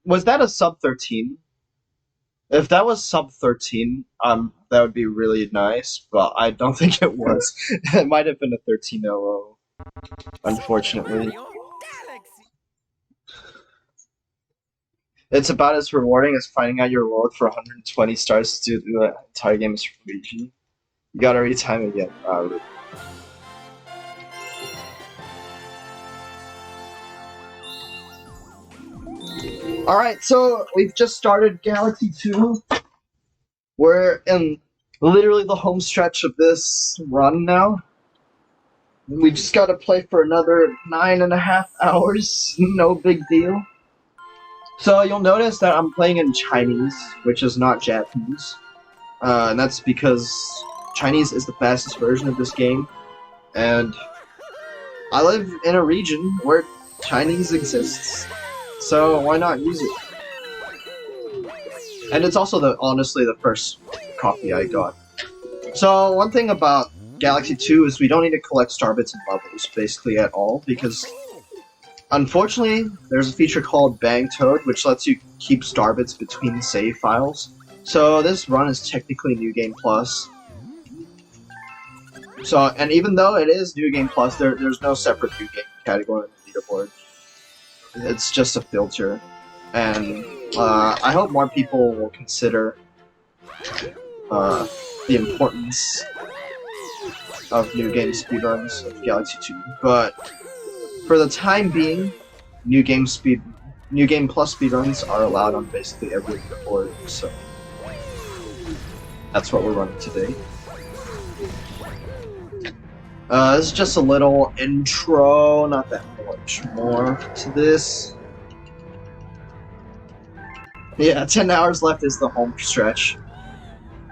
Was that a sub 13? If that was sub 13, that would be really nice, but I don't think it was. It might have been a 1300, unfortunately. It's about as rewarding as finding out your reward for 120 stars to do the entire game is Freezy. You gotta retime it again. Alright, so we've just started Galaxy 2. We're in literally the home stretch of this run now. We just gotta play for another 9.5 hours. No big deal. So you'll notice that I'm playing in Chinese, which is not Japanese. And that's because Chinese is the fastest version of this game. And I live in a region where Chinese exists. So why not use it? And it's also honestly the first copy I got. So one thing about Galaxy 2 is we don't need to collect star bits and levels basically at all, because unfortunately there's a feature called Bang Toad which lets you keep star bits between save files. So this run is technically New Game Plus. So, and even though it is New Game Plus, there's no separate New Game category on the leaderboard. It's just a filter, and I hope more people will consider the importance of new game speedruns of Galaxy 2. But for the time being, New Game Plus speedruns are allowed on basically every leaderboard. So that's what we're running today. This is just a little intro, not that much more to this. Yeah, 10 hours left is the home stretch.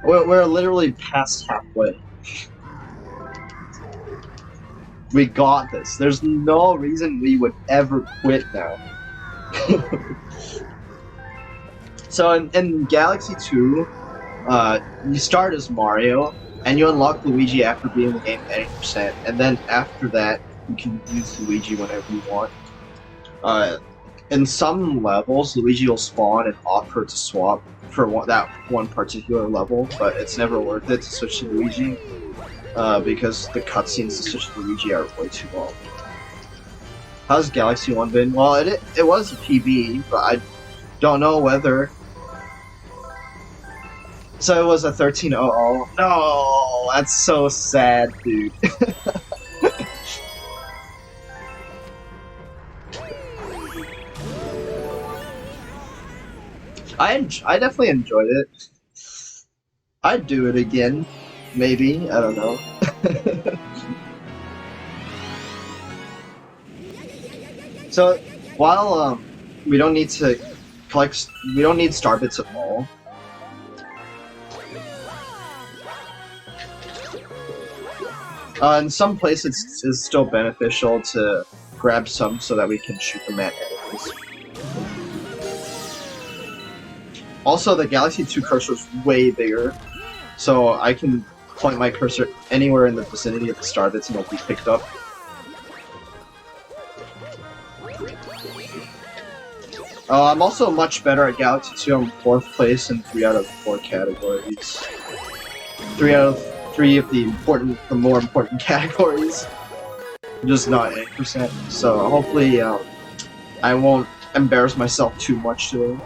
We're literally past halfway. We got this. There's no reason we would ever quit now. So in Galaxy 2, you start as Mario, and you unlock Luigi after beating the game 80%, and then after that, you can use Luigi whenever you want. In some levels, Luigi will spawn and offer to swap for that one particular level, but it's never worth it to switch to Luigi, because the cutscenes to switch to Luigi are way too long. How's Galaxy 1 been? Well, it was a PB, but I don't know whether... So it was a 1300. No, that's so sad, dude. I definitely enjoyed it. I'd do it again, maybe. I don't know. So while we don't need to collect, we don't need star bits at all. In some places, it's still beneficial to grab some so that we can shoot them at enemies. Also, the Galaxy 2 cursor is way bigger, so I can point my cursor anywhere in the vicinity of the star bits and it'll be picked up. I'm also much better at Galaxy 2. I'm 4th place in 3 out of 4 categories. 3 out of 3 of the more important categories. Just not 8%. So hopefully I won't embarrass myself too much today.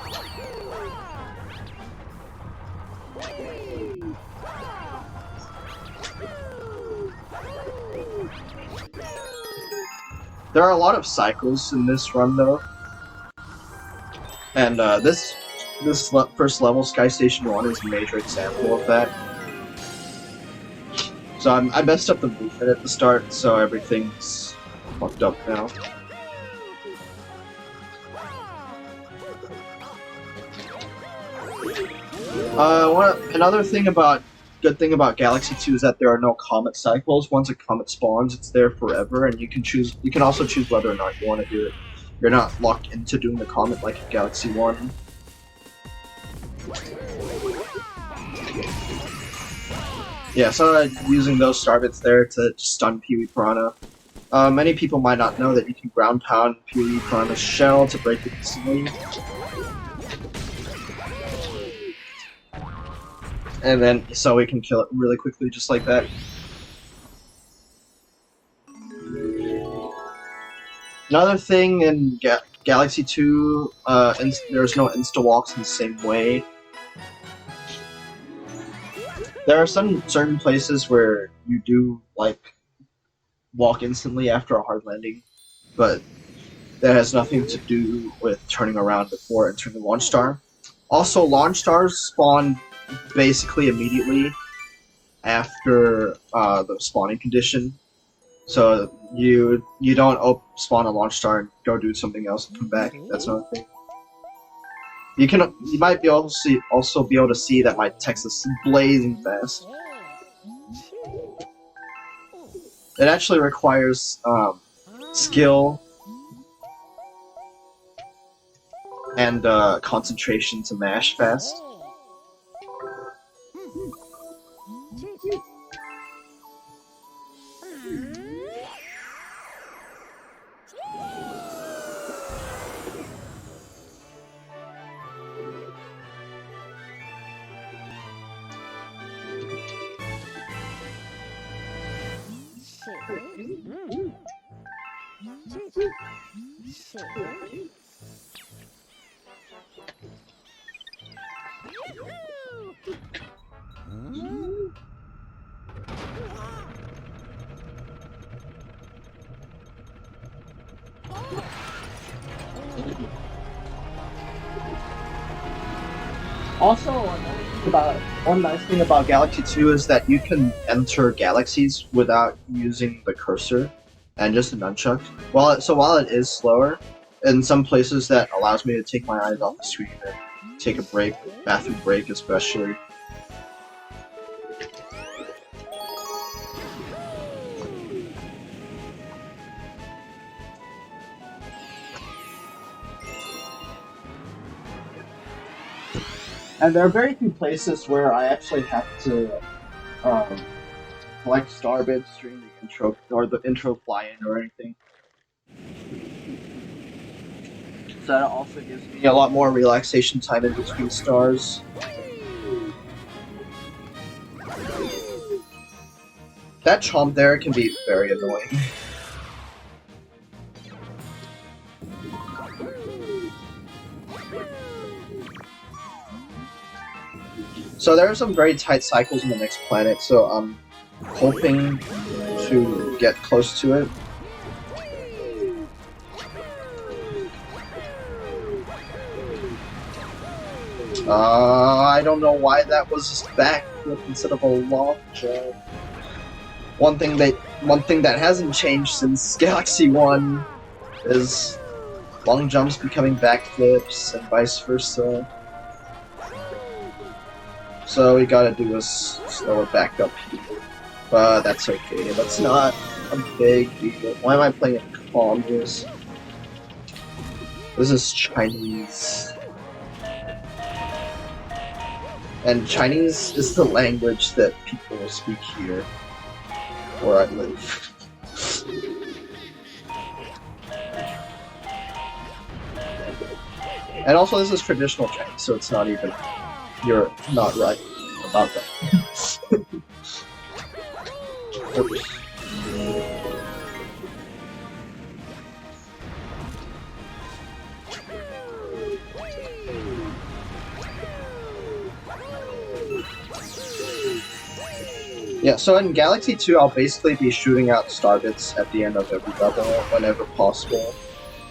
There are a lot of cycles in this run though. And this first level, Sky Station 1, is a major example of that. So I messed up the movement at the start, so everything's fucked up now. Another good thing about Galaxy 2 is that there are no comet cycles. Once a comet spawns, it's there forever, and you can also choose whether or not you want to do it. You're not locked into doing the comet like Galaxy 1. Yeah, so using those star bits there to stun Pee Wee Piranha. Many people might not know that you can ground pound Pee Wee Piranha's shell to break it instantly. And then, so we can kill it really quickly, just like that. Another thing in Galaxy 2, there's no insta-walks in the same way. There are some certain places where you do, like, walk instantly after a hard landing, but that has nothing to do with turning around before entering the launch star. Also, launch stars spawn basically immediately after the spawning condition. So you don't spawn a launch star and go do something else and come back. That's another thing. You might be also be able to see that my text is blazing fast. It actually requires skill and concentration to mash fast. Also, one nice thing about Galaxy 2 is that you can enter galaxies without using the cursor and just a nunchuck. While it is slower, in some places that allows me to take my eyes off the screen and take a break, bathroom break especially. And there are very few places where I actually have to collect star bits during the intro or the intro fly-in or anything. So that also gives me a lot more relaxation time in between stars. That chomp there can be very annoying. So there are some very tight cycles in the next planet, so I'm hoping to get close to it. I don't know why that was backflip instead of a long jump. One thing that hasn't changed since Galaxy 1 is long jumps becoming backflips and vice versa. So we gotta do a slower backup here. But that's okay, that's not a big deal. Why am I playing it calm? This is Chinese. And Chinese is the language that people speak here, where I live. And also this is traditional Chinese, so it's not even... You're not right about that. Oops. Yeah, so in Galaxy 2, I'll basically be shooting out star bits at the end of every level whenever possible.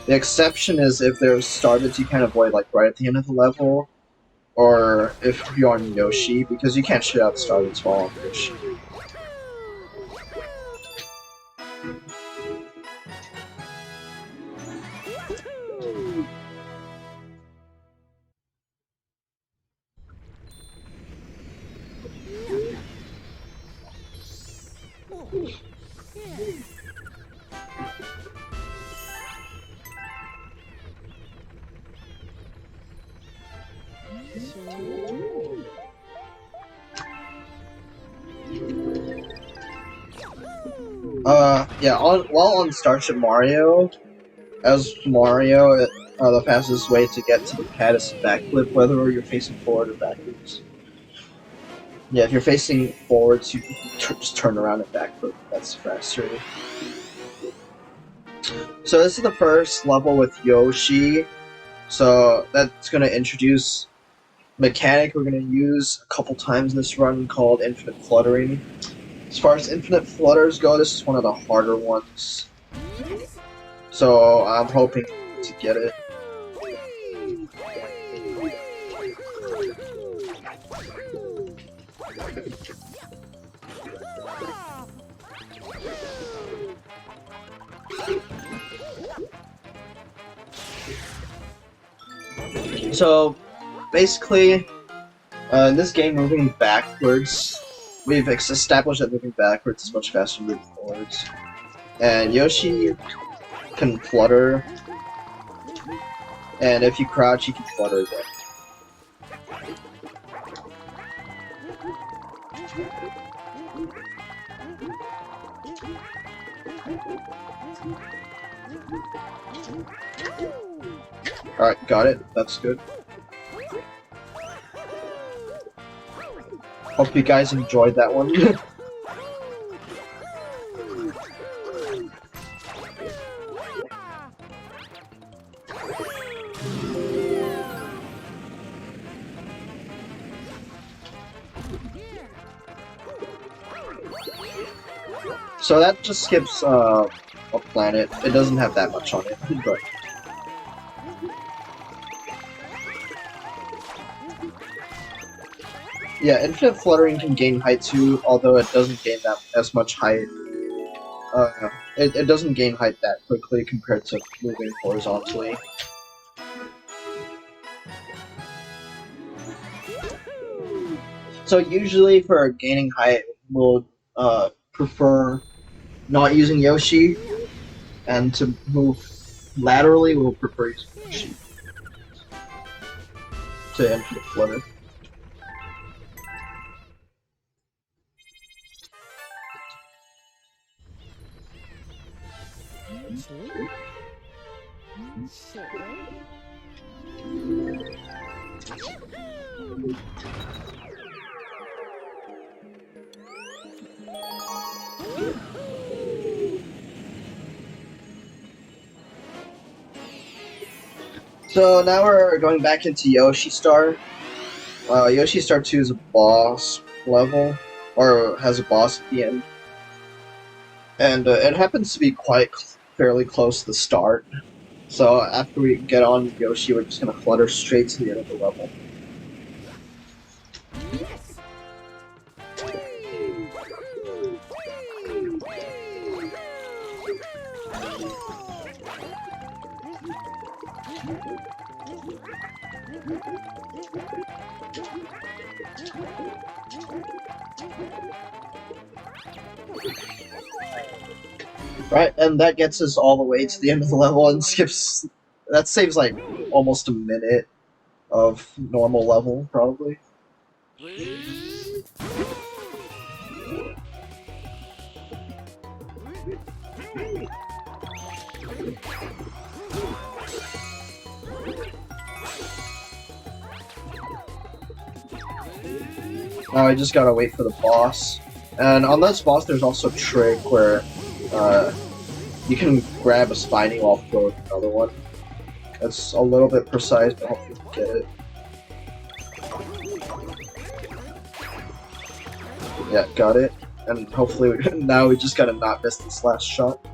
The exception is if there's star bits you can avoid, like right at the end of the level, or if you're on Yoshi, because you can't shoot out star bits while on Yoshi. Yeah, while on Starship Mario, as Mario, the fastest way to get to the pad is to backflip, whether you're facing forward or backwards. Yeah, if you're facing forwards, you can just turn around and backflip. That's faster. So this is the first level with Yoshi. So that's going to introduce mechanic we're going to use a couple times in this run called infinite fluttering. As far as infinite flutters go, this is one of the harder ones. So I'm hoping to get it. So basically, in this game, moving backwards, we've established that moving backwards is much faster than moving forwards. And Yoshi can flutter, and if you crouch, you can flutter again. Alright, got it. That's good. Hope you guys enjoyed that one. So that just skips a planet. It doesn't have that much on it, but yeah, infinite fluttering can gain height too, although it doesn't gain that as much height. It doesn't gain height that quickly compared to moving horizontally. So usually for gaining height, we'll prefer not using Yoshi, and to move laterally, we'll prefer using Yoshi to infinite flutter. So now we're going back into Yoshi Star. Yoshi Star 2 is a boss level, or has a boss at the end. And it happens to be fairly close to the start. So after we get on Yoshi, we're just going to flutter straight to the end of the level. Right, and that gets us all the way to the end of the level and skips... That saves like almost a minute of normal level, probably. Now I just gotta wait for the boss. And on this boss there's also a trick where you can grab a spiny while throwing another one. It's a little bit precise, but hopefully you get it. Yeah, got it. And hopefully now we just gotta not miss this last shot.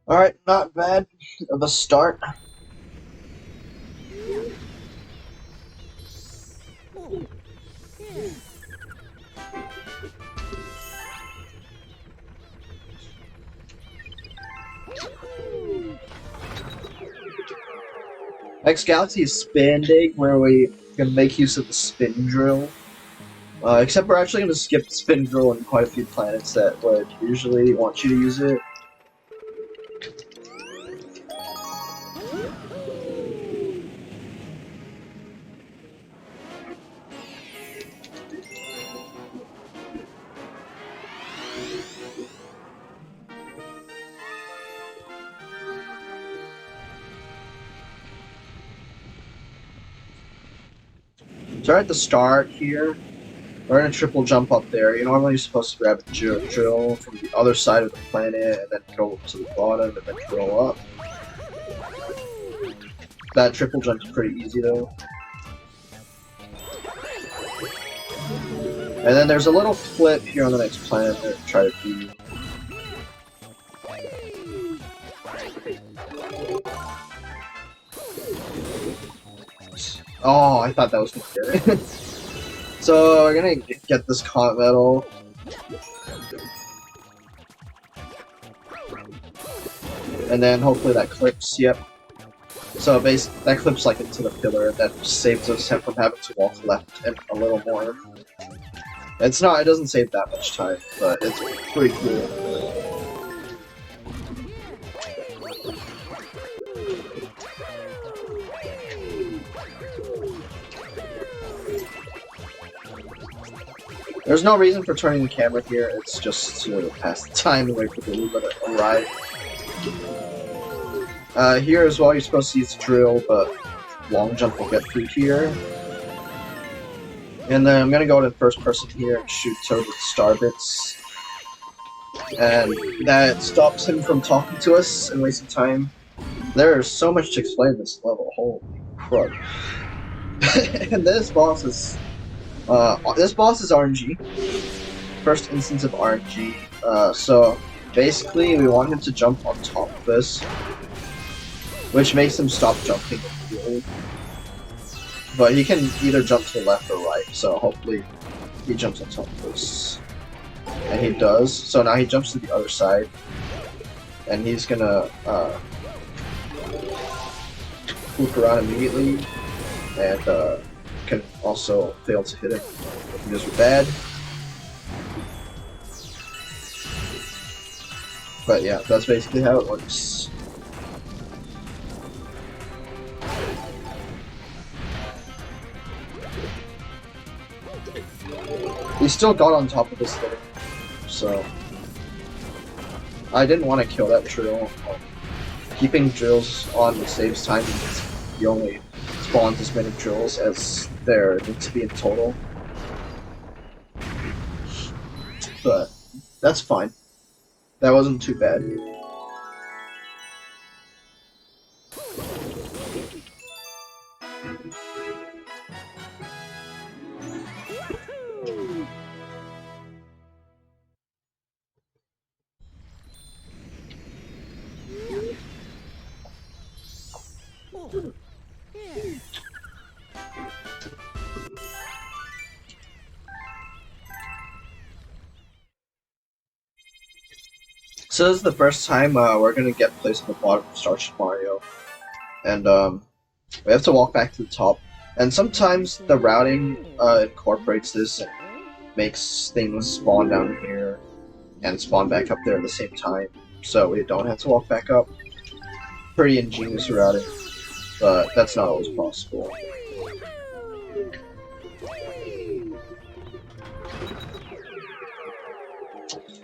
Alright, not bad of a start. Next galaxy is Spin-Dig, where we can make use of the spin drill. Except we're actually going to skip the spin drill in quite a few planets that would usually want you to use it. So right at the start here, we're gonna triple jump up there. You're normally supposed to grab a drill from the other side of the planet and then go to the bottom and then drill up. That triple jump's pretty easy though. And then there's a little flip here on the next planet that I try to do. Oh, I thought that was gonna get it. So we're gonna get this comet medal. And then hopefully that clips, yep. So that clips like into the pillar, that saves us from having to walk left and a little more. It doesn't save that much time, but it's pretty cool. There's no reason for turning the camera here, it's just to pass the time and wait for the Luba to arrive. Here as well, you're supposed to use the drill, but long jump will get through here. And then I'm gonna go to first person here and shoot Toad with star bits. And that stops him from talking to us and wasting time. There's so much to explain in this level, holy crud. And this boss is RNG. First instance of RNG. So basically we want him to jump on top of this, which makes him stop jumping immediately. But he can either jump to the left or right, so hopefully he jumps on top of this. And he does. So now he jumps to the other side. And he's gonna loop around immediately. And can also fail to hit him if he does bad. But yeah, that's basically how it works. He still got on top of this thing, so I didn't want to kill that drill. Keeping drills on saves time because he only spawns as many drills as there need to be in total. But that's fine. That wasn't too bad. So this is the first time we're gonna get placed on the bottom of Starship Mario, and we have to walk back to the top. And sometimes the routing incorporates this and makes things spawn down here and spawn back up there at the same time, so we don't have to walk back up. Pretty ingenious routing, but that's not always possible.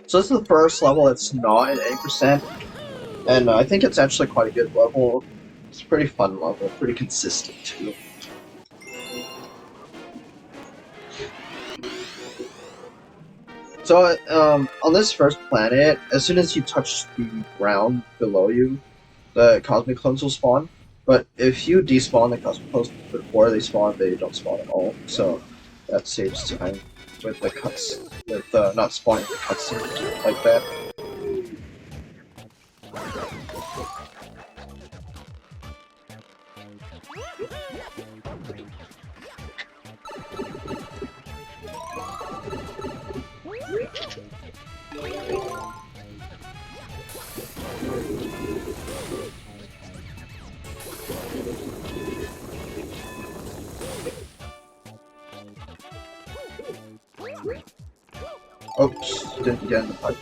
So this is the first level that's not at 80%, and I think it's actually quite a good level. It's a pretty fun level, pretty consistent too. So on this first planet, as soon as you touch the ground below you, the cosmic clones will spawn. But if you despawn the cosmic clones before they spawn, they don't spawn at all. So that saves time with the cuts, with not spawning the cutscene like that. Oops, didn't get in the pipe.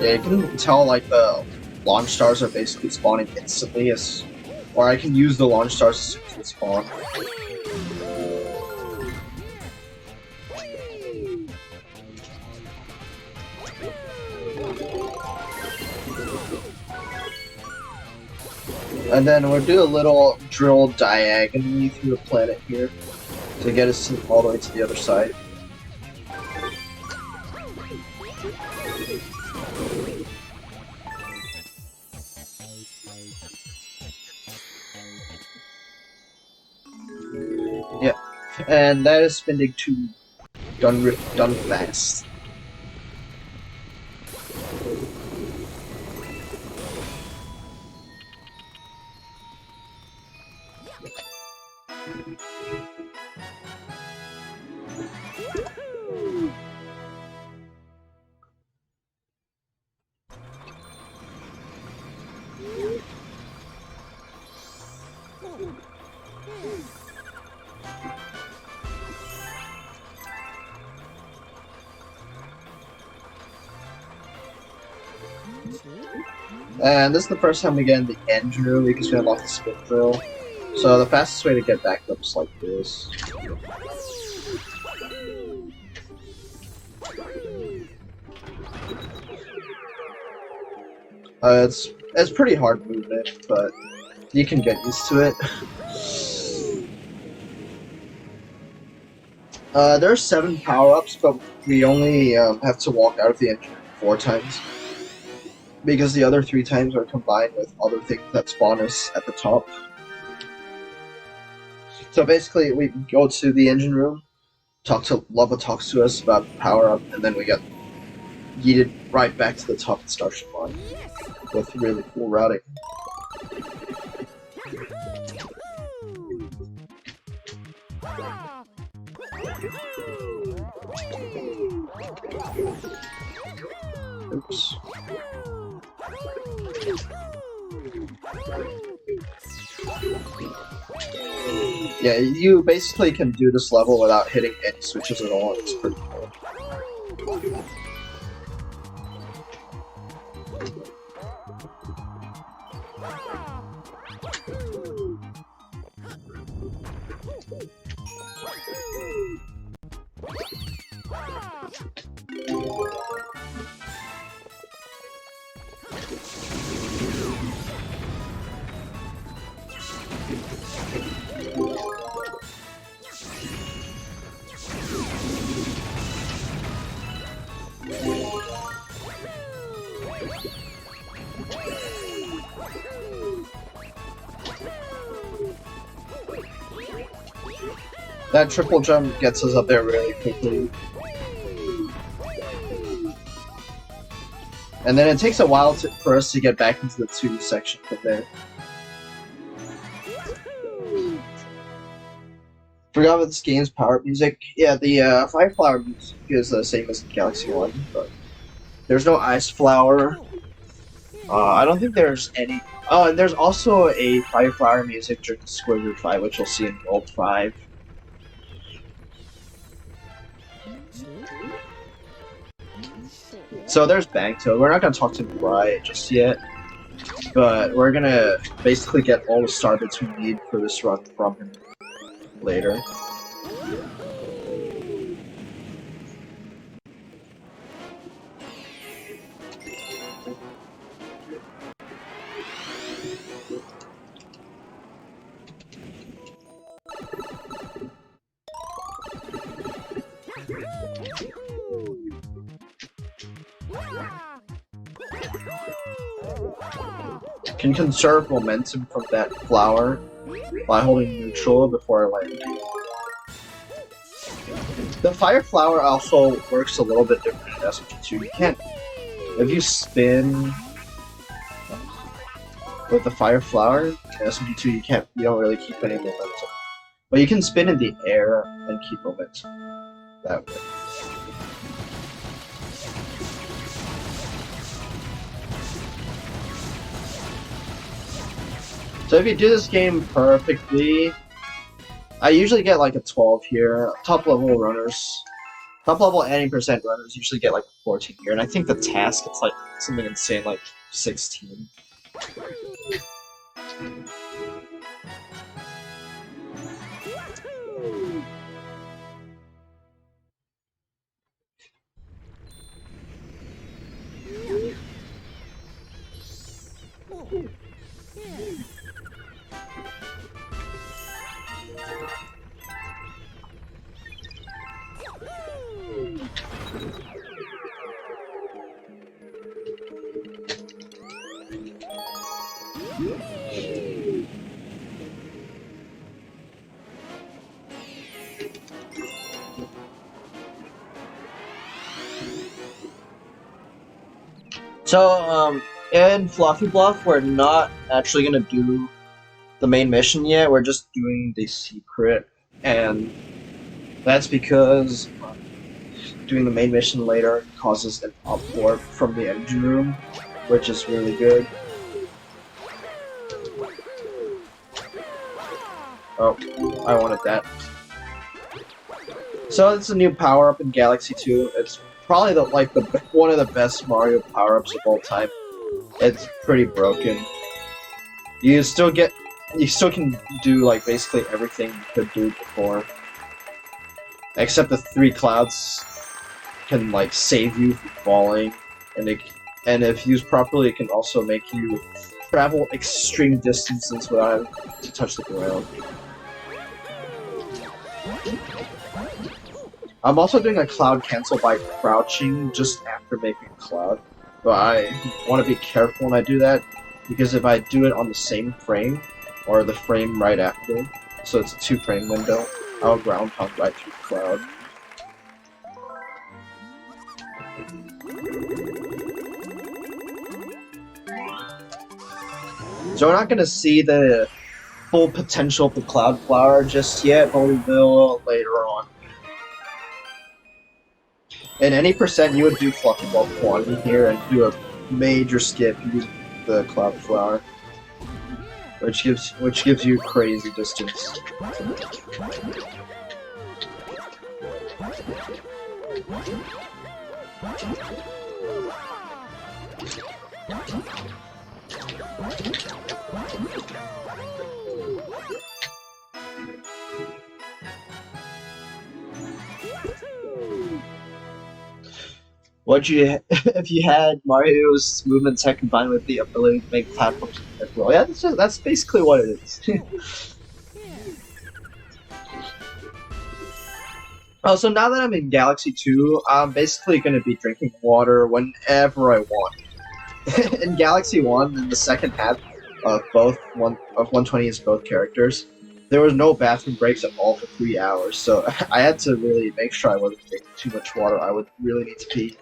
Yeah, you can tell like the launch stars are basically spawning instantly as Or I can use the launch stars as soon as they spawn. And then we'll do a little drill diagonally through the planet here to get us all the way to the other side. Yeah, and that is spending 2 done fast. And this is the first time we get in the engine room because we unlocked the spin drill. So the fastest way to get back up is like this. It's pretty hard movement, but you can get used to it. There's 7 power-ups, but we only have to walk out of the engine 4 times. Because the other 3 times are combined with other things that spawn us at the top. So basically, we go to the engine room, Lava talks to us about power-up, and then we get yeeted right back to the top of the starship line with really cool routing. Oops. Yeah, you basically can do this level without hitting any switches at all. It's pretty cool. That triple jump gets us up there really quickly. And then it takes a while for us to get back into the 2 section from there. Forgot about this game's power music. Yeah, the Fire Flower music is the same as Galaxy 1, but there's no Ice Flower. I don't think there's any... Oh, and there's also a Fire Flower music during Squidward 5, which you'll see in World 5. So there's Bangtoad. We're not going to talk to Bright just yet, but we're going to basically get all the star bits we need for this run from him later. Can conserve momentum from that flower by holding neutral before landing. The fire flower also works a little bit different in SMG2. You can't, if you spin with the fire flower in SMG2, you don't really keep any momentum. But you can spin in the air and keep momentum that way. So if you do this game perfectly, I usually get like a 12 here. Top level runners, top level 80% runners usually get like a 14 here, and I think the task it's like something insane like 16. So, in Fluffy Bluff, we're not actually gonna do the main mission yet. We're just doing the secret, and that's because doing the main mission later causes an upwarp from the engine room, which is really good. Oh, I wanted that. So it's a new power-up in Galaxy 2. It's probably one of the best Mario power-ups of all time. It's pretty broken. You still can do like basically everything you could do before. Except the 3 clouds can like save you from falling, and if used properly, it can also make you travel extreme distances without having to touch the ground. I'm also doing a cloud cancel by crouching just after making a cloud, but I want to be careful when I do that, because if I do it on the same frame, or the frame right after, so it's a 2-frame window, I'll ground pound right through the cloud. So we're not going to see the full potential of the Cloud Flower just yet, but we will later on. In any percent, you would do Fluffy Ball 1 here and do a major skip using the Cloud Flower, which gives you crazy distance. If you had Mario's movement tech combined with the ability to make platforms as well? Yeah, that's basically what it is. Oh, so now that I'm in Galaxy 2, I'm basically going to be drinking water whenever I want. In Galaxy 1, in the second half of 120's both characters, there was no bathroom breaks at all for 3 hours, so I had to really make sure I wasn't drinking too much water. I would really need to pee.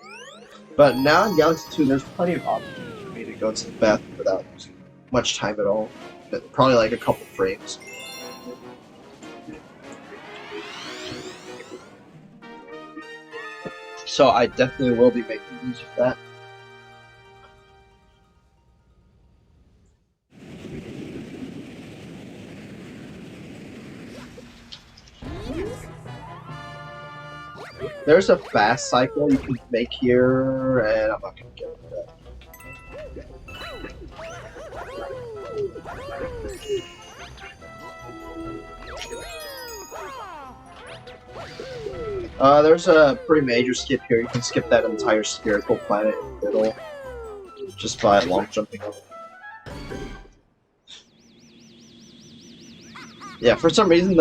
But now in Galaxy 2, there's plenty of options for me to go to the bathroom without losing much time at all. Probably like a couple frames. So I definitely will be making use of that. There's a fast cycle you can make here, and I'm not going to get into that. There's a pretty major skip here. You can skip that entire spherical planet in the middle just by long jumping over. Yeah, for some reason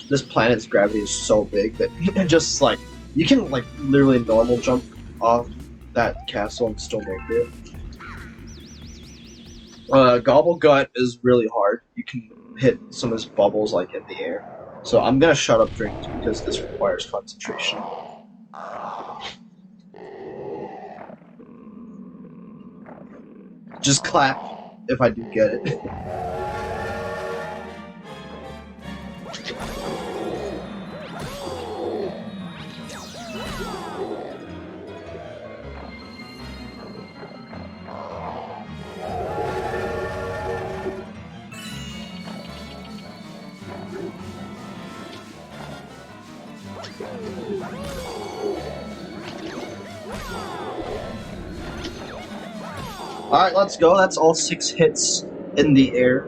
this planet's gravity is so big that just like you can like literally normal jump off that castle and still make it. Gobble Gut is really hard. You can hit some of his bubbles like in the air. So I'm gonna shut up drinks because this requires concentration. Just clap if I do get it. Alright, let's go. That's all 6 hits in the air.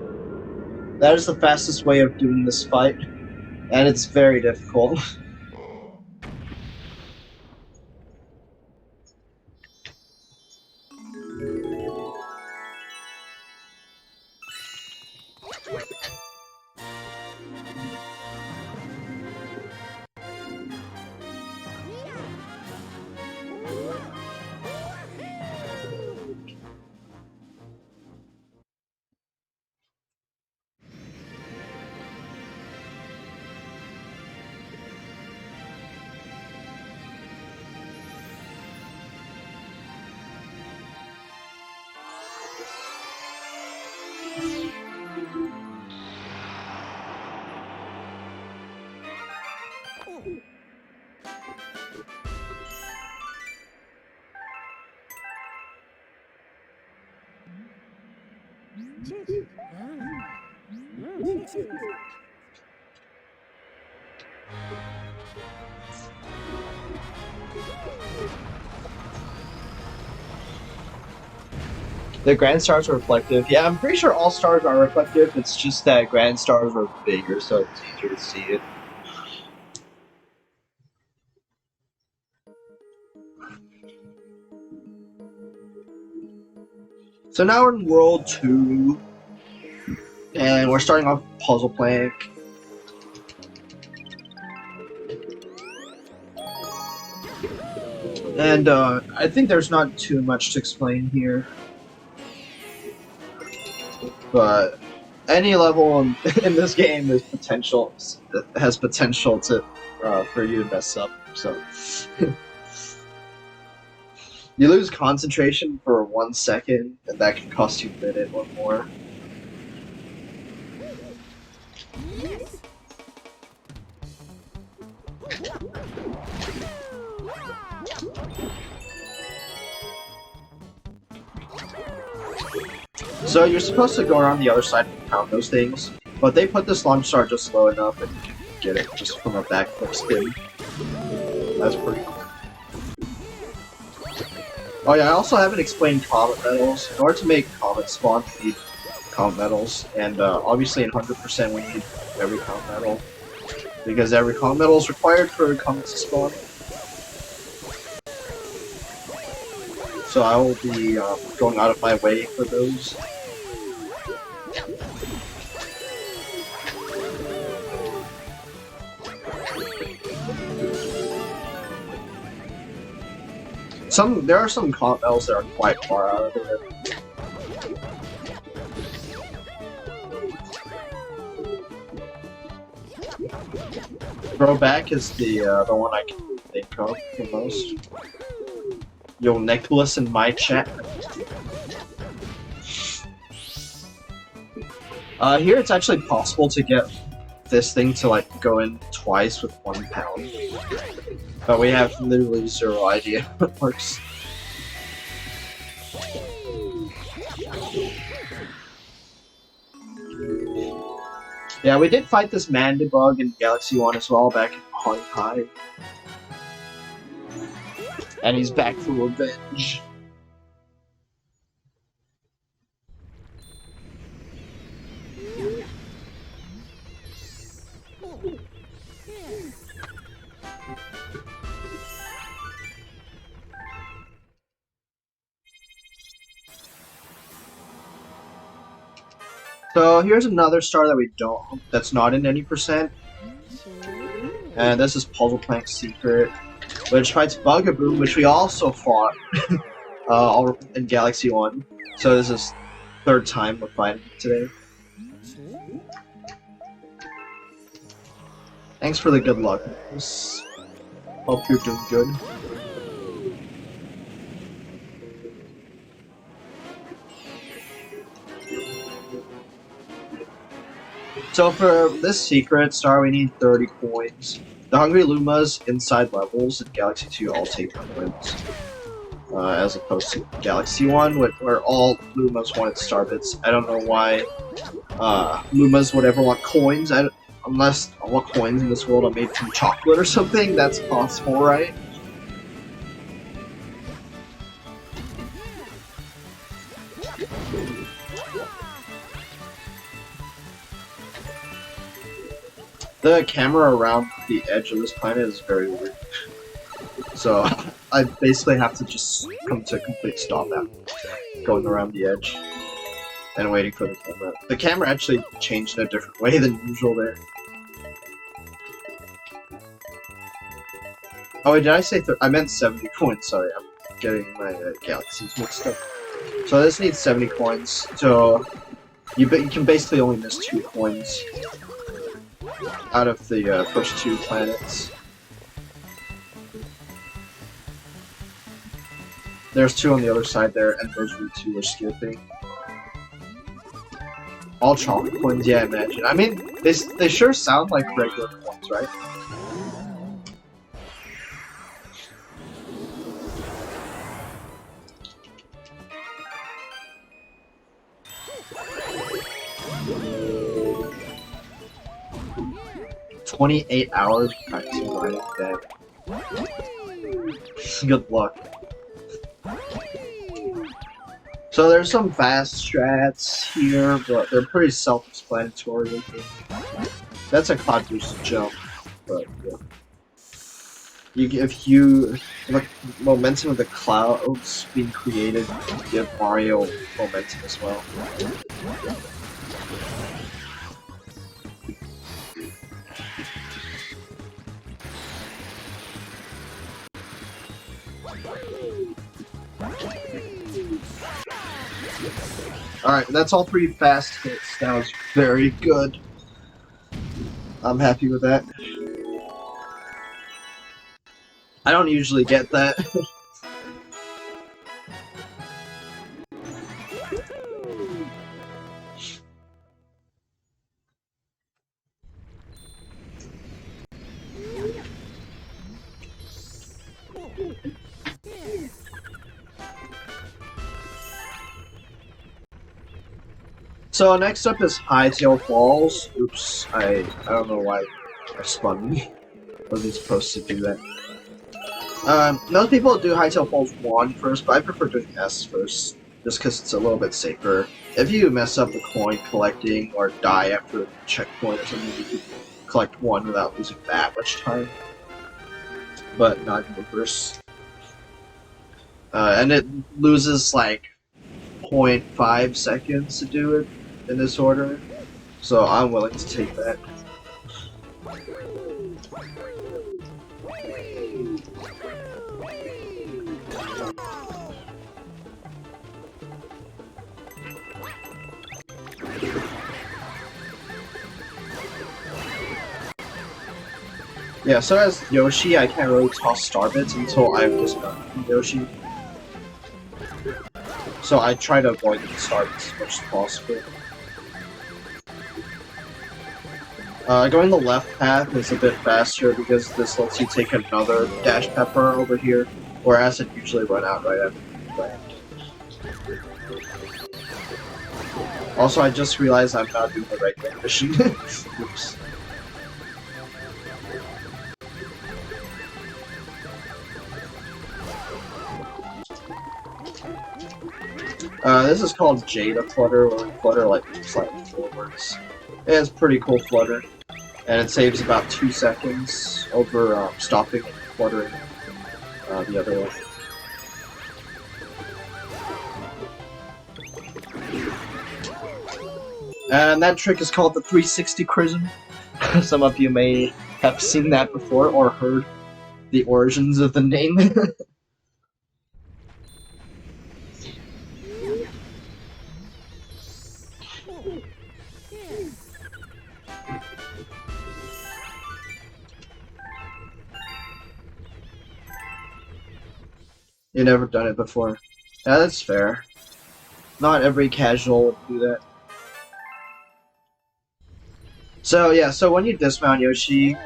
That is the fastest way of doing this fight, and it's very difficult. The Grand Stars are reflective. Yeah, I'm pretty sure all stars are reflective. It's just that Grand Stars are bigger, so it's easier to see it. So now we're in World 2, and we're starting off with Puzzle Plank. And I think there's not too much to explain here. But any level in this game has potential to for you to mess up. So you lose concentration for 1 second, and that can cost you a minute or more. So you're supposed to go around the other side and count those things, but they put this launch star just low enough and you can get it just from a backflip spin. That's pretty cool. Oh yeah, I also haven't explained comet medals. In order to make comet spawn, you need comet medals, and obviously in 100% we need every comet medal, because every comet medal is required for a comet to spawn. So I will be going out of my way for those. There are some comet medals that are quite far out of it. Throwback is the one I can think of the most. Yo, Nicholas in my chat. Here it's actually possible to get this thing to like go in twice with 1 pound. But we have literally zero idea how it works. Yeah, we did fight this Mandibug in Galaxy 1 as well back in Hong High. And he's back for revenge. So here's another star that that's not in any percent. And this is Puzzle Plank Secret, which fights Bugaboo, which we also fought in Galaxy 1. So this is 3rd time we're fighting today. Thanks for the good luck, Nicholas. Hope you're doing good. So for this secret star, we need 30 coins. The Hungry Lumas inside levels in Galaxy 2 all take coins. As opposed to Galaxy 1, where all Lumas wanted star bits. I don't know why Lumas would ever want coins, unless all coins in this world are made from chocolate or something. That's possible, right? The camera around the edge of this planet is very weird. So I basically have to just come to a complete stop now, going around the edge and waiting for the camera. The camera actually changed in a different way than usual there. Oh wait, did I say I meant 70 coins, sorry, I'm getting my galaxies mixed up. So this needs 70 coins, so you can basically only miss 2 coins out of the first 2 planets. There's 2 on the other side there, and those 2 are skipping. All chocolate coins, yeah, I imagine. I mean, they sure sound like regular coins, right? $28 practicing grinding dead. Good luck. So there's some fast strats here, but they're pretty self-explanatory. That's a cloud boosted jump, but yeah. If the momentum of the clouds being created, you give Mario momentum as well. Alright, that's all 3 fast hits. That was very good. I'm happy with that. I don't usually get that. So next up is Hightail Falls. Oops, I don't know why I spun me. Wasn't supposed to do that. Most people do Hightail Falls 1 first, but I prefer doing S first, just because it's a little bit safer. If you mess up the coin collecting or die after a checkpoint or something, you can collect 1 without losing that much time. But not in reverse. And it loses like 0.5 seconds to do it in this order, so I'm willing to take that. Yeah, so as Yoshi, I can't really toss star bits until I've just done Yoshi. So I try to avoid the star bits as much as possible. Going the left path is a bit faster because this lets you take another dash pepper over here, whereas it usually run out right after you land. Also, I just realized I'm not doing the regular mission. Oops. This is called Jada Flutter, where we flutter like slightly forwards. It has pretty cool flutter, and it saves about 2 seconds over stopping and fluttering the other way. And that trick is called the 360 Chrism. Some of you may have seen that before or heard the origins of the name. You've never done it before. Yeah, that's fair. Not every casual would do that. So yeah, so when you dismount Yoshi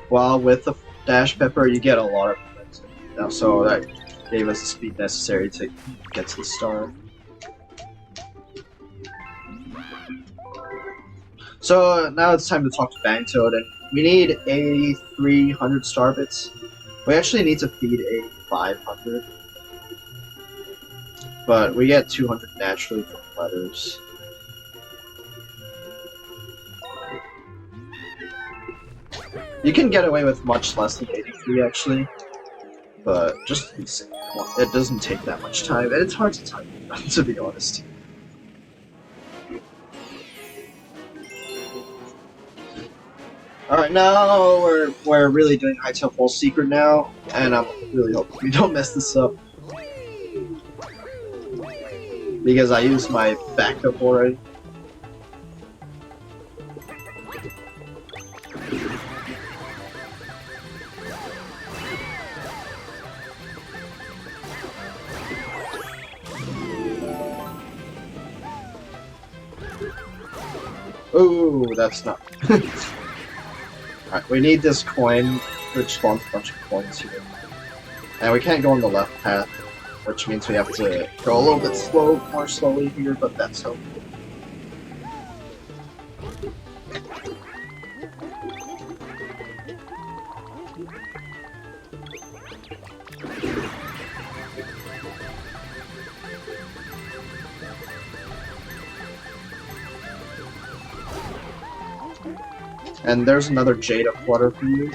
while with the dash pepper, you get a lot of momentum. Now, so that gave us the speed necessary to get to the star. So now it's time to talk to Bang Toad, and we need 8,300 star bits. We actually need to feed 8,500. But we get 200 naturally from letters. You can get away with much less than 83 actually, but just to be safe, it doesn't take that much time, and it's hard to time, to be honest. Alright, now we're really doing Hightail Falls Secret now, and I'm really hoping we don't mess this up. Because I used my backup already. Ooh, that's not. Alright, we need this coin, which spawns a bunch of coins here. And we can't go on the left path, which means we have to go a little bit more slowly here, but that's helpful. And there's another Jada flutter for you.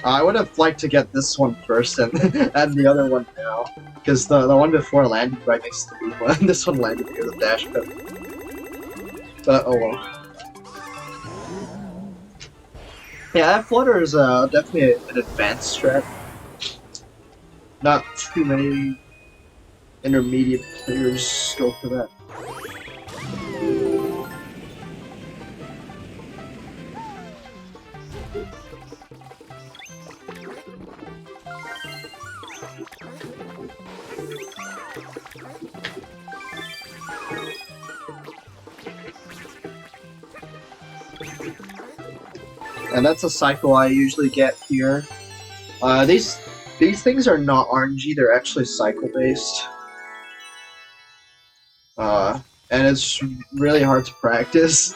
I would have liked to get this one first and and the other one now, because the one before landed right next to the blue one. This one landed near the dash pad. But oh well. Yeah, that flutter is definitely an advanced strat. Not too many intermediate players go for that. And that's a cycle I usually get here. These things are not RNG, they're actually cycle based. And it's really hard to practice.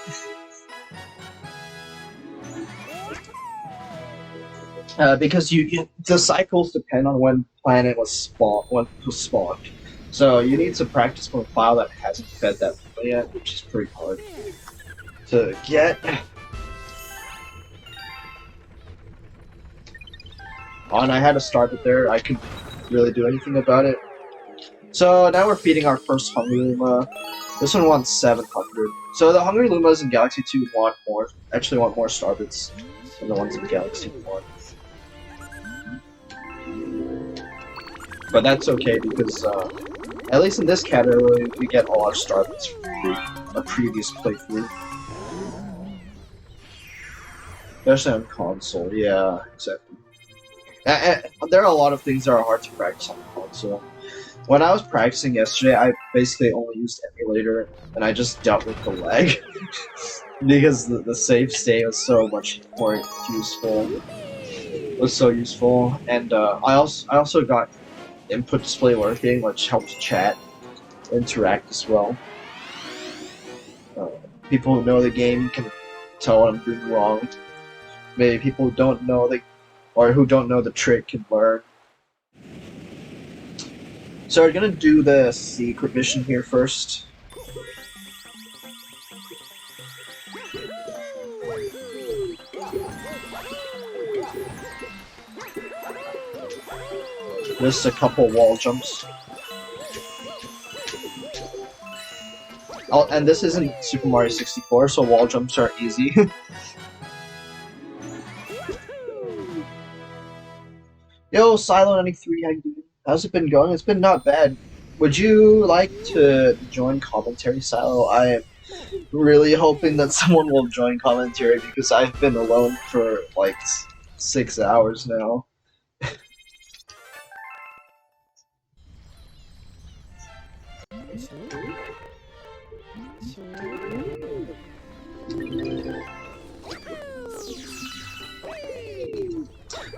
Because the cycles depend on when planet was spawned. So you need to practice from a file that hasn't fed that file yet, which is pretty hard to get. Oh, and I had to start it there. I couldn't really do anything about it. So now we're feeding our first Hungry Luma. This one wants 700. So the Hungry Lumas in Galaxy 2 want more Starbits than the ones in Galaxy 1. But that's okay because, at least in this category, we get all our Starbits from a previous playthrough. Especially on console, yeah, exactly. There are a lot of things that are hard to practice on console. When I was practicing yesterday, I basically only used emulator, and I just dealt with the lag. Because the save state was so much more useful. It was so useful, and I also got input display working, which helps chat interact as well. People who know the game can tell what I'm doing wrong. Maybe people who don't know who don't know the trick can learn. So we're gonna do the secret mission here first. Just a couple wall jumps. Oh, and this isn't Super Mario 64, so wall jumps are easy. Yo, Silo93, how you doing? How's it been going? It's been not bad. Would you like to join commentary, Silo? I am really hoping that someone will join commentary because I've been alone for like 6 hours now.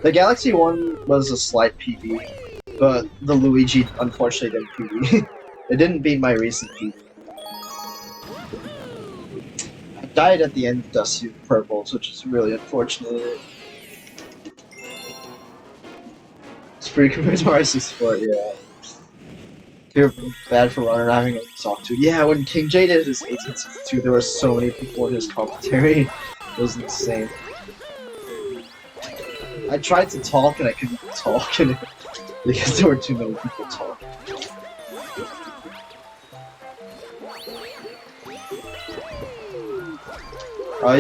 The Galaxy 1 was a slight PB, but the Luigi unfortunately didn't PB. It didn't beat my recent PB. I died at the end of Dusty Purples, which is really unfortunate. It's pretty compared to Mario 64, yeah. Feel bad for running having a talk to. Yeah, when King J did his 1862, there were so many people in his commentary. It was insane. I tried to talk and I couldn't talk because there were too many people talking.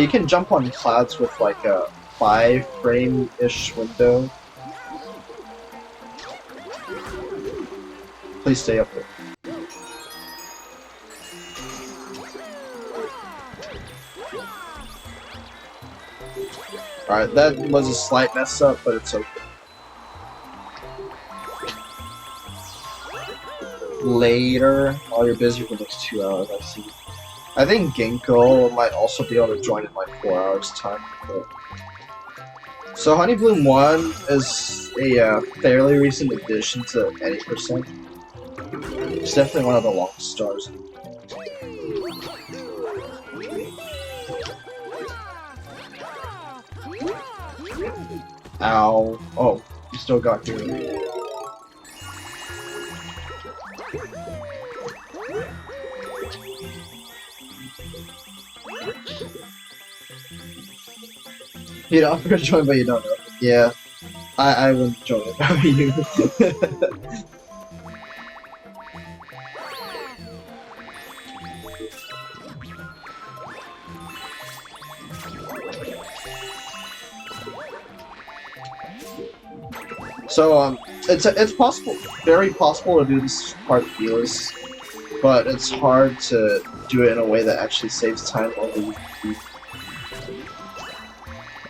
You can jump on clouds with like a 5-frame-ish window. Please stay up there. Alright, that was a slight mess up, but it's okay. later while you're busy for the next 2 hours, I see. I think Ginkgo might also be able to join in like 4 hours time. But... So Honey Bloom 1 is a fairly recent addition to any percent. It's definitely one of the longest stars. Ow. Oh, you still got here. You'd offer to join, but you don't know. Yeah, I wouldn't join if I were you. So it's possible, very possible to do this part fearless, but it's hard to do it in a way that actually saves time over you.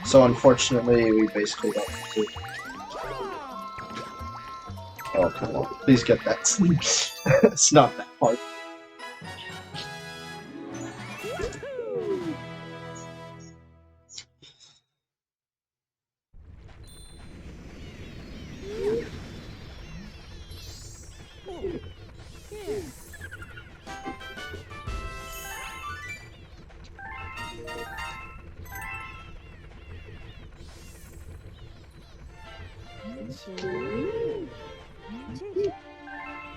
So unfortunately, we basically don't have to. Oh come on! Please get that. It's not that hard.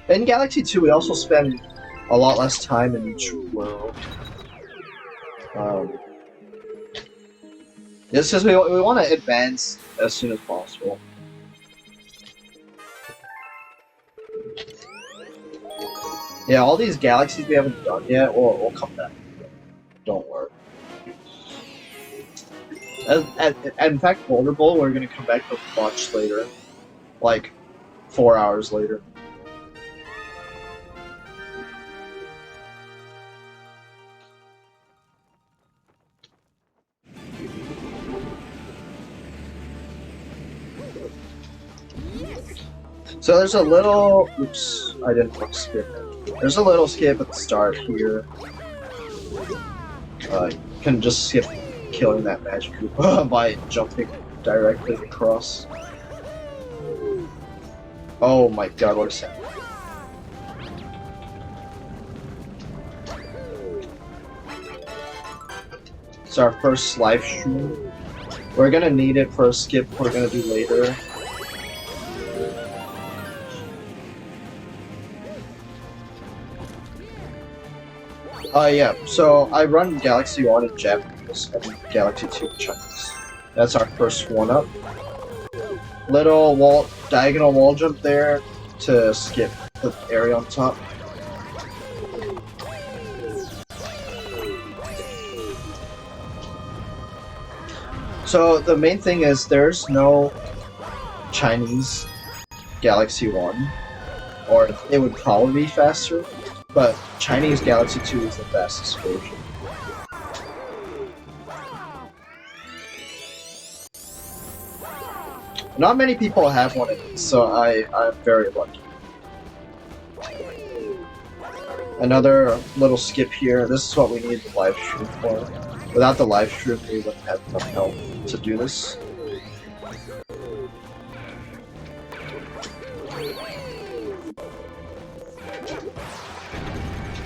In Galaxy 2, we also spend a lot less time in each world. Just because we want to advance as soon as possible. Yeah, all these galaxies we haven't done yet, we'll come back. Don't worry. In fact, Boulder Bowl, we're going to come back much later. Like, 4 hours later. So there's a little... Oops, I didn't want to skip it. There's a little skip at the start here. You can just skip killing that magic Koopa by jumping directly across. Oh my god, what is that? It's our first live stream. We're gonna need it for a skip we're gonna do later. Yeah, so I run Galaxy 1 in Japanese and Galaxy 2 in Chinese. That's our first one up. Little diagonal wall jump there to skip the area on top. So the main thing is there's no Chinese Galaxy 1, or it would probably be faster. But Chinese Galaxy 2 is the fastest version. Not many people have one of these, so I'm very lucky. Another little skip here. This is what we need the live stream for. Without the live stream, we wouldn't have enough help to do this.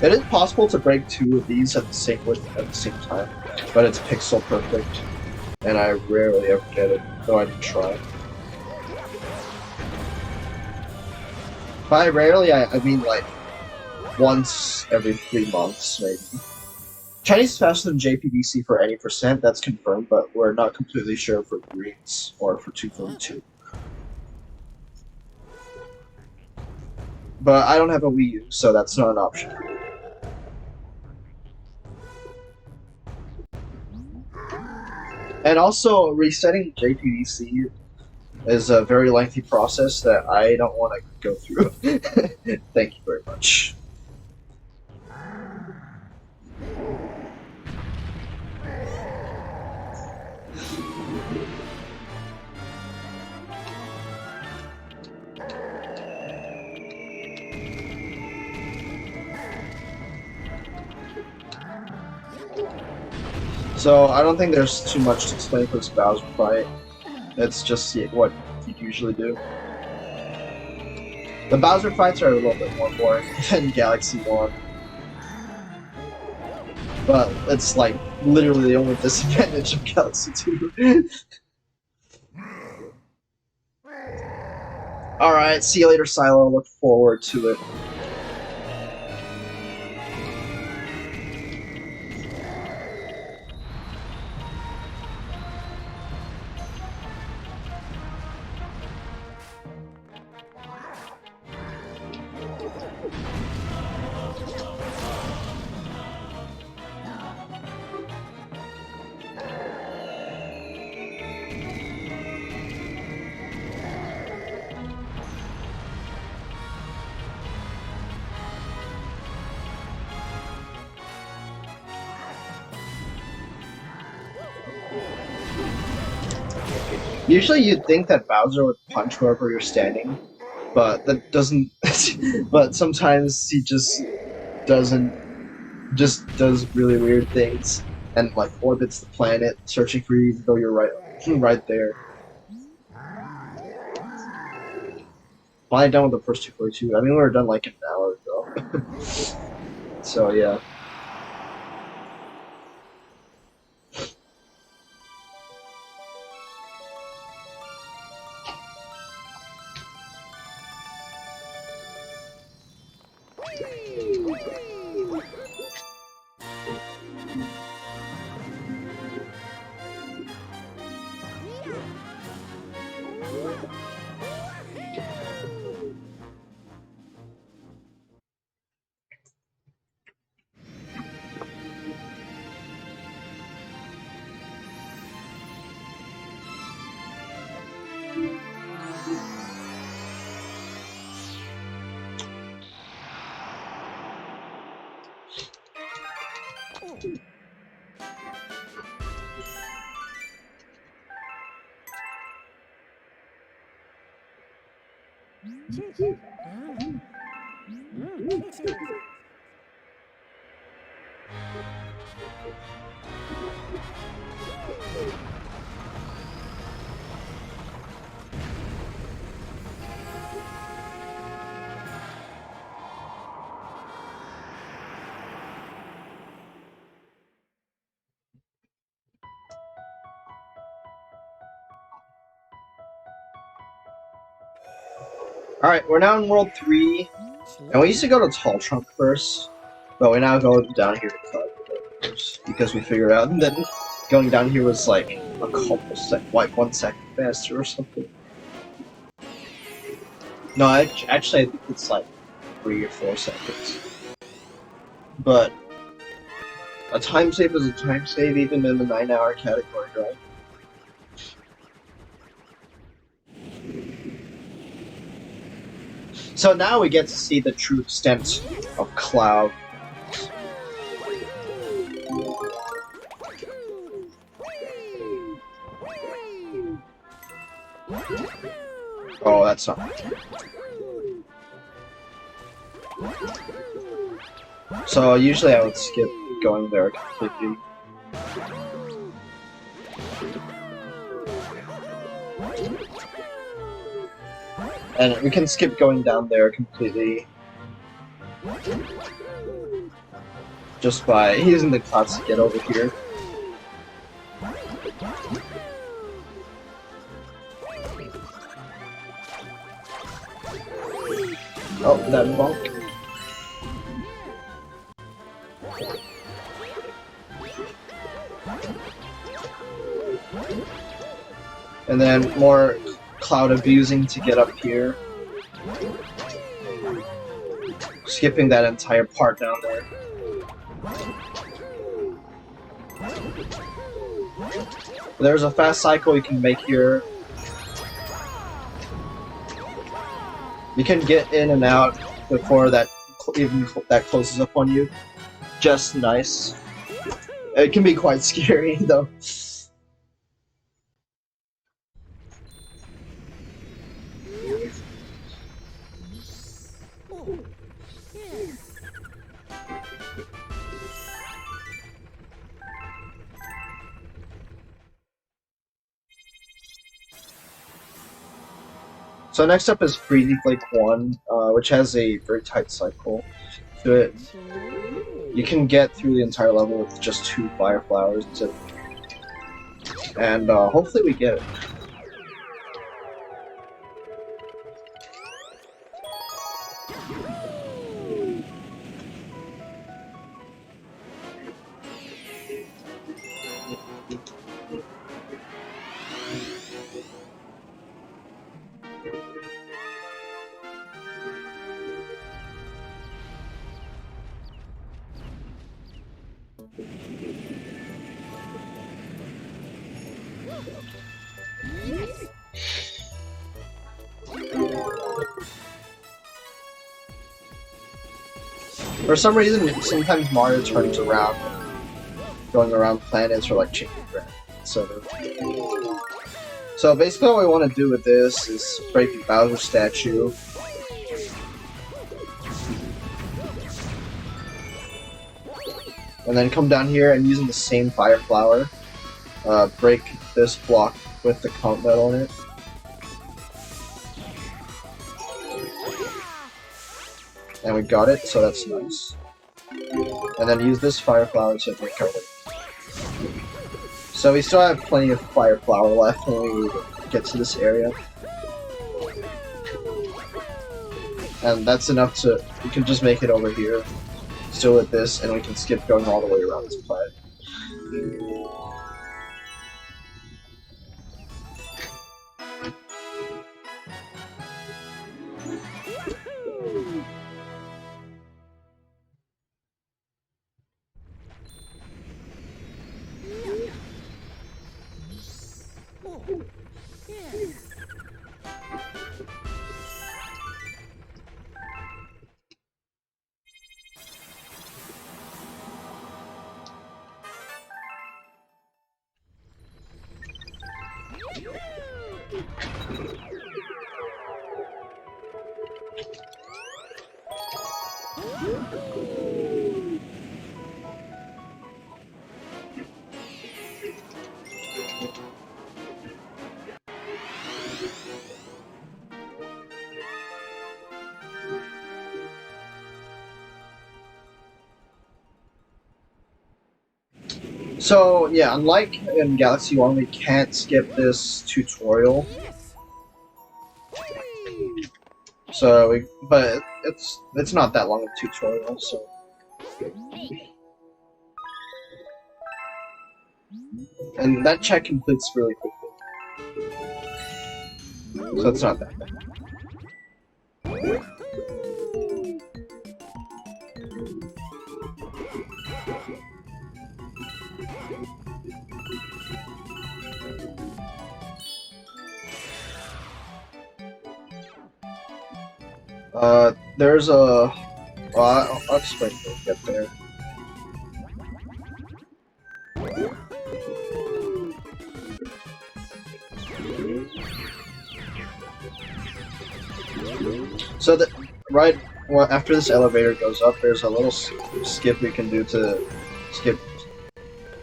It is possible to break 2 of these at the same time, but it's pixel perfect, and I rarely ever get it, though I do try. By rarely, I mean like once every 3 months, maybe. Chinese is faster than JPBC for any percent, that's confirmed, but we're not completely sure for Greens or for 242. But I don't have a Wii U, so that's not an option. And also, resetting JPDC is a very lengthy process that I don't want to go through. Thank you very much. So I don't think there's too much to explain for this Bowser fight. It's just what you usually do. The Bowser fights are a little bit more boring than Galaxy 1. But it's like literally the only disadvantage of Galaxy 2. Alright, see you later, Silo. Look forward to it. Usually you'd think that Bowser would punch wherever you're standing, but that doesn't. But sometimes he just doesn't. Just does really weird things and like orbits the planet, searching for you, even though you're right there. Finally done with the first 242. I mean, we were done like an hour ago. So yeah. Alright, we're now in World 3, and we used to go to Tall Trunk first, but we now go down here to Cloud first, because we figured out that going down here was like a couple like 1 second faster or something. No, actually I think it's like 3 or 4 seconds. But a time save is a time save even in the 9-hour category, right? So now we get to see the true extent of Cloud. Oh, that's not. So usually I would skip going there completely. And we can skip going down there completely. Just by using the clouds to get over here. Oh, that bonk. And then more cloud abusing to get up here. Skipping that entire part down there. There's a fast cycle you can make here. You can get in and out before that that closes up on you. Just nice. It can be quite scary though. So next up is Freezy Flake 1, which has a very tight cycle to it. You can get through the entire level with just 2 fire flowers, and hopefully we get it. For some reason, sometimes Mario turns around, going around planets or like changing ground, etc. So basically what we want to do with this is break the Bowser statue. And then come down here and using the same fire flower, break this block with the count medal in it. And we got it, so that's nice. And then use this fire flower to break our way. So we still have plenty of fire flower left when we get to this area. And that's enough to, we can just make it over here, still with this, and we can skip going all the way around this planet. So yeah, unlike in Galaxy 1, we can't skip this tutorial. So but it's not that long of a tutorial, so. And that check completes really quickly. So it's not that bad. There's a... Well, I'll explain when we get there. So that right after this elevator goes up, there's a little skip we can do to skip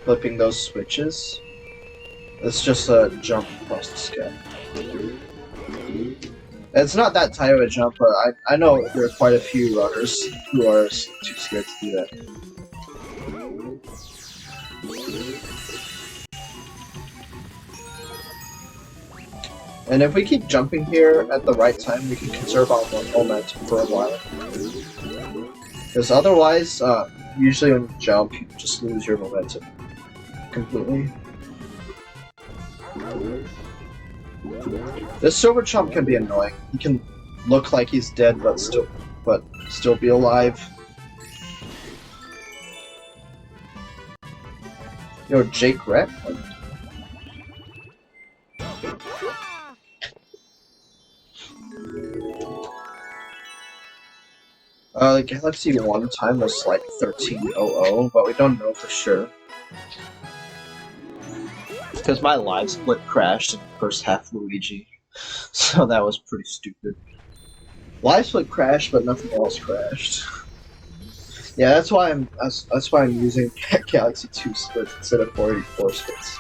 flipping those switches. It's just a jump across the sky. It's not that tight of a jump, but I know there are quite a few runners who are too scared to do that. And if we keep jumping here at the right time, we can conserve our momentum for a while. Because otherwise, usually when you jump, you just lose your momentum completely. This silver chump can be annoying. He can look like he's dead, but still be alive. Yo, Jake Rep? The Galaxy 1 time was like 1300, but we don't know for sure. Because my live split crashed in the first half Luigi, so that was pretty stupid. Live split crashed, but nothing else crashed. Yeah, that's why I'm using Galaxy 2 splits instead of 484 splits.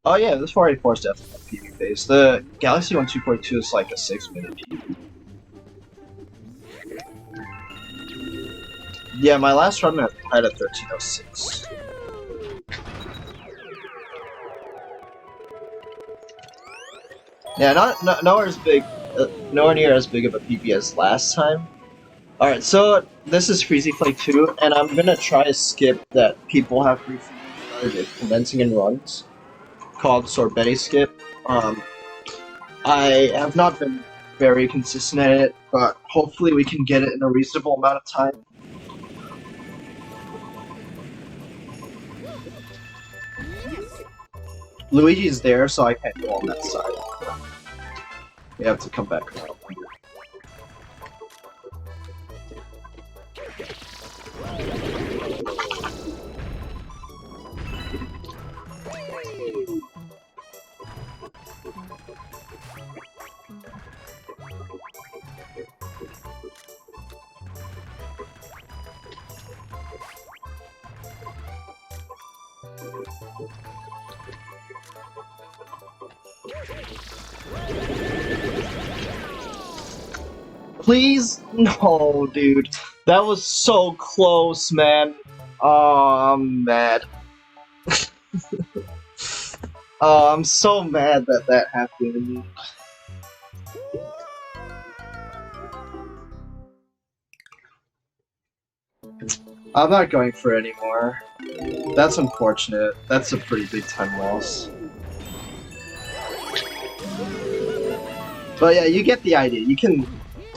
Oh yeah, this 484 is definitely PB based. The Galaxy 1 242 is like a 6-minute PB. Yeah, my last run I had a 1306. Yeah, nowhere as big, nowhere near as big of a PB as last time. All right, so this is Freezy Flake 2, and I'm gonna try a skip that people have recently started commencing in runs called Sorbetti Skip. I have not been very consistent at it, but hopefully we can get it in a reasonable amount of time. Luigi's there, so I can't go on that side. We have to come back around here. Please? No, dude. That was so close, man. Oh, I'm mad. Oh, I'm so mad that that happened to me. I'm not going for it anymore. That's unfortunate. That's a pretty big time loss. But yeah, you get the idea. You can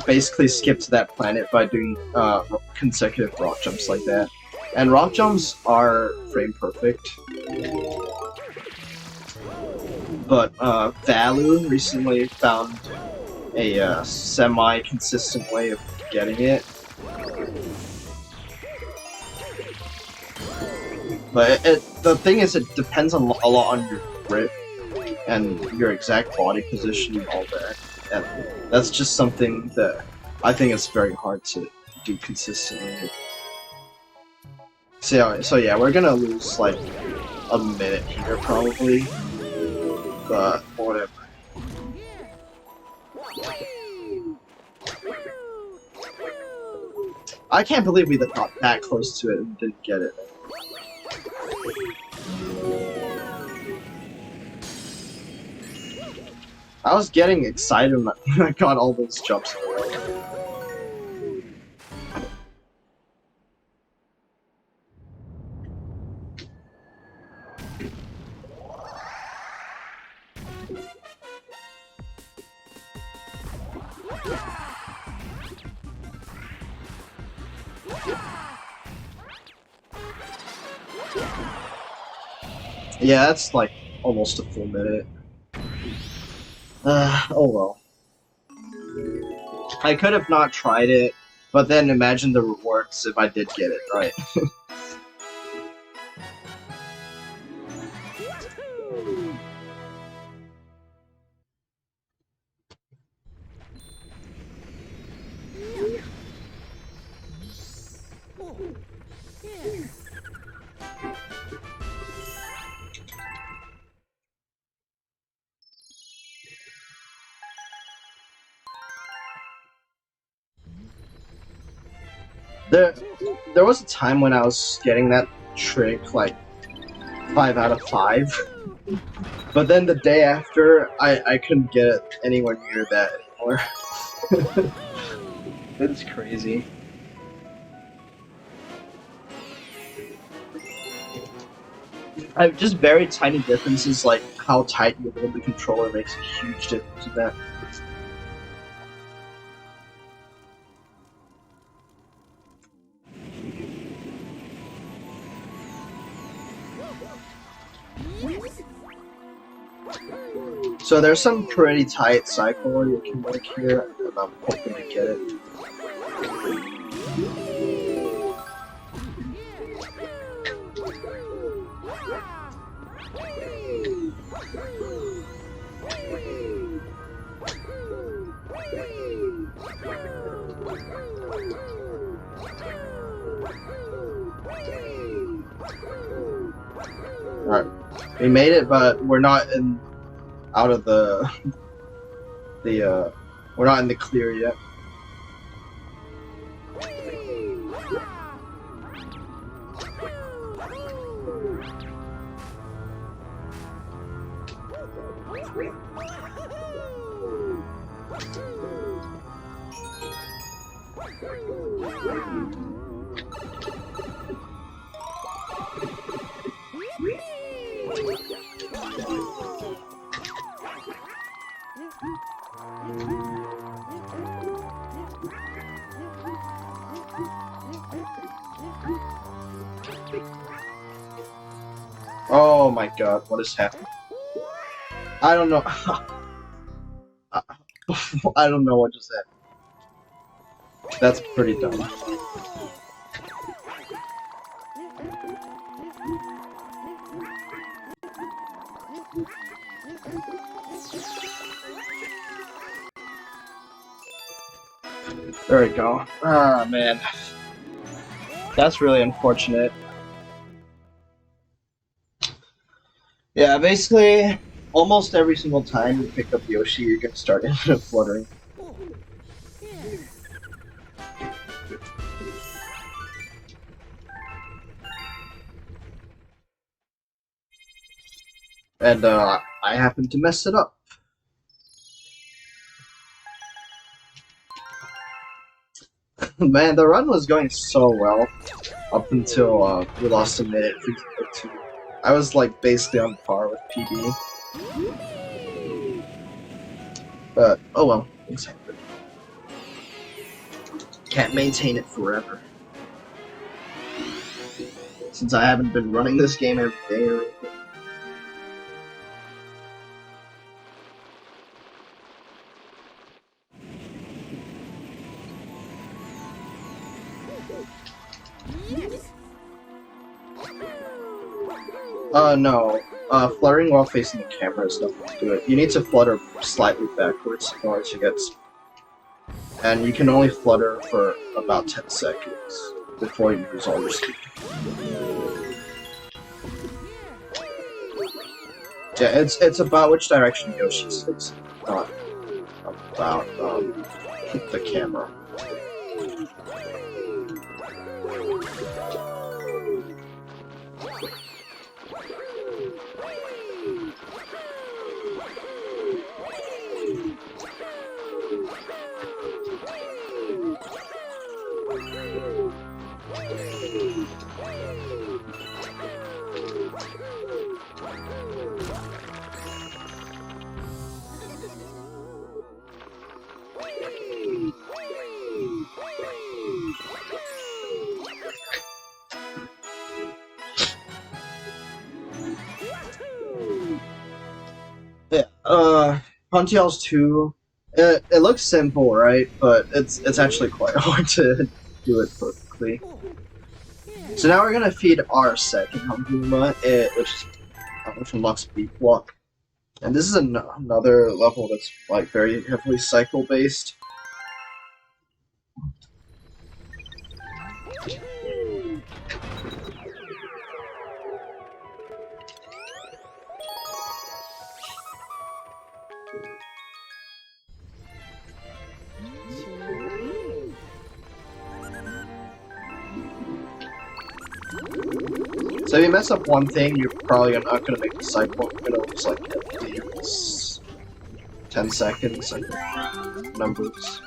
basically skip to that planet by doing consecutive rock jumps like that. And rock jumps are frame perfect. But Valu recently found a semi-consistent way of getting it. But the thing is, it depends a lot on your grip and your exact body position and all that. And that's just something that I think is very hard to do consistently. So yeah, we're gonna lose like a minute here probably, but whatever. I can't believe we got that close to it and didn't get it. I was getting excited when I got all those jumps in a row. Yeah, that's like almost a full minute. Oh well. I could have not tried it, but then imagine the rewards if I did get it right. There was a time when I was getting that trick like 5 out of 5, but then the day after I couldn't get it anywhere near that anymore. It's crazy. Just very tiny differences like how tight you hold the controller makes a huge difference in that. So there's some pretty tight cycle you can make here, and I'm hoping to get it. Alright. We made it, but we're not out of the we're not in the clear yet. Oh my god, what is happening? I don't know. I don't know what just happened. That's pretty dumb. There we go. Ah, man. That's really unfortunate. Yeah, basically, almost every single time you pick up Yoshi, you're gonna start infinite fluttering. And, I happened to mess it up. Man, the run was going so well up until we lost a minute for two. I was like basically on par with PB. But oh well, things happen. Can't maintain it forever. Since I haven't been running this game every day or anything. No. Fluttering while facing the camera is nothing to do it. You need to flutter slightly backwards in order to get... And you can only flutter for about 10 seconds before you lose all your speed. Yeah, it's about which direction Yoshi's facing, not about, the camera. Yeah, Puntials 2, it looks simple, right? But it's actually quite hard to do it perfectly. So now we're gonna feed our second Hunguma, which unlocks Beat Block. And this is another level that's like very heavily cycle based. So if you mess up one thing, you're probably not gonna make the cycle. You're gonna lose like at least 10 seconds, like numbers.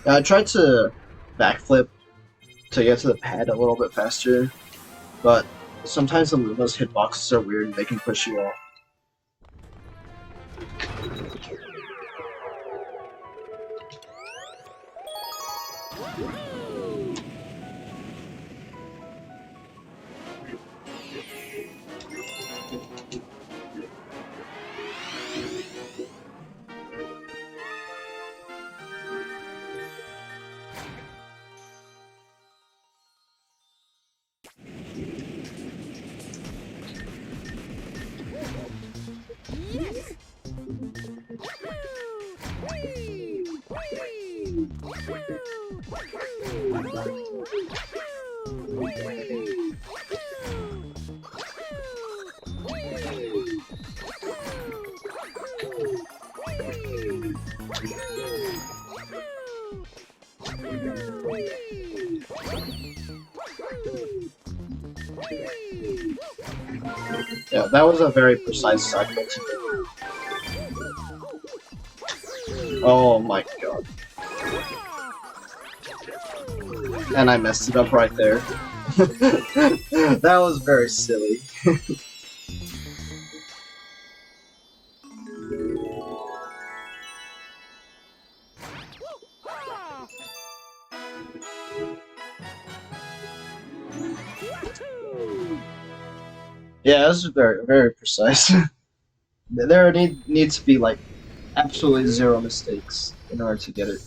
I tried to backflip to get to the pad a little bit faster, but sometimes those hitboxes are weird and they can push you off. Yeah, that was a very precise cycle to do. Oh my god. And I messed it up right there. That was very silly. Yeah, this is very, very precise. There needs to be like absolutely zero mistakes in order to get it.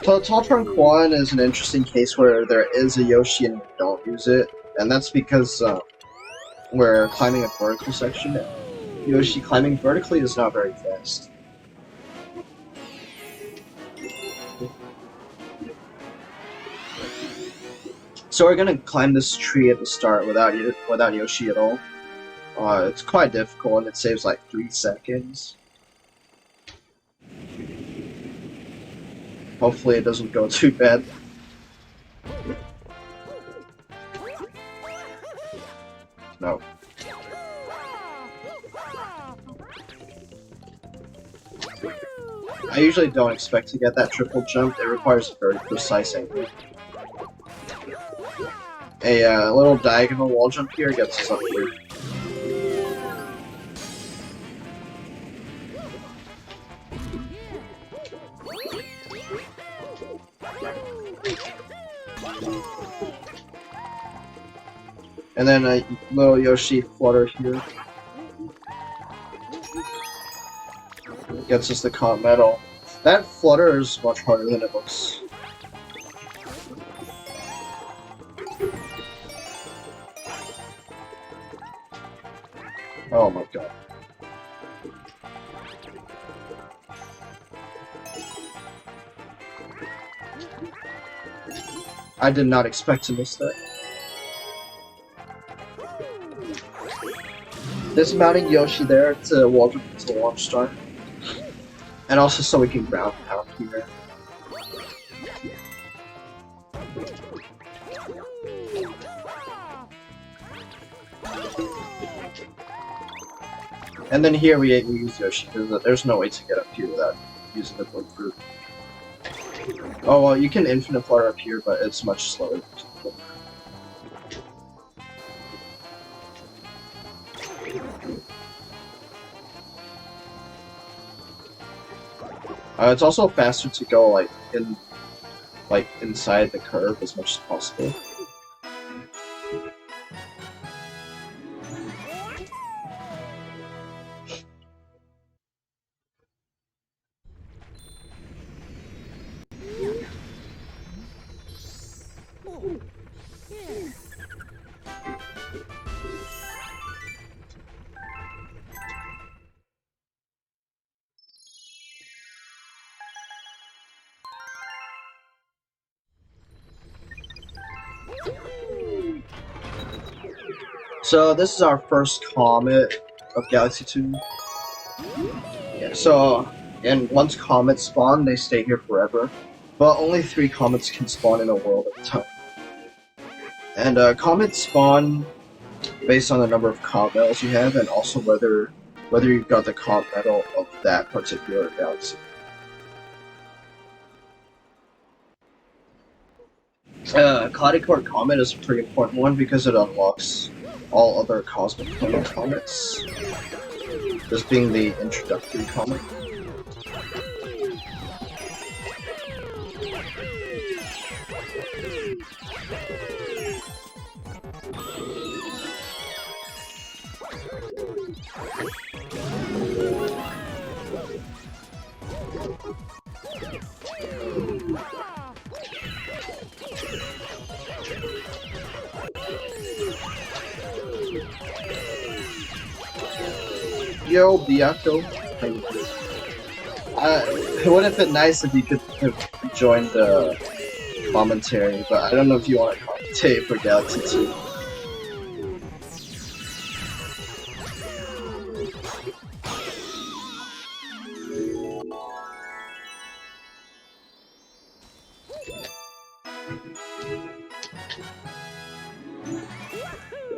So Tall Trunk 1 is an interesting case where there is a Yoshi and you don't use it, and that's because we're climbing a vertical section. Yoshi climbing vertically is not very fast. So we're gonna climb this tree at the start without Yoshi at all. It's quite difficult and it saves like 3 seconds. Hopefully it doesn't go too bad. No. I usually don't expect to get that triple jump. It requires a very precise angle. A little diagonal wall jump here gets us up here. And then a little Yoshi flutter here. Gets us the comp medal. That flutter is much harder than it looks. Oh my god. I did not expect to miss that. Dismounting Yoshi there to wall jump into the launch star. And also so we can ground pound here. And then here we use Yoshi, because there's no way to get up here without using the blue fruit. Oh well, you can infinite flutter up here, but it's much slower. It's also faster to go like inside the curve as much as possible. So this is our first comet of Galaxy 2. Yeah, so, and once comets spawn, they stay here forever. But only 3 comets can spawn in a world at a time. And comets spawn based on the number of comp medals you have, and also whether you've got the comp medal of that particular galaxy. Cloudy Court Comet is a pretty important one because it unlocks all other Cosmic Planet comets, this being the introductory comet. Yo, Biako. It would have been nice if you could have joined the commentary, but I don't know if you want to commentate for Galaxy 2.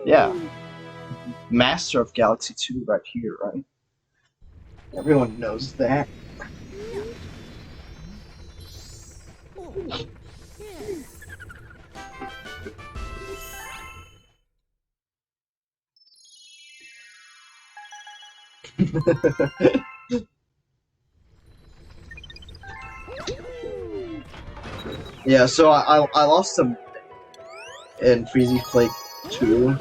Yeah. Master of Galaxy 2 right here, right? Everyone knows that. Yeah, so I lost some in Freezy Flake 2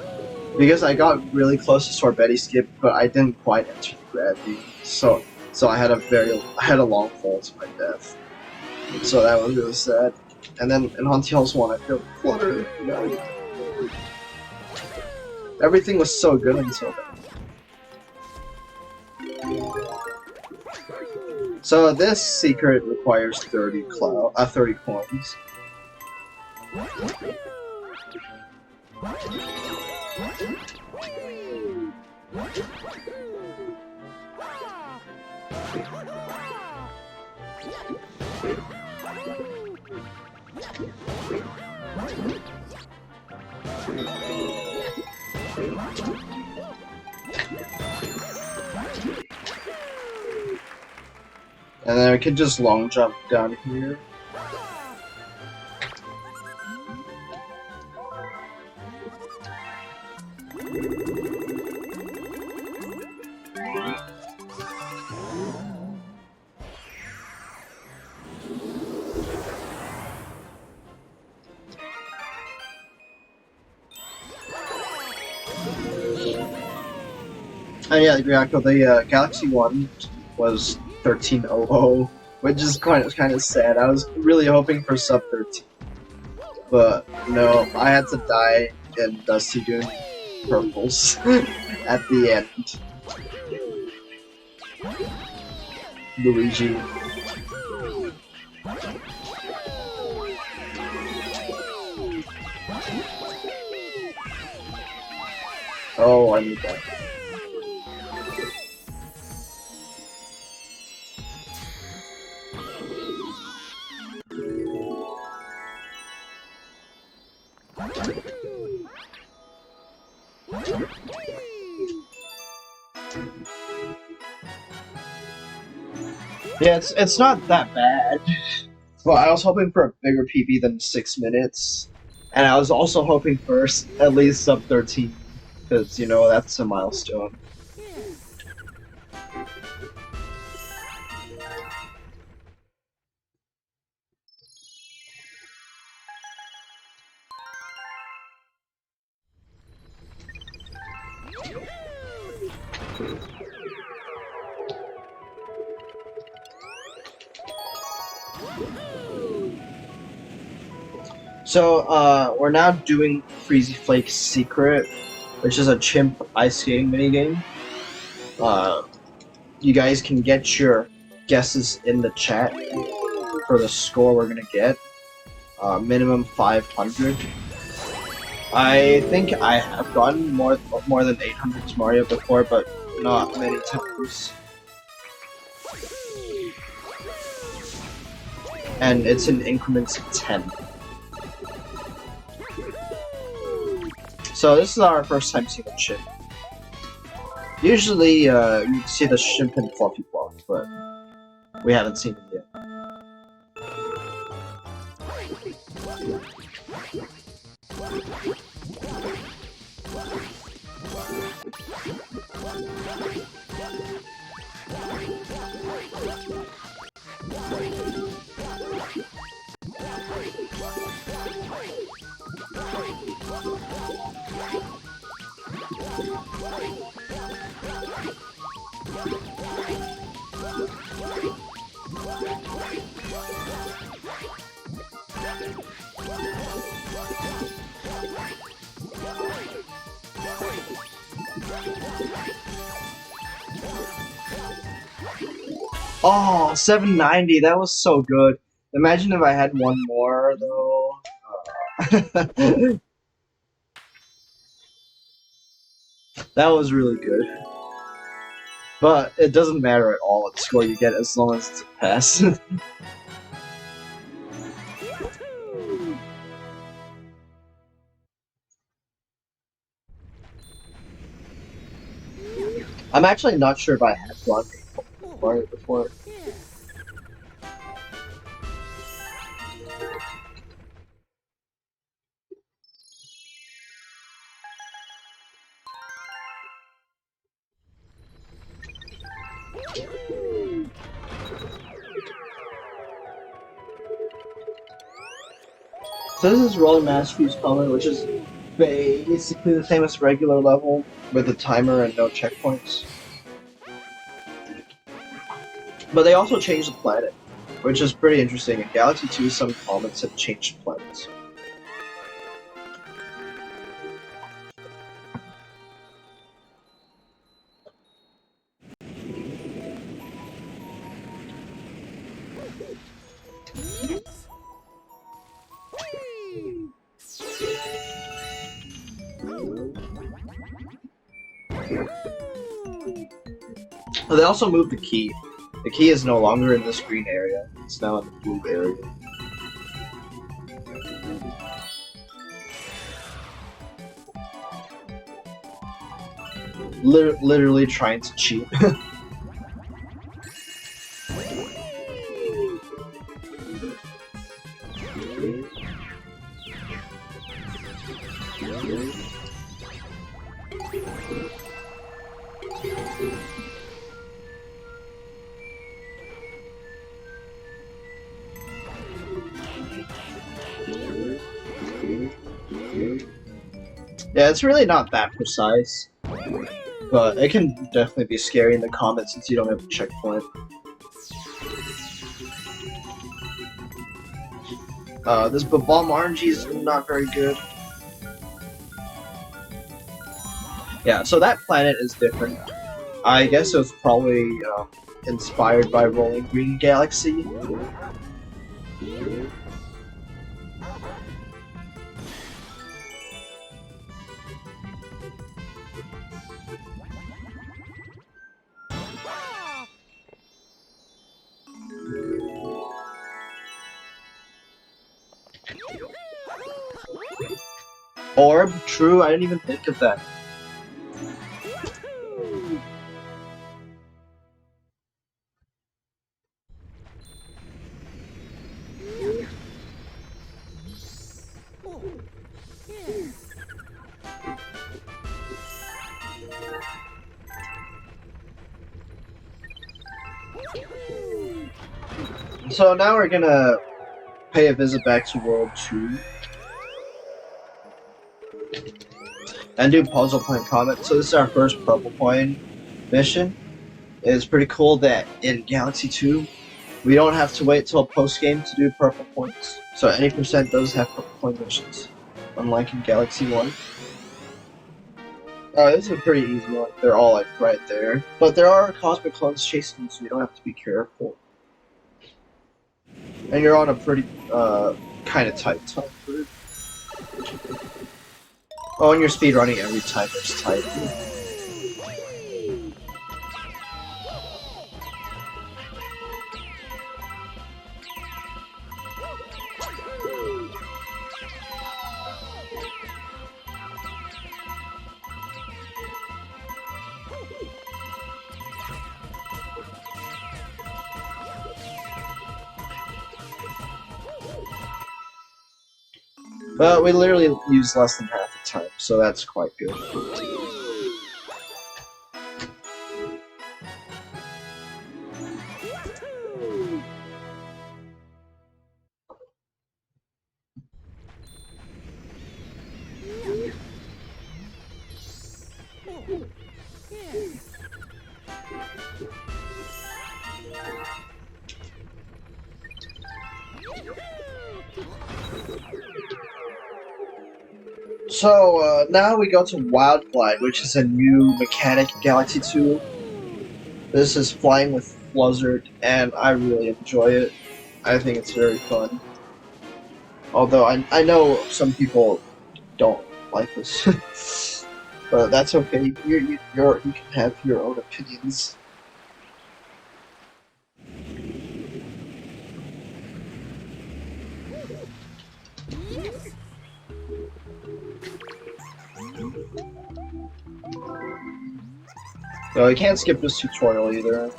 because I got really close to Sorbetti Skip, but I didn't quite enter the gravity. So I had a long fall to my death. So that was really sad. And then in Haunted Hills 1 I feel flutter. No. Everything was so good until then. So this secret requires 30 coins. And then I can just long jump down here. And yeah, the Galaxy 1 was 1300, which is kind of sad. I was really hoping for sub 13, but no, I had to die in Dusty doing purples at the end. Luigi. Oh, I need that. Yeah, it's not that bad. Well, I was hoping for a bigger PB than 6 minutes, and I was also hoping for at least sub 13, because you know that's a milestone. So, we're now doing Freezy Flake's Secret, which is a chimp ice skating minigame. You guys can get your guesses in the chat for the score we're gonna get. Minimum 500. I think I have gotten more than 800 to Mario before, but not many times. And it's in increments of 10. So this is our first time seeing a chimp. Usually, you see the chimp in Fluffy Block, but we haven't seen it yet. Oh, 790, that was so good. Imagine if I had one more, though. That was really good. But it doesn't matter at all what score you get as long as it's a pass. I'm actually not sure if I had run Mario before. So this is Rolling Masterpiece Common, which is basically the same as regular level, with a timer and no checkpoints. But they also changed the planet, which is pretty interesting. In Galaxy 2, some comets have changed planets. They also moved the key. The key is no longer in this green area. It's now in the blue area. Literally trying to cheat. Yeah, it's really not that precise, but it can definitely be scary in the comments since you don't have a checkpoint. This bomb RNG is not very good. Yeah, so that planet is different. I guess it was probably inspired by Rolling Green Galaxy. Orb, true, I didn't even think of that. So now we're gonna pay a visit back to World 2 and do puzzle point comment. So this is our first purple point mission. It's pretty cool that in Galaxy 2 we don't have to wait till post-game to do purple points. So any percent does have purple point missions, unlike in Galaxy 1. This is a pretty easy one. They're all like right there. But there are cosmic clones chasing you, so you don't have to be careful. And you're on a pretty, kind of tight time group. Oh, and you're speedrunning every time it's tight. But we literally use less than half the time, so that's quite good. So, now we go to Wild Glide, which is a new mechanic in Galaxy 2. This is flying with Fluzzard, and I really enjoy it. I think it's very fun. Although I know some people don't like this, but that's okay. You can have your own opinions. No, you can't skip this tutorial either.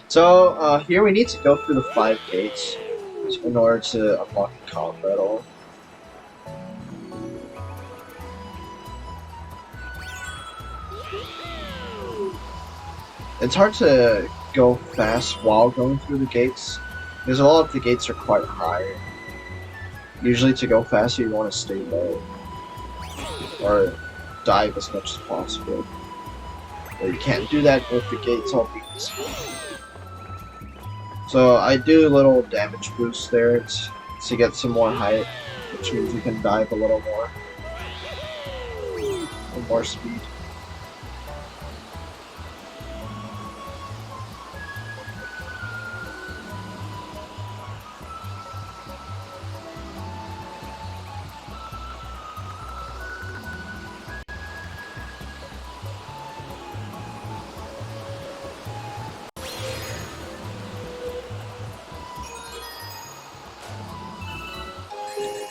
So, here we need to go through the 5 gates in order to unlock the combat battle. It's hard to go fast while going through the gates, because a lot of the gates are quite high. Usually to go faster you want to stay low, or dive as much as possible. But you can't do that with the gates all being small. So I do a little damage boost there to get some more height, which means you can dive a little more. And more speed.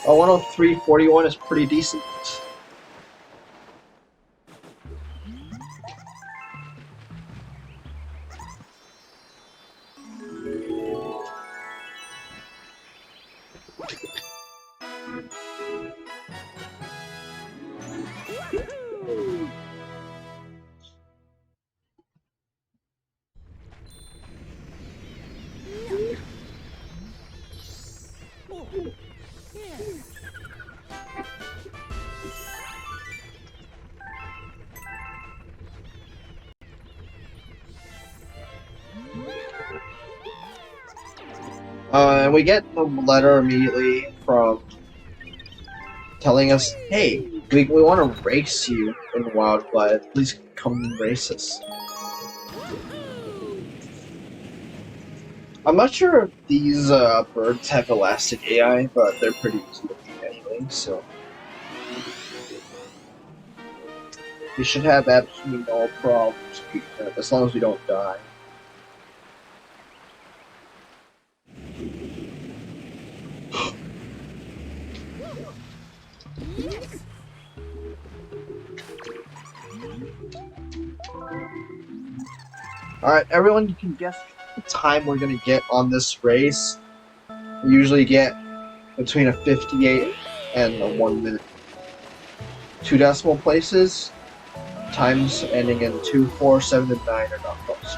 Oh, 103.41 is pretty decent. And we get the letter immediately from telling us, hey, we want to race you in Wildlife. Please come and race us. I'm not sure if these birds have elastic AI, but they're pretty easy to beat anyway, so... we should have absolutely no problems beating them, as long as we don't die. Alright, everyone, you can guess the time we're gonna get on this race. We usually get between a 58 and a 1 minute. 2 decimal places, times ending in 2, 4, 7, and 9 are not close.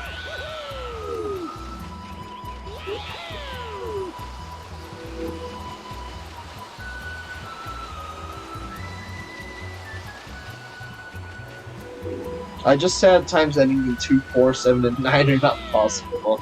I just said times ending in 2, 4, 7, and 9 are not possible.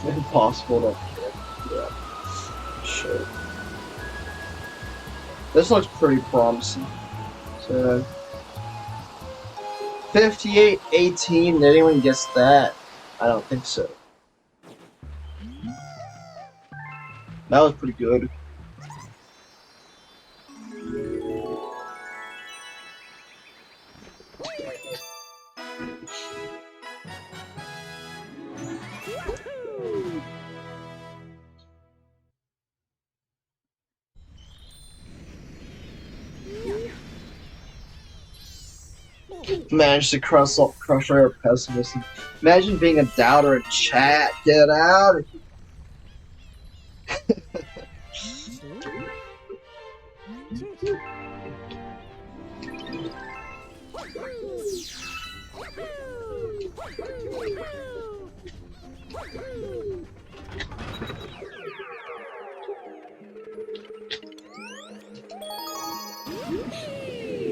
Impossible to hit. Yeah. Sure. This looks pretty promising. So 58-18, did anyone guess that? I don't think so. That was pretty good. Managed to crush our pessimism. Imagine being a doubter in chat. Get out of here.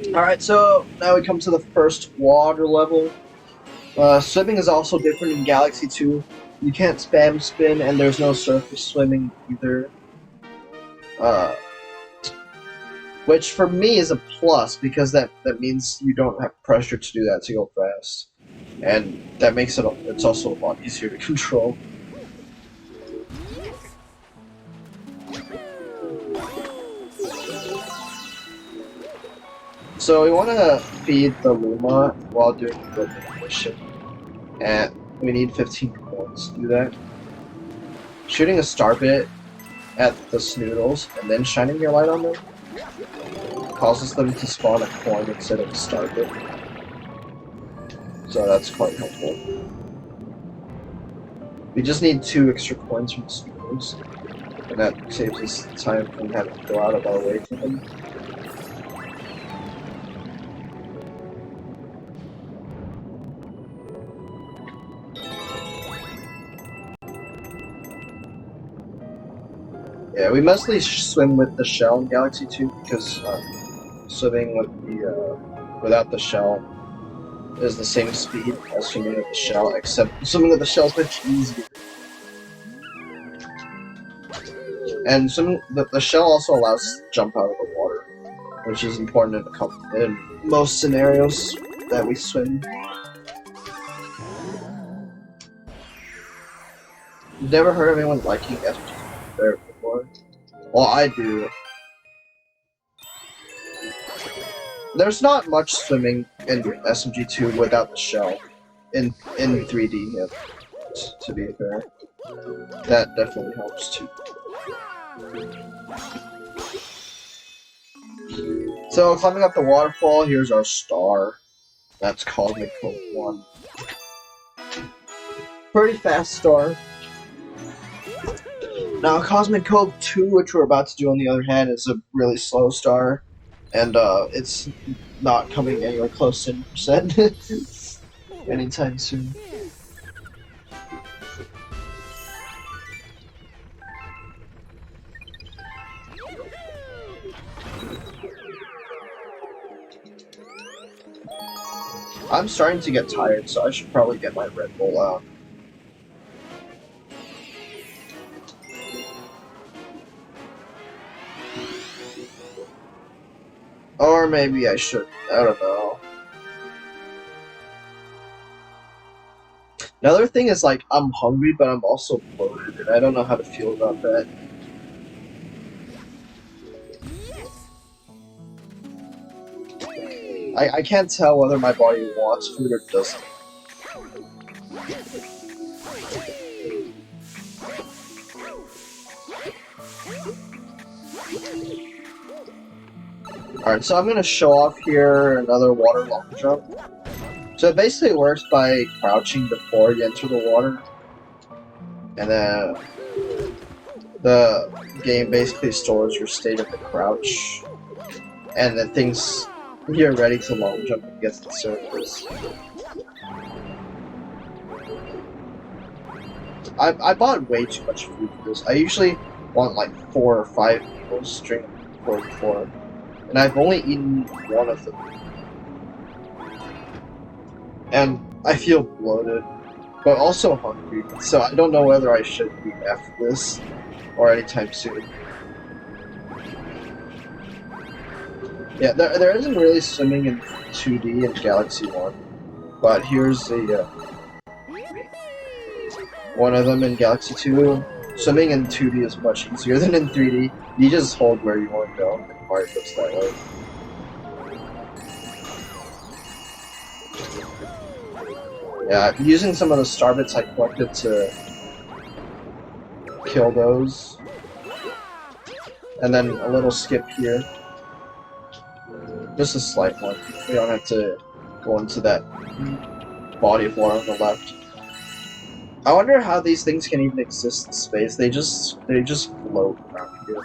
Alright, so now we come to the first water level. Swimming is also different in Galaxy 2. You can't spam spin, and there's no surface swimming either. Which for me is a plus, because that means you don't have pressure to do that to go fast. And that makes it's also a lot easier to control. So we want to feed the Luma while doing the mission, and we need 15 coins to do that. Shooting a star bit at the Snoodles and then shining your light on them causes them to spawn a coin instead of a star bit. So that's quite helpful. We just need 2 extra coins from the Snoodles, and that saves us time from having to go out of our way for them. Yeah, we mostly swim with the shell in Galaxy 2 because swimming with without the shell is the same speed as swimming with the shell, except swimming with the shell is much easier. And the shell also allows us to jump out of the water, which is important in most scenarios that we swim. You've never heard of anyone liking SMG there before? Well, I do. There's not much swimming in SMG2 without the shell in 3D, to be fair. That definitely helps too. So, climbing up the waterfall, here's our star. That's Cosmic Cove 1. Pretty fast star. Now, Cosmic Cove 2, which we're about to do on the other hand, is a really slow star. And it's not coming anywhere close to 10% anytime soon. I'm starting to get tired, so I should probably get my Red Bull out. Or maybe I should. I don't know. Another thing is, like, I'm hungry, but I'm also bloated, and I don't know how to feel about that. I can't tell whether my body wants food or doesn't. Alright, so I'm gonna show off here another water long jump. So it basically works by crouching before you enter the water. And then the game basically stores your state of the crouch. And then things you're ready to long jump against the surface. I bought way too much food for this. I usually want like 4 or 5 meals during before. And I've only eaten 1 of them. And I feel bloated, but also hungry, so I don't know whether I should eat after this, or anytime soon. Yeah, there isn't really swimming in 2D in Galaxy 1, but here's one of them in Galaxy 2. Swimming in 2D is much easier than in 3D. You just hold where you want to go, and Mario goes that way. Yeah, I'm using some of the star bits I collected to kill those. And then a little skip here. Just a slight one. We don't have to go into that body of water on the left. I wonder how these things can even exist in space. They just float around here.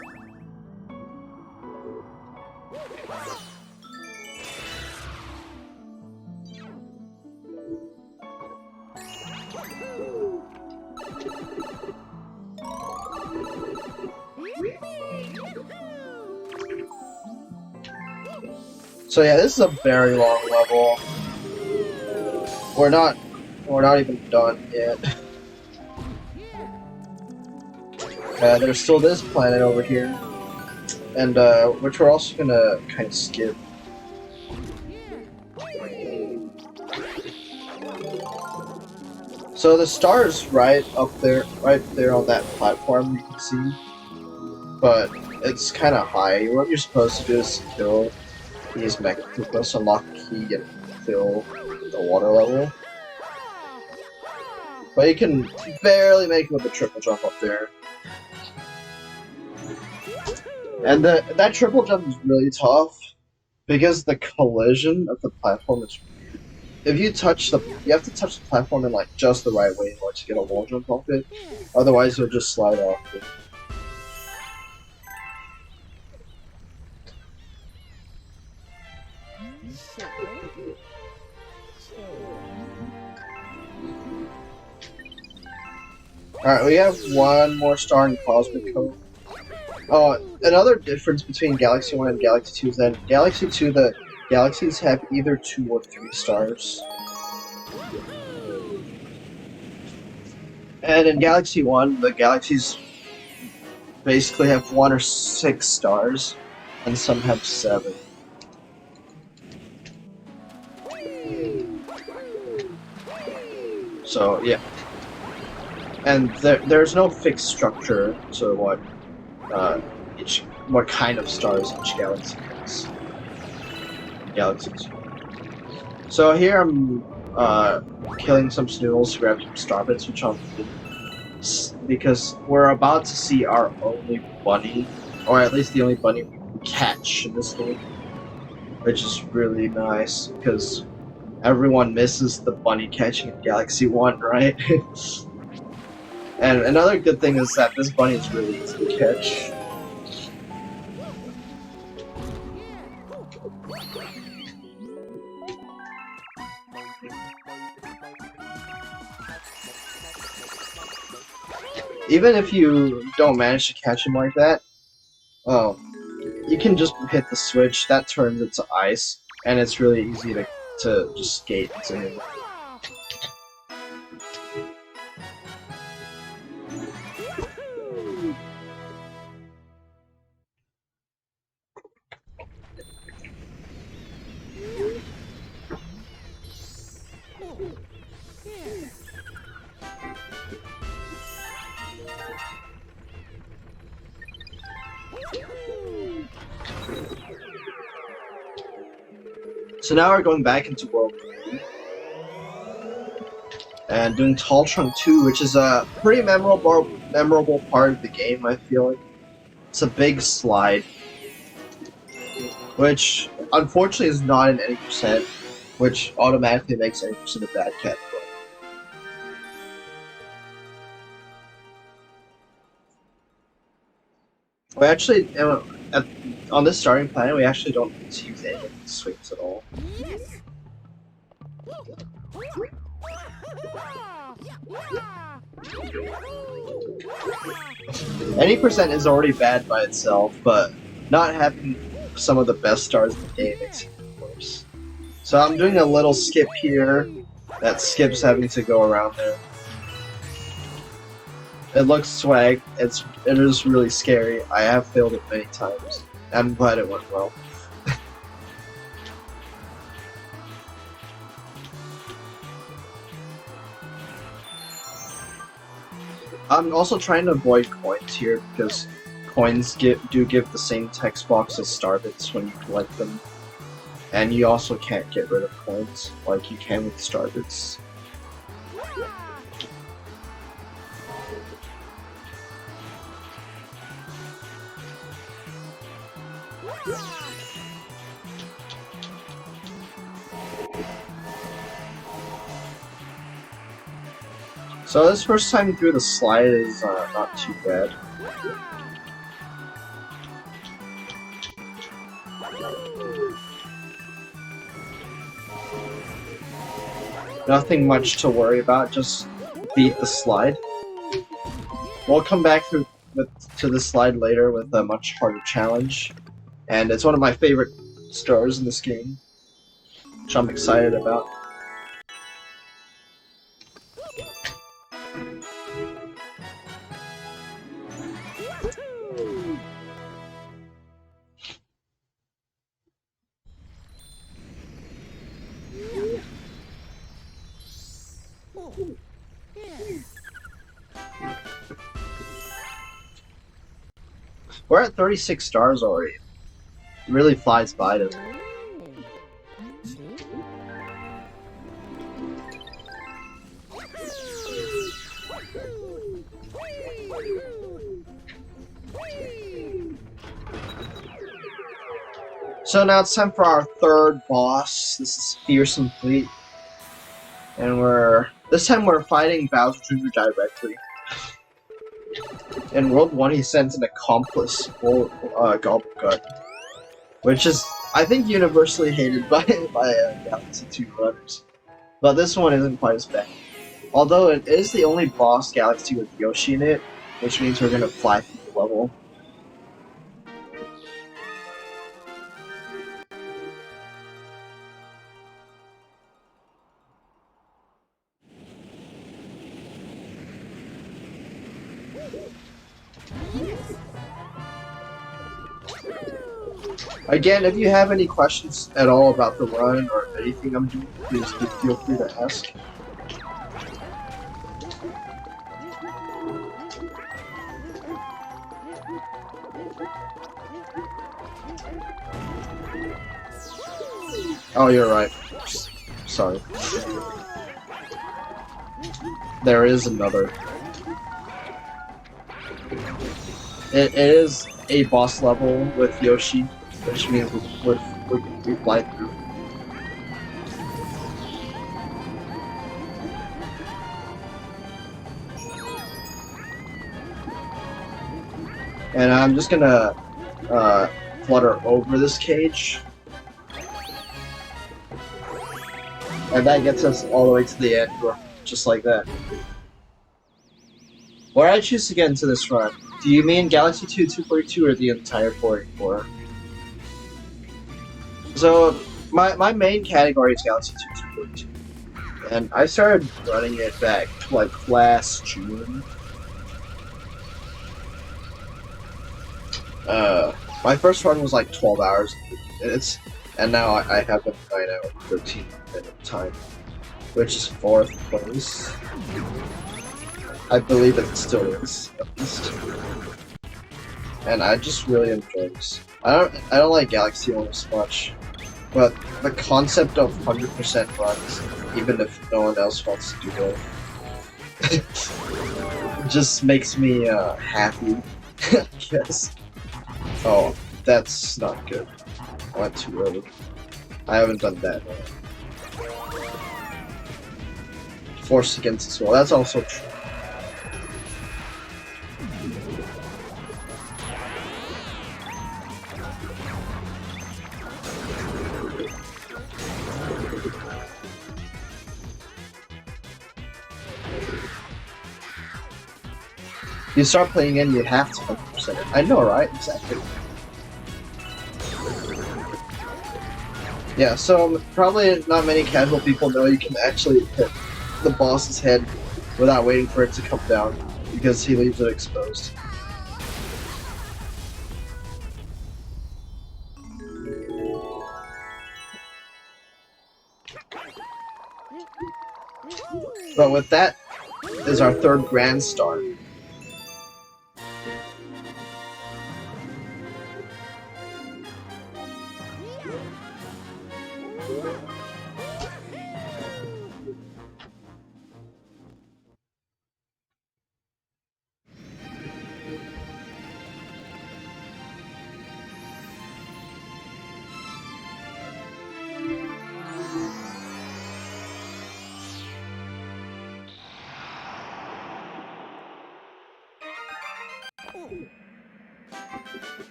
So yeah, this is a very long level. We're not even done yet. There's still this planet over here, and which we're also gonna kind of skip. So the star is right there on that platform, you can see. But it's kind of high. What you're supposed to do is kill these mechas, unlock the key, and fill the water level. But you can barely make it with the triple jump up there. And that triple jump is really tough because the collision of the platform is weird. If you you have to touch the platform in like just the right way in order to get a wall jump off it. Otherwise, you'll just slide off it. Alright, we have one more star in Cosmic Cove. Oh, another difference between Galaxy 1 and Galaxy 2 is that in Galaxy 2, the galaxies have either 2 or 3 stars. And in Galaxy 1, the galaxies basically have 1 or 6 stars, and some have 7. So, yeah. And there's no fixed structure to what kind of stars each galaxy has. Galaxies. So here I'm killing some snoodles to grab some starbits, which I'm because we're about to see our only bunny, or at least the only bunny we can catch in this game, which is really nice because everyone misses the bunny catching in Galaxy 1, right? And another good thing is that this bunny is really easy to catch. Even if you don't manage to catch him like that, you can just hit the switch, that turns it to ice, and it's really easy to just skate to him. So now we're going back into World 3 and doing Tall Trunk 2, which is a pretty memorable part of the game, I feel like. It's a big slide, which unfortunately is not in any percent, which automatically makes 80% a bad category. We actually, on this starting planet, we actually don't need to use any of these swings at all. Any percent is already bad by itself, but not having some of the best stars in the game makes it worse. So I'm doing a little skip here. That skip's having to go around there. It looks swag. It is really scary. I have failed it many times. I'm glad it went well. I'm also trying to avoid coins here because coins do give the same text box as starbits when you collect them, and you also can't get rid of coins like you can with starbits. So this first time through the slide is not too bad. Nothing much to worry about, just beat the slide. We'll come back to the slide later with a much harder challenge, and it's one of my favorite stars in this game, which I'm excited about. We're at 36 stars already. It really flies by to me. So now it's time for our third boss. This is Fearsome Fleet. And this time we're fighting Bowser Jr. directly. In World 1 he sends an accomplice, Gobblegut, which is, I think, universally hated by Galaxy 2 runners. But this one isn't quite as bad. Although it is the only boss Galaxy with Yoshi in it, which means we're gonna fly through the level. Again, if you have any questions at all about the run or anything I'm doing, please feel free to ask. Oh, you're right. Sorry. There is another. It is a boss level with Yoshi, which means we fly through. And I'm just gonna flutter over this cage. And that gets us all the way to the end, just like that. Why did I choose to get into this run? Do you mean Galaxy 2 242 or the entire 484? So, my main category is Galaxy 2 242. And I started running it back to like last June. My first run was like 12 hours and minutes, and now I have a 9-hour 13-minute time, which is 4th place. I believe it still is, at least. And I just really enjoy this. I don't like Galaxy 1 as much, but the concept of 100% runs, even if no one else wants to do it, just makes me happy, I guess. Oh, that's not good. I went too early. I haven't done that yet. Force against as well, that's also true. You start playing in, you have to 100% it. I know, right? Exactly. Yeah, so probably not many casual people know you can actually hit the boss's head without waiting for it to come down, because he leaves it exposed. But with that is our third Grand Star.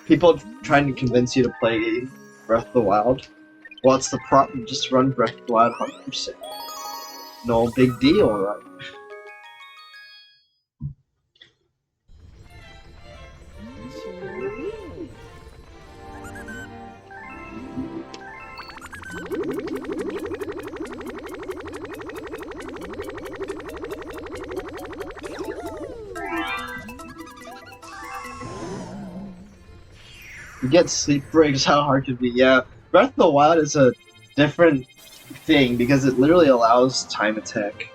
People trying to convince you to play Breath of the Wild. Well, it's the problem. Just run Breath of the Wild 100%. No big deal, right? You get sleep breaks, how hard could it be? Yeah, Breath of the Wild is a different thing because it literally allows time attack.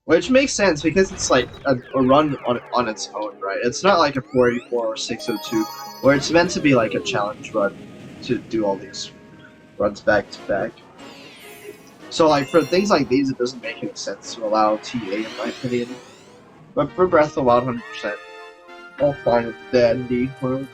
Which makes sense because it's like a run on its own, right? It's not like a 484 or 602 where it's meant to be like a challenge run to do all these runs back to back. So like for things like these, it doesn't make any sense to allow TA in my opinion. But for Breath of the Wild 100%, all fine with that indeed. So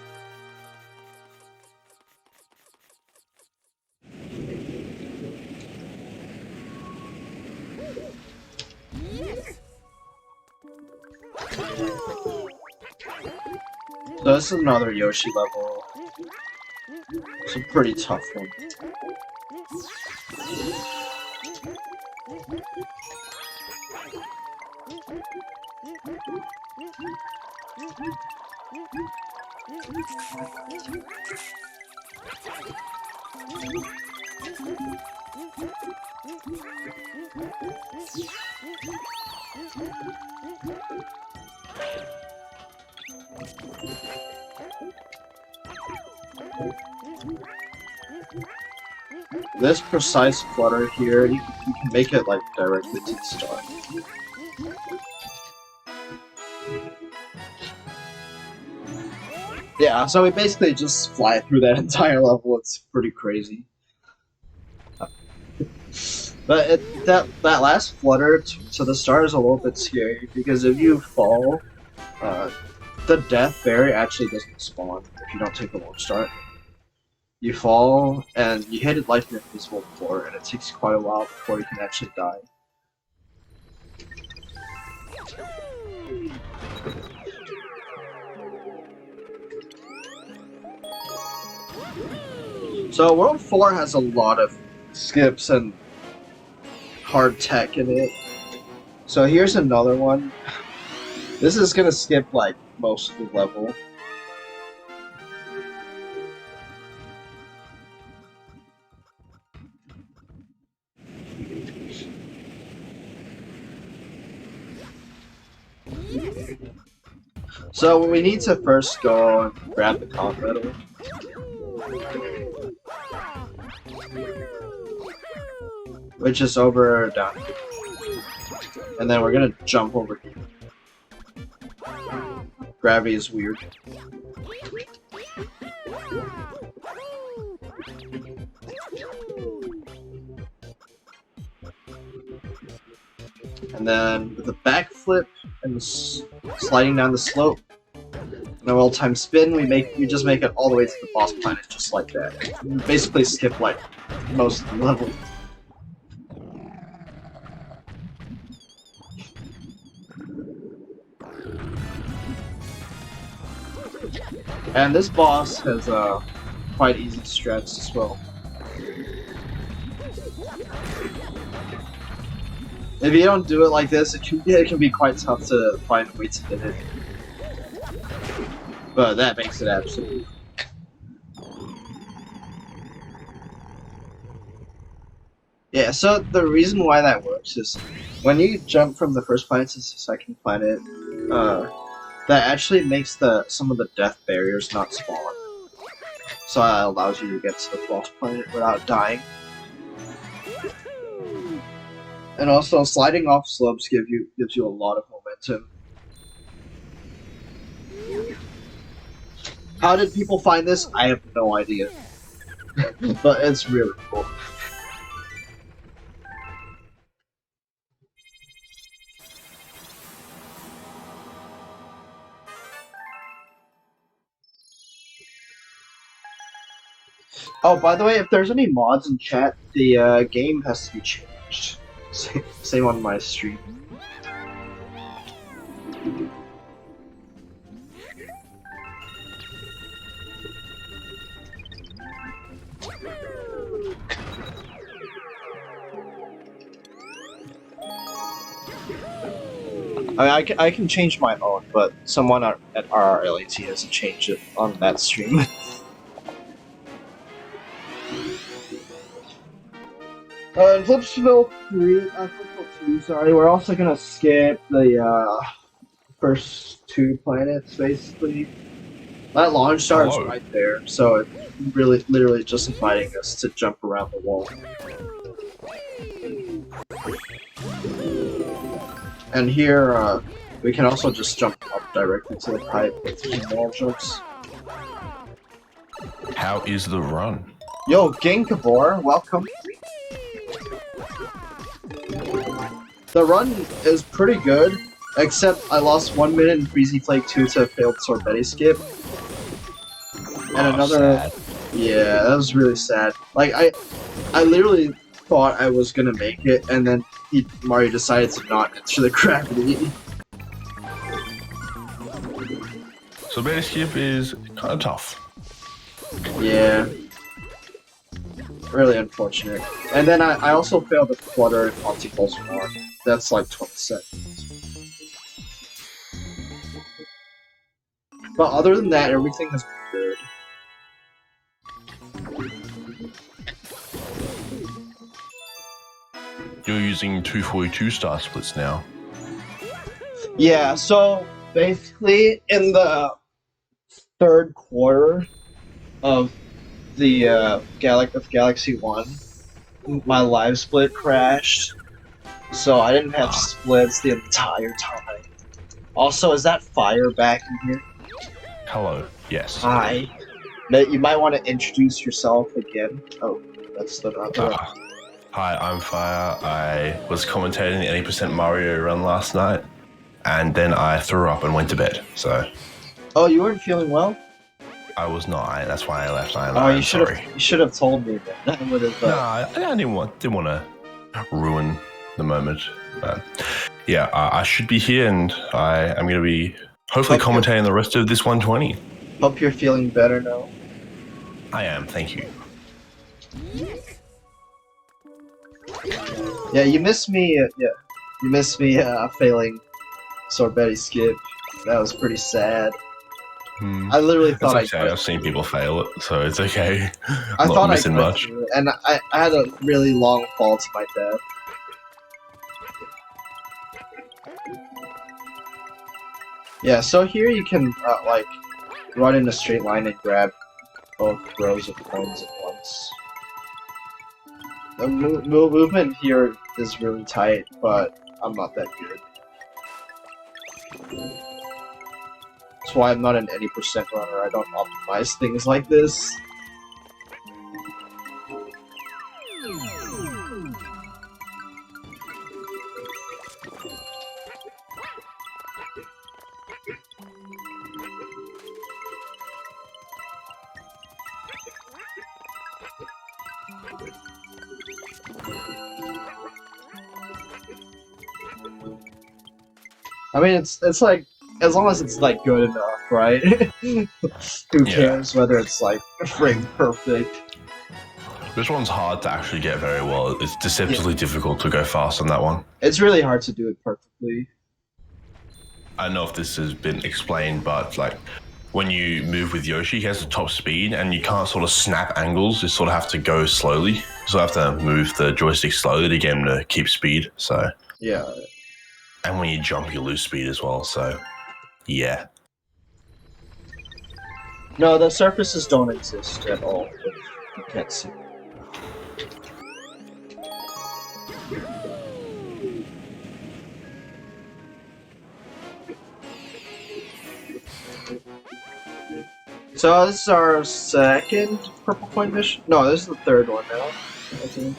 this is another Yoshi level. It's a pretty tough one. This precise flutter here, you can make it like directly to the star. Yeah, so we basically just fly through that entire level. It's pretty crazy. But that last flutter to the star is a little bit scary because if you fall, the death berry actually doesn't spawn if you don't take a long start. You fall and you hit it like an invisible floor, and it takes quite a while before you can actually die. So World 4 has a lot of skips and hard tech in it. So here's another one. This is gonna skip like most of the level. So we need to first go and grab the comp medal. Which is over down here. And then we're gonna jump over here. Gravity is weird. And then with a backflip and sliding down the slope, no all-time spin, we just make it all the way to the boss planet just like that. We basically skip like most of the level. And this boss has quite easy strats as well. If you don't do it like this, it can be quite tough to find a way to hit it. But that makes it absolutely. Yeah, so the reason why that works is when you jump from the first planet to the second planet, that actually makes some of the death barriers not spawn. So that allows you to get to the boss planet without dying. And also, sliding off slopes gives you a lot of momentum. How did people find this? I have no idea. But it's really cool. Oh, by the way, if there's any mods in chat, the game has to be changed. Same on my stream. I can change my own, but someone at RRLAT has to change it on that stream. Flipsville 2, sorry, we're also gonna skip the first 2 planets, basically. That launch star is right there, so it's really, literally just inviting us to jump around the wall. And here, we can also just jump up directly to the pipe with 2 wall jumps. How is the run? Yo, Ginkabor, welcome. The run is pretty good, except I lost 1 minute in Freezy Flake 2 to a failed Sorbetti Skip. And another... Sad. Yeah, that was really sad. Like, I literally thought I was gonna make it, and then Mario decided to not enter the gravity. Sorbetti Skip is kind of tough. Yeah. Really unfortunate. And then I also failed the Flutter and Monty Pulse 1. That's like 20 seconds. But other than that, everything has been good. You're using 242 star splits now. Yeah, so basically in the 3rd quarter of the Galaxy 1, my live split crashed, so I didn't have splits the entire time. Also, is that fire back in here? Hello. Yes. Hi. You might want to introduce yourself again. Oh, that's the Hi, I'm Fire. I was commentating the 80% Mario run last night, and then I threw up and went to bed, so... Oh, you weren't feeling well? I was not. That's why I left. You should have told me that. I would have. No, I didn't want to ruin the moment. But yeah, I should be here, and I'm going to be hopefully commentating the rest of this 120. Hope you're feeling better now. I am. Thank you. Yeah, you missed me. You missed me failing Sorbetti Skip. That was pretty sad. I literally thought I've seen people fail it, so it's okay. I thought missing much. And I had a really long fall to my death. Yeah, so here you can like run in a straight line and grab both rows of coins at once. The movement here is really tight, but I'm not that good. That's why I'm not an 80% runner. I don't optimize things like this. I mean, it's like, as long as it's like good enough, right? Who cares whether it's like frame perfect? This one's hard to actually get very well. It's deceptively difficult to go fast on that one. It's really hard to do it perfectly. I don't know if this has been explained, but like when you move with Yoshi, he has the top speed, and you can't sort of snap angles. You sort of have to go slowly. You sort of have to move the joystick slowly to get him to keep speed. So yeah. And when you jump, you lose speed as well. So yeah. No, the surfaces don't exist at all. You can't see. So this is our second purple coin mission? No, this is the third one now, I think.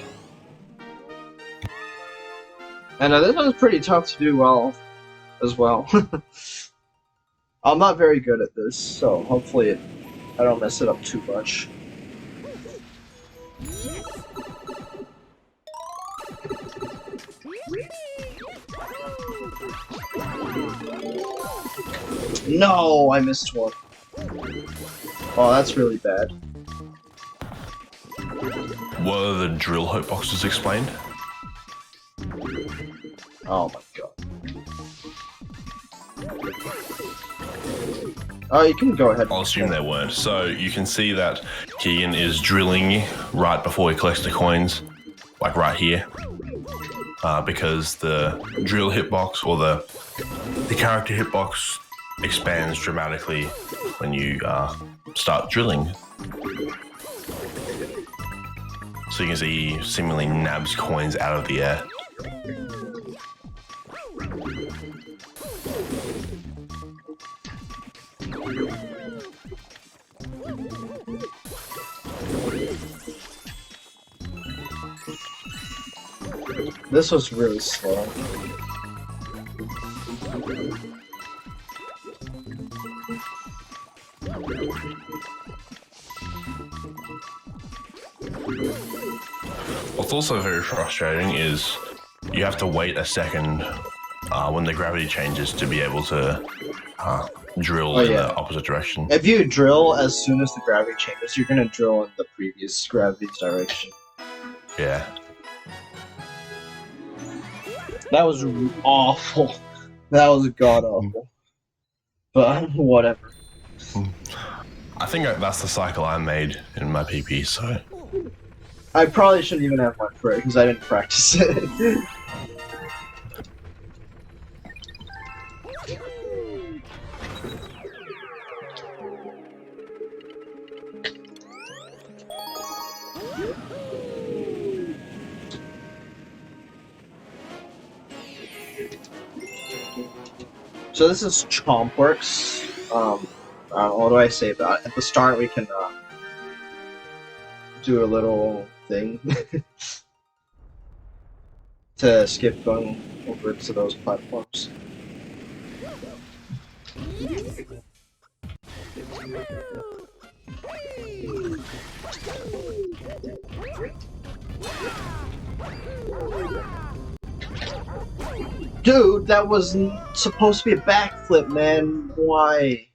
And this one's pretty tough to do well, as well. I'm not very good at this, so hopefully I don't mess it up too much. No, I missed one. Oh, that's really bad. Were the drill hope boxes explained? Oh my god. Oh, you can go ahead. I'll assume there weren't. So you can see that Keegan is drilling right before he collects the coins, like right here, because the drill hitbox or the character hitbox expands dramatically when you start drilling. So you can see he seemingly nabs coins out of the air. This was really slow. What's also very frustrating is you have to wait a second when the gravity changes to be able to drill in the opposite direction. If you drill as soon as the gravity changes, you're gonna drill in the previous gravity's direction. Yeah. That was awful. That was god awful. But whatever. I think that's the cycle I made in my PP, so... I probably shouldn't even have one for it, because I didn't practice it. So this is Chompworks. What do I say about it? At the start we can do a little thing to skip going over to those platforms. Dude, that was supposed to be a backflip, man. Why?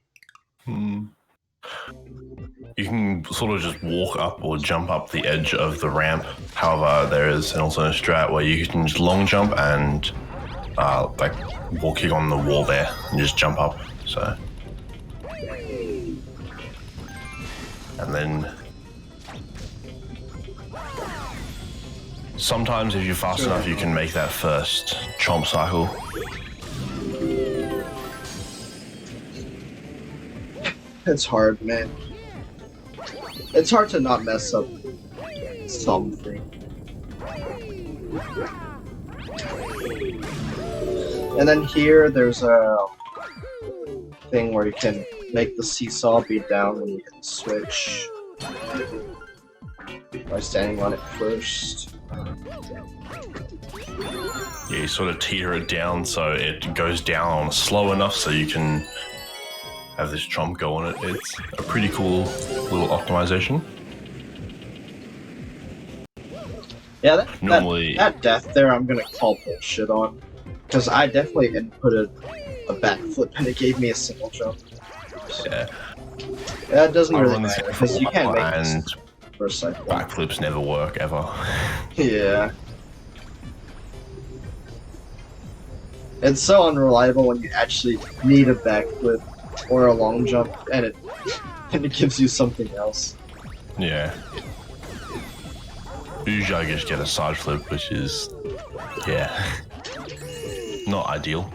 You can sort of just walk up or jump up the edge of the ramp. However, there is an alternate strat where you can just long jump and like walking on the wall there and just jump up. So, and then sometimes if you're fast enough, you can make that first chomp cycle. It's hard, man. It's hard to not mess up something. And then here, there's a thing where you can make the seesaw be down when you hit the switch by standing on it first. Yeah, you sort of teeter it down so it goes down slow enough so you can have this chomp go on it. It's a pretty cool little optimization. Yeah, Normally, that death there I'm gonna call bullshit on. Because I definitely inputted a backflip and it gave me a single jump. yeah. That doesn't really run this matter, because you can't make and this first cycle. backflips never work ever. Yeah. It's so unreliable when you actually need a backflip or a long jump, and it gives you something else. Yeah. Usually I just get a side flip, which is, yeah, not ideal.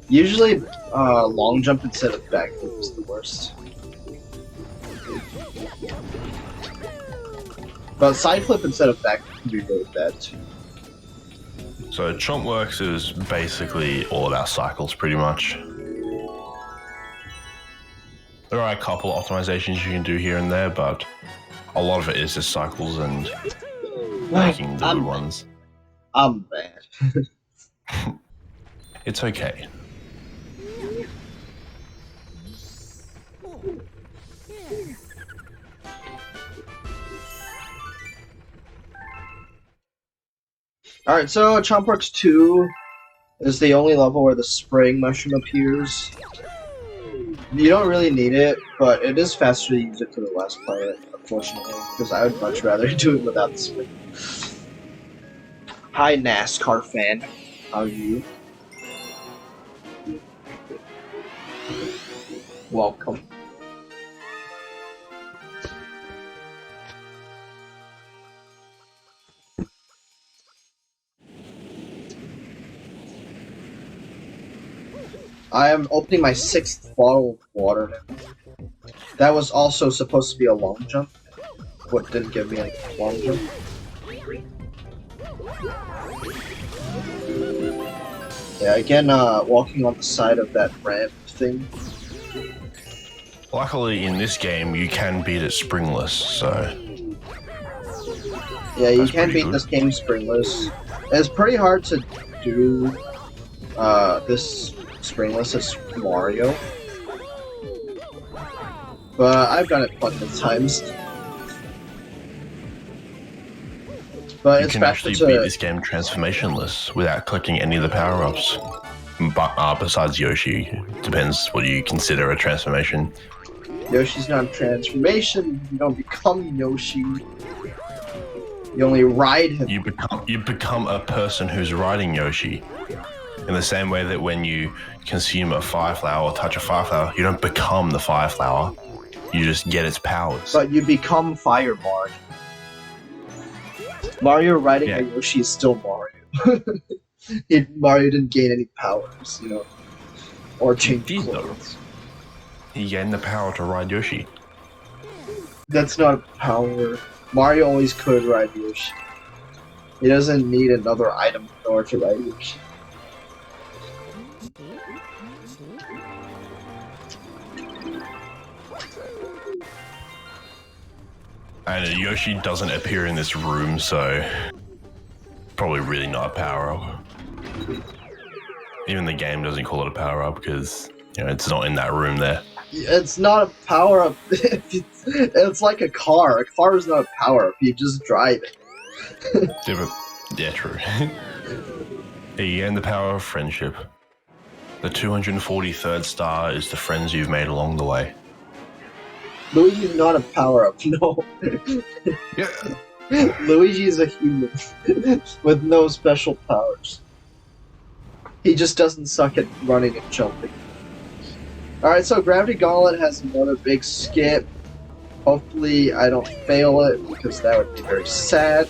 Usually, long jump instead of backflip is the worst. But side flip instead of backflip can be really bad too. So Chomp Works is basically all about cycles, pretty much. There are a couple optimizations you can do here and there, but a lot of it is just cycles and making the good ones. I'm bad. It's okay. Alright, so Chompworks 2 is the only level where the spraying mushroom appears. You don't really need it, but it is faster to use it for the last player, unfortunately, because I would much rather do it without the spring. Hi, NASCAR fan. How are you? Welcome. I am opening my 6th bottle of water now. That was also supposed to be a long jump. What didn't give me a long jump? Yeah, again, walking on the side of that ramp thing. Luckily, in this game, you can beat it springless, so... Yeah, you can beat this game springless. It's pretty hard to do this springless as Mario. But I've done it plenty of times. But you it's can faster actually to... beat this game transformationless without collecting any of the power-ups. But besides Yoshi, depends what you consider a transformation. Yoshi's not a transformation. You don't become Yoshi. You only ride him. You become a person who's riding Yoshi. In the same way that when you consume a fire flower or touch a fire flower, you don't become the fire flower. You just get its powers. But you become Fire Mario. Mario riding a Yoshi is still Mario. Mario didn't gain any powers, you know, or change clothes. He gained the power to ride Yoshi. That's not a power. Mario always could ride Yoshi. He doesn't need another item in order to ride Yoshi. And Yoshi doesn't appear in this room, so probably really not a power-up. Even the game doesn't call it a power-up because, you know, it's not in that room there. It's not a power-up. It's like a car. A car is not a power-up. You just drive it. Yeah, true. You gain the power of friendship. The 243rd star is the friends you've made along the way. Luigi is not a power-up, no. Yeah. Luigi is a human with no special powers. He just doesn't suck at running and jumping. Alright, so Gravity Gauntlet has another big skip. Hopefully I don't fail it, because that would be very sad.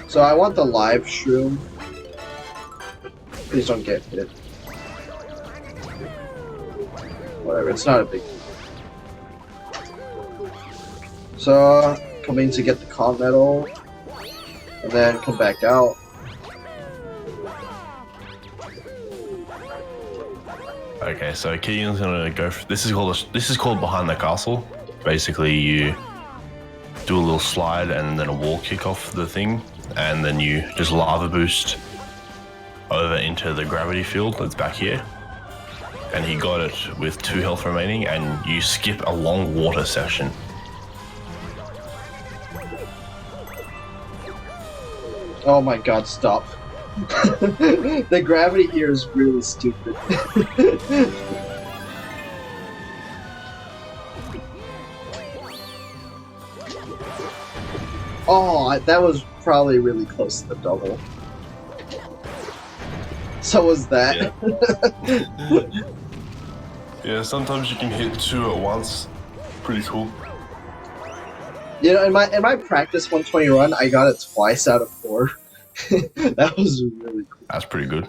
So I want the live shroom. Please don't get hit. Whatever, it's not a big deal. So, coming to get the comp medal, and then come back out. Okay, so Keegan's gonna go. This is called behind the castle. Basically, you do a little slide and then a wall kick off the thing, and then you just lava boost over into the gravity field that's back here. And he got it with 2 health remaining, and you skip a long water section. Oh my god, stop. The gravity here is really stupid. Oh, that was probably really close to the double. So was that. Yeah. Yeah, sometimes you can hit 2 at once. Pretty cool. You know, in my practice 120 run, I got it twice out of 4. That was really cool. That's pretty good.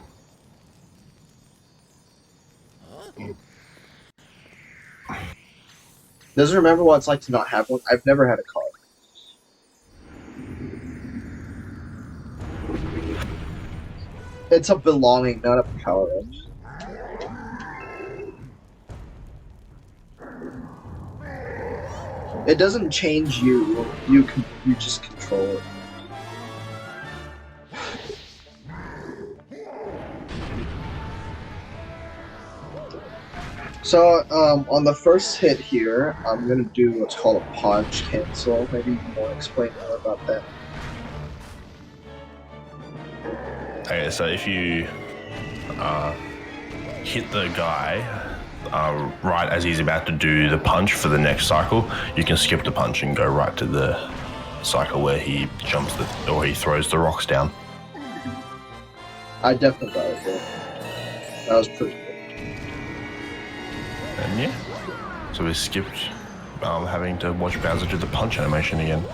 Doesn't remember what it's like to not have one. I've never had a car. It's a belonging, not a power-up. It doesn't change you. You just control it. So, on the first hit here, I'm gonna do what's called a punch cancel. Maybe you can explain more about that. Okay, so if you hit the guy right as he's about to do the punch for the next cycle, you can skip the punch and go right to the cycle where he jumps or he throws the rocks down. I definitely got it, bro. That was pretty good. And yeah, so we skipped having to watch Bowser do the punch animation again.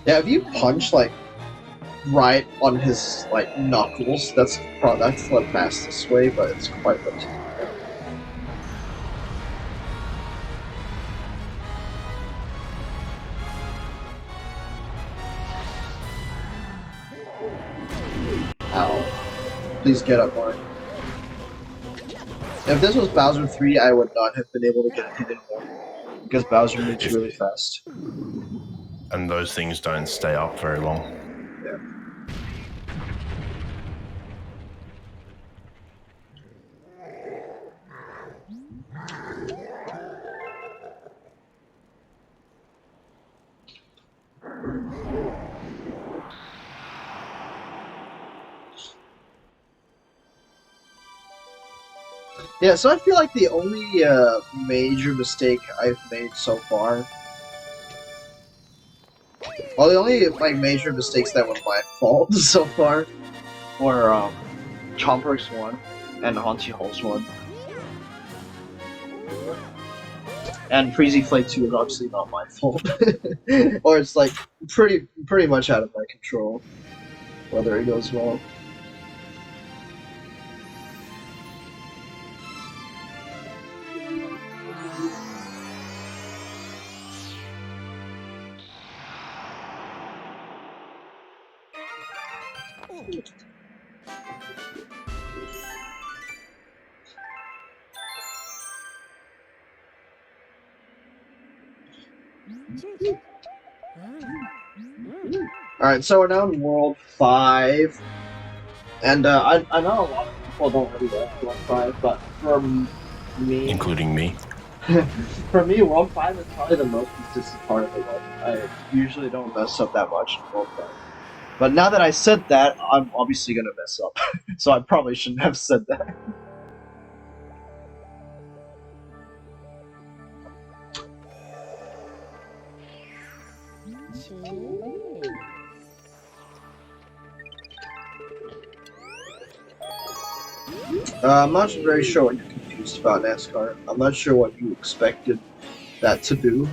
Yeah, if you punch like right on his like knuckles, that's the fastest way, but it's quite limited. Ow. Please get up, Mark. If this was Bowser 3, I would not have been able to get hit more, because Bowser moves really fast. And those things don't stay up very long. Yeah. Yeah, so I feel like the only major mistake I've made so far, well, the only like major mistakes that were my fault so far were Chompworks 1 and Haunty Halls 1. And Freezy Flake 2 is obviously not my fault. Or it's like pretty much out of my control whether it goes well. Alright, so we're now in World 5. And I know a lot of people don't really like World 5, but for me... Including me. For me, World 5 is probably the most consistent part of the world. I usually don't mess up that much in World 5. But now that I said that, I'm obviously gonna mess up. So I probably shouldn't have said that. I'm not very sure what you're confused about, NASCAR. I'm not sure what you expected that to do.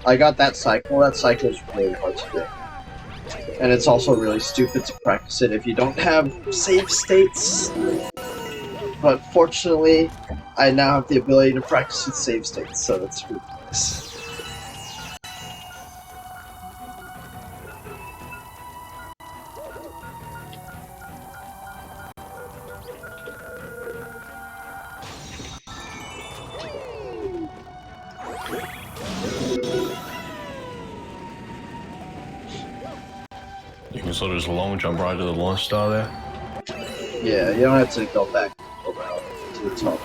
I got that cycle. That cycle is really hard to do. And it's also really stupid to practice it if you don't have save states. But fortunately, I now have the ability to practice with save states, so that's really nice. You can sort of just long jump right to the launch star there. Yeah, you don't have to go back around to the top.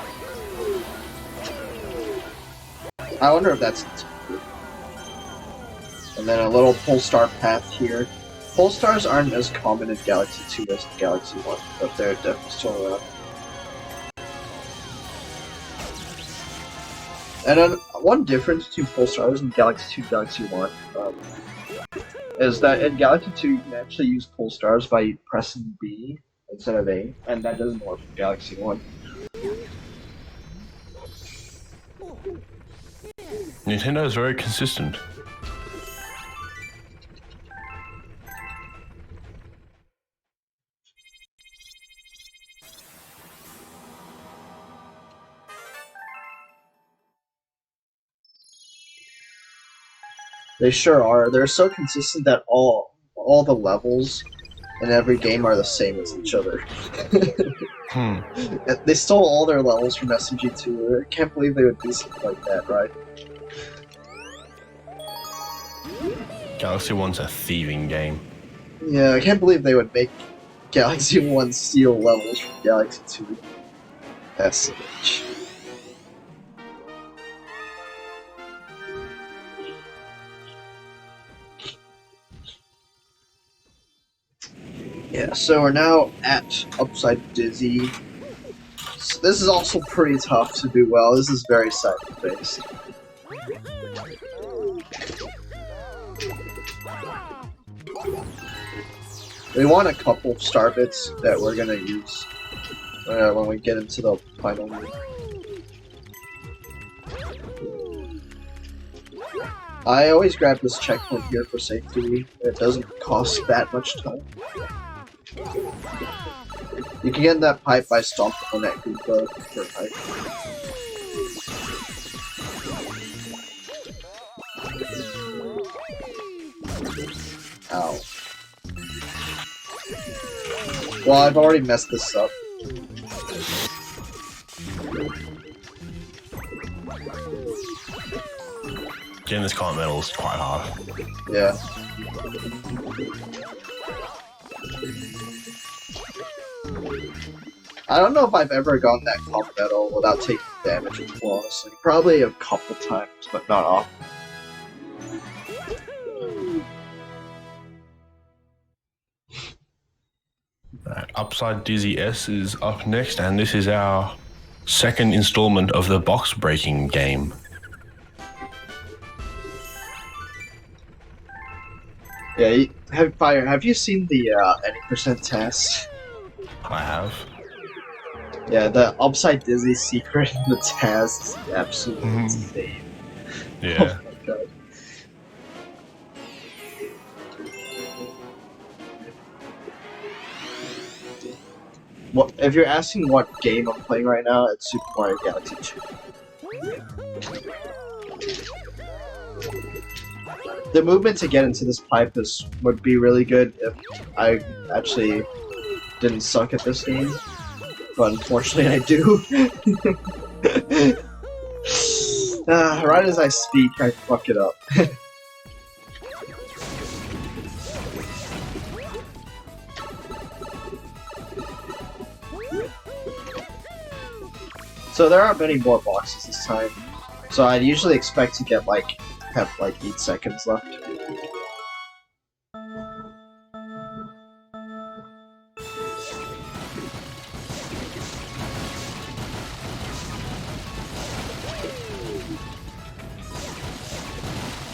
I wonder if that's... And then a little pole star path here. Pole stars aren't as common in Galaxy 2 as in Galaxy 1, but they're definitely still around. And then one difference between pole stars in Galaxy 2 and Galaxy 1 is that in Galaxy 2 you can actually use pole stars by pressing B instead of A, and that doesn't work in Galaxy 1. Nintendo is very consistent. They sure are. They're so consistent that all the levels in every game are the same as each other. They stole all their levels from SMG2. I can't believe they would do something like that, right? Galaxy 1's a thieving game. Yeah, I can't believe they would make Galaxy 1 steal levels from Galaxy 2. SMG. Yeah, so we're now at Upside Dizzy. So this is also pretty tough to do well. This is very side-based. We want a couple of star bits that we're gonna use when we get into the final move. I always grab this checkpoint here for safety. It doesn't cost that much time. You can get in that pipe by stomping on that Goomba for pipe. Ow. Well, I've already messed this up. Getting this Continental is quite hard. Yeah. I don't know if I've ever gotten that Continental without taking damage flawlessly. Probably a couple times, but not often. Upside Dizzy S is up next, and this is our second installment of the box breaking game. Yeah, have you seen the any percent test? I have. Yeah, the Upside Dizzy secret in the test is absolutely insane. Yeah. Oh my god. What, if you're asking what game I'm playing right now, it's Super Mario Galaxy 2. The movement to get into this pipe would be really good if I actually didn't suck at this game, but unfortunately I do. Right as I speak, I fuck it up. So there aren't many more boxes this time, so I'd usually expect to get have 8 seconds left.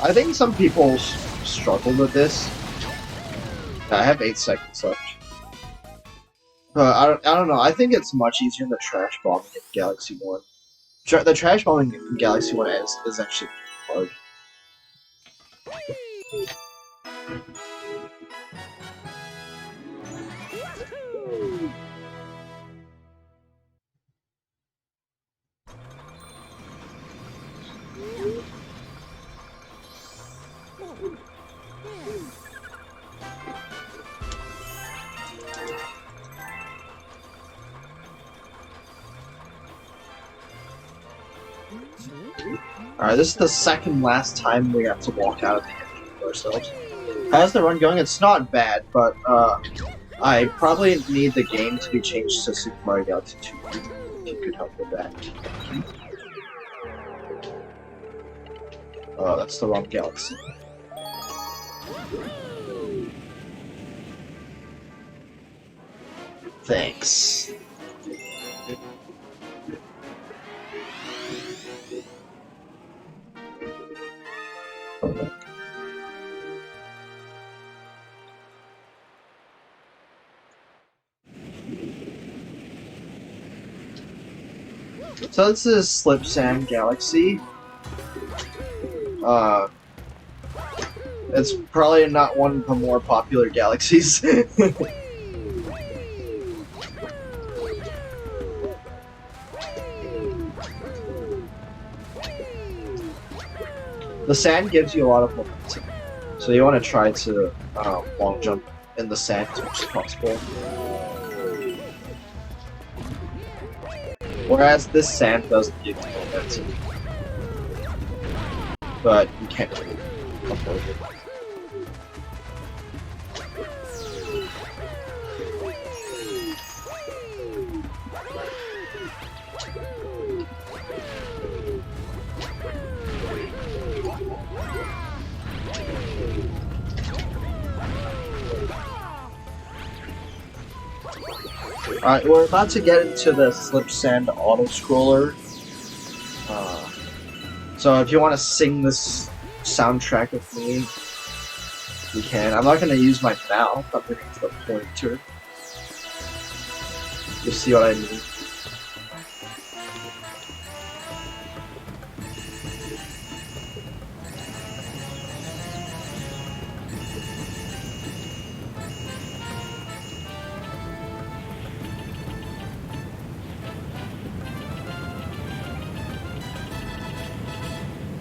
I think some people struggle with this. I have 8 seconds left. I don't know. I think it's much easier than the trash bombing in Galaxy 1. The trash bombing in Galaxy 1 is actually hard. Alright, this is the second last time we have to walk out of the engine ourselves. How's the run going? It's not bad, but I probably need the game to be changed to Super Mario Galaxy 2, if you could help with that. Oh, that's the wrong galaxy. Thanks. So this is Slip Sand Galaxy. It's probably not one of the more popular galaxies. The sand gives you a lot of momentum, so you want to try to long jump in the sand as much as possible. Whereas this sand doesn't give you momentum, but you can't really avoid it. Alright, we're about to get into the Slip Sand auto scroller. So if you want to sing this soundtrack with me, you can. I'm not going to use my mouth, I'm going to use the pointer. You see what I mean?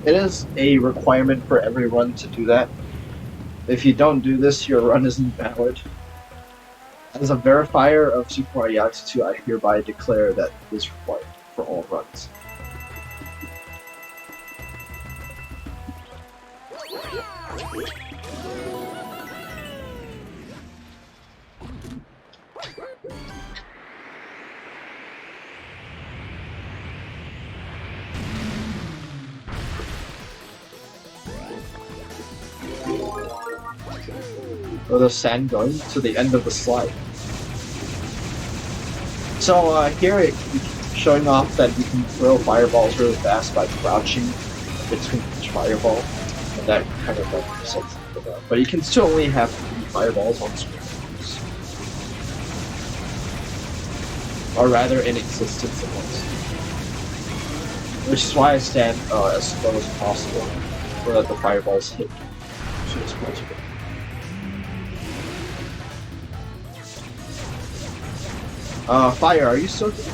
It is a requirement for every run to do that. If you don't do this, your run isn't valid. As a verifier of Super Mario Galaxy 2, I hereby declare that it is required for all runs. Or the sand going to the end of the slide. So here it's showing off that you can throw fireballs really fast by crouching between each fireball, and that kind of like results in that. But you can still only have 3 fireballs on screen, or rather in existence at once. Which is why I stand as slow as possible, so that the fireballs hit as soon as possible. Fire, are you still here?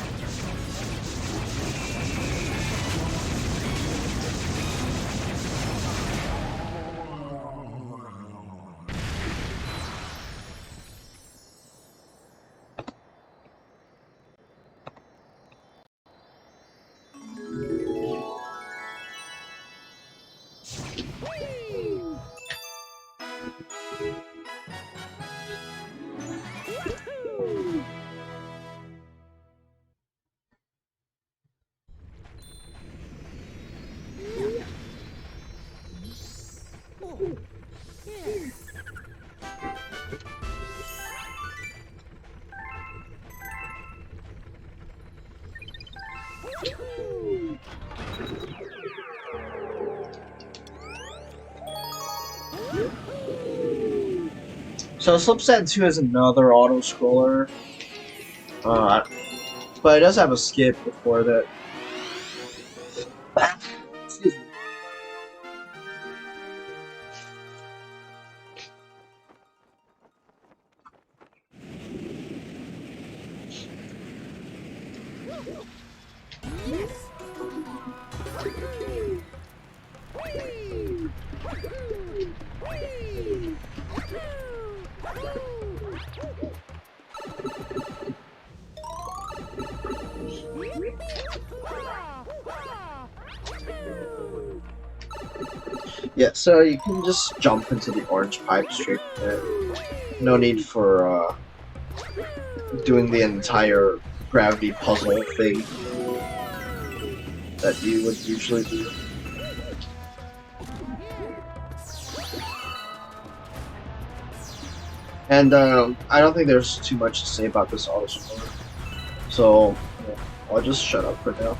So Slip Sand 2 is another auto scroller, but it does have a skip before that. Excuse me. Yeah, so you can just jump into the orange pipe straight there. No need for doing the entire gravity puzzle thing that you would usually do. And I don't think there's too much to say about this auto scroller, so yeah, I'll just shut up for now.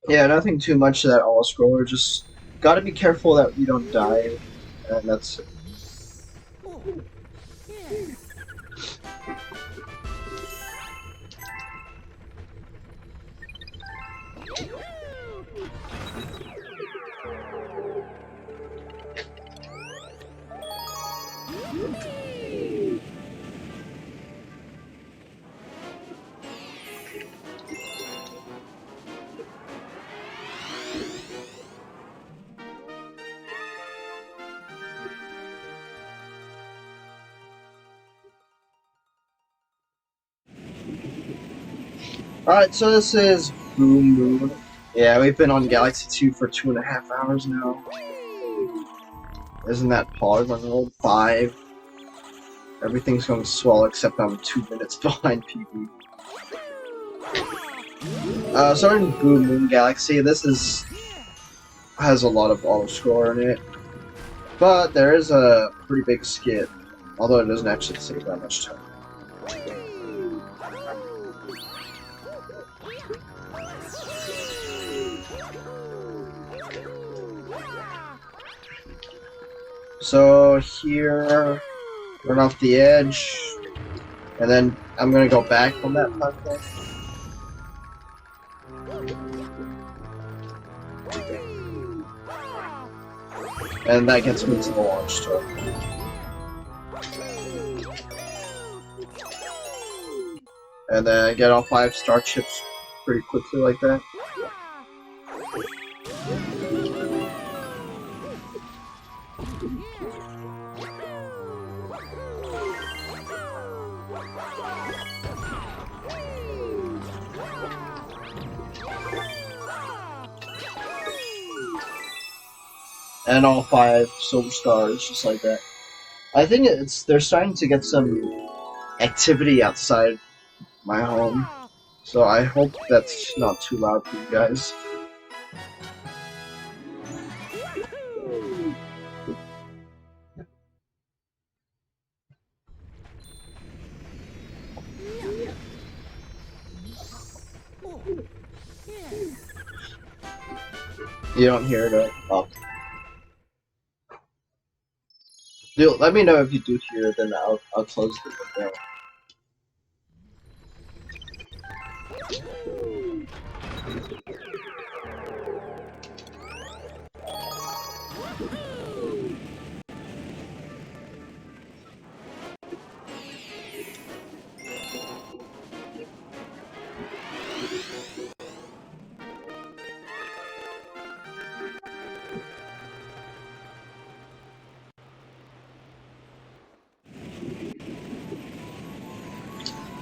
Yeah, nothing too much to that all scroller. Just gotta be careful that we don't die, and that's it. Alright, so this is Boom Moon. Yeah, we've been on Galaxy 2 for 2.5 hours now. Isn't that polygonal? 5. Everything's going swell except I'm 2 minutes behind PB. Starting Boom Moon Galaxy, has a lot of auto-scroller in it. But there is a pretty big skip, although it doesn't actually save that much time. So here, run off the edge, and then I'm gonna go back on that platform. And that gets me to the launch tour. And then I get all 5 star chips pretty quickly like that. And all 5 silver stars, just like that. I think they're starting to get some activity outside my home, so I hope that's not too loud for you guys. You don't hear it up. Dude, let me know if you do hear it, then I'll close the window.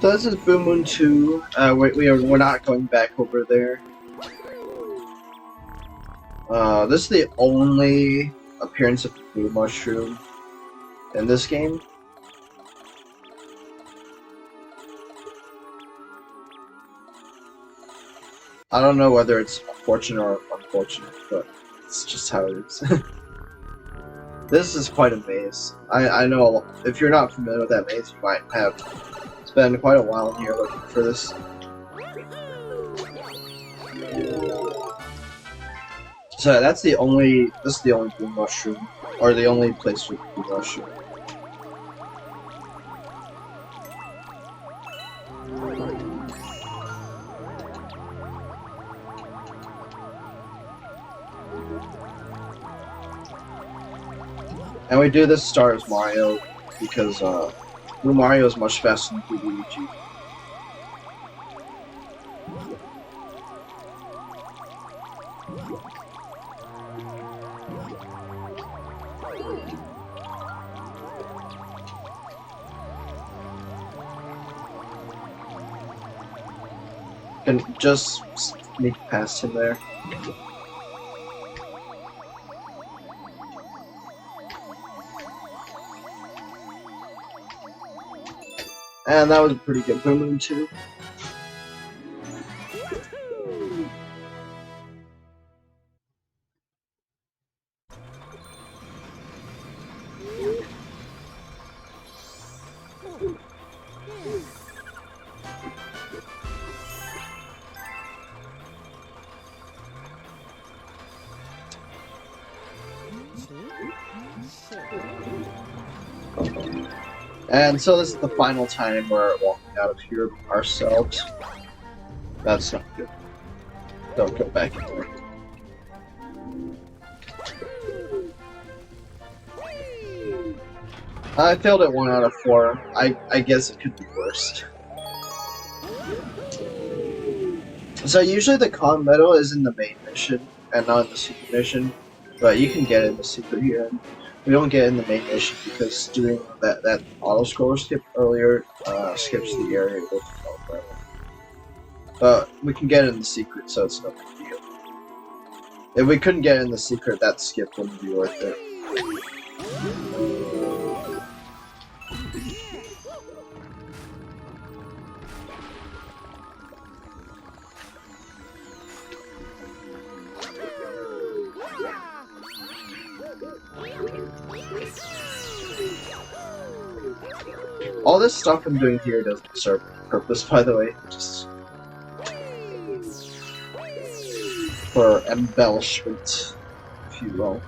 So this is Boom Moon 2. We're not going back over there. This is the only appearance of the Blue Mushroom in this game. I don't know whether it's fortunate or unfortunate, but it's just how it is. This is quite a maze. I know if you're not familiar with that maze, you might have spent quite a while in here looking for this. So this is the only Blue Mushroom, or the only place with Blue Mushroom. And we do this start as Mario because Blue Mario is much faster than Blue Luigi. Can just sneak past him there. And that was a pretty good Boom Moon 2. And so this is the final time we're walking out of here ourselves. That's not good. Don't go back in there. I failed at 1 out of 4. I guess it could be worse. So usually the con medal is in the main mission and not in the secret mission, but you can get in the secret here. We don't get in the main mission because doing that auto scroller skip earlier skips the area with the forever. But we can get in the secret, so it's no big deal. If we couldn't get in the secret, that skip wouldn't be worth it. All this stuff I'm doing here doesn't serve a purpose, by the way. Just for embellishment, if you will.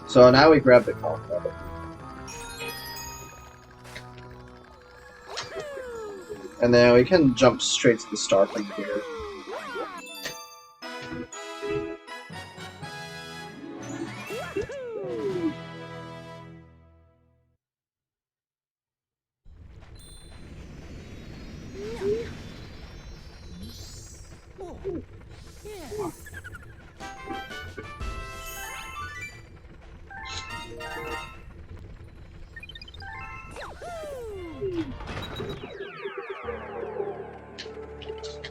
So now we grab the combo. And then we can jump straight to the star from here.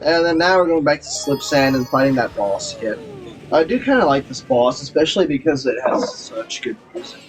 And then now we're going back to Slip Sand and fighting that boss again. I do kind of like this boss, especially because it has such good music.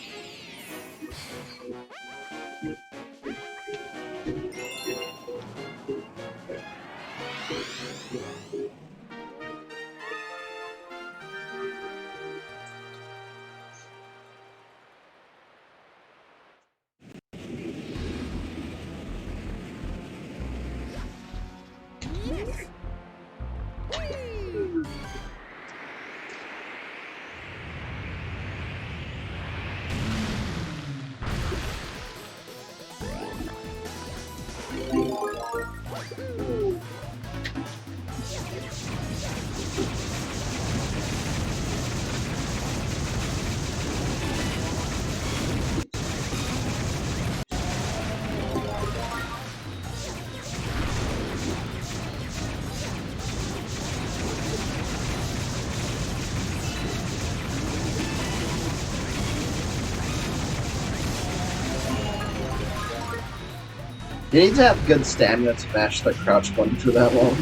You need to have good stamina to mash the crouch button for that long.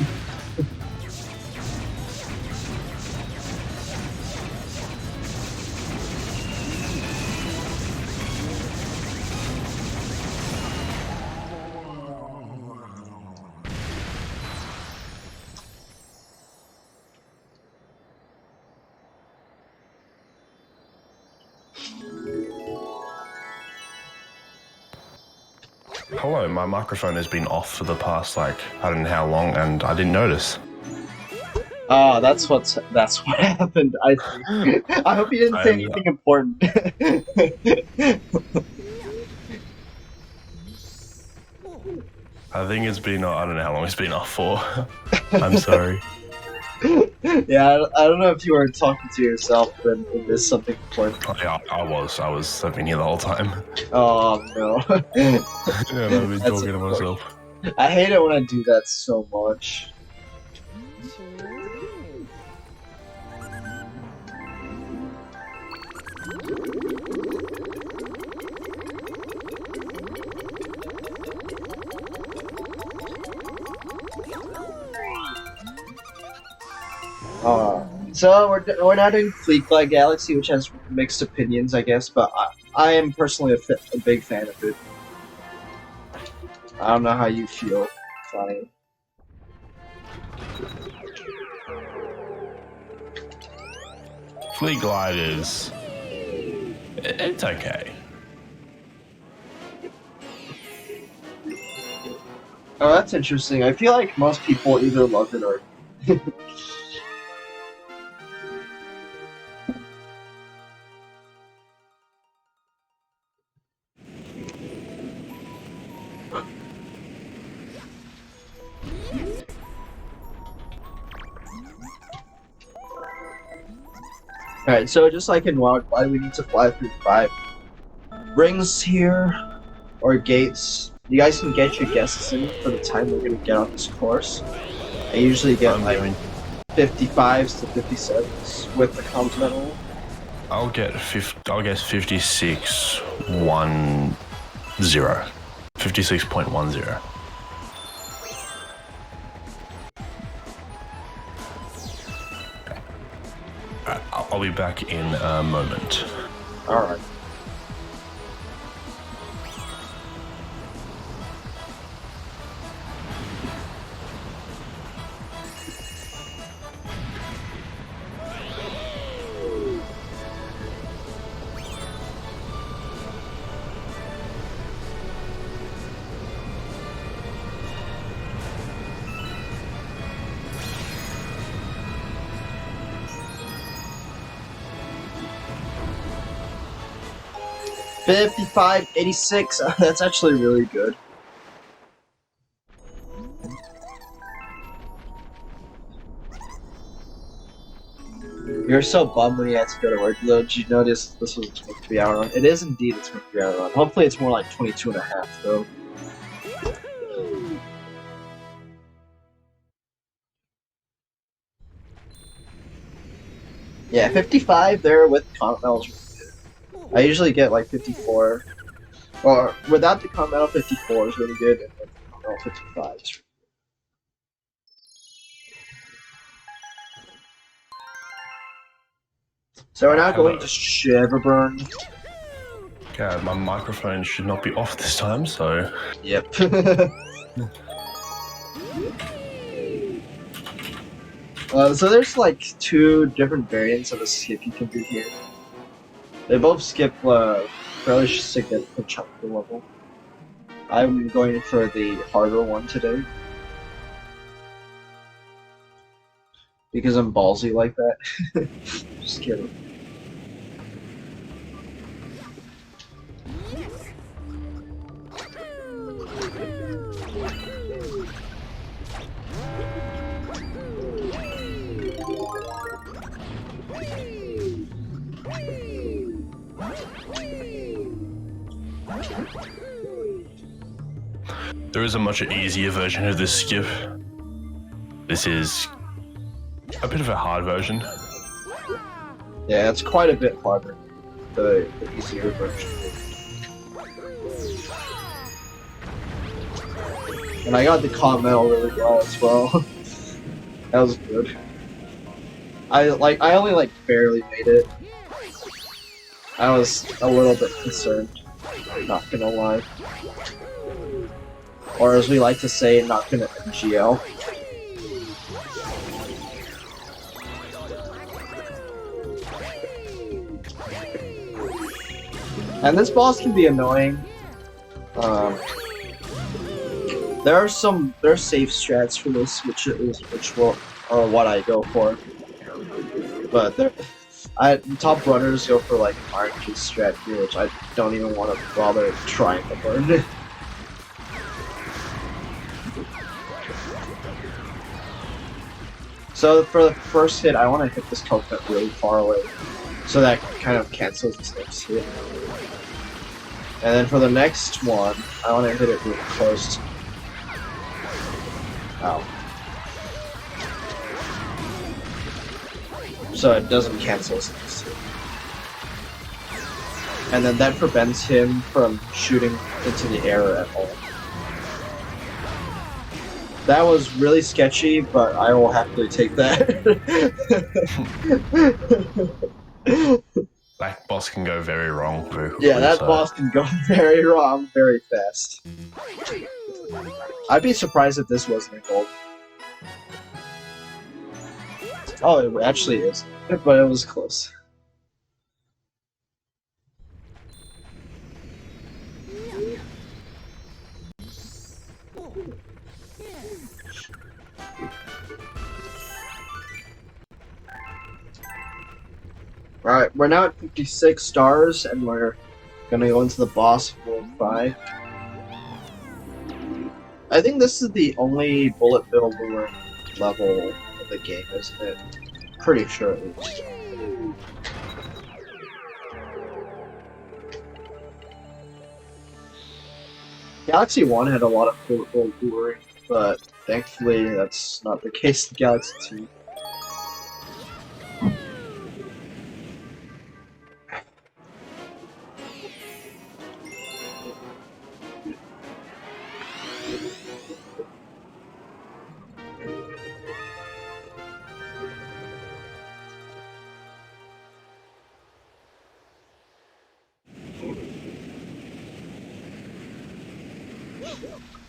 Hello, my microphone has been off for the past, like, I don't know how long, and I didn't notice. Ah, that's what happened. I think. I hope you didn't say anything important. I think it's been, I don't know how long it's been off for. I'm sorry. Yeah, I don't know if you were talking to yourself, but it is something important. Yeah, I was. I've been here the whole time. Oh no. Yeah, I've been talking to myself. I hate it when I do that so much. So we're now doing Fleet Flag Galaxy, which has mixed opinions, I guess, but I am personally a big fan of it. I don't know how you feel, Sonny. Fleet Gliders, it's okay. Oh, that's interesting. I feel like most people either love it or. Alright, so just like in WoW, why do we need to fly through 5 rings here? Or gates? You guys can get your guesses in for the time we're gonna get on this course. I usually get I'm like going. 55s to 57s with the continental. I'll guess 56.10. 56.10. I'll be back in a moment. Alright. $55, $86. That's actually really good. You're so bummed when you had to go to work, though. Did you notice this was a 23-hour run? It is indeed a 23-hour run. Hopefully it's more like 22 and a half, though. Yeah, 55 there with continentals. I usually get like 54. Or without the continental, 54 is really good, and with the continental, 55 is. So we're now going to Shiverburn. Okay, my microphone should not be off this time, so. Yep. So there's like 2 different variants of a skip you can do here. They both skip fairly significant chunk of the level. I'm going for the harder one today. Because I'm ballsy like that. Just kidding. There is a much easier version of this skip. This is a bit of a hard version. Yeah, it's quite a bit harder. The easier version. And I got the continental really well as well. That was good. I only like barely made it. I was a little bit concerned, not gonna lie. Or as we like to say, not gonna MGL. And this boss can be annoying. There are safe strats for this, which are what I go for. But top runners go for like RNG strat here, which I don't even want to bother trying to learn. So for the first hit, I want to hit this coconut really far away, so that kind of cancels this next hit. And then for the next one, I want to hit it really close. Ow. So it doesn't cancel this next hit. And then that prevents him from shooting into the air at all. That was really sketchy, but I will happily take that. That boss can go very wrong very quickly. Yeah, that boss can go very wrong very fast. I'd be surprised if this wasn't a gold. Oh, it actually is. But it was close. Alright, we're now at 56 stars, and we're gonna go into the boss of World 5. I think this is the only bullet bill lure level of the game, isn't it? Pretty sure it is. Galaxy 1 had a lot of bullet bill luring, but thankfully that's not the case in Galaxy 2.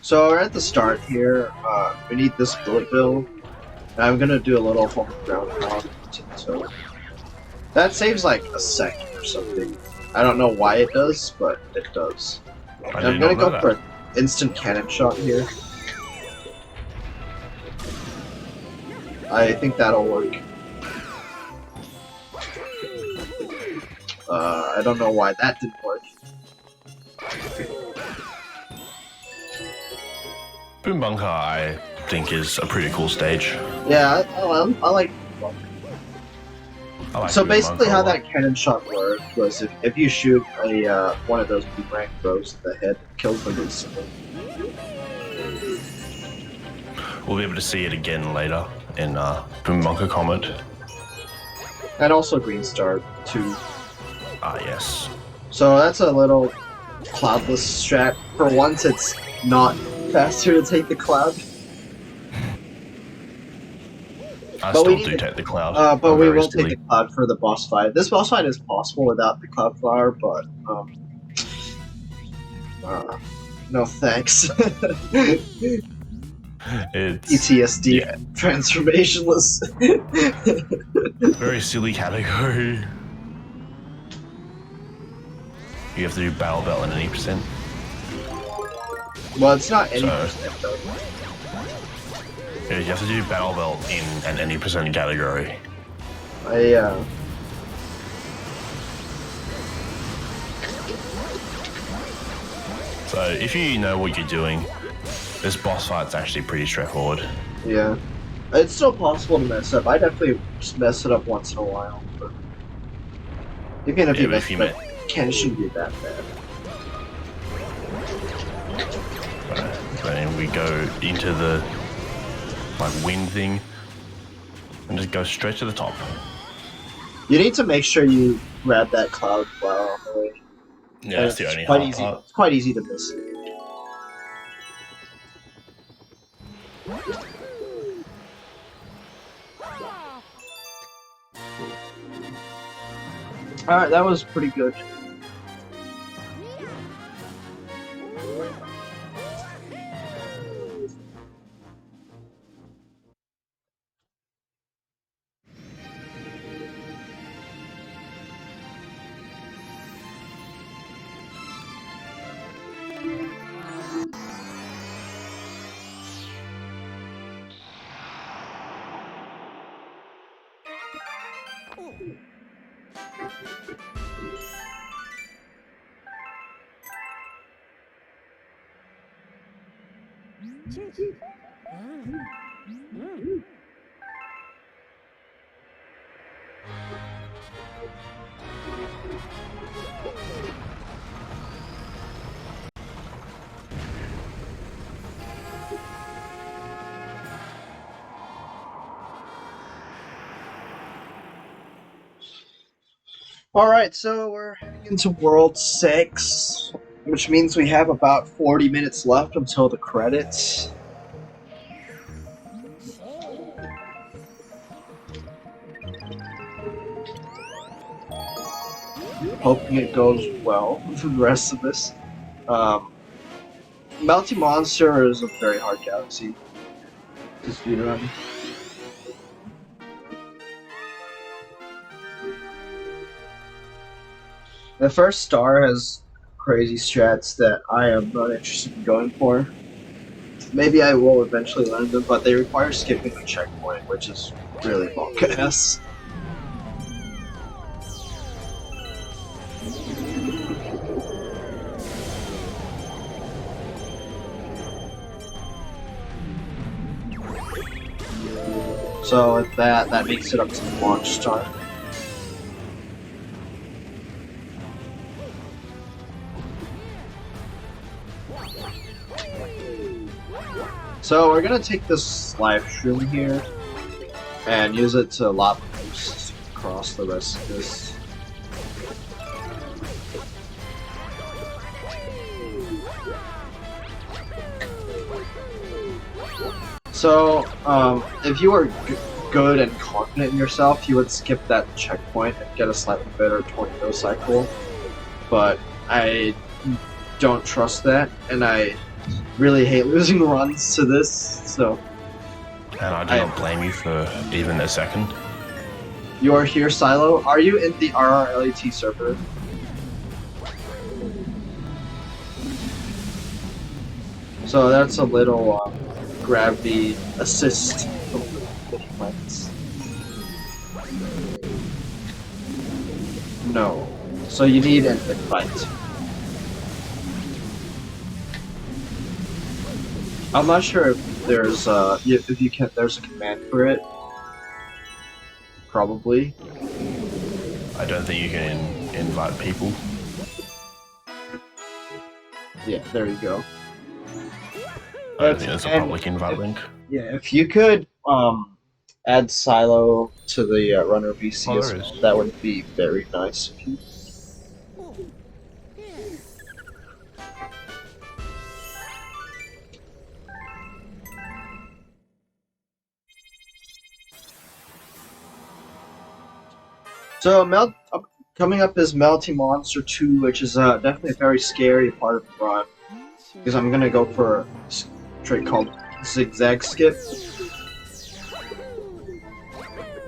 So we're at the start here. We need this bullet bill. And I'm gonna do a little home ground pound. So that saves like a second or something. I don't know why it does, but it does. And I'm gonna go for an instant cannon shot here. I think that'll work. I don't know why that didn't work. Boom Bunker, I think, is a pretty cool stage. Yeah, I like. So basically, how that cannon shot worked was if you shoot a one of those boomerang throws to the head, it kills them instantly. We'll be able to see it again later in Boom Bunker comment. And also Green Star too. Ah, yes. So that's a little cloudless strat. For once, it's not faster to take the cloud. I still do take the cloud. But we will take the cloud for the boss fight. This boss fight is possible without the cloud flower, but no thanks. It's PTSD transformationless. very silly category. You have to do battle belt in any percent. Well, it's not any percent though. Yeah, you have to do battle belt in an any percent category. So if you know what you're doing, this boss fight's actually pretty straightforward. Yeah. It's still possible to mess up. I definitely just mess it up once in a while. But even if you mess it up, it shouldn't be that bad. Then we go into the wind thing and just go straight to the top. You need to make sure you grab that cloud flower on the way. Yeah, that's the only hard part. It's quite easy to miss it. Alright, that was pretty good. Alright, so we're heading into World 6, which means we have about 40 minutes left until the credits. Hoping it goes well for the rest of this. Melty Monster is a very hard galaxy to speedrun. The first star has crazy strats that I am not interested in going for. maybe I will eventually learn them, but they require skipping the checkpoint, which is really bonk-ass. So with that makes it up to the launch time. So we're gonna take this live stream here and use it to lava boost across the rest of this. So, if you were good and confident in yourself, you would skip that checkpoint and get a slightly better tornado cycle. But I don't trust that, and I really hate losing runs to this, so... And I do not blame you for even a second. You are here, Silo. Are you in the RRLAT server? So that's a little gravity assist from the defense. No. So you need an invite. I'm not sure if there's there's a command for it. Probably. I don't think you can invite people. Yeah, there you go. I don't think there's a public invite link. Yeah, if you could add Silo to the runner VC as well, that would be very nice of you. So, coming up is Melty Monster 2, which is definitely a very scary part of the run. Because I'm gonna go for a trick called Zigzag Skip.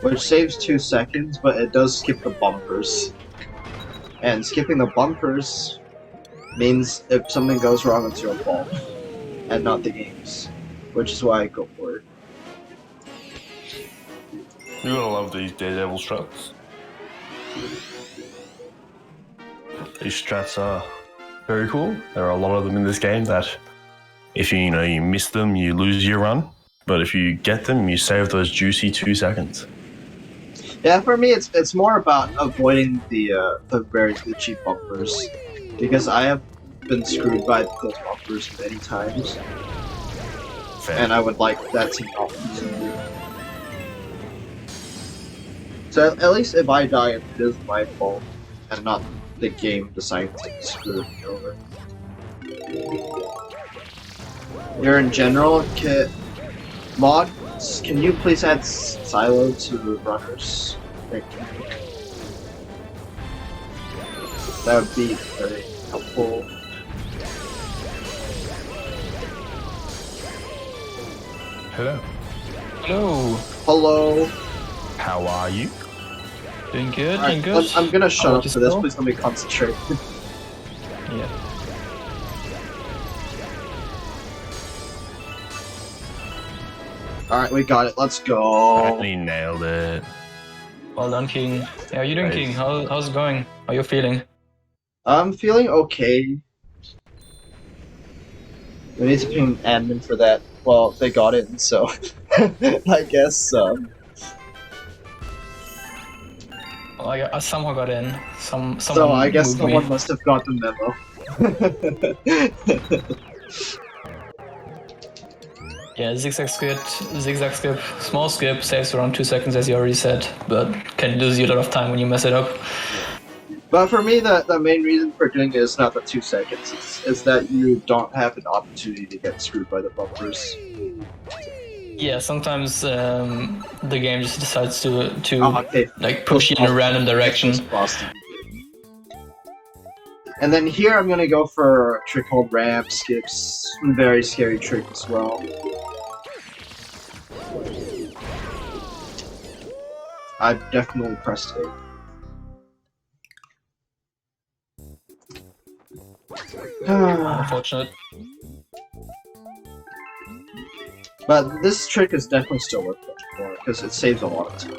Which saves 2 seconds, but it does skip the bumpers. And skipping the bumpers means if something goes wrong, it's your fault. And not the game's. Which is why I go for it. You're gonna love these Daredevil strats. These strats are very cool. There are a lot of them in this game that if you miss them, you lose your run. But if you get them, you save those juicy 2 seconds. Yeah, for me, it's more about avoiding the very cheap bumpers, because I have been screwed by those bumpers many times, Fair. and I would like that to not continue. So at least if I die, it is my fault, and not the game deciding to screw me over. You're in general, mods, can you please add Silo to the runners? Thank you. That would be very helpful. Hello. Hello. Hello. How are you? Doing good, Right, doing good. I'm gonna shut up just for this, go? please let me concentrate. Yeah. Alright, we got it, let's I go. actually nailed it. Well done, King. How are you doing, Nice. King? How's it going? How are you feeling? I'm feeling okay. We need to ping admin for that. Well, they got it, so I guess Well, I somehow got in. Someone so I guess moved someone me. must have got the memo. Yeah, zigzag skip, small skip, saves around 2 seconds as you already said, but can lose you a lot of time when you mess it up. But for me, the main reason for doing it is not the 2 seconds. It's that you don't have an opportunity to get screwed by the bumpers. Yeah, sometimes the game just decides to Okay. like push you in a random direction. And then here I'm gonna go for a trick called ramp skips. Very scary trick as well. I definitely pressed it. Unfortunate. But this trick is definitely still worth it for because it saves a lot of time.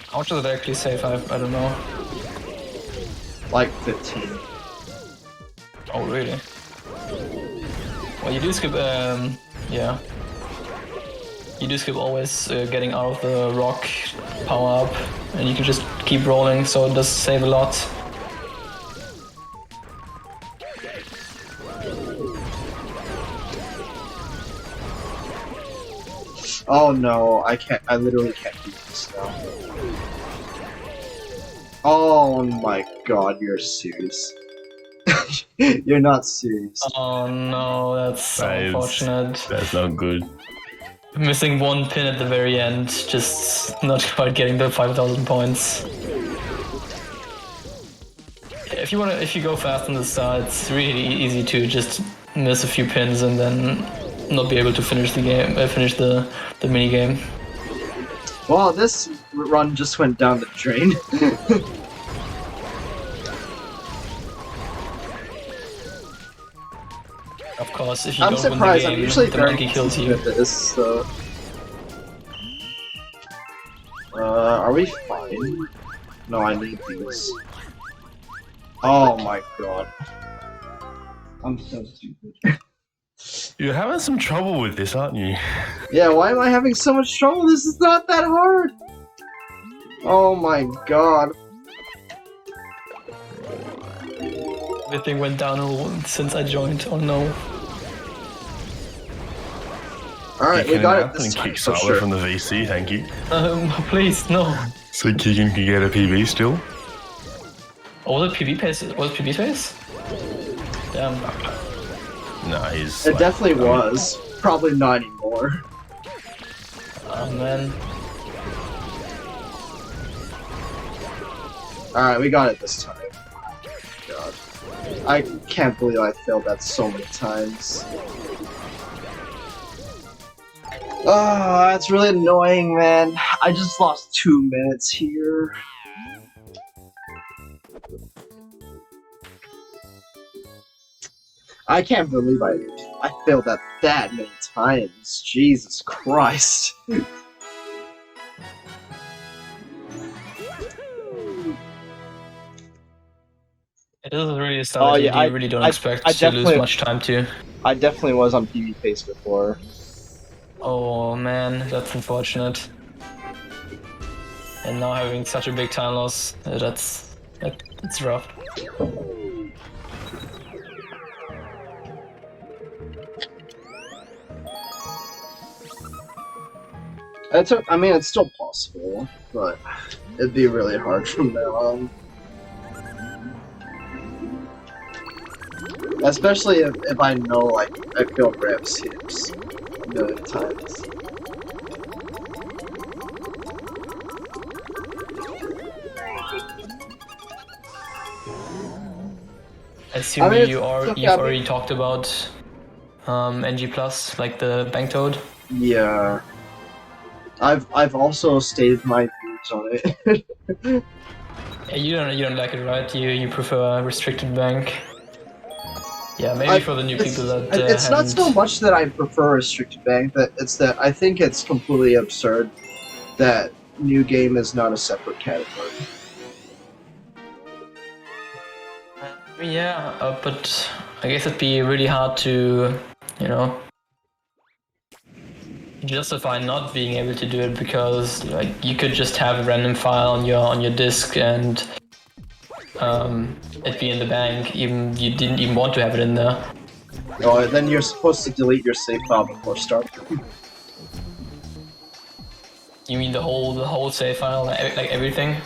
How much does it actually save? I don't know. Like 15. Oh, really? Well, you do skip, yeah. You do skip always getting out of the rock power up, and you can just keep rolling, so it does save a lot. Oh no, I can't. I literally can't do this now. Oh my god, you're serious. You're not serious. Oh no, that's so unfortunate. That's not good. Missing one pin at the very end, just not quite getting the 5,000 points. If you go fast on the start, it's really easy to just miss a few pins and then not be able to finish the game, finish the mini game. Well, this run just went down the drain. Of course, if you I'm don't win the surprised. game, I'm usually the very monkey kills you. at this. So. Are we fine? No, I need these. Oh my god. I'm so stupid. You're having some trouble with this, aren't you? Yeah, why am I having so much trouble? This is not that hard! Oh my god. Everything went downhill since I joined. Oh no. Alright, we got it this and time, kick for Silo sure. from the VC, thank you. Please, no. So Keegan can get a PB still? Oh, was it PB pace? Was it PB pace? Damn. No, he's. It definitely was. Probably not anymore. Oh man. Alright, we got it this time. God. I can't believe I failed that so many times. Oh, that's really annoying, man. I just lost 2 minutes here. I can't believe I failed that many times. Jesus Christ. It is really a style that you really don't expect to lose much time to. I definitely was on PB pace before. Oh man, that's unfortunate. And now having such a big time loss, that's rough. I mean, it's still possible, but it'd be really hard from now on. Especially if I know, like, I failed ramp skips a million times. Assuming you've already talked about NG Plus, like the bank toad. Yeah. I've also stated my views on it. Yeah, you don't like it, right? You prefer restricted bank. Yeah, maybe for the new people that it's not so much that I prefer restricted bank, it's that I think it's completely absurd that new game is not a separate category. Yeah, but I guess it'd be really hard to, justify not being able to do it because like you could just have a random file on your disk and it'd be in the bank even you didn't even want to have it in there. Oh, then you're supposed to delete your save file before starting. You mean the whole save file, like everything?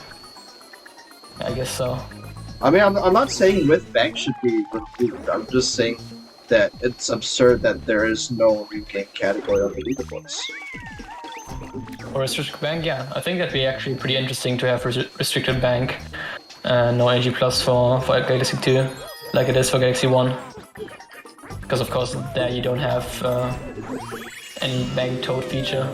I guess so. I mean, I'm not saying with bank should be removed. I'm just saying that it's absurd that there is no new game category on the leaderboards. Or restricted bank, yeah. I think that'd be actually pretty interesting to have restricted bank and no NG Plus for Galaxy 2, like it is for Galaxy 1. Because of course there you don't have any bank toad feature.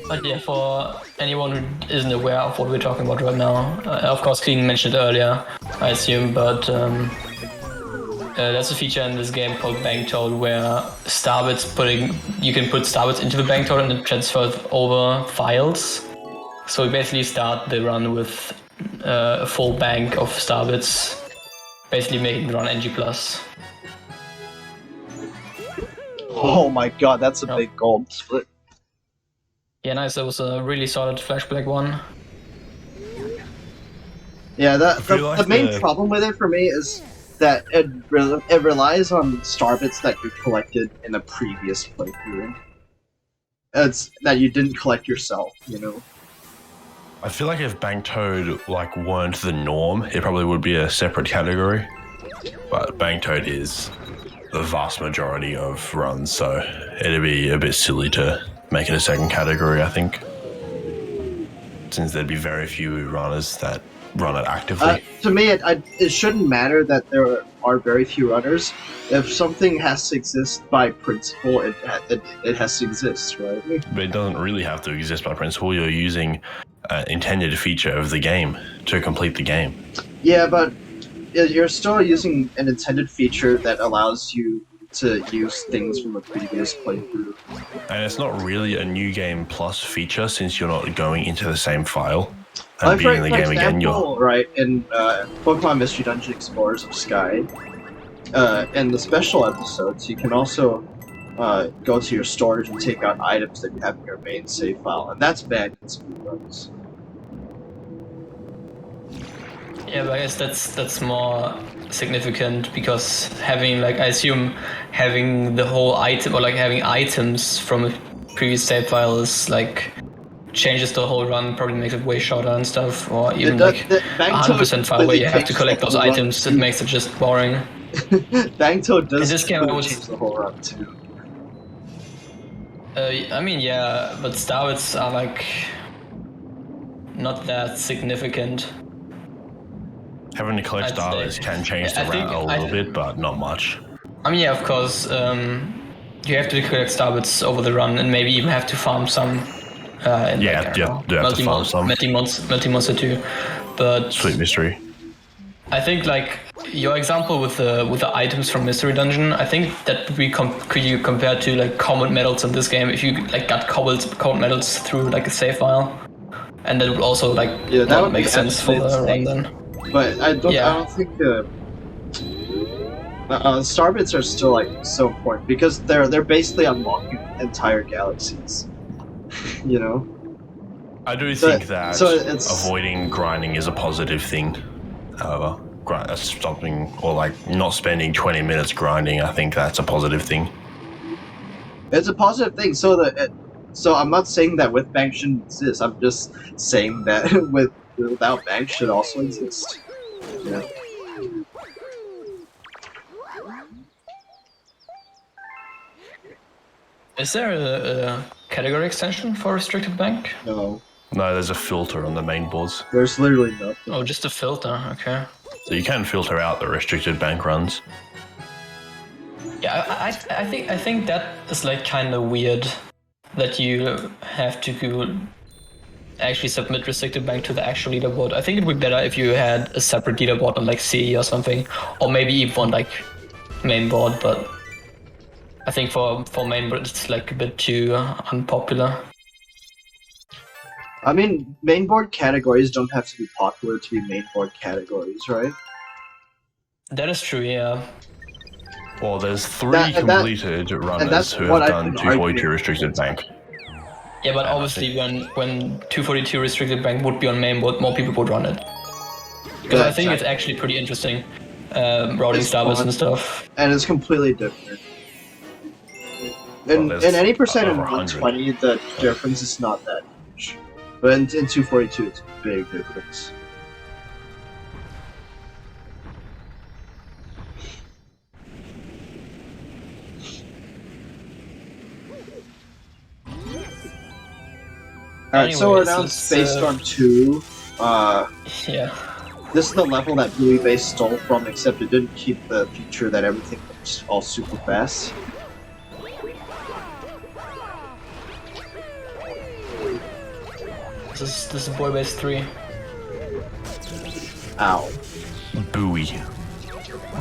But yeah, for anyone who isn't aware of what we're talking about right now, of course, Clean mentioned it earlier, I assume, but there's a feature in this game called Bank Toad where you can put starbits into the Bank Toad and it transfers over files. So we basically start the run with a full bank of starbits, basically making the run NG+. Oh my god, that's a big gold split. Yeah, nice. That was a really solid Flash Black one. Yeah, the main problem with it for me is that it relies on starbits that you collected in a previous playthrough. It's that you didn't collect yourself, you know. I feel like if Bank Toad like weren't the norm, it probably would be a separate category. But Bank Toad is the vast majority of runs, so it'd be a bit silly to make it a second category, I think. Since there'd be very few runners that run it actively. To me, it shouldn't matter that there are very few runners. If something has to exist by principle, it has to exist, right? But it doesn't really have to exist by principle. You're using an intended feature of the game to complete the game. Yeah, but you're still using an intended feature that allows you to use things from a previous playthrough. And it's not really a new game plus feature since you're not going into the same file and beating the game again. Right, in Pokemon Mystery Dungeon Explorers of Sky, in the special episodes, you can also go to your storage and take out items that you have in your main save file, and that's banned in speedruns. Yeah, but I guess that's more significant because having, like, I assume having the whole item or like having items from a previous save file is like changes the whole run, probably makes it way shorter and stuff, or even like 100% file where you have to collect those items. It makes it just boring. Bank Toad does in this game, change the whole run too. I mean, yeah, but starbits are like not that significant. Having to collect starbits can change the route a little bit, but not much. I mean, yeah, of course, you have to collect starbits over the run, and maybe even have to farm some. You have to farm some. Melty Monster 2, but Sweet Mystery. I think like your example with the items from Mystery Dungeon, I think that could you compare to like common medals in this game if you like got common medals through like a save file, and that would also like that would make sense for the run then. But I don't think starbits are still like so important because they're basically unlocking entire galaxies. You know. I do think that avoiding grinding is a positive thing. However, stopping or like not spending 20 minutes grinding, I think that's a positive thing. It's a positive thing. So I'm not saying that with bank shouldn't exist. I'm just saying that without bank should also exist. Yeah. Is there a category extension for restricted bank? No. No, there's a filter on the main boards. There's literally nothing. Oh, just a filter. Okay. So you can filter out the restricted bank runs. Yeah, I think that is like kind of weird that you have to actually submit restricted bank to the actual leaderboard. I think it would be better if you had a separate leaderboard on like CE or something, or maybe even on like main board. But I think for main board it's like a bit too unpopular. I mean, main board categories don't have to be popular to be main board categories, right? That is true, yeah. Well, there's 3 completed runners who have done 242 restricted bank. Yeah, but obviously when 242 restricted bank would be on main board, more people would run it. Because I think it's actually pretty interesting, routing starbits and stuff. And it's completely different. In any percent in 120, the difference is not that huge. But in 242, it's a big difference. Alright, so we're now in Space Storm 2. Yeah. This is the level that Bluey Base stole from, except it didn't keep the feature that everything was all super fast. This is boy base 3. Ow. Buoy.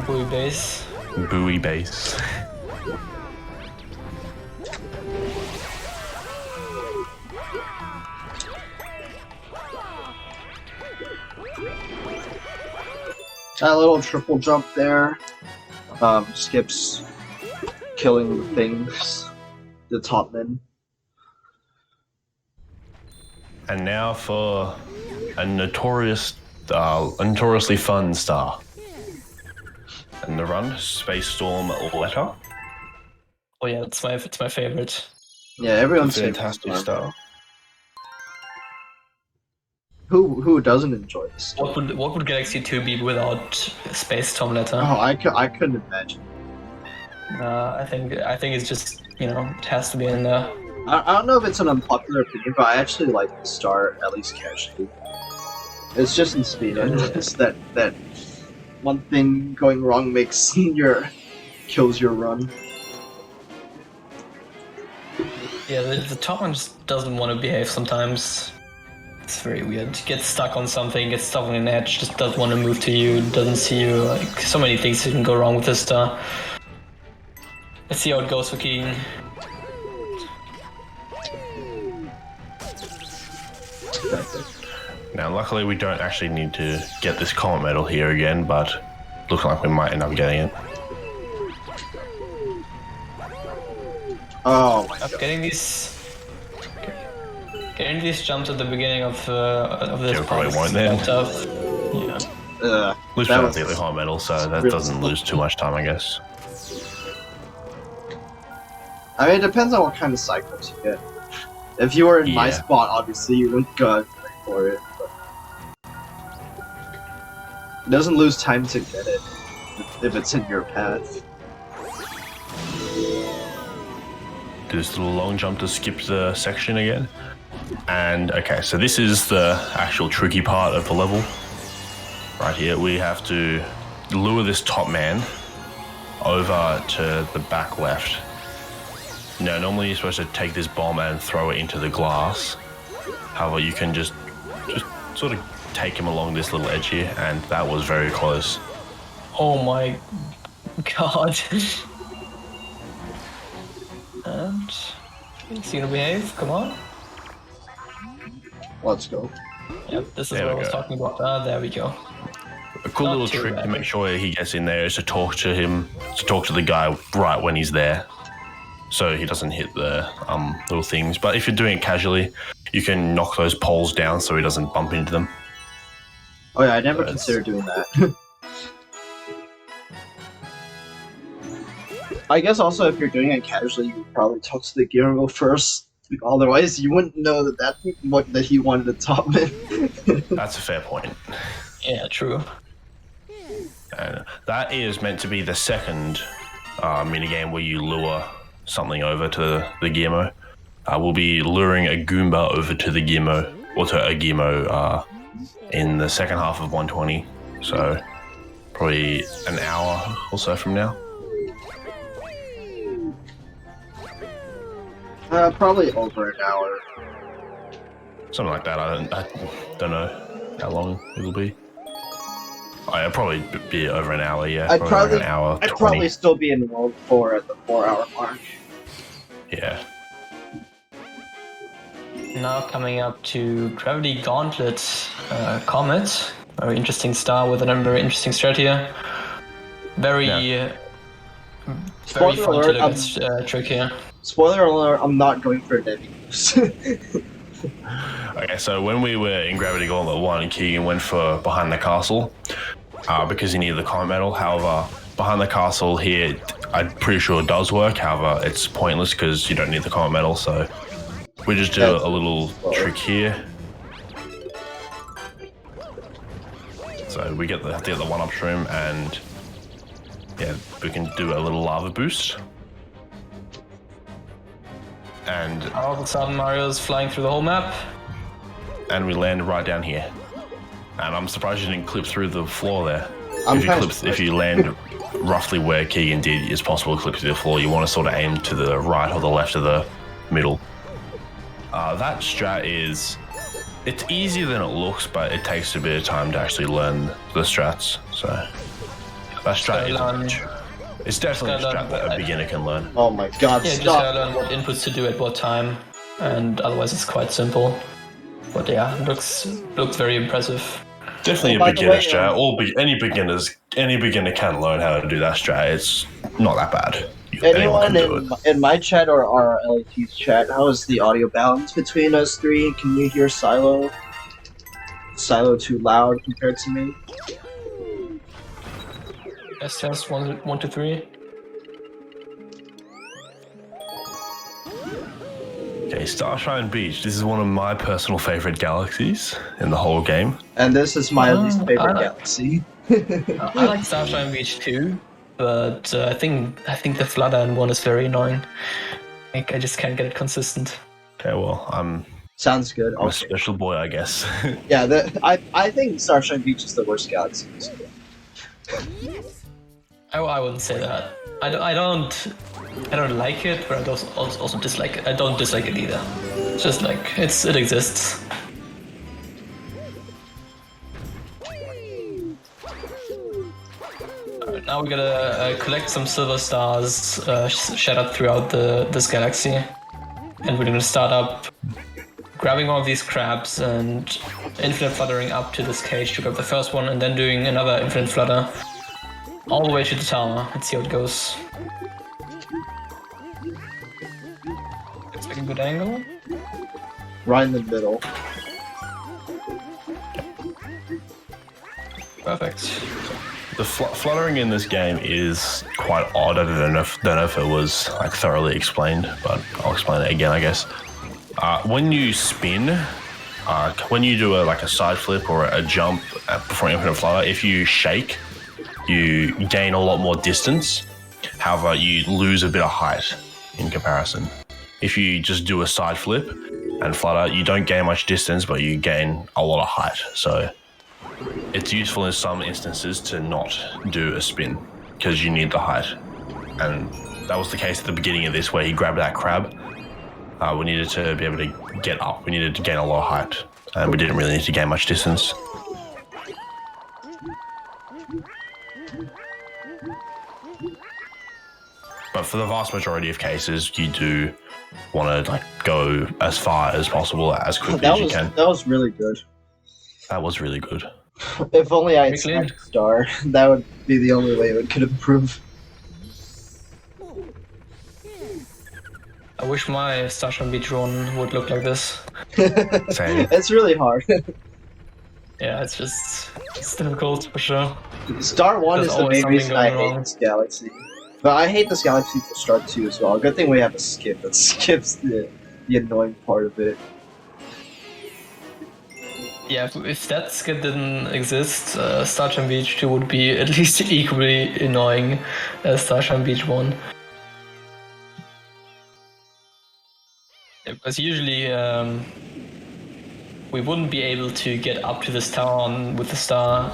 Boy base. Buoy base. That little triple jump there. Skips killing the things. The top men. And now for a notoriously fun star. And the run, Space Storm Letter. Oh yeah, it's my favorite. Yeah, everyone's Fantastic favorite star. Who doesn't enjoy this? What would Galaxy 2 be without Space Storm Letter? Oh, I couldn't imagine. I think it's just, you know, it has to be in there. I don't know if it's an unpopular opinion, but I actually like the star, at least casually. It's just in speedrun. It's that one thing going wrong kills your run. Yeah, the top one just doesn't want to behave sometimes. It's very weird. Gets stuck on something, gets stuck on an edge, just doesn't want to move to you, doesn't see you. Like, so many things that can go wrong with this star. Let's see how it goes for Keegan. Now, luckily, we don't actually need to get this comet medal here again, but looks like we might end up getting it. Oh my god. Getting these jumps at the beginning of this Yeah, we probably part won't is then. tough. Yeah. At least we That don't was get the comet medal, so that really doesn't lose too much time, I guess. I mean, it depends on what kind of cycles you get. If you were in my Yeah. spot, obviously you wouldn't go for it. But it doesn't lose time to get it if it's in your path. Do this little long jump to skip the section again. And okay, so this is the actual tricky part of the level. Right here, we have to lure this top man over to the back left. Now, normally you're supposed to take this bomb and throw it into the glass. However, you can just sort of take him along this little edge here, and that was very close. Oh my god. And is he gonna behave? Come on. Let's go. Yep, this is There what I we was go. talking about. Ah, there we go. A cool Not little too trick bad. to make sure he gets in there is to talk to him, to talk to the guy right when he's there, so he doesn't hit the little things. But if you're doing it casually, you can knock those poles down so he doesn't bump into them. Oh yeah, I never But- considered doing that. I guess also if you're doing it casually, you would probably talk to the Giro first. Otherwise, you wouldn't know that he wanted to top it. That's a fair point. Yeah, true. And that is meant to be the second minigame where you lure something over to the Gizmo. We'll be luring a Goomba over to the Gizmo, or to a Gizmo in the second half of 120. So probably an hour or so from now. Probably over an hour. Something like that. I don't know how long it'll be. It'll probably be over an hour, yeah. I'd like probably, an hour I'd 20. probably still be in World 4 at the 4-hour mark. Yeah. Now coming up to Gravity Gauntlet Comet. Very interesting star with a very interesting strat here. Very Spoiler fun alert, to trick here. Spoiler alert, I'm not going for Debbie moves. Okay, so when we were in Gravity Gauntlet 1, Keegan went for Behind the Castle because he needed the comet medal. However, Behind the Castle here, I'm pretty sure it does work. However, it's pointless because you don't need the comet medal, so we just do a little trick here. So we have to get the 1-up shroom, and yeah, we can do a little lava boost. And All of a sudden, Mario's flying through the whole map. we land right down here. And I'm surprised you didn't clip through the floor there. I'm If kinda surprised. you land roughly where Keegan did, it's possible to clip through the floor. You want to sort of aim to the right or the left of the middle. That strat is it's easier than it looks, but it takes a bit of time to actually learn the strats. So that strat it's definitely a strat that a beginner can learn. Oh my god, Yeah, just stop! gotta learn what inputs to do at what time, and otherwise it's quite simple. But yeah, it looks very impressive. Definitely by a the beginner way, strat. Any beginner can learn how to do that strat. It's not that bad. Anyone can do it. in my chat or our LAT's chat, how is the audio balance between us three? Can you hear Silo? Silo too loud compared to me? Test 1, 2, 3. Okay, Starshine Beach. This is one of my personal favorite galaxies in the whole game. And this is my least favorite galaxy. I like Starshine Beach too, but I think the Flutter one is very annoying. I just can't get it consistent. Okay, well, I'm Sounds good. a special boy, I guess. Yeah, I think Starshine Beach is the worst galaxy. I wouldn't say that. I don't like it, but I also dislike it. I don't dislike it either. It's just like it exists. Now we gotta collect some silver stars shattered throughout this galaxy, and we're gonna start up grabbing all of these crabs and infinite fluttering up to this cage to grab the first one, and then doing another infinite flutter all the way to the tower. Let's see how it goes. Looks like a good angle. Right in the middle. Perfect. The fluttering in this game is quite odd. I don't know if it was like thoroughly explained, but I'll explain it again, I guess. When you spin, when you do a side flip or a jump before infinite flutter, if you shake, you gain a lot more distance. However, you lose a bit of height in comparison. If you just do a side flip and flutter, you don't gain much distance, but you gain a lot of height. So it's useful in some instances to not do a spin because you need the height. And that was the case at the beginning of this where he grabbed that crab. We needed to be able to get up. We needed to gain a lot of height. And we didn't really need to gain much distance. But for the vast majority of cases, you do want to go as far as possible, as quickly as you can. That was really good. That was really good. If only I had smacked Star, that would be the only way it could improve. I wish my Starshine Beach run would look like this. Same. It's really hard. Yeah, it's difficult for sure. Star 1 There's is the always main reason I something hate going this galaxy. But I hate this galaxy for Star 2 as well. Good thing we have a skip that skips the annoying part of it. Yeah, if that skip didn't exist, Starshine Beach 2 would be at least equally annoying as Starshine Beach 1. Yeah, because usually we wouldn't be able to get up to this tower with the star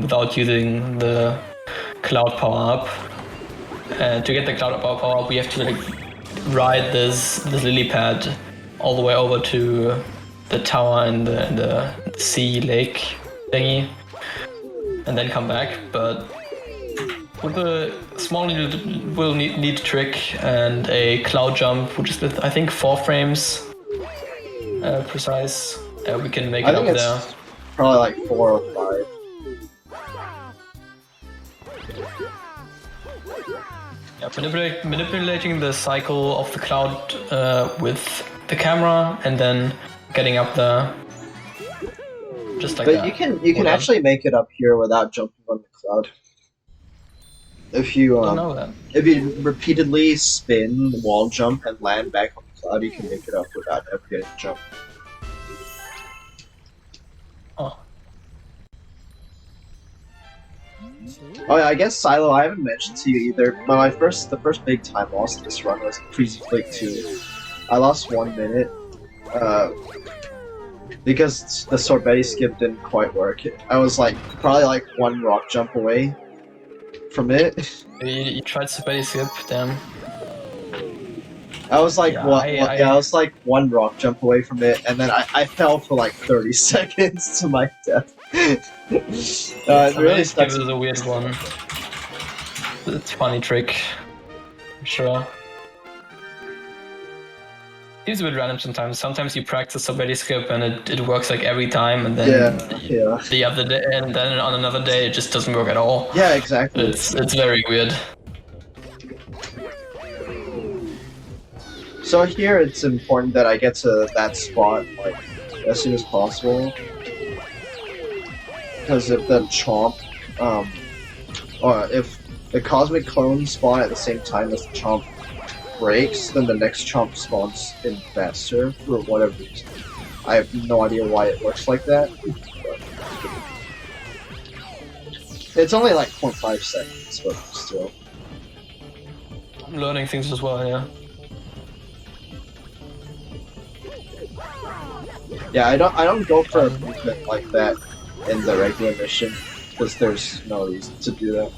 without using the cloud power up. And to get the cloud power up, we have to ride this lily pad all the way over to the tower in the sea lake thingy, and then come back. But with a small need trick and a cloud jump, which is with I think 4 frames precise, we can make it up there. Probably like 4 or 5. Yeah, manipulating the cycle of the cloud with the camera and then getting up there, just like that. But you can actually make it up here without jumping on the cloud. If you if you repeatedly spin, wall jump, and land back on the cloud, you can make it up without ever getting to jump. Oh. Oh yeah, I guess Silo, I haven't mentioned to you either, but the first big time loss in this run was Freezy Flake 2. I lost 1 minute, because the Sorbetti Skip didn't quite work. I was probably 1 rock jump away from it. You tried Sorbetti Skip, damn. I was like, Yeah, I was like one rock jump away from it, and then I fell for like 30 seconds to my death. It really Sorbetti Skip sucks. is a weird one. It's a funny trick, for sure. It's a bit random sometimes. Sometimes you practice Sorbetti Skip and it works like every time, and then Yeah. the other day, and then on another day it just doesn't work at all. Yeah, exactly. It's very weird. So here it's important that I get to that spot like as soon as possible, because if the chomp, or if the cosmic clone spawn at the same time as the chomp breaks, then the next chomp spawns in faster for whatever reason. I have no idea why it works like that. It's only like 0.5 seconds, but still. I'm learning things as well, yeah. Yeah, I don't go for a movement like that in the regular mission, because there's no reason to do that.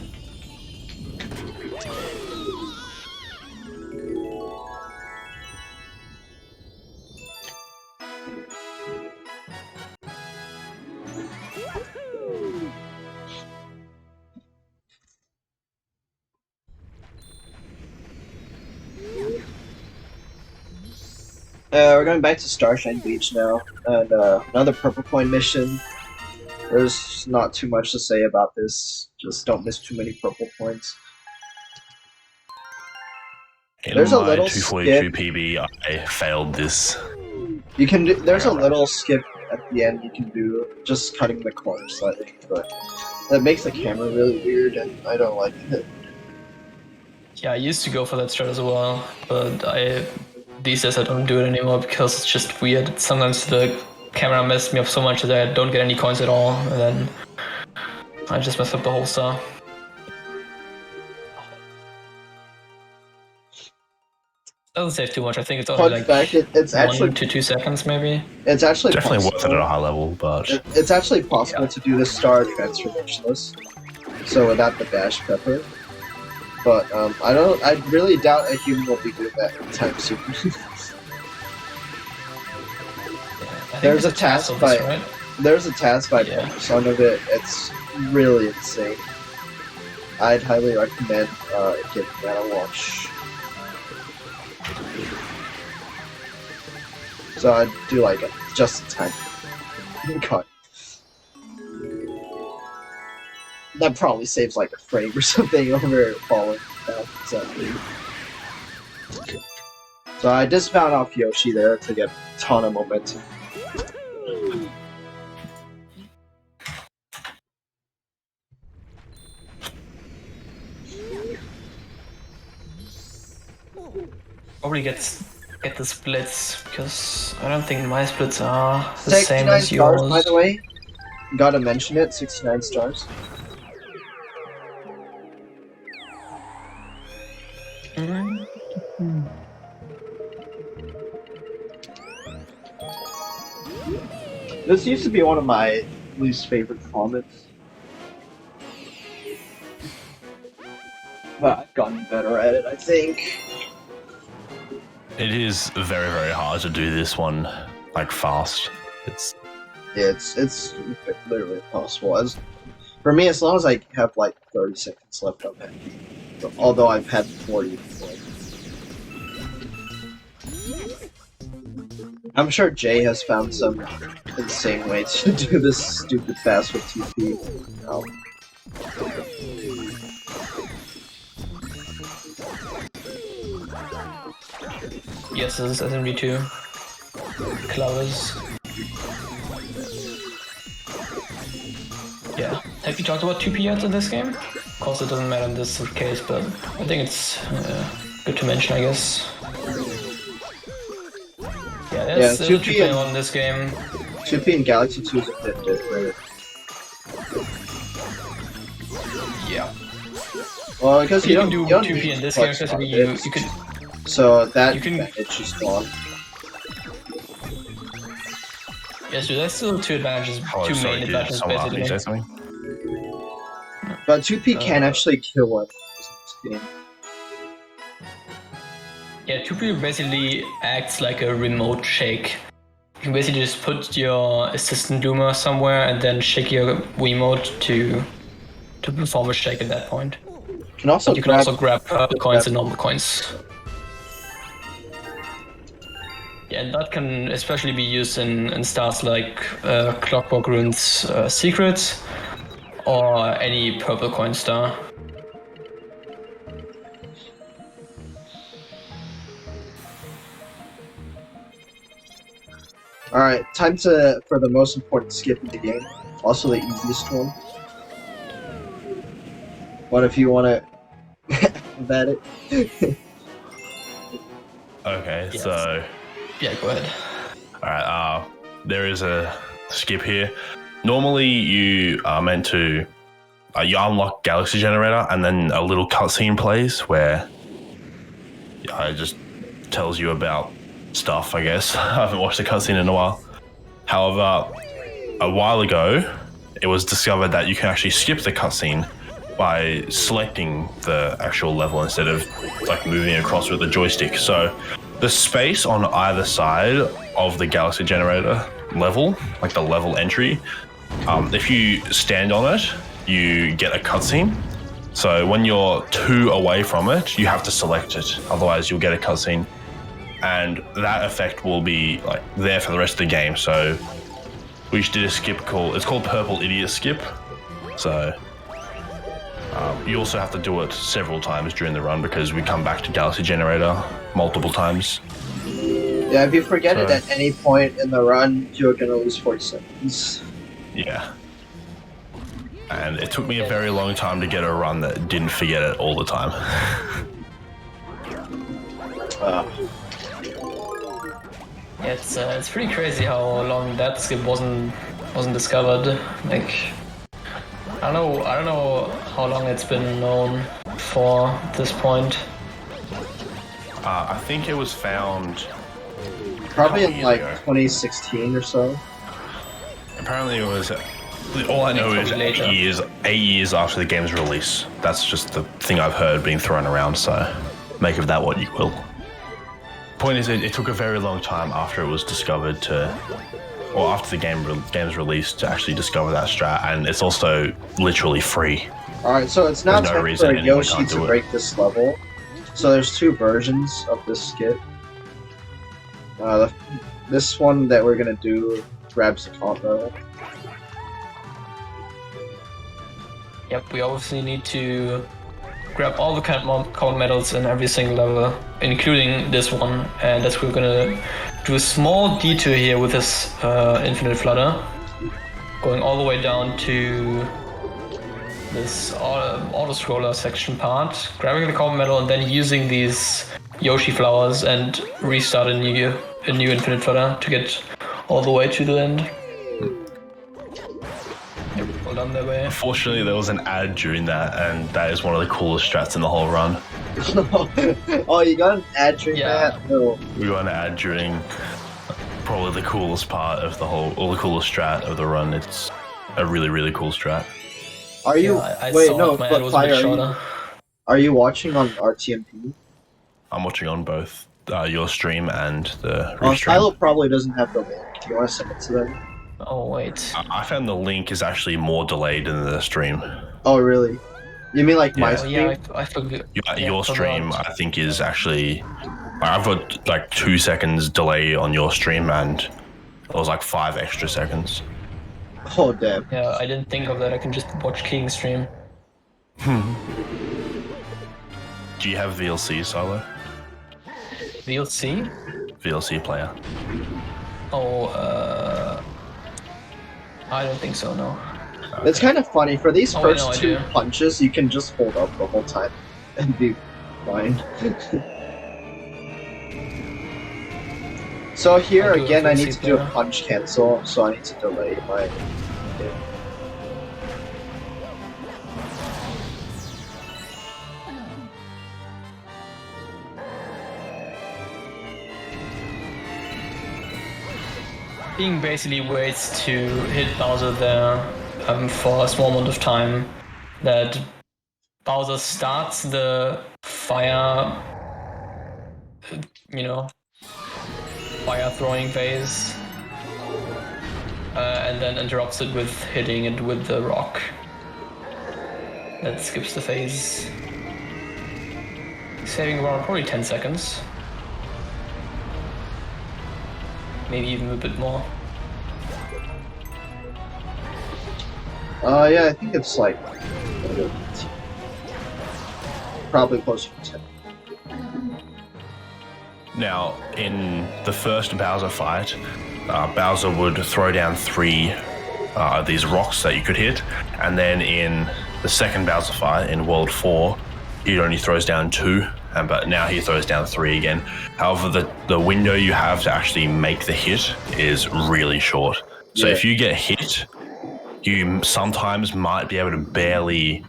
We're going back to Starshine Beach now, and another purple coin mission. There's not too much to say about this, just don't miss too many purple points. There's a little 242 skip. PB, I failed this. You can do, there's a little skip at the end you can do, just cutting the corner slightly, but that makes the camera really weird, and I don't like it. Yeah, I used to go for that strat as well, but these days I don't do it anymore because it's just weird. Sometimes the camera messed me up so much that I don't get any coins at all, and then I just mess up the whole star. Doesn't save too much. I think it's only Fun like fact, it's 1 actually to 2 seconds maybe. it's actually Definitely possible. worth it at a high level, but It's actually possible to do the star transformationless, so without the dash pepper. But I really doubt a human will be doing that anytime soon. There's a task of by this, right? there's a task by Yeah. some of it. It's really insane. I'd highly recommend giving that a watch. So I'd do like a just in time cut. That probably saves like a frame or something over falling. So I just found off Yoshi there to get a ton of momentum. Probably get the splits because I don't think my splits are the same 69 as yours. stars, by the way. Gotta mention it, 69 stars. This used to be one of my least favorite comments. But I've gotten better at it, I think. it is very, very hard to do this one like fast. Yeah, it's literally impossible. For me, as long as I have like 30 seconds left, I'm happy. Although I've had 40 before. I'm sure Jay has found some insane way to do this stupid fast with TP. Yes, this is SMG2. Clovers. Yeah. Have you talked about 2P yet in this game? Of course, it doesn't matter in this case, but I think it's good to mention, I guess. Yeah, there's 2P on this game. 2P in Galaxy 2 is a bit different. Yeah. Well, because you can do you don't 2P need in this to game, flex because on you it. could. So that you can- advantage is gone. Yes, dude, there's still two advantages, Oh, two sorry, main did advantages someone ask me to say basically. something? But 2P can actually kill one in this game. Yeah, 2P basically acts like a remote shake. You can basically just put your assistant Doomer somewhere and then shake your Wiimote to perform a shake at that point. You can also You can also grab purple coins and normal coins. Yeah, and that can especially be used in stars like Clockwork Rune's Secrets or any purple coin star. Alright, time for the most important skip in the game. Also the easiest one. What if you want to bet it? Okay, Yes. so Yeah, go ahead. alright, there is a skip here. Normally, you are meant to you unlock Galaxy Generator, and then a little cutscene plays where it just tells you about stuff. I guess I haven't watched the cutscene in a while. However, a while ago, it was discovered that you can actually skip the cutscene by selecting the actual level instead of like moving across with the joystick. So the space on either side of the Galaxy Generator level, like the level entry, if you stand on it, you get a cutscene. So when you're 2 away from it, you have to select it. Otherwise, you'll get a cutscene, and that effect will be like there for the rest of the game. So we just did a skip it's called Purple Idiot Skip. So you also have to do it several times during the run because we come back to Galaxy Generator multiple times. Yeah, if you forget it at any point in the run, you're gonna lose 40 seconds. Yeah. And it took me a very long time to get a run that didn't forget it all the time. Yeah, it's pretty crazy how long that skip wasn't discovered. Like, I don't know how long it's been known for at this point. I think it was found Probably in like ago. 2016 or so. Apparently it was. All I know is Later. 8 years after the game's release. That's just the thing I've heard being thrown around, so make of that what you will. Point is, it took a very long time after it was discovered after the game's released to actually discover that strat, and it's also literally free. Alright, so it's now There's no time reason for anyone Yoshi can't do to it. break this level. So there's 2 versions of this skip. This one that we're gonna do grabs the combo. Yep, we obviously need to grab all the count medals in every single level, including this one, and that's we're gonna do a small detour here with this infinite flutter, going all the way down to this auto-scroller section part, grabbing the count medal, and then using these Yoshi flowers and restart a new infinite flutter to get all the way to the end. Well done that way. Unfortunately, there was an ad during that, and that is one of the coolest strats in the whole run. Oh, you got an ad during Yeah. that? No. We got an ad during probably the coolest part of the coolest strat of the run. It's a really, really cool strat. Are you? Yeah, I Wait, saw no. it, my ad But was a Fire, bit shorter. are you watching on RTMP? I'm watching on both your stream and the restream. Philo probably doesn't have the link. Do you want to send it to them? Oh wait. I found the link is actually more delayed than the stream. Oh, really? You mean like my Yeah. Oh stream? yeah, I forgot. Your stream, forgot. I think, is actually. I've got like 2 seconds delay on your stream, and it was like 5 extra seconds. Oh, damn. Yeah, I didn't think of that. I can just watch King's stream. Do you have VLC, Silo? VLC? VLC player. Oh, I don't think so. No. It's kind of funny. For these Oh, wait, first no, I 2 do. punches, you can just hold up the whole time and be fine. So here I do again, I have need to do a player. punch cancel, so I need to delay my. King basically waits to hit Bowser there for a small amount of time. That Bowser starts the fire you know, fire throwing phase. And then interrupts it with hitting it with the rock. That skips the phase. Saving around probably 10 seconds. Maybe even a bit more. Yeah, I think it's like probably closer to 10. Now, in the first Bowser fight, Bowser would throw down 3 these rocks that you could hit, and then in the second Bowser fight in World 4, he only throws down 2, but now he throws down 3 again. However, the window you have to actually make the hit is really short. So if you get hit, you sometimes might be able to barely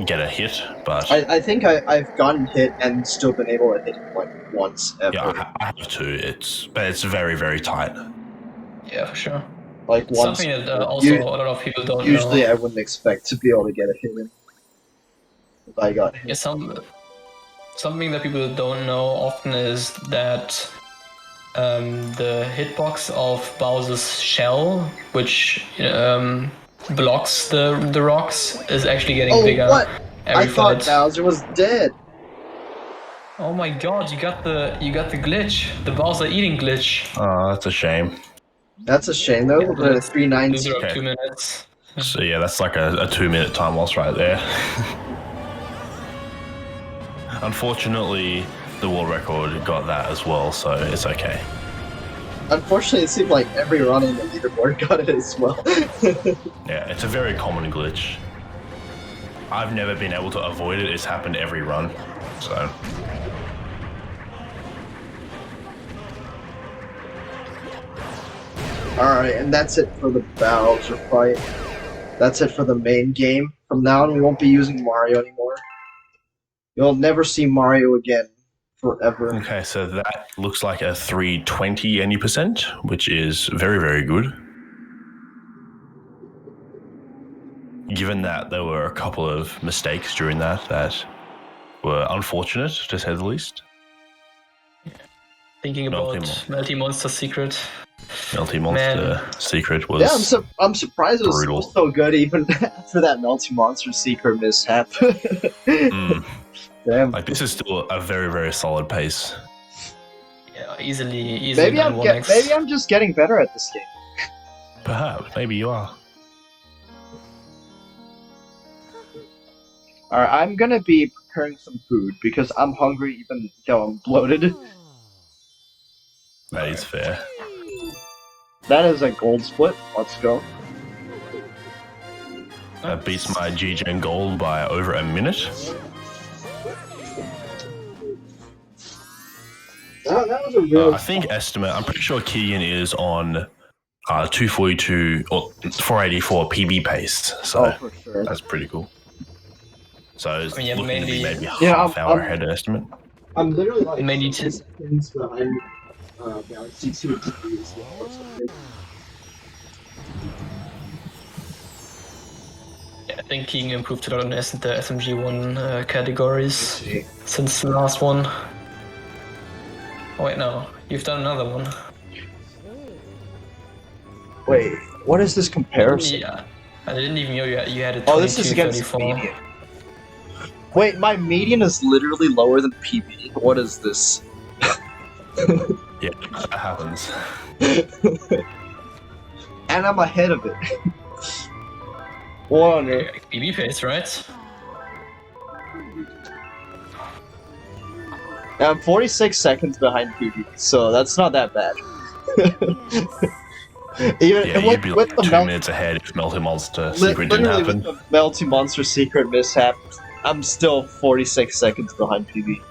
get a hit, but I think I've gotten hit and still been able to hit him like once ever. yeah, I have too. But it's very, very tight. Yeah, for sure. Like once. Something that also a lot of people don't know. Usually, I wouldn't expect to be able to get a hit in. If I got hit. Yeah, something that people don't know often is that the hitbox of Bowser's shell, which blocks the rocks, is actually getting bigger. What? Every I thought fight. Bowser was dead. Oh my god, you got the glitch, the Bowser eating glitch. Oh, that's a shame. That's a shame though. We're at 3:19. Loser of 2 minutes. So yeah, that's like a 2-minute time loss right there. Unfortunately, the world record got that as well, so it's okay. Unfortunately, it seemed like every run on the leaderboard got it as well. Yeah, it's a very common glitch. I've never been able to avoid it. It's happened every run, so. Alright, and that's it for the Bowser fight. That's it for the main game. From now on, we won't be using Mario anymore. You'll never see Mario again. Forever. Okay, so that looks like a 320 any percent, which is very, very good. Given that there were a couple of mistakes during that were unfortunate, to say the least. Thinking about Melty Monster Secret. Melty Monster Secret was I'm surprised it was brutal. so good even after that Melty Monster Secret mishap. Damn. Like, this is still a very, very solid pace. Yeah, easily. Maybe I'm just getting better at this game. Perhaps, maybe you are. Alright, I'm gonna be preparing some food because I'm hungry even though I'm bloated. That is fair. That is a gold split. Let's go. That beats my GGen gold by over a minute. That was a real. I think estimate. I'm pretty sure Keegan is on 242 or 484 PB pace, so for sure. that's pretty cool. So it's yeah, looking to be maybe Yeah, half hour ahead of estimate. I'm literally like Mainly 10 seconds behind Galaxy 2 as well or something. Yeah, I think King improved a lot in the SMG1 categories since the last one. Oh wait, no, you've done another one. Wait, what is this comparison? Yeah, I didn't even know you had a 22, Oh, this is against 34. median. Wait, my median is literally lower than PB. What is this? Yeah, that happens. And I'm ahead of it. What on earth? PB pace, right? I'm 46 seconds behind PB, so that's not that bad. Even Yeah, you'd be like 2 minutes ahead if Melty Monster Secret didn't happen. With the Melty Monster Secret mishap, I'm still 46 seconds behind PB.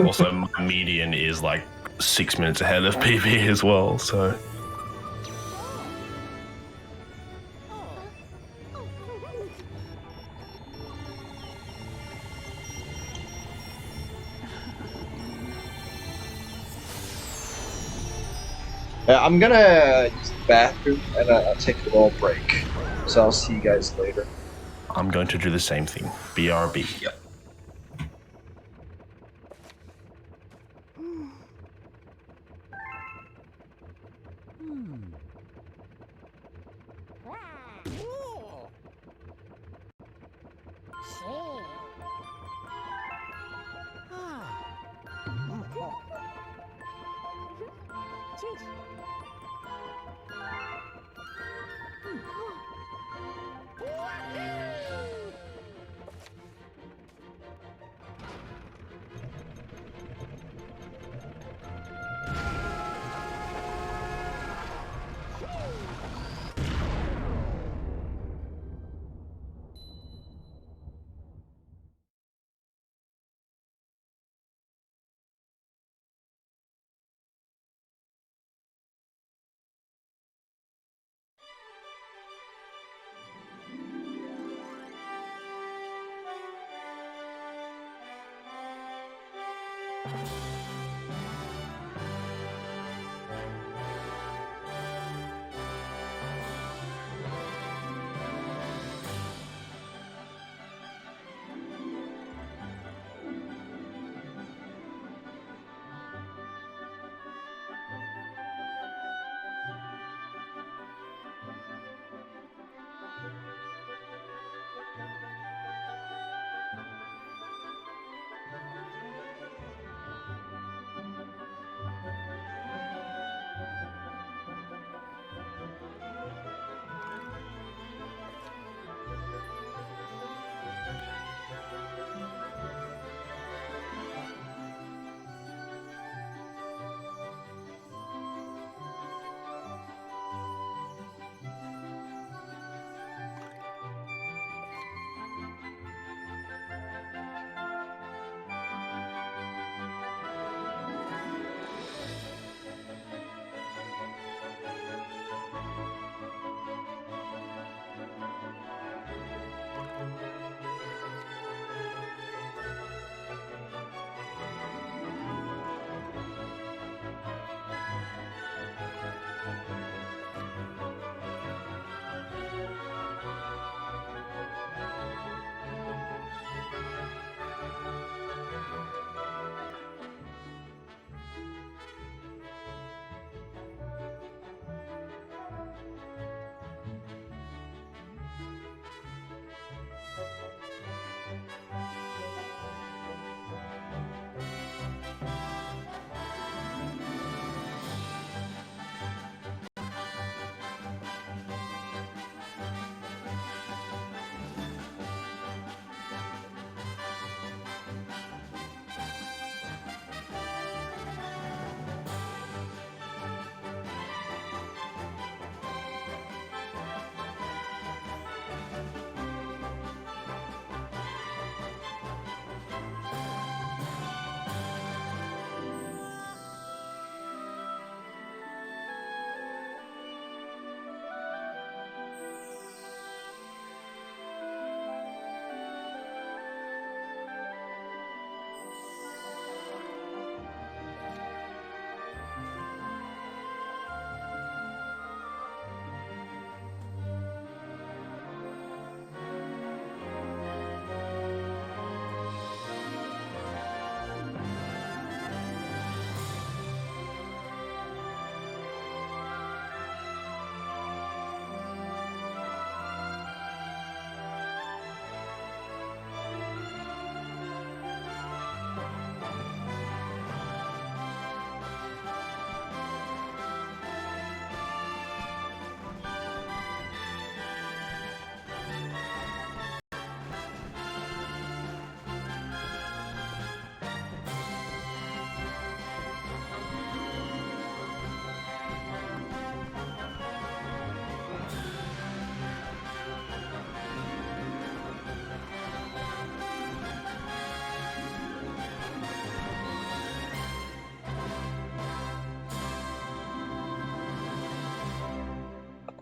Also, my median is like 6 minutes ahead of PB as well, so. I'm gonna use the bathroom and I'll take a little break. So I'll see you guys later. I'm going to do the same thing. BRB. Yep.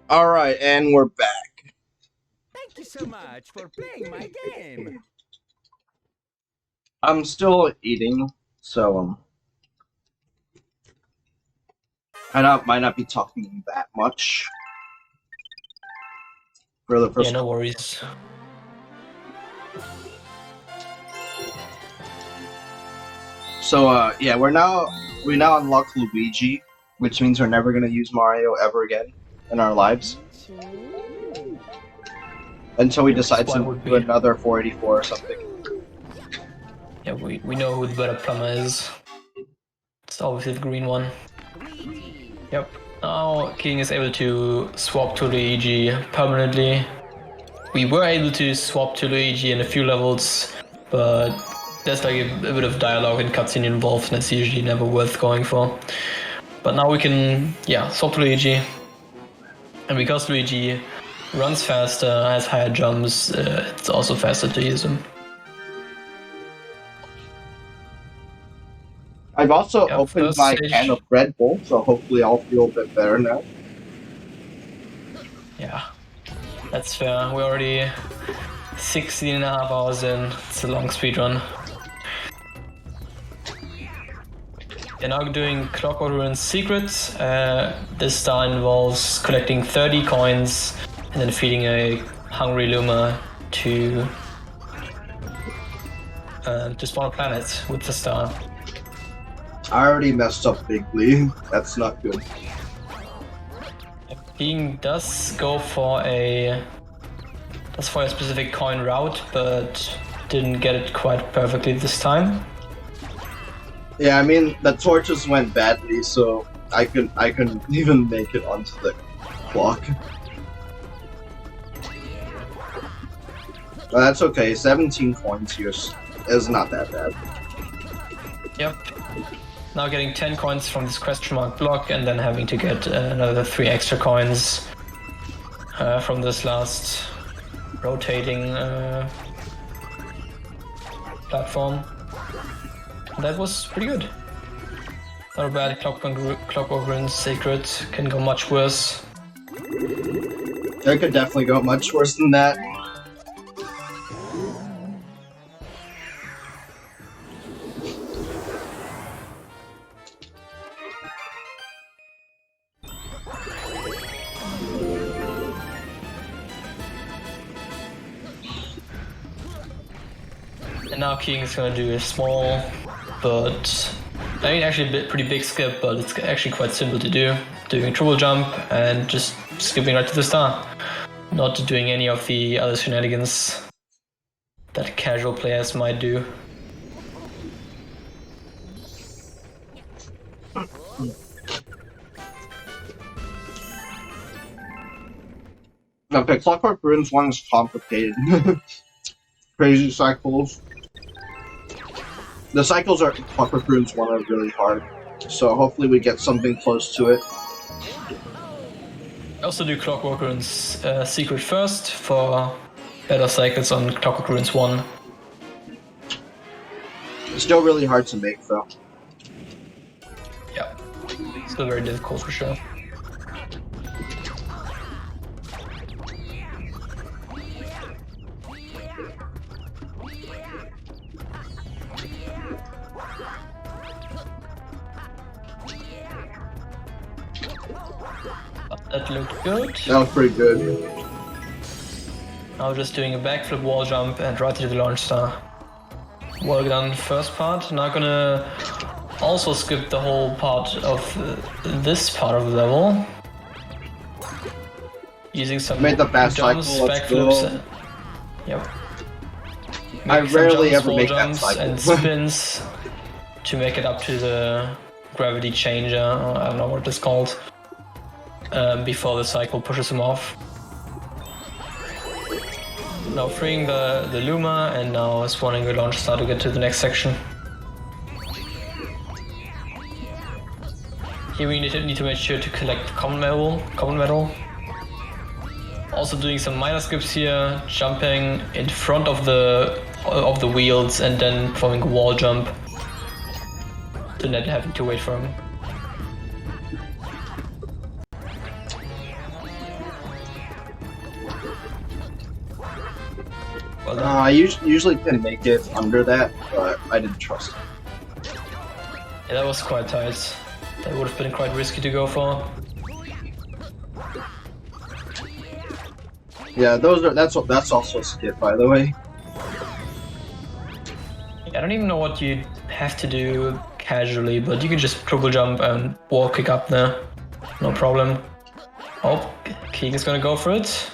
All right, and we're back. Thank you so much for playing my game. I'm still eating, so might not be talking that much for the first. Yeah, no worries. So yeah, we now unlock Luigi, which means we're never gonna use Mario ever again in our lives until we decide Why to would do we? another 484 or something. Yeah, we know who the better plumber is. It's obviously the green one. Yep. Now King is able to swap to Luigi permanently. We were able to swap to Luigi in a few levels, but there's like a bit of dialogue and cutscene involved, and it's usually never worth going for. But now we can, yeah, swap to Luigi. And because Luigi runs faster, has higher jumps, it's also faster to use him. I've also Yeah, opened first my stage. can of Red Bull, so hopefully I'll feel a bit better now. Yeah, that's fair. We're already 16 and a half hours in. It's a long speedrun. You're now doing Clockwork Ruins Secrets. This star involves collecting 30 coins and then feeding a hungry Luma to spawn a planet with the star. I already messed up bigly. That's not good. King does go for a specific coin route, but didn't get it quite perfectly this time. Yeah, I mean the torches went badly, so I couldn't even make it onto the clock. But that's okay. 17 coins here is not that bad. Yep. Now getting 10 coins from this question mark block, and then having to get another 3 extra coins from this last rotating platform. That was pretty good. Not a bad Clockwork Ruins Secret. Can go much worse. It could definitely go much worse than that. And now King is gonna do a small, but I mean actually a pretty big skip, but it's actually quite simple to do. Doing a triple jump and just skipping right to the star. Not doing any of the other shenanigans that casual players might do. Okay, Clockwork Ruins 1 is complicated. Crazy cycles. The cycles are Clockwork Ruins 1 are really hard, so hopefully we get something close to it. I also do Clockwork Ruins Secret first for better cycles on Clockwork Ruins 1. It's still really hard to make though. Yeah, still very difficult for sure. That looked good. That was pretty good. Now just doing a backflip wall jump and right to the launch star. Well done first part. Now gonna also skip the whole part of this part of the level. Using some Made the fast jumps, cycle, let's backflips. go. Yep. I Make some rarely jumps, ever wall make that jumps cycle. and spins to make it up to the gravity changer, or I don't know what it's called, before the cycle pushes him off. Now freeing the Luma and now spawning the launch star to get to the next section. Here we need to make sure to collect common metal. Also doing some minor skips here, jumping in front of the wheels and then performing a wall jump to not having to wait for him. Well done. I usually can make it under that, but I didn't trust it. Yeah, that was quite tight. That would have been quite risky to go for. Yeah, that's also a skip, by the way. I don't even know what you have to do casually, but you can just triple jump and wall kick up there. No problem. Oh, Keeg is gonna go for it.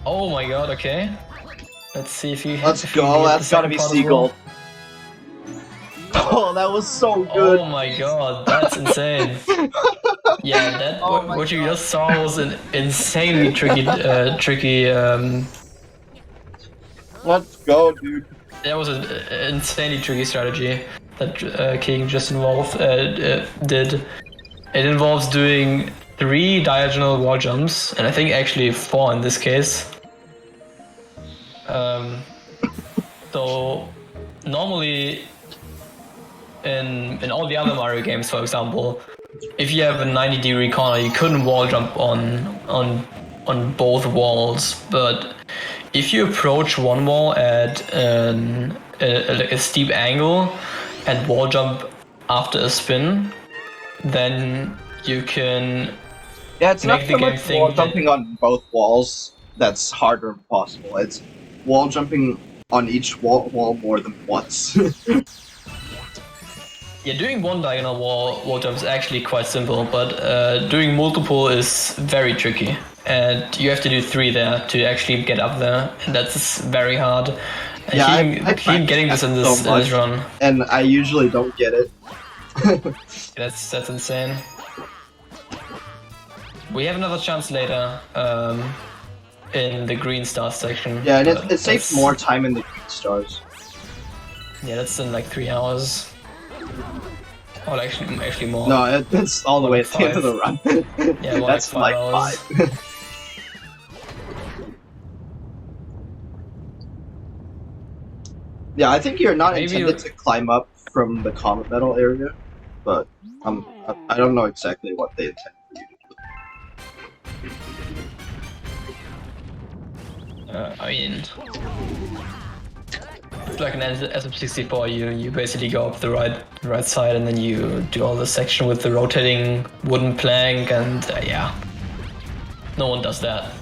Oh my god, okay. Let's see if you Let's go, that's gotta be Seagull. Oh, that was so good. Oh my god, that's insane. Yeah, that what you just saw was an insanely tricky Let's go, dude. that was an insanely tricky strategy that King just did. It involves doing 3 diagonal wall jumps, and I think actually 4 in this case. So normally in all the other Mario games, for example, if you have a 90-degree corner, you couldn't wall jump on both walls. But if you approach one wall at like a steep angle and wall jump after a spin, then you can Yeah, it's make not the so game much wall think that jumping on both walls that's harder and possible. It's wall jumping on each wall more than once. yeah, doing one diagonal wall jump is actually quite simple, but doing multiple is very tricky. And you have to do 3 there to actually get up there, and that's very hard. And Yeah, I Keem getting this practice in that so this much, run, and I usually don't get it. that's insane. We have another chance later in the green stars section. Yeah, and but it saves that's- more time in the green stars. Yeah, that's in like 3 hours. Well, actually more. No, it's all the way like at the end of the run. Yeah, more That's like like 5 hours. 5. Yeah, I think you're not Maybe intended to climb up from the comet metal area, but I don't know exactly what they intend for you to do. I mean, it's like an SM64. You basically go up the right side, and then you do all the section with the rotating wooden plank, and yeah, no one does that.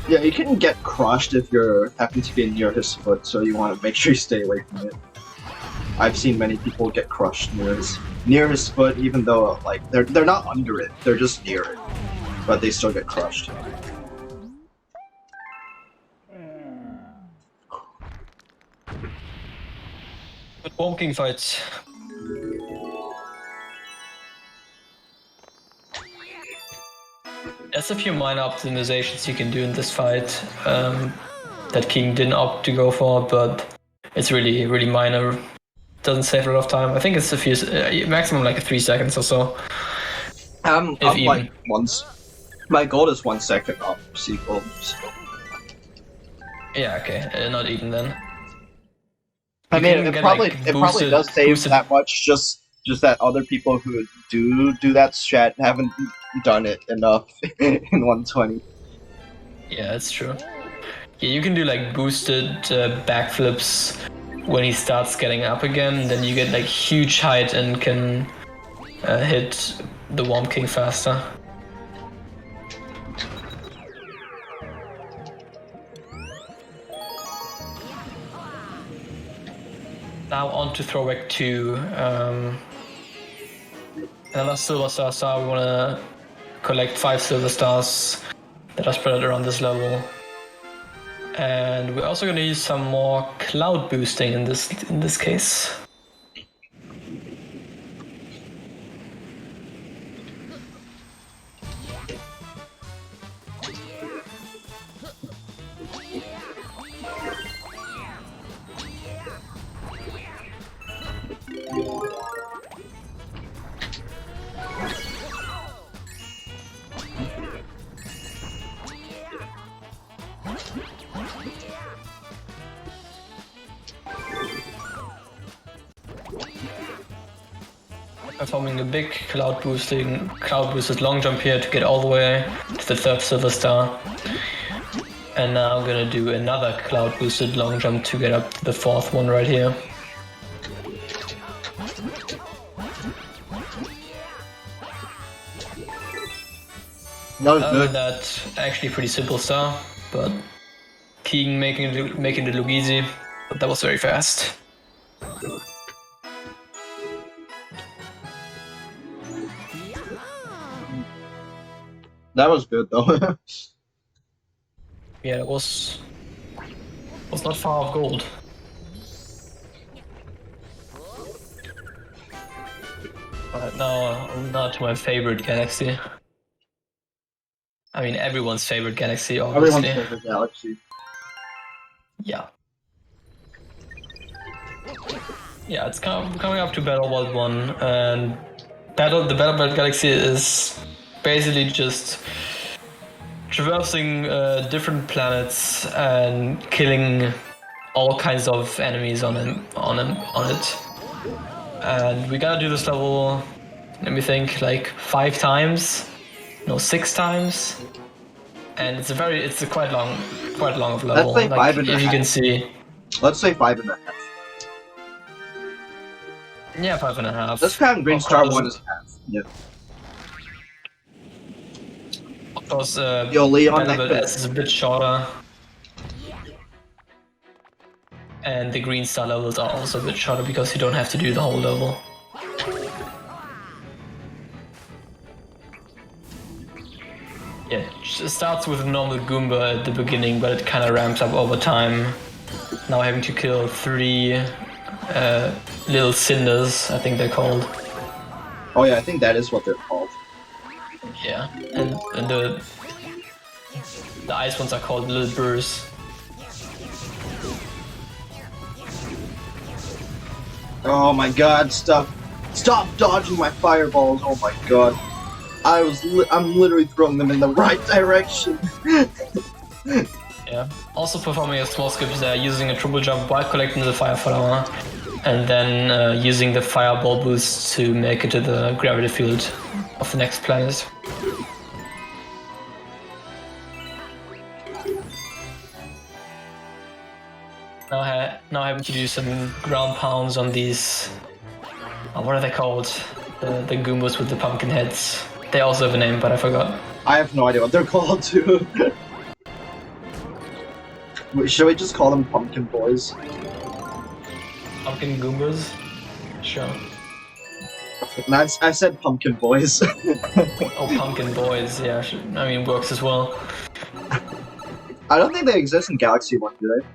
Yeah, you can get crushed if you happen to be near his foot, so you want to make sure you stay away from it. I've seen many people get crushed near his foot, even though like they're not under it, they're just near it, but they still get crushed. But walking fights. There's a few minor optimizations you can do in this fight that King didn't opt to go for, but it's really minor. Doesn't save a lot of time. I think it's a few maximum like 3 seconds or so. I'm even. like once. My goal is 1 second off sequel. So. Yeah, okay, not even then. I You mean, can it get, probably like, it probably does save boosted- that much. Just that other people who do that strat haven't done it enough in 120. Yeah, that's true. Yeah, you can do like boosted backflips when he starts getting up again. Then you get like huge height and can hit the Womp King faster. Now on to throwback 2. Another silver star. We want to collect 5 silver stars that are spread around this level. And we're also going to use some more cloud boosting in this case. Performing a big cloud boosted long jump here to get all the way to the 3rd silver star. And now I'm gonna do another cloud boosted long jump to get up to the 4th one right here. That was Other than good. that, actually pretty simple star, but Keegan making it look easy, but that was very fast. That was good though. Yeah, it was not far off gold. But now to my favorite galaxy. I mean, everyone's favorite galaxy, obviously. Everyone's favorite galaxy. Yeah. Yeah, it's coming up to Battle World 1, and the Battle World Galaxy is basically just traversing different planets and killing all kinds of enemies on it. And we gotta do this level let me think, like 5 times, no 6 times, and it's a quite long of level. Let's say Like 5.5. if you can see, Let's say 5.5. yeah, 5.5. Let's count Green Of Star course- 1 as half. Yeah. Of course, Yo, Leon, Battle that S is a bit shorter. And the green star levels are also a bit shorter because you don't have to do the whole level. Yeah, it starts with a normal Goomba at the beginning, but it kind of ramps up over time. Now having to kill 3 little cinders, I think they're called. Oh yeah, I think that is what they're called. Yeah, and the ice ones are called little burrs. Oh my god, stop dodging my fireballs, oh my god. I'm literally throwing them in the right direction. Yeah. Also performing a small skip there, using a triple jump while collecting the fire flower, and then using the fireball boost to make it to the gravity field of the next planet. Now having to do some ground pounds on these. What are they called? The Goombas with the pumpkin heads. They also have a name, but I forgot. I have no idea what they're called too. Wait, should we just call them Pumpkin Boys? Pumpkin Goombas? Sure. I said Pumpkin Boys. Oh, Pumpkin Boys, yeah. I mean, works as well. I don't think they exist in Galaxy 1, do they?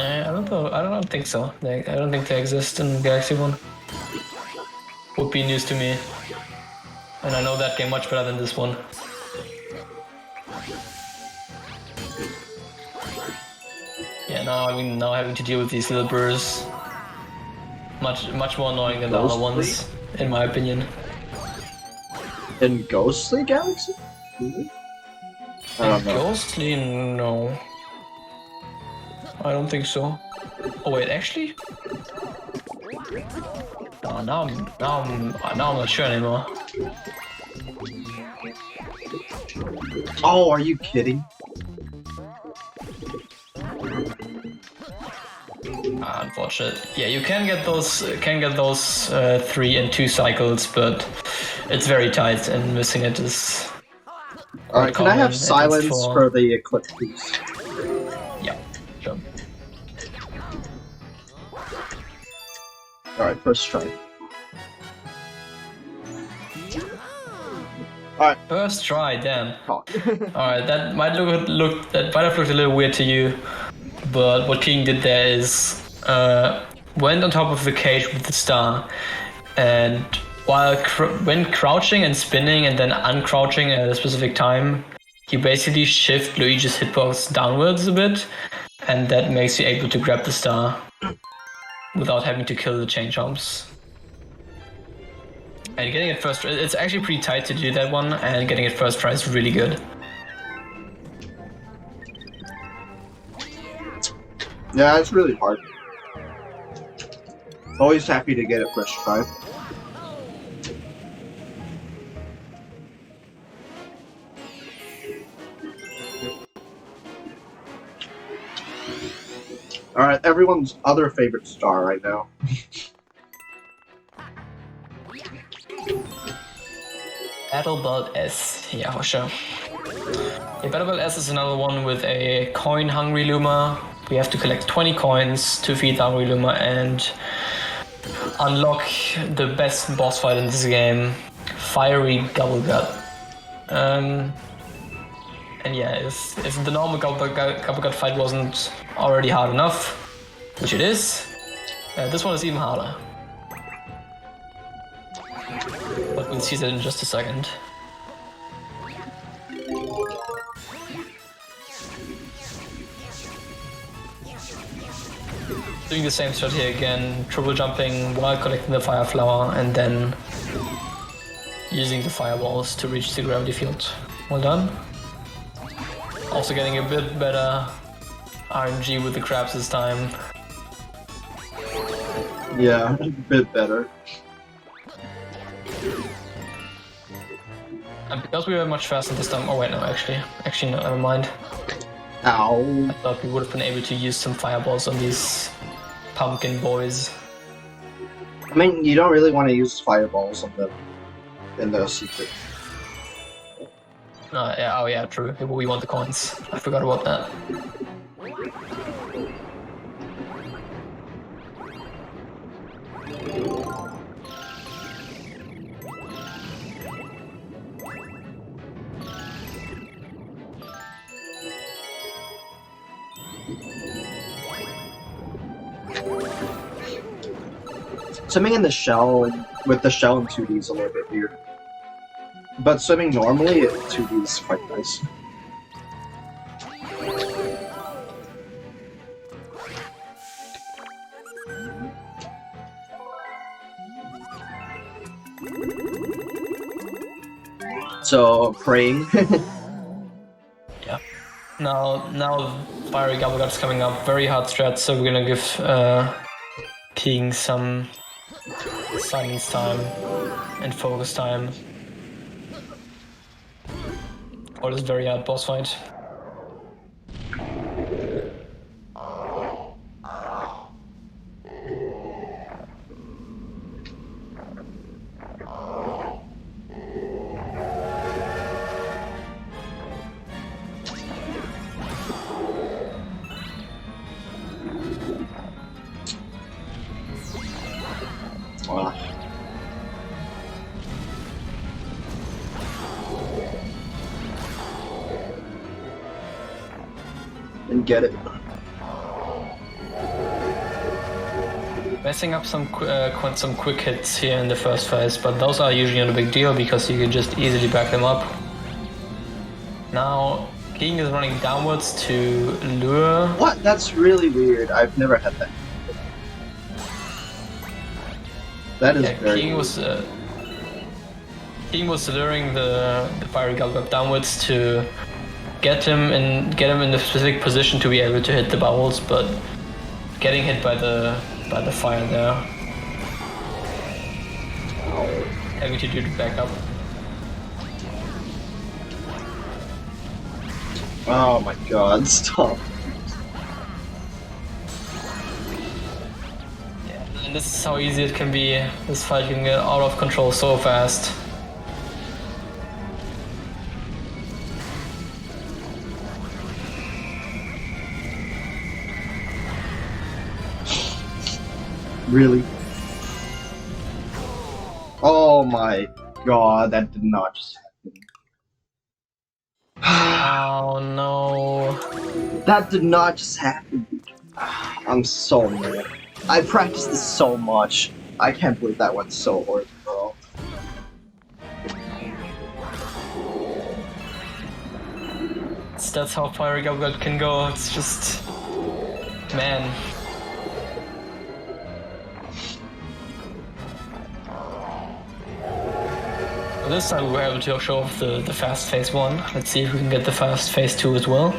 I don't think so. I don't think they exist in Galaxy 1. Would be news to me. And I know that game much better than this one. Yeah, now having to deal with these little burrs. Much more annoying than the other ones, in my opinion. In Ghostly Galaxy? Really? I don't know. Ghostly, no. I don't think so. Oh wait, actually? No, now I'm not sure anymore. Oh, are you kidding? Unfortunate. Yeah, you can get those 3 and 2 cycles, but it's very tight, and missing it is. Alright, can I have common, silence for the Eclipse, please? Yeah, sure. Alright, first try. Alright. First try, damn. Oh. Alright, that might have looked a little weird to you, but what King did there is went on top of the cage with the star, and when crouching and spinning and then uncrouching at a specific time, you basically shift Luigi's hitbox downwards a bit, and that makes you able to grab the star without having to kill the chain jumps. And getting it first, it's actually pretty tight to do that one, and getting it first try is really good. Yeah, it's really hard. Always happy to get it first try. Alright, everyone's other favorite star right now. Battle Belt S, yeah, for sure. Yeah, Battle Belt S is another one with a coin-hungry Luma. We have to collect 20 coins to feed the hungry Luma and unlock the best boss fight in this game, Fiery Gubblegut. And yeah, if the normal Gubblegut fight wasn't already hard enough, which it is, this one is even harder. But we'll see that in just a second. Doing the same strategy again, triple jumping while collecting the fire flower, and then using the fireballs to reach the gravity field. Well done. Also getting a bit better RNG with the crabs this time. Yeah, a bit better. And because we were much faster this time. Oh wait, no, actually no, never mind. Ow. I thought we would have been able to use some fireballs on these pumpkin boys. I mean, you don't really want to use fireballs on them in the secret. Yeah, oh yeah, true. We want the coins. I forgot about that. Swimming in the shell and with the shell in 2D is a little bit weird. But swimming normally in 2D is quite nice. So, praying. Yeah. Now Fiery Gobblegut's coming up. Very hard strat, so we're gonna give King some silence time and focus time for this very hard boss fight. Wow. And get it. Messing up some quick hits here in the first phase, but those are usually not a big deal because you can just easily back them up. Now King is running downwards to lure. What? That's really weird. I've never had that. That is very King weird. was luring the Fiery Gobblegut downwards to get him in the specific position to be able to hit the bubbles, but getting hit by the fire there. Having to do the backup. Oh my god, stop. Yeah, and this is how easy it can be. This fight can get out of control so fast. Really? Oh my god, that did not just happen. Oh no. That did not just happen. I'm so mad. I practiced this so much. I can't believe that went so horribly wrong. That's how Fiery Gobblegut can go. It's just... man. This time we were able to show off the fast phase 1. Let's see if we can get the fast phase 2 as well.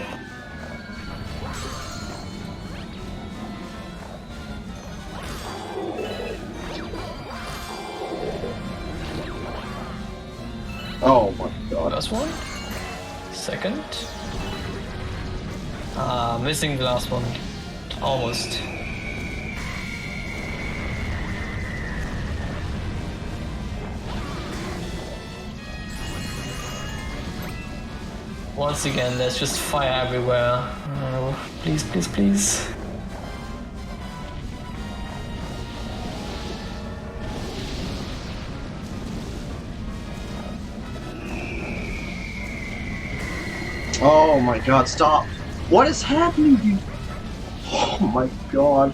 Oh my god. First one. Second. Missing the last one. Almost. Once again, there's just fire everywhere. Oh, please, please, please. Oh my god, stop. What is happening, dude? Oh my god.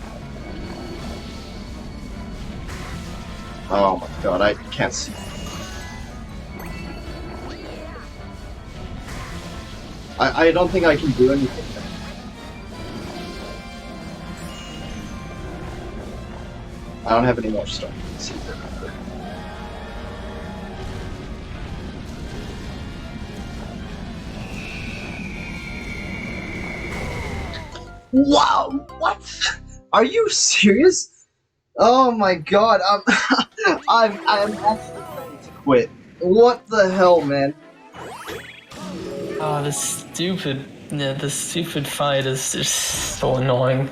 Oh my god, I can't see. I don't think I can do anything. I don't have any more stuff. Let's see. Wow, what? Are you serious? Oh my god, I'm actually ready to quit. What the hell, man? Ah, this stupid fight is just so annoying.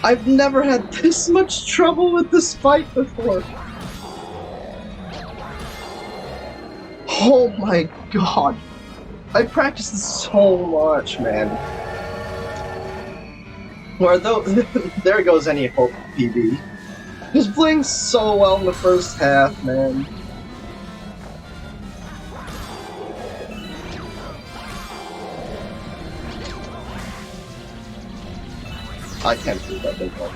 I've never had this much trouble with this fight before. Oh my god. I practiced this so much, man. Where though, there goes any hope of PB. He was playing so well in the first half, man. I can't believe that they won.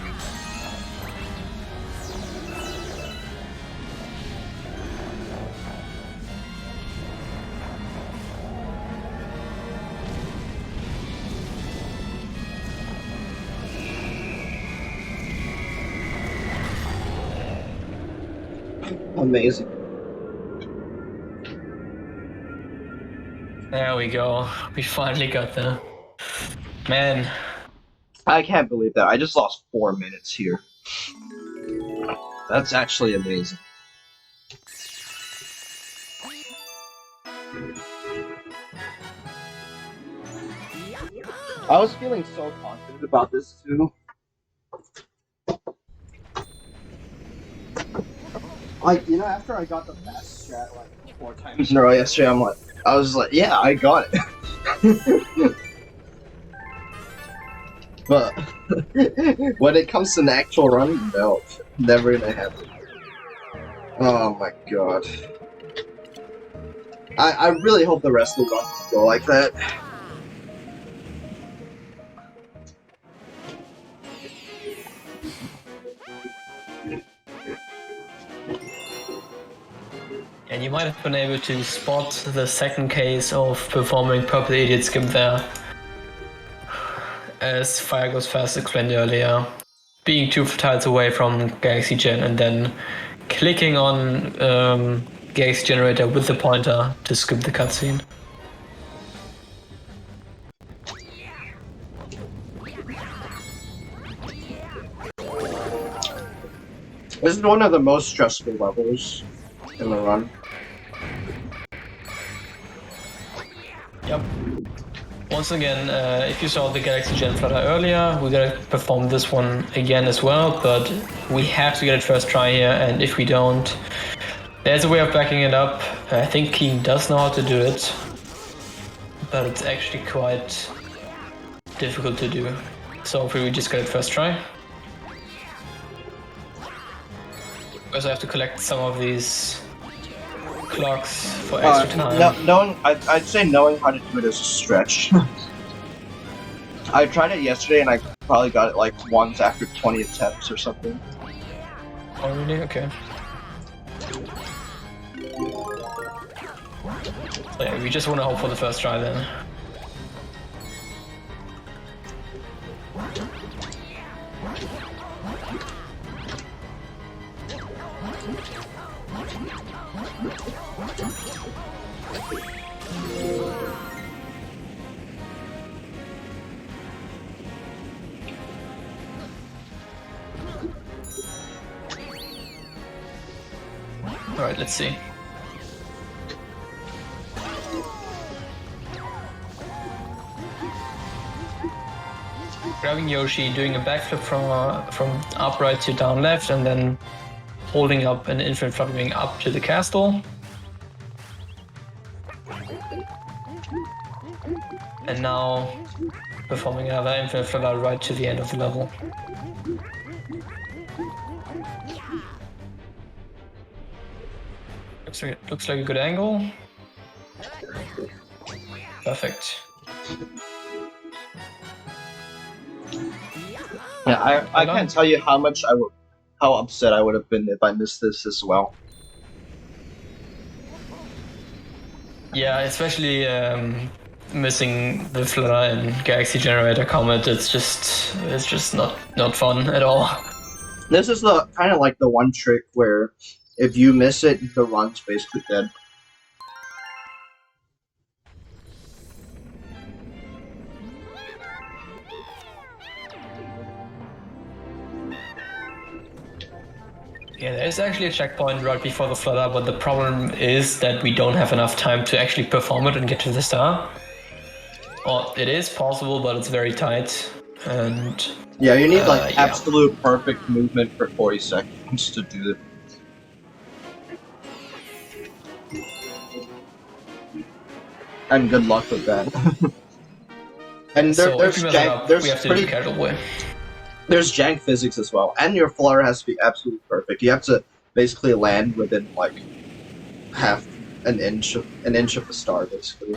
Amazing. There we go. We finally got there. Man, I can't believe that. I just lost 4 minutes here. That's actually amazing. I was feeling so confident about this too. Like, you know, after I got the best strat like 4 times in a row yesterday, I was like, yeah, I got it. But when it comes to an actual run, no, never gonna happen. Oh my god. I really hope the rest of the runs go like that. and you might have been able to spot the second case of performing Purple Idiot Skip there. As Fire Goes Fast explained earlier, being 2 tiles away from Galaxy Gen and then clicking on Galaxy Generator with the pointer to skip the cutscene. This is one of the most stressful levels in the run. Yep. Once again, if you saw the Galaxy Gen flutter earlier, we're gonna perform this one again as well, but we have to get it first try here, and if we don't, there's a way of backing it up. I think Keen does know how to do it, but it's actually quite difficult to do. So hopefully we just get it first try. We also have to collect some of these clocks for extra time. I'd say knowing how to do it is a stretch. I tried it yesterday and I probably got it like once after 20 attempts or something. Oh really? Okay. So yeah, we just want to hope for the first try then. Alright, let's see. Grabbing Yoshi, doing a backflip from upright to down left, and then holding up an infinite fluttering up to the castle. And now performing another infinite flutter right to the end of the level. Looks like a good angle. Perfect. Yeah, I can't tell you how upset I would have been if I missed this as well. Yeah, especially missing the flutter and Galaxy Generator Comet. It's just not fun at all. This is the kind of like the one trick where if you miss it, the run's basically dead. Yeah, there's actually a checkpoint right before the flutter, but the problem is that we don't have enough time to actually perform it and get to the star. Well, it is possible, but it's very tight. And Yeah, you need like yeah. absolute perfect movement for 40 seconds to do it. And good luck with that. And So there's if we mess it jank, up, there's we have to do it the casual way. there's jank physics as well, and your flutter has to be absolutely perfect. You have to basically land within like half an inch of the star, basically.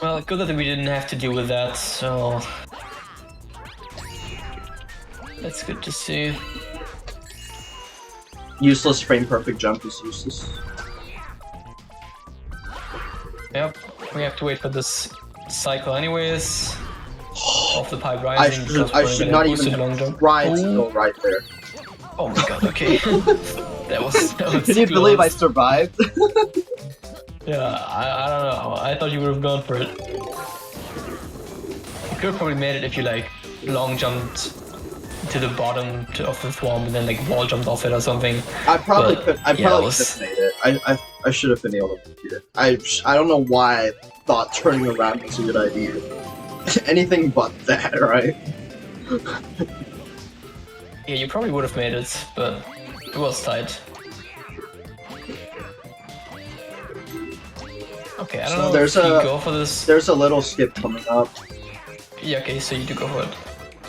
Well, good that we didn't have to deal with that, so that's good to see. Useless frame perfect jump is useless. Yep, we have to wait for this cycle anyways. Of the pipe rising. I should not even try to go right there. Oh my god, okay. that was Can you believe I survived? Yeah, I don't know. I thought you would have gone for it. You could have probably made it if you like long jumped to the bottom of the swarm and then like wall jumped off it or something. I probably could. I probably could have made it. I should have been able to make it. I don't know why I thought turning around was a good idea. Anything but that, right? Yeah, you probably would have made it, but it was tight. Okay, I don't know if you go for this. There's a little skip coming up. Yeah, okay, so you do go for it.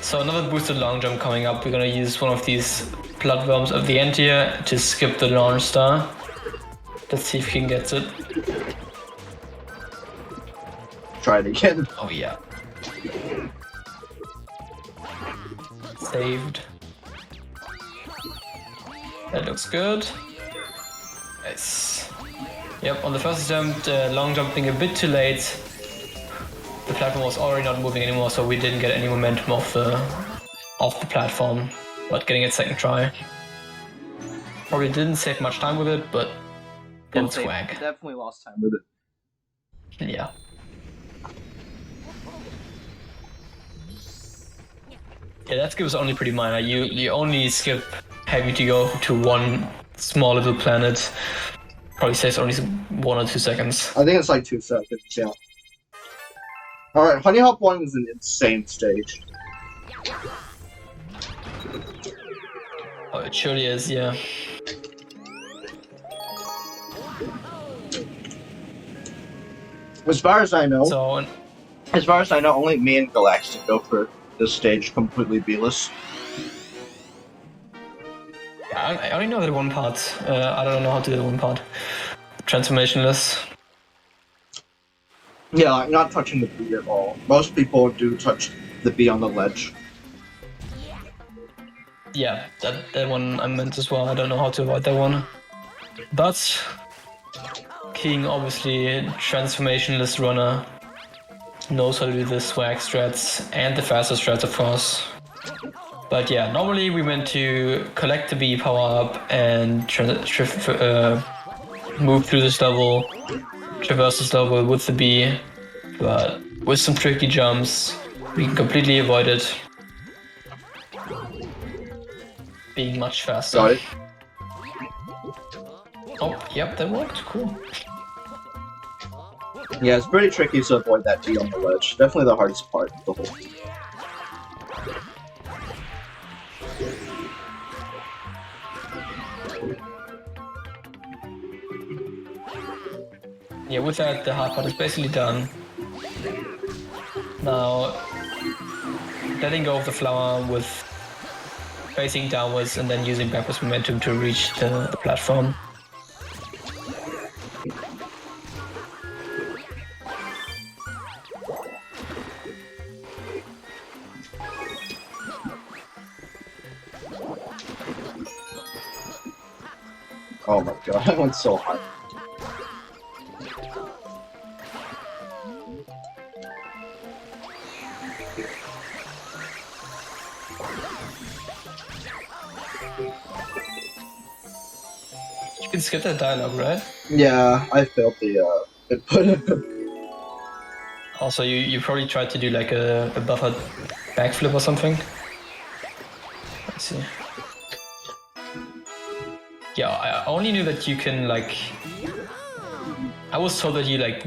So another boosted long jump coming up. We're gonna use one of these platforms at the end here to skip the launch star. Let's see if he can get it. Try it again. Oh yeah. Saved. That looks good. Nice. Yep, on the first attempt, long jumping a bit too late. The platform was already not moving anymore, so we didn't get any momentum off the platform. But getting it second try. Probably didn't save much time with it, but it's swag. Definitely lost time with it. Yeah. Yeah, that skip is only pretty minor. You only skip having to go to one small little planet. Probably saves only 1 or 2 seconds. I think it's like 2 seconds, yeah. Alright, Honey Hop 1 is an insane stage. Oh, it surely is, yeah. As far as I know, So, only me and Galactic go for this stage completely B-less. yeah, I only know that one part. I don't know how to do the one part. Transformationless. Yeah, like not touching the B at all. Most people do touch the B on the ledge. Yeah, that one I meant as well. I don't know how to avoid that one. But King, obviously, transformationless runner, knows how to do the swag strats and the faster strats, of course. But yeah, normally we meant to collect the B power up and move through this level, traverse this level with the B, but with some tricky jumps, we can completely avoid it. Being much faster. Got it. Oh, yep, that worked. Cool. Yeah, it's pretty tricky to avoid that B on the ledge. Definitely the hardest part of the whole thing. Yeah, with that, the hard part is basically done. Now, letting go of the flower with facing downwards and then using backwards momentum to reach the platform. Oh my god, I went so hard. You can skip that dialogue, right? Yeah, I failed the input. Also, you probably tried to do like a buffered backflip or something. Let's see. Yeah, I only knew that you can like. I was told that you like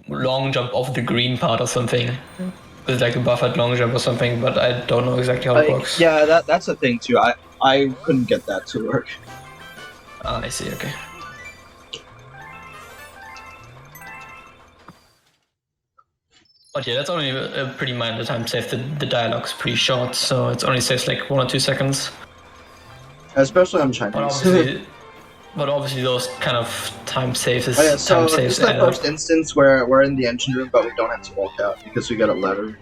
long jump off the green part or something. With like a buffered long jump or something, but I don't know exactly how it works. Yeah, that's a thing too. I couldn't get that to work. Ah, I see, okay. But yeah, that's only a pretty minor time save. The dialogue's pretty short, so it only saves like 1 or 2 seconds. Especially on Chinese. But obviously those kind of time saves Oh yeah, so time saves this is the add up. first instance where we're in the engine room, but we don't have to walk out because we got a letter.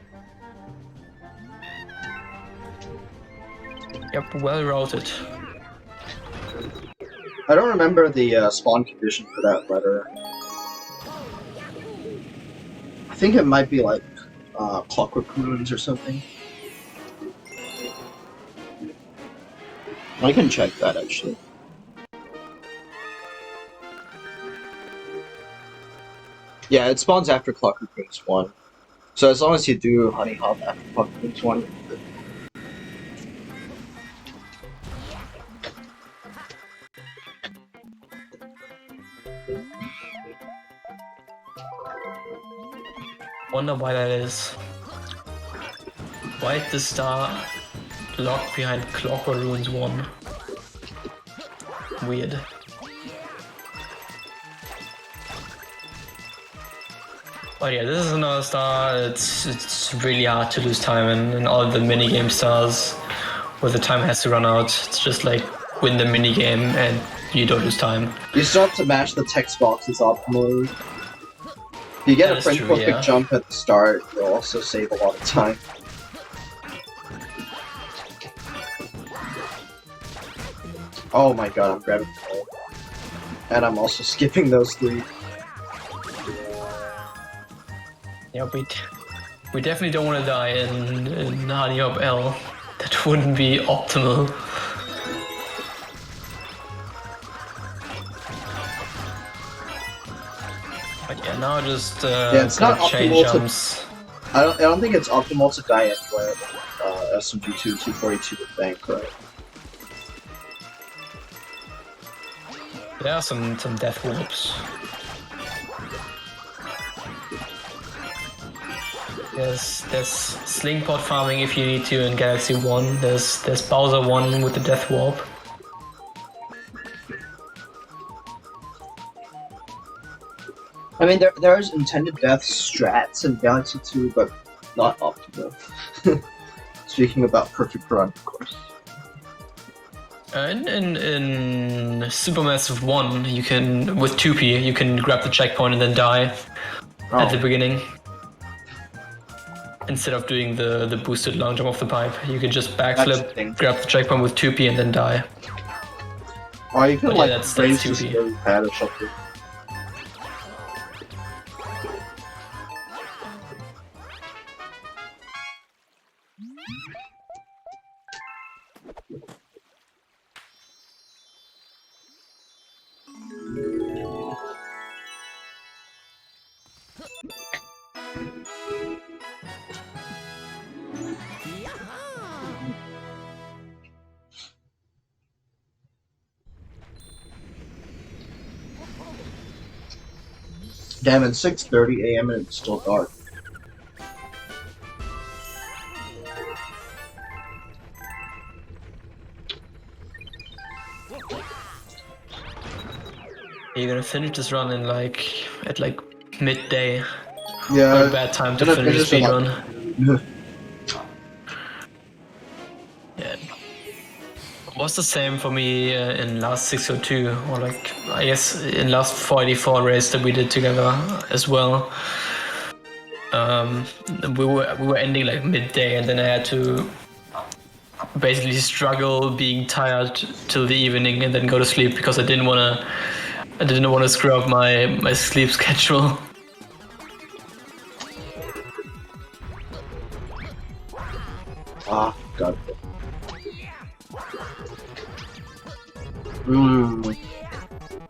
Yep, well routed. I don't remember the spawn condition for that letter. I think it might be like clockwork runes or something. I can check that actually. Yeah, it spawns after Clockwork Runes 1. So as long as you do Honey Hop after Clockwork Runes 1, you're good. Wonder why that is. Why is the star locked behind Clockwork Runes 1? Weird. But yeah, this is another star. It's really hard to lose time in all the minigame stars where the time has to run out. It's just like win the minigame and you don't lose time. You still have to mash the text boxes optimally. If you get a perfect jump at the start, you'll also save a lot of time. Oh my god, I'm grabbing the hole. And I'm also skipping those 3. Yeah, we definitely don't want to die in Honey Hop L. That wouldn't be optimal. But yeah, now just it's not chain optimal jumps. I don't think it's optimal to die anywhere. SMG2 242 with bank, right? There are some death warps. There's slingpot farming if you need to in Galaxy 1. There's Bowser 1 with the death warp. I mean, there's intended death strats in Galaxy 2, but not optimal. Speaking about perfect run, of course. In Supermassive 1, you can, with 2P, you can grab the checkpoint and then die at the beginning. Instead of doing the boosted long jump off the pipe, you can just backflip, grab the checkpoint with 2P and then die. Or you can like that's raise 2P. your pad or something. Damn, it's 6:30 AM and it's still dark. You're gonna finish this run in at midday. Yeah. Not a bad time to finish a speedrun. Yeah. It was the same for me in last 602, or I guess in last 484 race that we did together as well. We were ending like midday, and then I had to basically struggle being tired till the evening and then go to sleep because I didn't want to screw up my sleep schedule. Ah, God.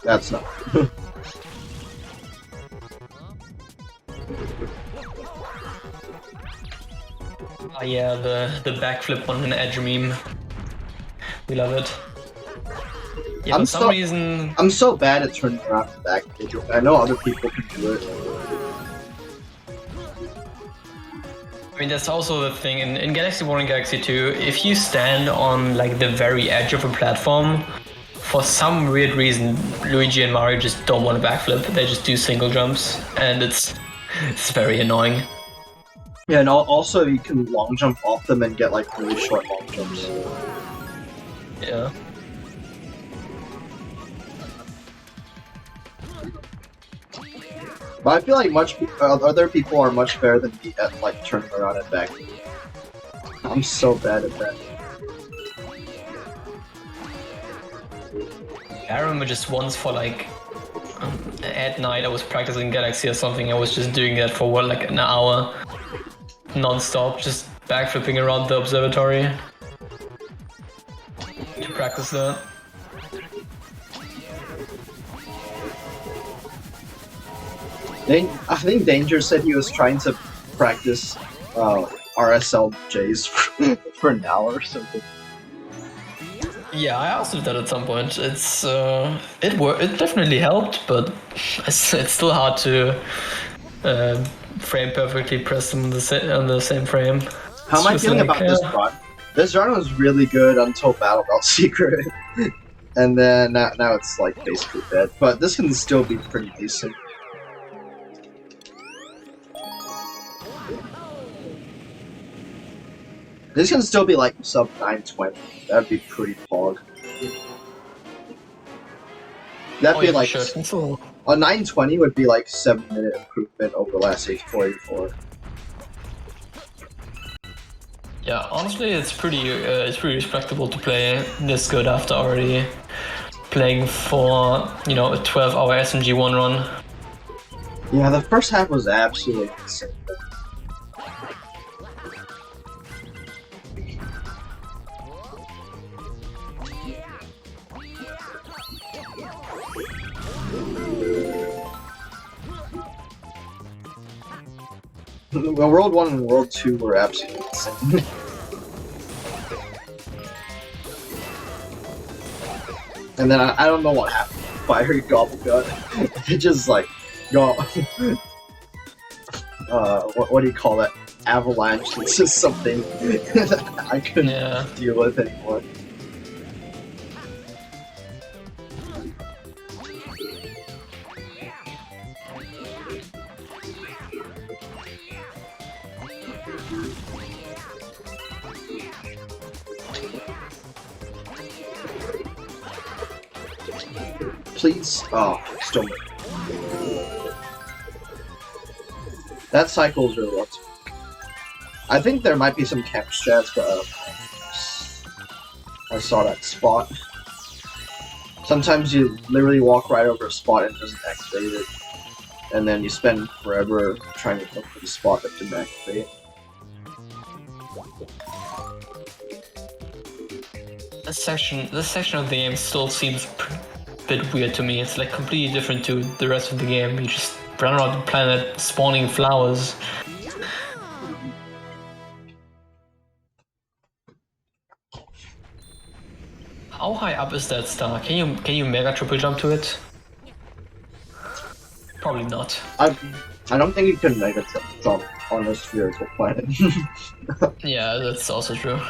That's not. Oh yeah, the backflip on an edge meme. We love it. Yeah, for some reason... I'm so bad at turning around the back. I know other people can do it. I mean, that's also the thing in Galaxy 1 and Galaxy 2, if you stand on like the very edge of a platform, for some weird reason, Luigi and Mario just don't want to backflip. They just do single jumps, and it's very annoying. Yeah, and also you can long jump off them and get like really short long jumps. Yeah. But I feel like other people are much better than me at like turning around and back. I'm so bad at that. I remember just once for like at night I was practicing Galaxy or something. I was just doing that for what, like an hour, non-stop, just backflipping around the observatory to practice that. I think Danger said he was trying to practice RSLJs for an hour or something. Yeah, I also did that at some point. It's it definitely helped, but it's still hard to frame perfectly, press them on the same frame. How am I feeling about this run? This run was really good until Battle Belt Secret, and then now it's like basically dead. But this can still be pretty decent. This can still be like sub 920. That'd be pretty pog. That'd be like a 920 would be like 7-minute improvement over the last 484. Yeah, honestly, it's pretty respectable to play this good after already playing for, you know, a 12-hour SMG1 run. Yeah, the first half was absolutely insane. Well, World 1 and World 2 were absolutely insane. And then I don't know what happened. Fiery Gobblegut. It just like got what do you call that? Avalanche. It's just something I couldn't deal with anymore. Please? Oh, still. That cycle is really rough. I think there might be some camp strats, but I saw that spot. Sometimes you literally walk right over a spot and it doesn't activate it. And then you spend forever trying to look for the spot that didn't activate. This section of the game still seems a bit weird to me. It's like completely different to the rest of the game. You just run around the planet spawning flowers. How high up is that star? Can you mega triple jump to it? Probably not. I don't think you can mega jump on a spherical planet. Yeah, that's also true.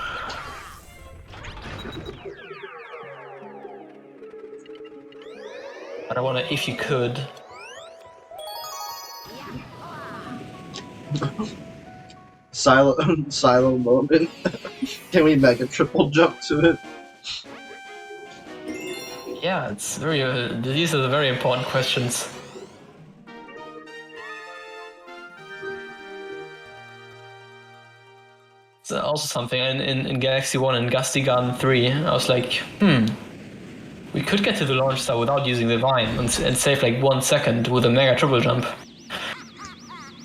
But I wonder if you could. Silo moment. Can we mega triple jump to it? Yeah, it's very. These are the very important questions. It's also something in Galaxy 1 and Gusty Garden 3, I was like, we could get to the launch star without using the vine and save like 1 second with a mega triple jump.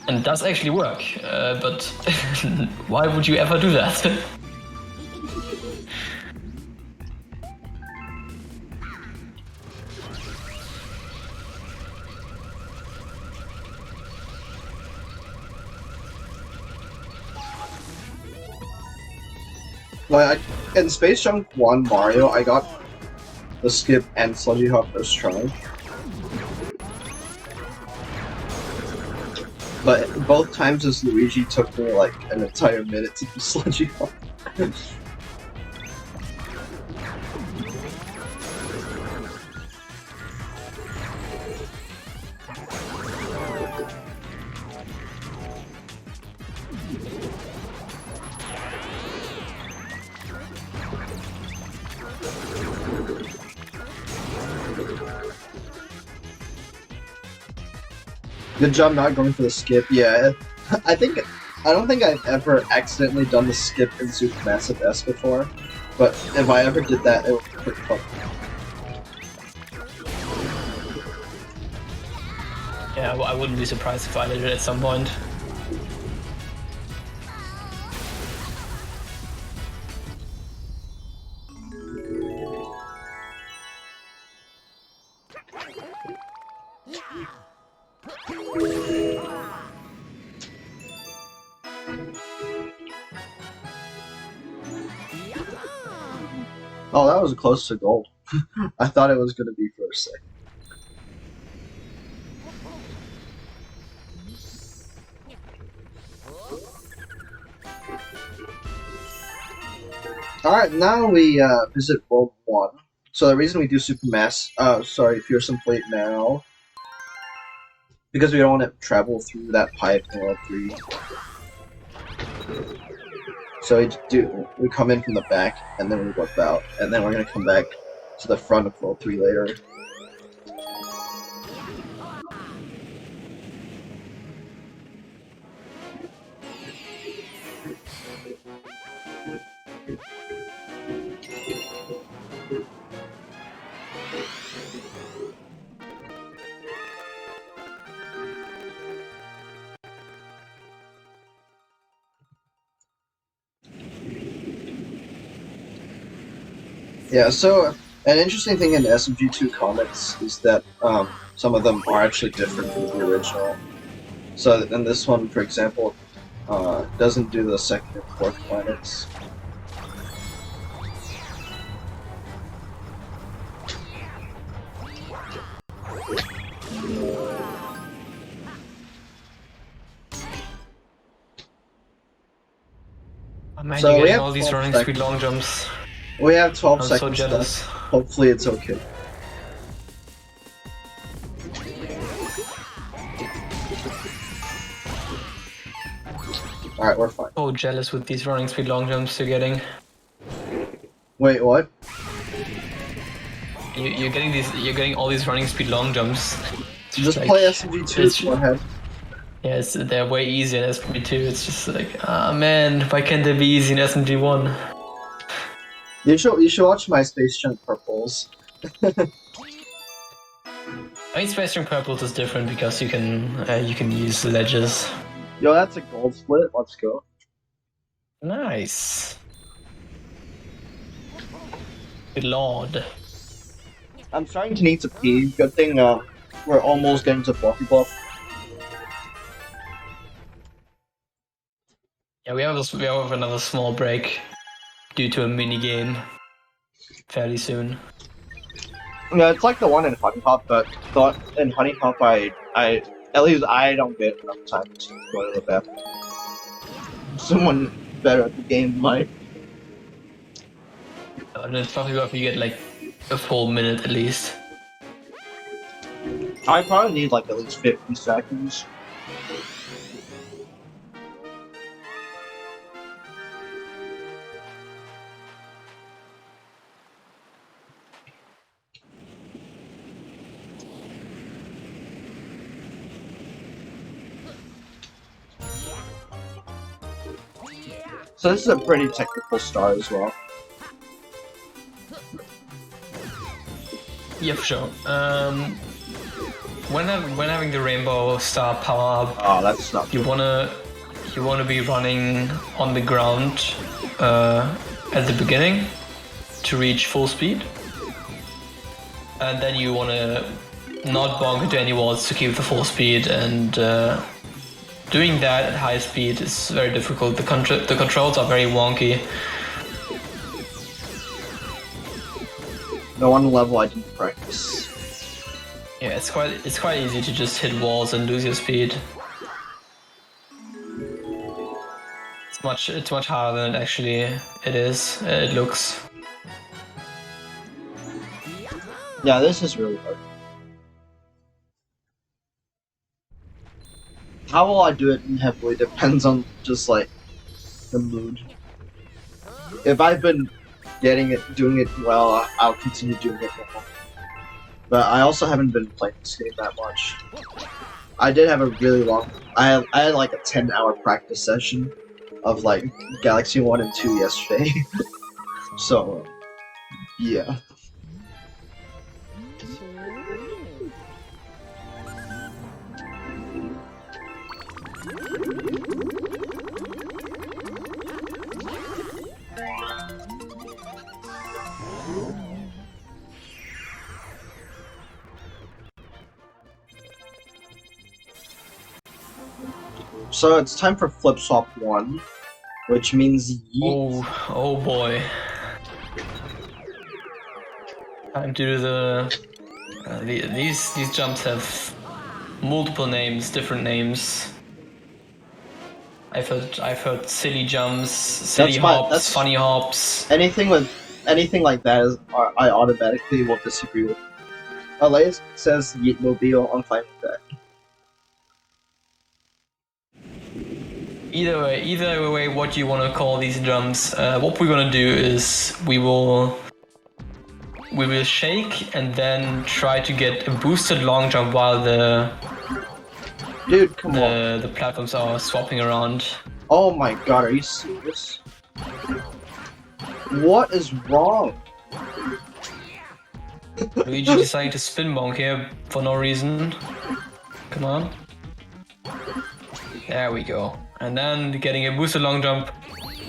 And it does actually work, but why would you ever do that? Like in Space Junk 1 Mario, I got the skip and sludgy hop first try. But both times as Luigi took me like an entire minute to do sludgy hop. Good job not going for the skip. Yeah, I don't think I've ever accidentally done the skip in Supermassive S before, but if I ever did that, it would be pretty fun. Yeah, well, I wouldn't be surprised if I did it at some point. Oh, that was close to gold. I thought it was going to be for a second. Alright, now we visit World 1. So the reason we do Fearsome Fleet now, because we don't want to travel through that pipe in World 3. So we come in from the back, and then we whip out, and then we're going to come back to the front of World 3 later. Yeah, so an interesting thing in SMG2 comics is that some of them are actually different from the original. So in this one, for example, doesn't do the second and fourth planets. Oh man, So you're we getting have all these 12 running speed long jumps. We have 12 I'm so seconds jealous. left. Hopefully it's okay. Alright, we're fine. So jealous with these running speed long jumps you're getting. Wait, what? You're getting all these running speed long jumps. It's Just like- play SMG2, go ahead. Yeah, they're way easier in SMG2. It's just like, ah man, why can't they be easy in SMG1? You should watch my Space Junk Purples. I mean, Space Junk Purples is different because you can use ledges. Yo, that's a gold split. Let's go. Nice. Good lord. I'm starting to need to pee. Good thing we're almost getting to Fluffy Bluff. Yeah, we have another small break due to a mini game fairly soon. Yeah, it's like the one in Honey Hop, but in Honey Hop, at least I don't get enough time to go to the bathroom. Someone better at the game might. And then probably if you get like a full minute at least. I probably need like at least 50 seconds. So this is a pretty technical star as well. Yeah, for sure. When having the rainbow star power up, Oh, that's not you wanna be running on the ground at the beginning to reach full speed, and then you wanna not bonk into any walls to keep the full speed. And doing that at high speed is very difficult. The controls are very wonky. The one level I didn't practice. Yeah, it's quite easy to just hit walls and lose your speed. It's much harder than it is. It looks. Yeah, this is really hard. How well I do it heavily depends on just like the mood. If I've been doing it well, I'll continue doing it well. But I also haven't been playing this game that much. I did have a really long. I had like a 10-hour practice session of like Galaxy 1 and 2 yesterday. So yeah. So it's time for Flip Swap 1, which means yeet. Oh boy. Time to do these jumps have multiple names, different names. I've heard silly jumps, silly hops, funny hops. Anything like that is I automatically will disagree with. Elias says yeet mobile, I'm fine with that. Either way, what you want to call these jumps, what we're gonna do is we will shake and then try to get a boosted long jump while the platforms are swapping around. Oh my god, are you serious? What is wrong? Luigi deciding to spin bonk here for no reason. Come on. There we go. And then getting a boosted long jump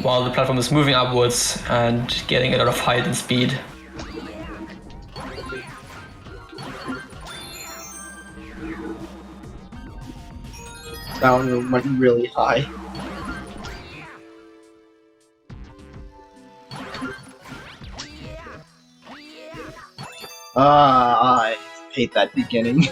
while the platform is moving upwards and getting a lot of height and speed. That one went really high. I hate that beginning.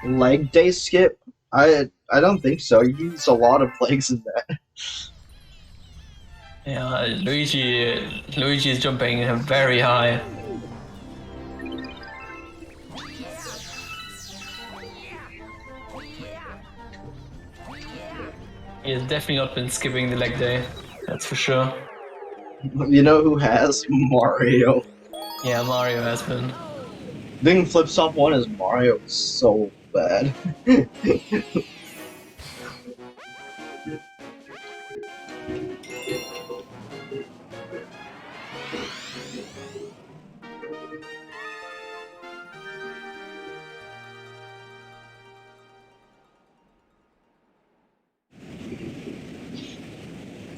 Leg day skip? I don't think so. You use a lot of legs in that. Yeah, Luigi is jumping very high. He has definitely not been skipping the leg day, that's for sure. You know who has? Mario. Yeah, Mario has been. Doing Flip Swap 1 as Mario is so bad.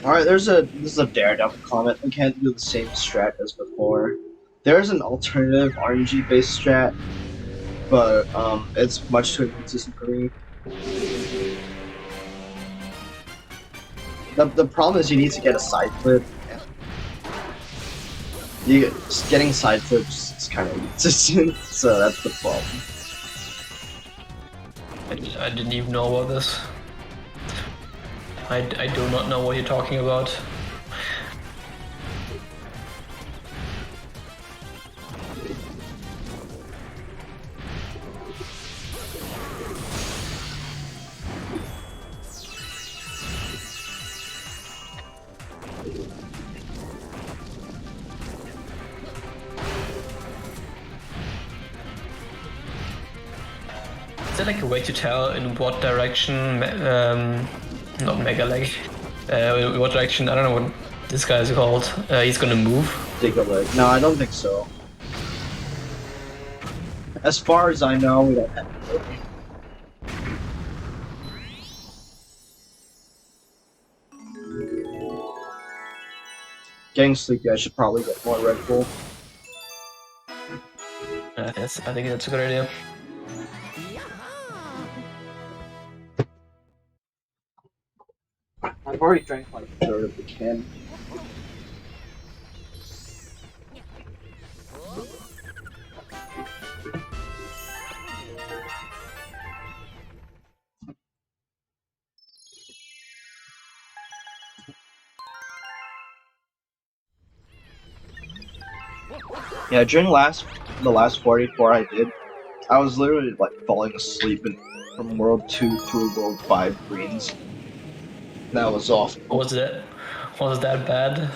Alright, this is a daredevil comment. We can't do the same strat as before. There's an alternative RNG based strat, but it's much too inconsistent for me. The problem is you need to get a side flip. Getting side flips is kind of inconsistent, so that's the problem. I didn't even know about this. I do not know what you're talking about. Is there like a way to tell in what direction, not Mega Leg, what direction, I don't know what this guy is called, he's gonna move? Digga leg. No, I don't think so. As far as I know, we don't have it. getting sleepy. I should probably get more Red Bull. I think that's a good idea. I've already drank like a third of the can. Yeah, during the last 44 I did, I was literally like falling asleep from World 2 through World 5 greens. That was awful. Was that bad?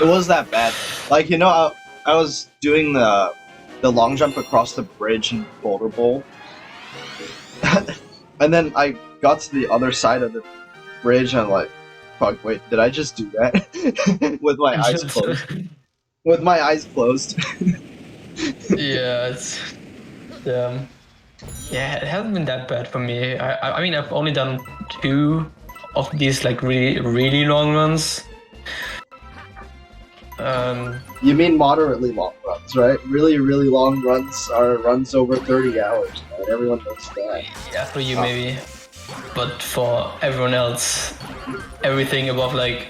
It was that bad. Like, you know, I was doing the long jump across the bridge in Boulder Bowl. And then I got to the other side of the bridge and I'm like, fuck, wait, did I just do that? With my eyes closed. With my eyes closed. Yeah, yeah, it hasn't been that bad for me. I mean, I've only done 2 of these like really long runs. You mean moderately long runs, right? Really long runs are runs over 30 hours, right? Everyone knows that. Yeah, for you maybe, but for everyone else, everything above like,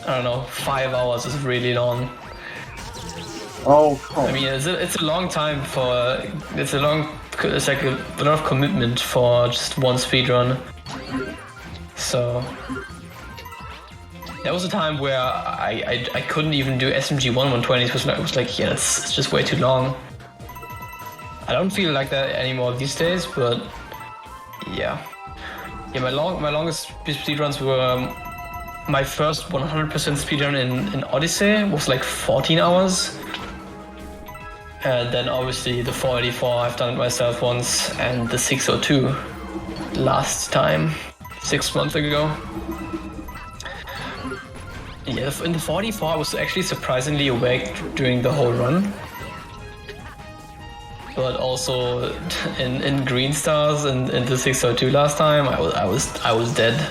I don't know, 5 hours is really long. Oh, come on. I mean, it's a long time for it's like a lot of commitment for just one speedrun. So there was a time where I couldn't even do SMG1 120s because I was like, yeah, it's just way too long. I don't feel like that anymore these days, but yeah. Yeah, my longest speedruns were my first 100% speedrun in Odyssey was like 14 hours. And then obviously the 484 I've done it myself once, and the 602 last time, 6 months ago. Yeah, in the 484 I was actually surprisingly awake during the whole run. But also in Green Stars and in the 602 last time, I was dead.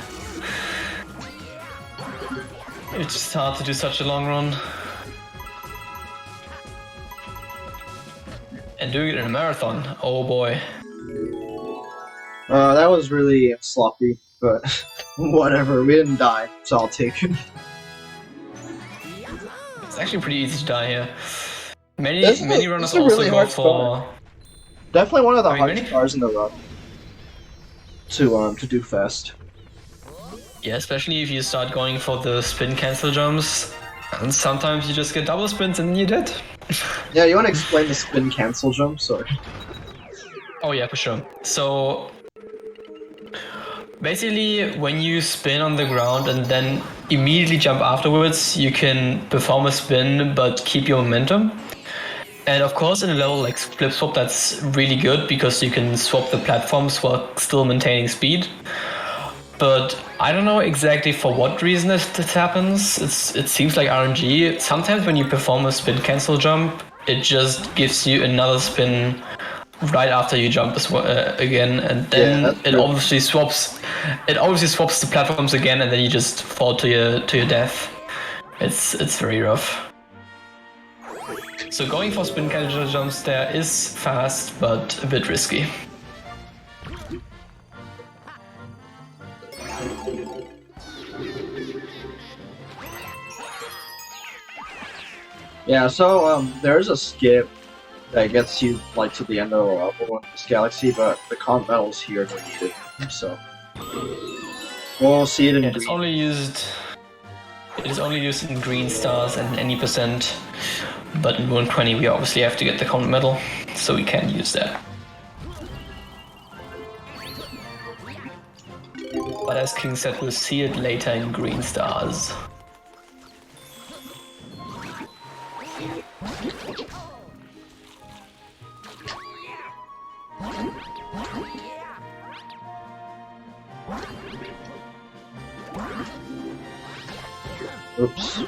It's just hard to do such a long run. And doing it in a marathon, oh boy. That was really sloppy, but whatever, we didn't die, so I'll take it. It's actually pretty easy to die here. Many runners this is a also really go hard for... star. Definitely one of the I mean, hardest stars in the run to do fast. Yeah, especially if you start going for the spin cancel jumps. And sometimes you just get double spins and you're dead. Yeah, you want to explain the spin cancel jump? Sorry. Oh yeah, for sure. So basically, when you spin on the ground and then immediately jump afterwards, you can perform a spin but keep your momentum. And of course, in a level like Flip Swap, that's really good because you can swap the platforms while still maintaining speed. But I don't know exactly for what reason this happens. It seems like RNG. Sometimes when you perform a spin cancel jump, it just gives you another spin right after you jump again, and then it obviously swaps. It obviously swaps the platforms again, and then you just fall to your death. It's very rough. So going for spin cancel jumps there is fast, but a bit risky. Yeah, so there's a skip that gets you like to the end of the level in this galaxy, but the comp medals here are needed, so we'll see it in green. It is only used in green stars and any percent, but in 120 we obviously have to get the comp medal, so we can't use that. But as King said, we'll see it later in green stars. Oops.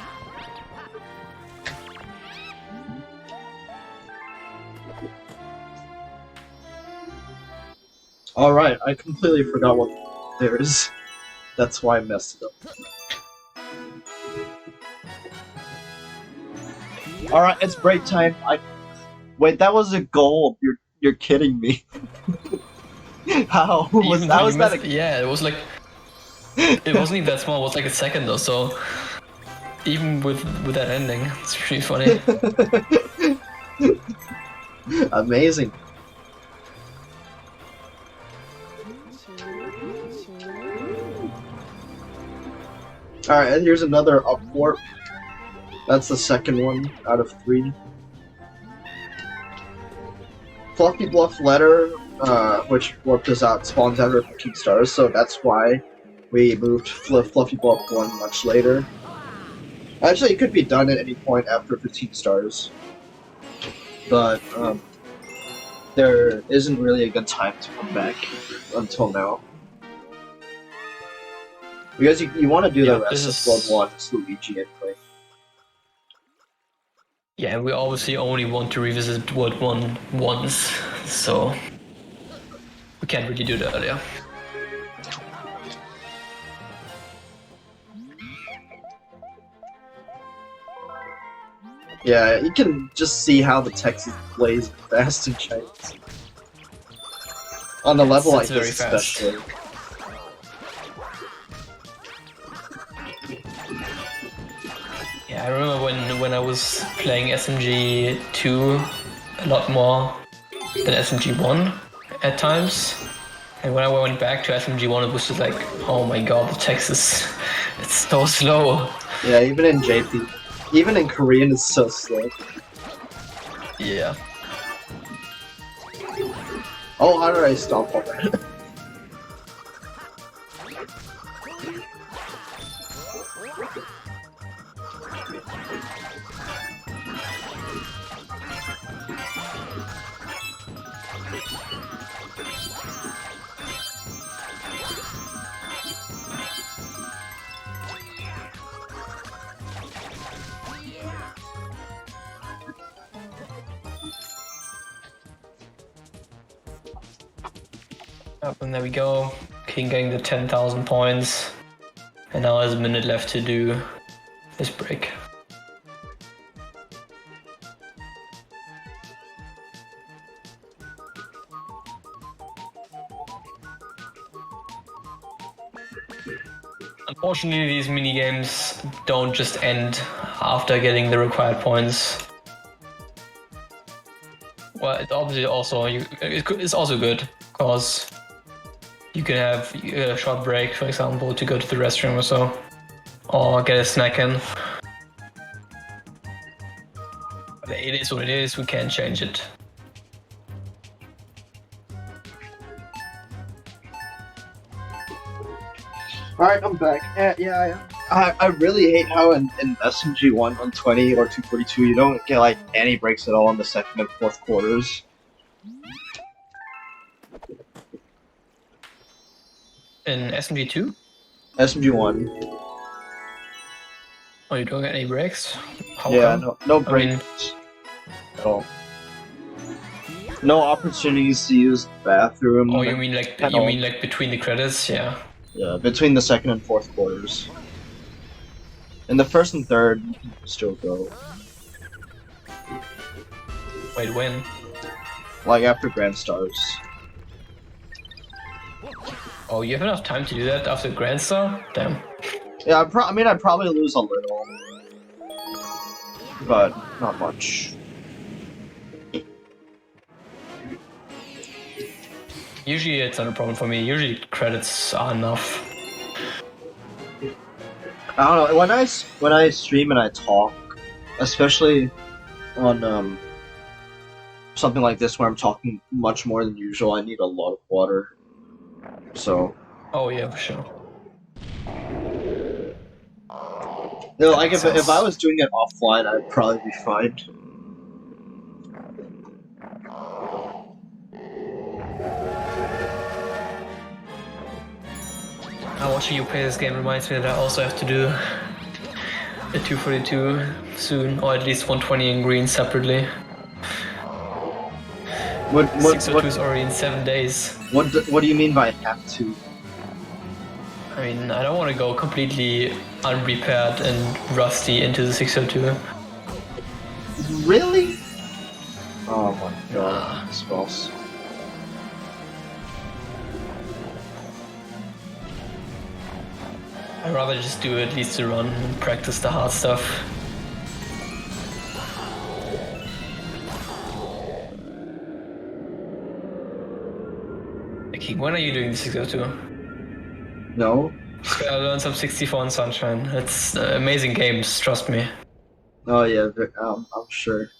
Alright, I completely forgot what there is. That's why I messed it up. All right, it's break time. Wait, that was a goal. You're kidding me. How was that? Yeah, it was like it wasn't even that small. It was like a second or so. Even with that ending, it's pretty funny. Amazing. All right, here's another up warp. That's the second one out of 3. Fluffy Bluff Letter, which warped us out, spawns after 15 stars, so that's why we moved Fluffy Bluff 1 much later. Actually, it could be done at any point after 15 stars, but there isn't really a good time to come back until now. Because you want to do the rest of World 1 as Luigi anyway. Yeah, we obviously only want to revisit World 1 once, so we can't really do that earlier. Yeah, you can just see how the Texas plays fast and shines. On the level like this especially. Yeah, I remember when I was playing SMG2 a lot more than SMG1 at times. And when I went back to SMG1, it was just like, oh my god, the text is it's so slow. Yeah, even in JP. Even in Korean, it's so slow. Yeah. Oh, how did I stop on that? Up and there we go. King getting the 10,000 points. And now there's a minute left to do this break. Unfortunately, these minigames don't just end after getting the required points. Well, it's obviously also it's also good because you can have a short break, for example, to go to the restroom or so, or get a snack in. But it is what it is. We can't change it. Alright, I'm back. I really hate how in SMG1 120 or 242 you don't get like any breaks at all in the second and fourth quarters. In SMG2? SMG1. Oh, you don't get any breaks? How Yeah, come? no breaks at all. No opportunities to use the bathroom. Oh, you mean like between the credits? Yeah. Yeah, between the second and fourth quarters. In the first and third, you can still go. Wait, when? Like after Grand Stars. Oh, you have enough time to do that after Grand Star? Damn. Yeah, I'd probably lose a little, but not much. Usually it's not a problem for me. Usually credits are enough. I don't know. When I stream and I talk, especially on something like this where I'm talking much more than usual, I need a lot of water. So. Oh yeah, for sure. No, like if I was doing it offline, I'd probably be fine. Now watching you play this game reminds me that I also have to do a 242 soon, or at least 120 in green separately. 602 is already in 7 days. What do you mean by have to? I mean, I don't want to go completely unprepared and rusty into the 602. Really? Oh my god, this boss. I'd rather just do at least a run and practice the hard stuff. Okay, when are you doing the 602? No? I learned some 64 and Sunshine. It's amazing games, trust me. Oh yeah, I'm sure.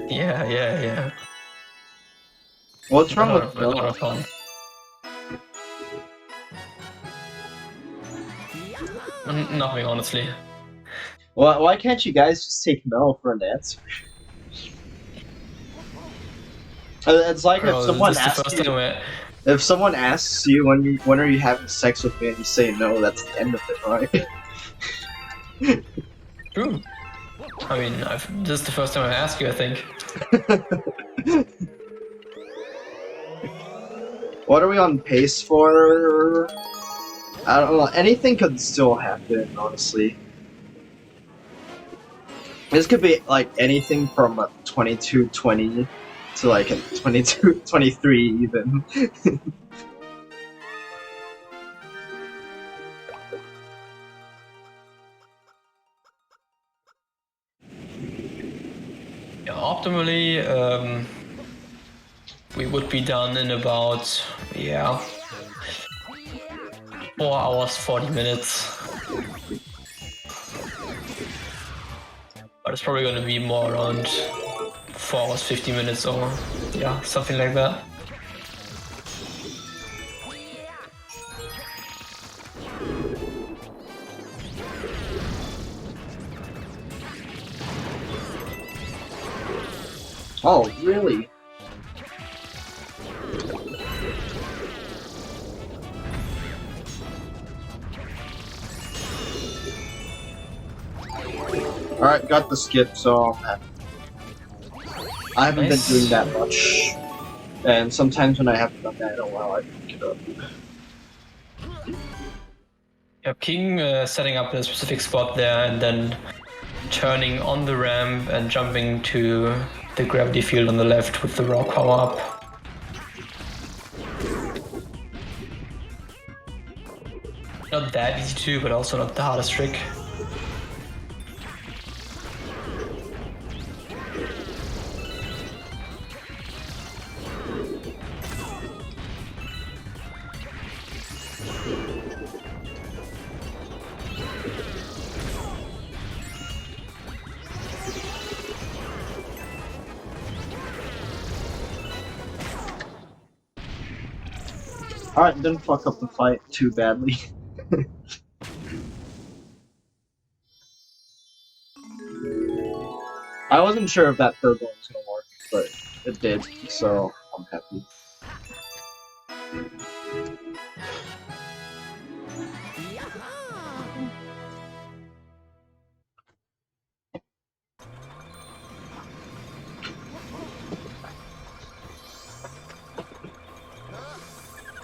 Yeah. What's wrong with A lot Vanilla? of fun. Nothing, honestly. Why can't you guys just take no for an answer? It's like if Bro, someone this is the asks first you, time where... if someone asks you when are you having sex with me and you say no, that's the end of it, right? True. I mean, this is the first time I ask you, I think. What are we on pace for? I don't know. Anything could still happen, honestly. This could be like anything from a 22-20 to like a 22-23 even. Yeah, optimally, we would be done in about, 4 hours, 40 minutes. But it's probably gonna be more around 4 hours, 50 minutes or, something like that. Oh, really? Alright, got the skip, so I'm happy. I haven't Nice. been doing that much. And sometimes when I haven't done that in a while, I pick it up. Yeah, King setting up in a specific spot there and then turning on the ramp and jumping to the gravity field on the left with the raw power up. Not that easy to do, but also not the hardest trick. Alright, didn't fuck up the fight too badly. I wasn't sure if that third one was gonna work, but it did, so I'm happy.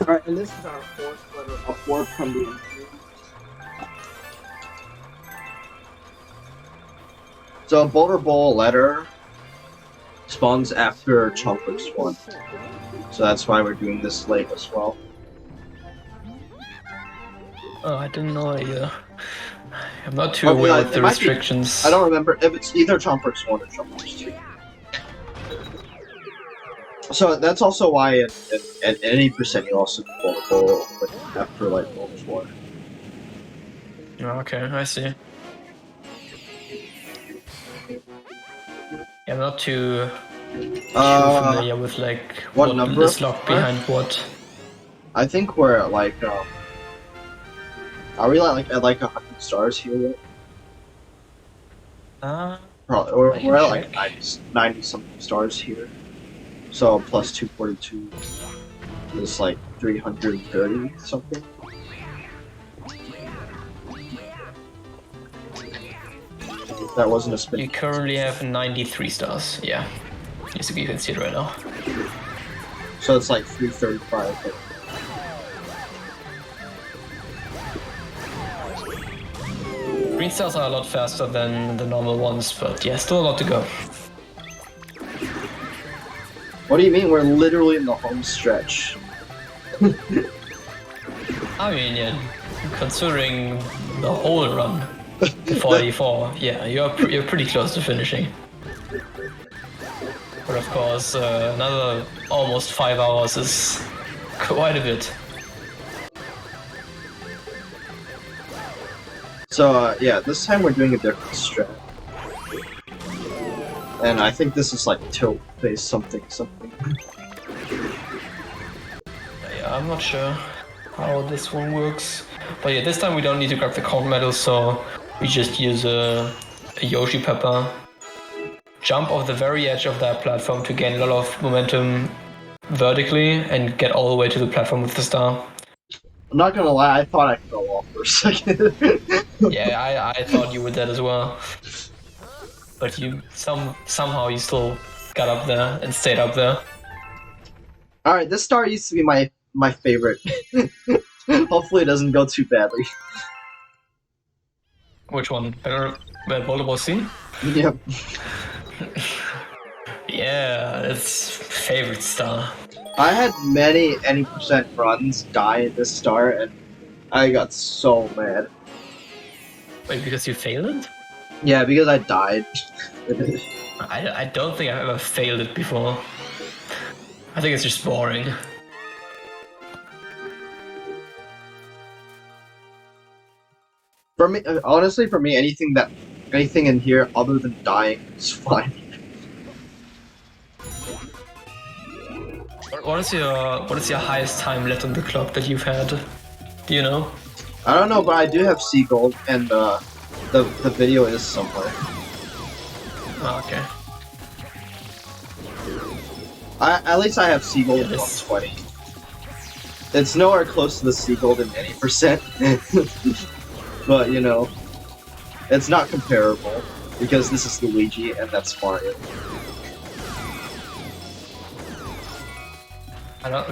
Alright, and this is our fourth letter upward from the enemy. So Boulder Bowl letter spawns after Chocolate Swan. So that's why we're doing this late as well. Oh, I didn't know either. I'm not too Okay, aware like, of the it might be- restrictions. I don't remember if it's either Chompers 1 or Chompers 2. So that's also why at any percent you also go after like bonus 1. Okay, I see. Yeah, I'm not too familiar with like what number is locked behind what. I think we're at like are we like at like 100 stars here yet? Probably, or I can we're at like check. 90 something stars here. So plus 242 is like 330 something. That wasn't a spin. You currently have 93 stars. Yeah, you can see it right now. So it's like 335. green stars are a lot faster than the normal ones, but yeah, still a lot to go. What do you mean? We're literally in the home stretch. I mean, yeah, considering the whole run, the 44, yeah, you're pretty close to finishing. But of course, another almost 5 hours is quite a bit. So yeah, this time we're doing a different strat. And I think this is like tilt based something. Yeah, I'm not sure how this one works. But yeah, this time we don't need to grab the gold medal, so we just use a Yoshi Pepper. Jump off the very edge of that platform to gain a lot of momentum vertically and get all the way to the platform with the star. I'm not gonna lie, I thought I fell off for a second. Yeah, I thought you would that as well. But you somehow you still got up there and stayed up there. Alright, this star used to be my favorite. Hopefully it doesn't go too badly. Which one? Better Volleyball C? Yep. Yeah, it's favorite star. I had many any% runs die in this star and I got so mad. Wait, because you failed it? Yeah, because I died. I don't think I've ever failed it before. I think it's just boring. For me, honestly, for me, anything in here other than dying is fine. What is your highest time left on the clock that you've had? Do you know? I don't know, but I do have sea gold, and the video is somewhere. Oh, okay. At least I have sea gold Yeah, in this- 120. It's nowhere close to the sea gold in any %. But you know, it's not comparable because this is Luigi and that's Mario.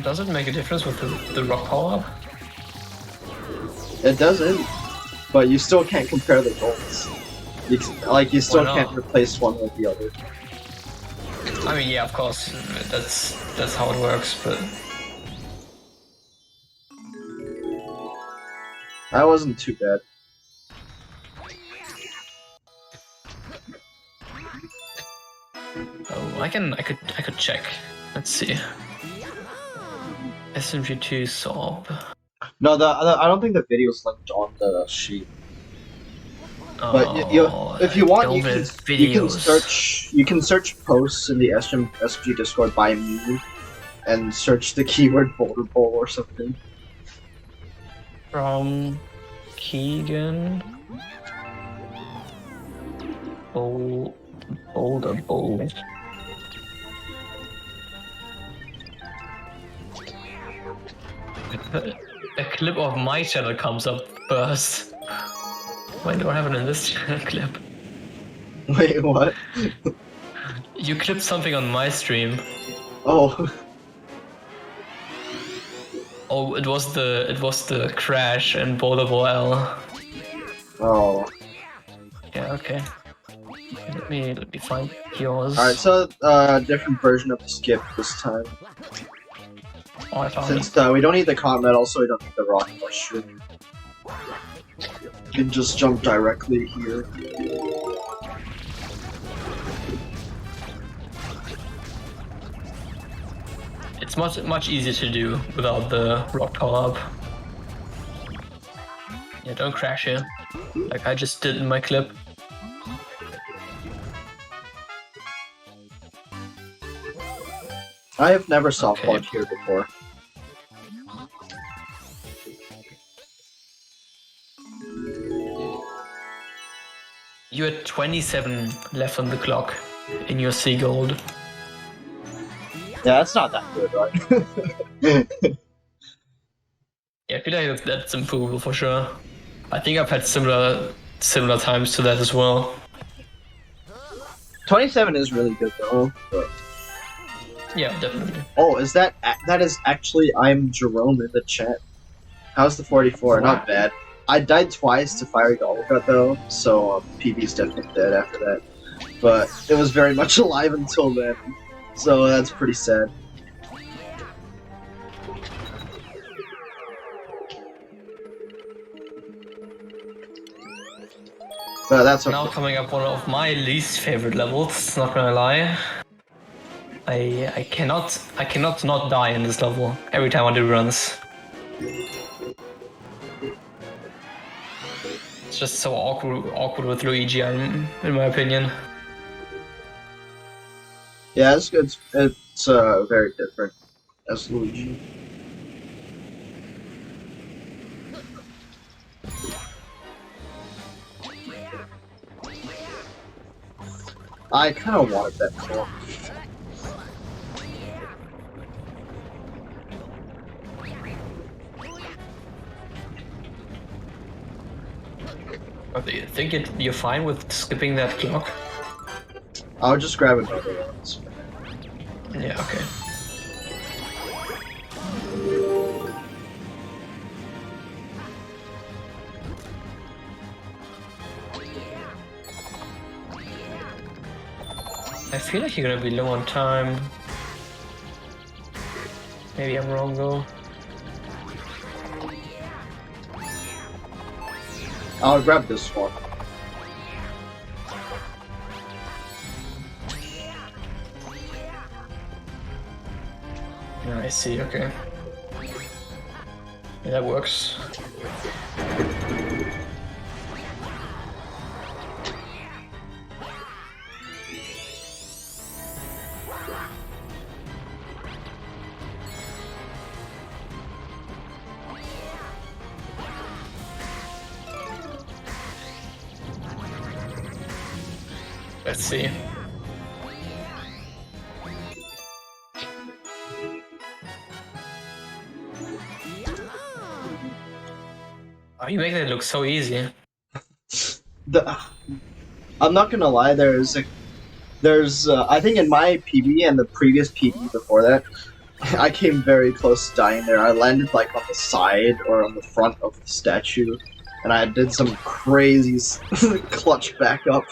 Does it make a difference with the rock power up? It doesn't, but you still can't compare the golds. You still Why not? can't replace one with the other. I mean, yeah, of course, that's how it works, but That wasn't too bad. oh, I could check. Let's see. SMG2 Sorb. No, I don't think the video's linked on the sheet. But if you want, you can search posts in the SMG Discord by me, and search the keyword boulder bowl or something. From Keegan. Boulder Bowl. A clip of my channel comes up first. Why do I have it in this clip? Wait, what? You clipped something on my stream. Oh, Oh, it was the crash in Boulder Bowl L. oh. Yeah, okay. Let me find yours. All right, so different version of the skip this time. Oh, I found Since it. we don't need the comp medal, so we don't need the rock mushroom. You can just jump directly here. It's much easier to do without the rock power up. Yeah, don't crash here, like I just did in my clip. I have never soft Okay. launched here before. You had 27 left on the clock in your sea gold. Yeah, that's not that good, right? Yeah, I feel like that's improvable for sure. I think I've had similar times to that as well. 27 is really good though. But... Yeah, definitely. Oh, is that is actually I'm Jerome in the chat. How's the 44? Not bad. I died twice to Fiery Gobblegut though, so PB's definitely dead after that. But it was very much alive until then, so that's pretty sad. But that's okay. Now coming up one of my least favorite levels, not gonna lie. I cannot not die in this level every time I do runs. It's just so awkward with Luigi, in my opinion. Yeah, it's good. It's very different as Luigi. I kind of wanted that clock. But you think you're fine with skipping that clock? I'll just grab another one. Yeah, okay. I feel like you're gonna be low on time. Maybe I'm wrong though. I'll grab this one. I see, okay. Yeah, that works. Let's see. Oh, you make it look so easy. I'm not gonna lie. There's I think in my PB and the previous PB before that, I came very close to dying there. I landed like on the side or on the front of the statue, and I did some crazy clutch back up.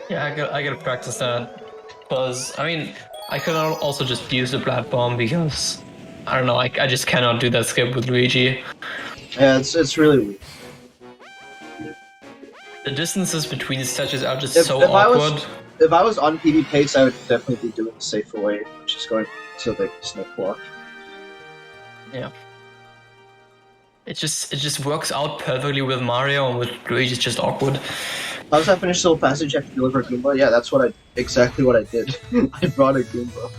Yeah, I gotta practice that. Because, I mean, I could also just use the Blood Bomb because, I don't know, I just cannot do that skip with Luigi. Yeah, it's really weird. The distances between the statues are just so awkward. If I was on PB pace, I would definitely be doing the safer way, which is going to the snake block. Yeah. It just works out perfectly with Mario, and with Luigi it's just awkward. How does I finish Soul Passage after deliver Goomba? Yeah, that's exactly what I did. I brought a Goomba.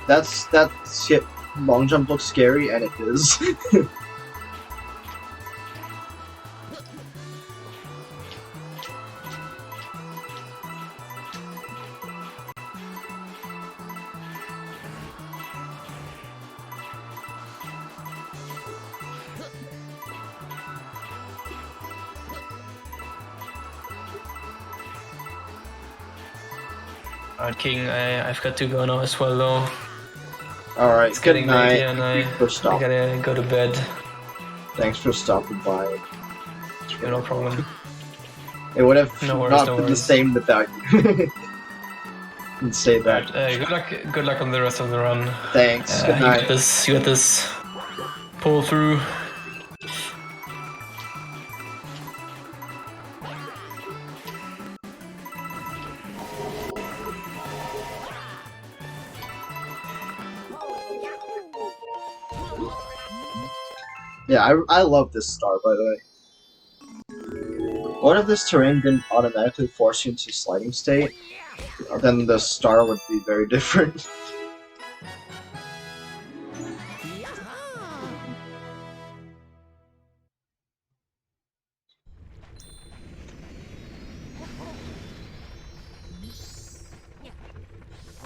That long jump looks scary, and it is. Alright, King, I've got to go now as well, though. Alright, It's getting late, and Thanks for I stopping. gotta go to bed. Thanks for stopping by. Yeah, no problem. It would have No worries, not no been the worries. same without you. And say that. Good luck on the rest of the run. Thanks. Good You night. got this. You got this. Pull through. Yeah, I love this star, by the way. What if this terrain didn't automatically force you into sliding state? Then the star would be very different.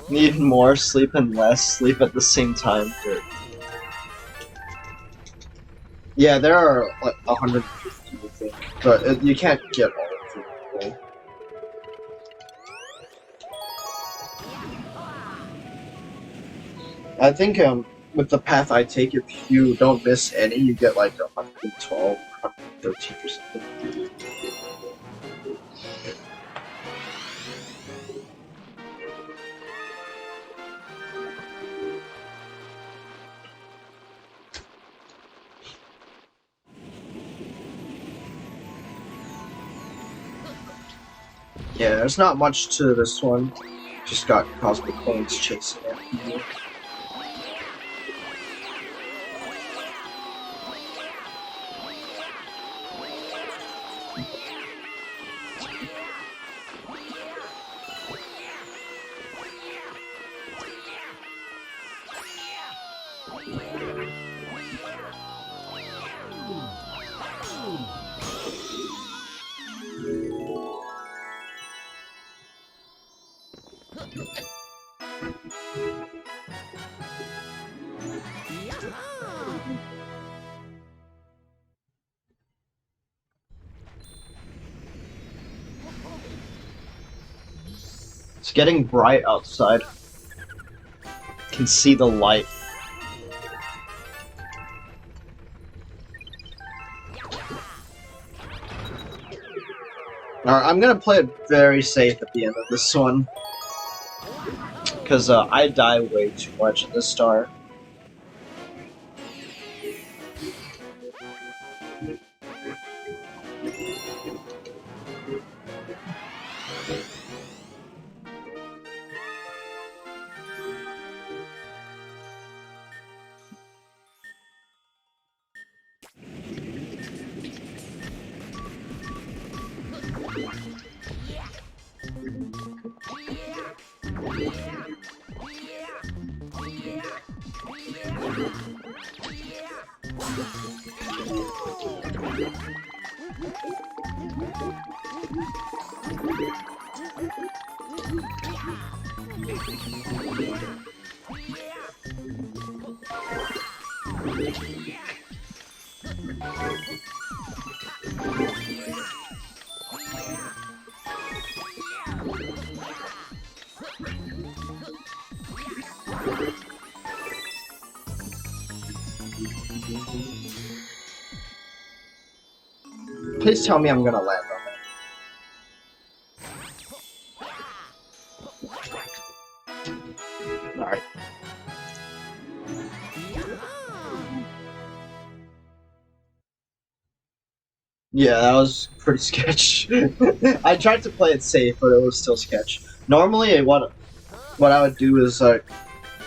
Need more sleep and less sleep at the same time. Yeah, there are like 150, I think, but you can't get all of them. Right? I think with the path I take, if you don't miss any, you get like 112, 113 or something. Yeah, there's not much to this one. Just got cosmic coins chasing after you. It's getting bright outside. Can see the light. Alright, I'm gonna play it very safe at the end of this one. Because I die way too much at the start. Please tell me I'm gonna land on it. Alright. Yeah, that was pretty sketch. I tried to play it safe, but it was still sketch. Normally, what I would do is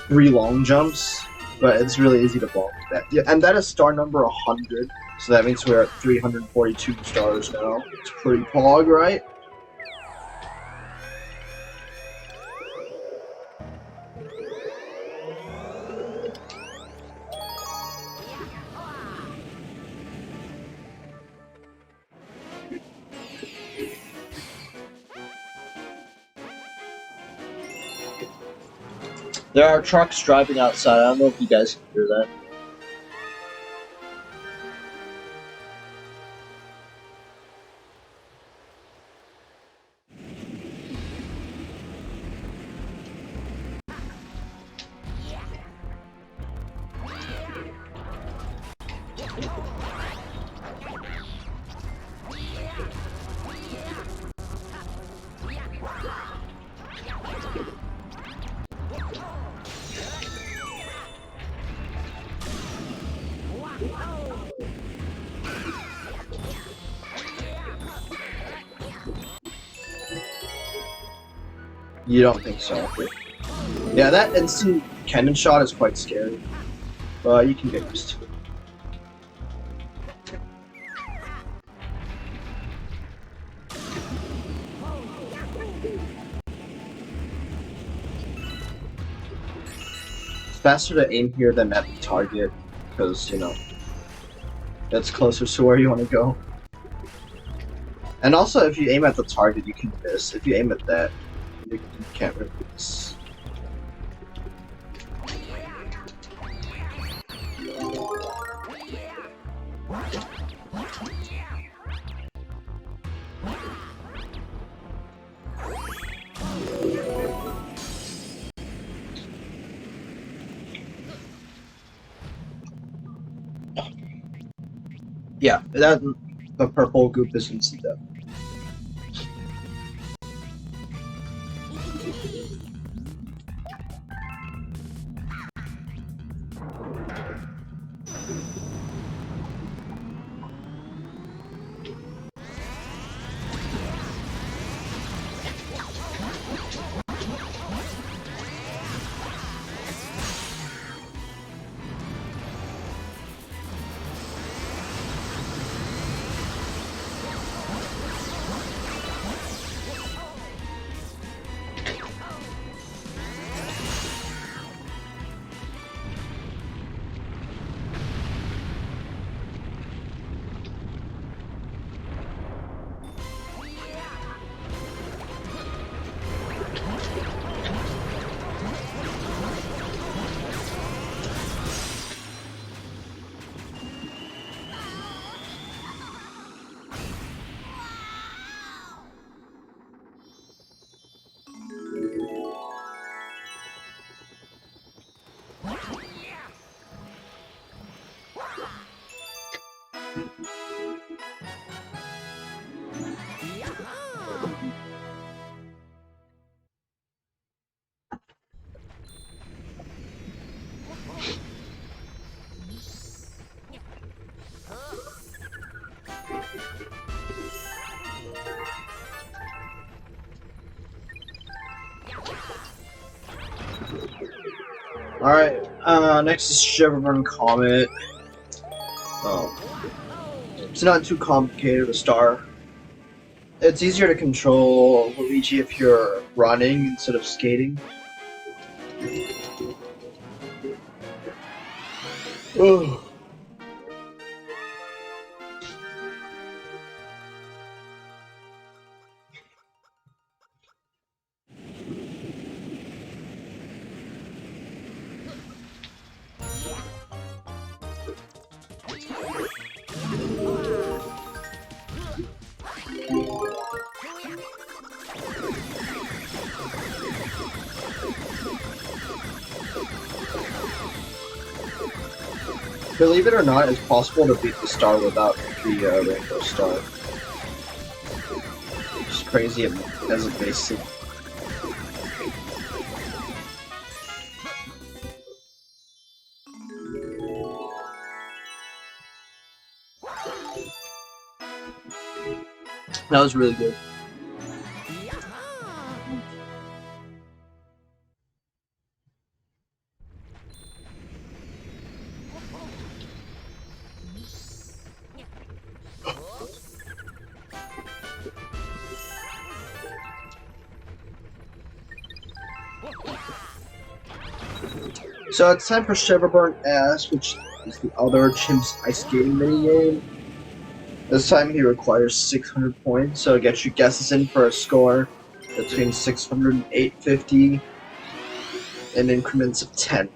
3 long jumps, but it's really easy to block that. Yeah, and that is star number 100, so that means we're at 342 stars now. It's pretty pog, right? There are trucks driving outside. I don't know if you guys can hear that. You don't think so? Okay. Yeah, that instant cannon shot is quite scary, but you can get used to it. It's faster to aim here than at the target, because, you know, that's closer to where you want to go. And also, if you aim at the target, you can miss. If you aim at that, you can't really miss. Yeah, that the purple goop is instant death. Alright, next is Shiverburn Comet. It's not too complicated to start. It's easier to control Luigi if you're running instead of skating. Ugh. Believe it or not, it's possible to beat the star without the rainbow star. It's crazy as a basic. That was really good. So it's time for Shiverburn S, which is the other Chimp's ice skating minigame. This time he requires 600 points, so it gets you guesses in for a score between 600 and 850 in increments of 10.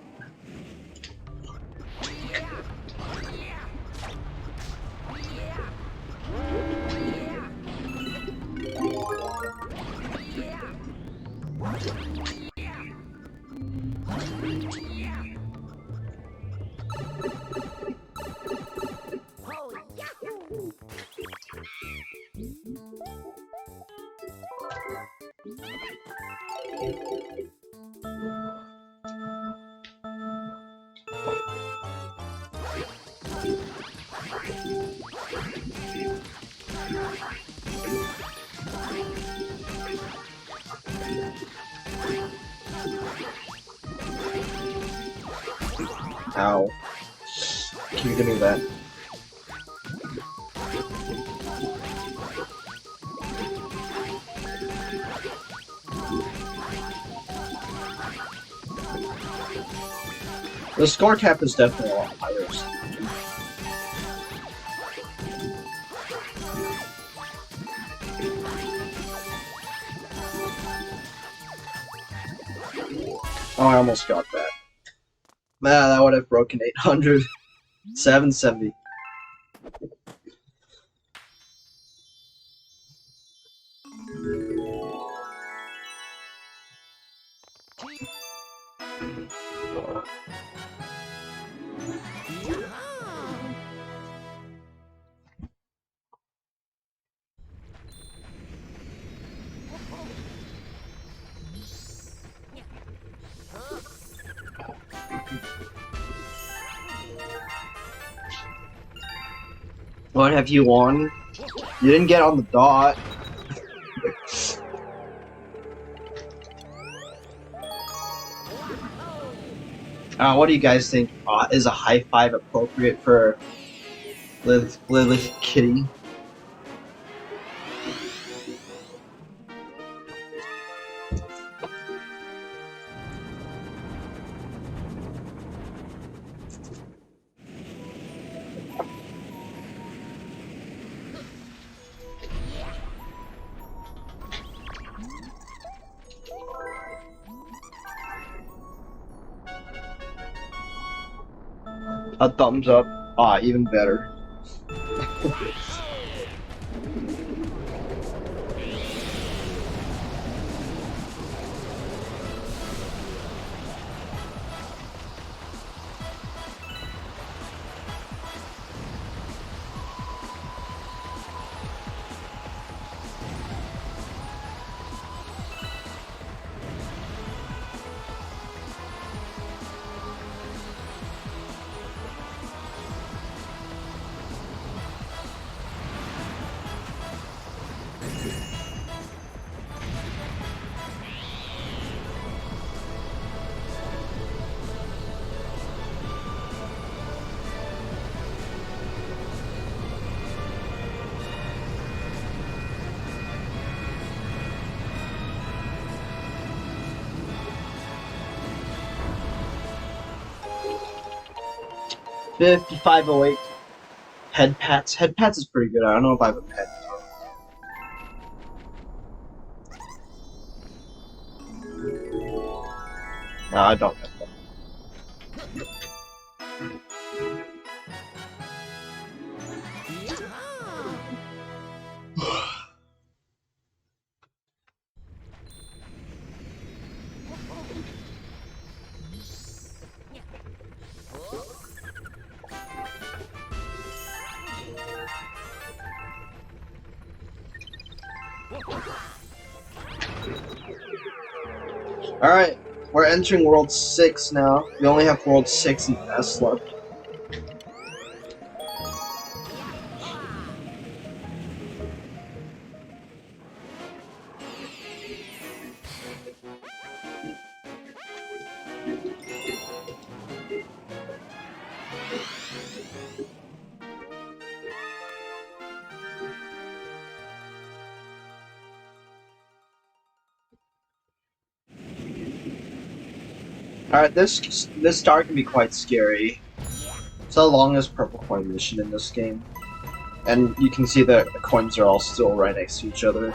Ow. Can you give me that? The score cap is definitely a lot higher. Oh, I almost got that. Man, that would have broken 800. 770. What have you won? You didn't get on the dot. What do you guys think? Is a high five appropriate for Lilith Kitty? A thumbs up. Even better. $55.08. Head pats. Head pats is pretty good. I don't know if I have a pet. No, I don't have one. Alright, we're entering World 6 now. We only have World 6 and S left. Alright, this star can be quite scary. It's the longest purple coin mission in this game. And you can see that the coins are all still right next to each other.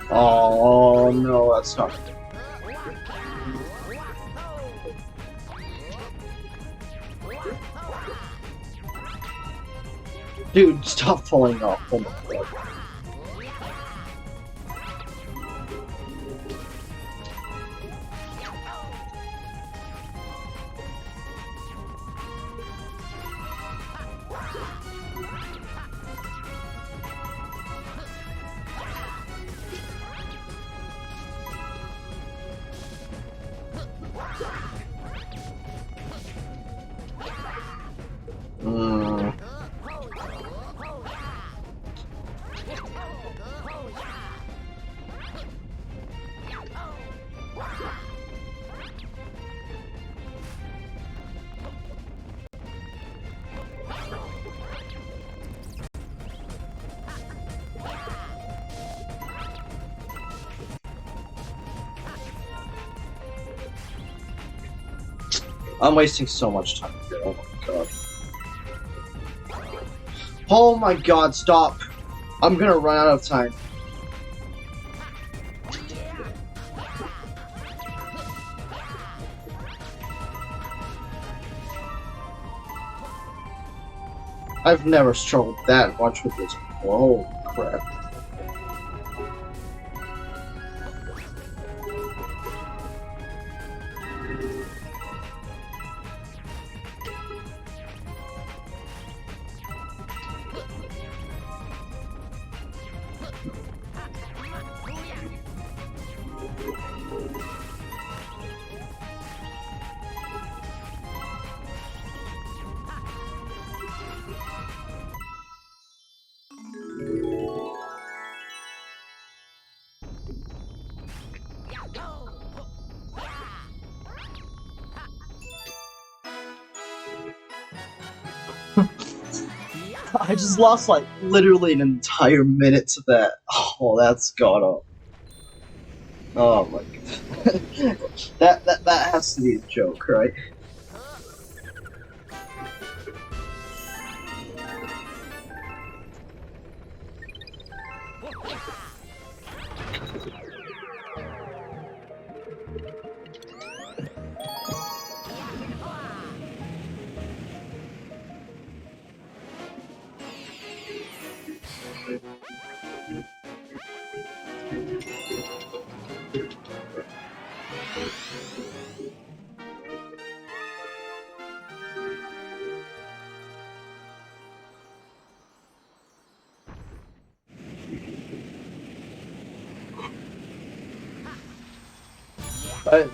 Oh no, that's not. Dude, stop falling off. Oh my god. I'm wasting so much time here. Oh my god. Oh my god, stop. I'm gonna run out of time. I've never struggled that much with this. Whoa, crap. I just lost like literally an entire minute to that. Oh, that's god awful. Oh my god. that has to be a joke, right?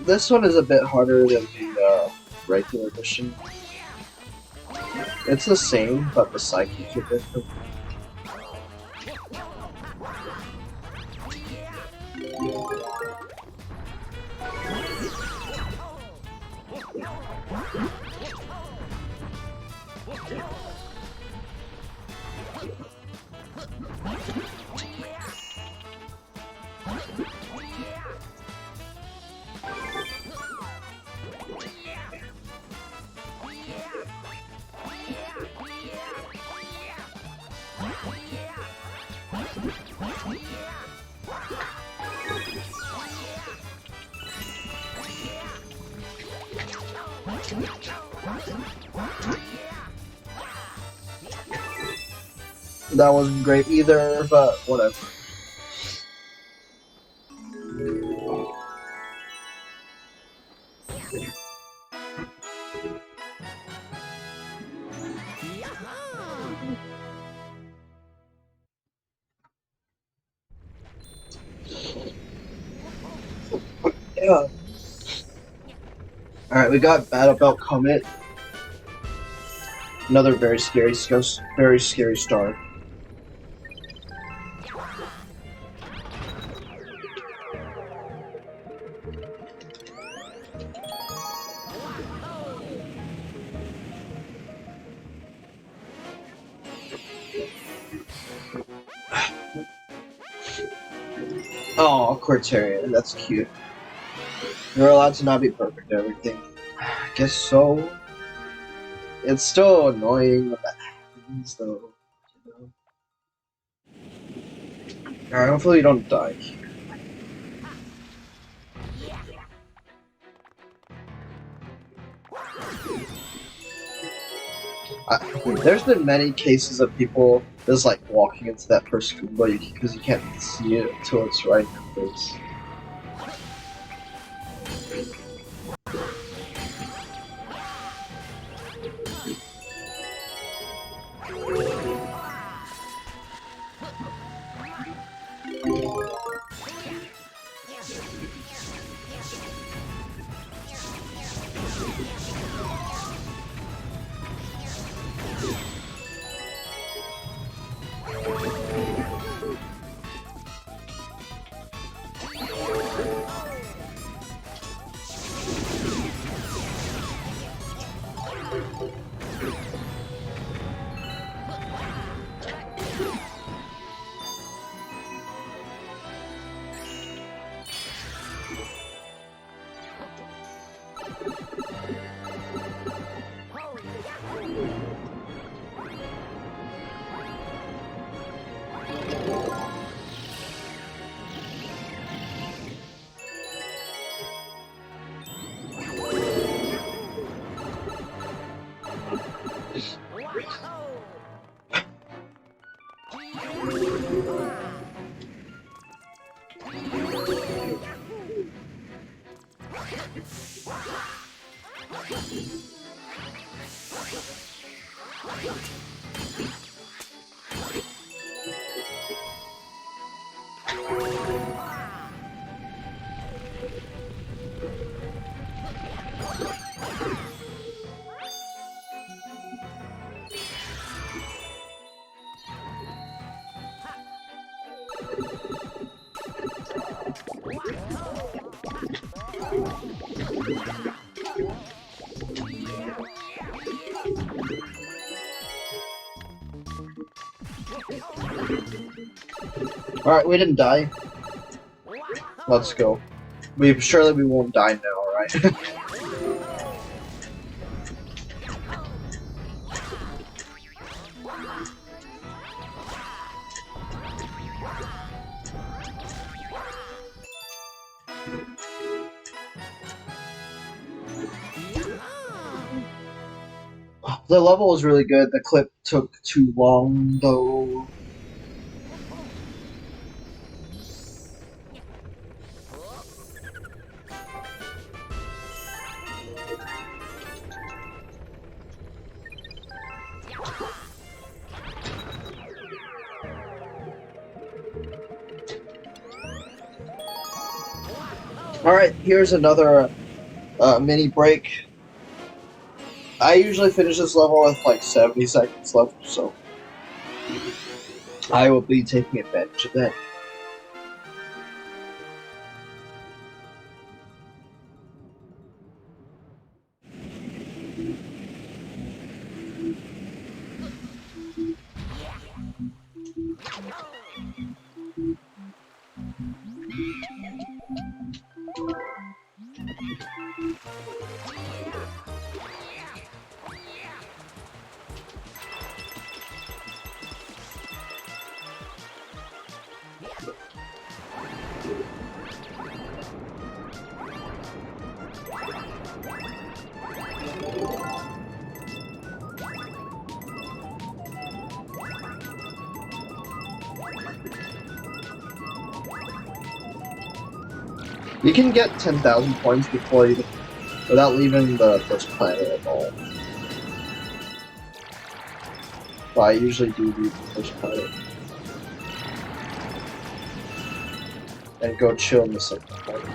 This one is a bit harder than the regular edition. It's the same, but the cycles are different. That wasn't great either, but whatever. Yeah. Alright, we got Battle Belt Comet. Another very scary star. Oh, Cortarian, that's cute. You're allowed to not be perfect at everything. I guess so. It's still annoying when that happens, though. You know? Alright, hopefully you don't die. There's been many cases of people just like walking into that person because you can't see it until it's right in your face. Alright, we didn't die. Let's go. Surely we won't die now, right? The level was really good. The clip took too long, though. Alright, here's another mini break. I usually finish this level with like 70 seconds left, so I will be taking advantage of that. You can get 10,000 points before you, without leaving the first planet at all. But I usually do leave the first planet. And go chill in the second planet.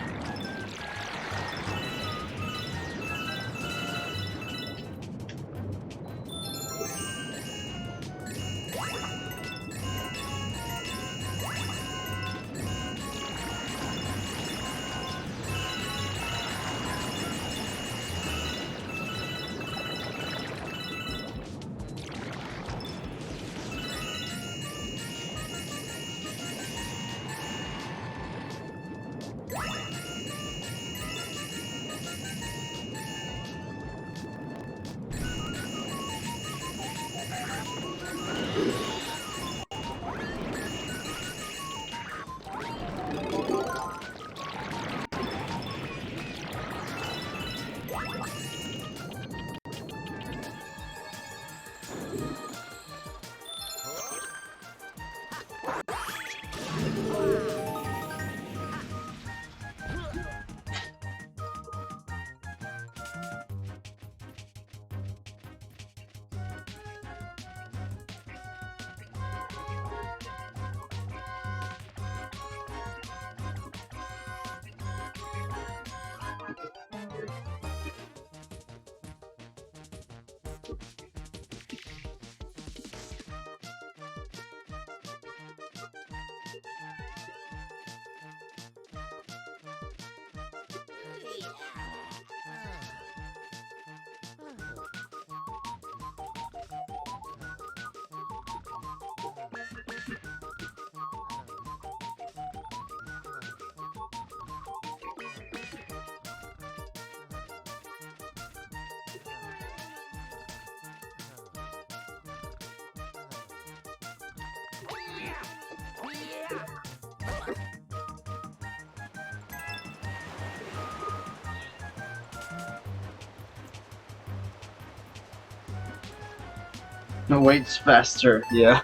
No, waits faster, yeah.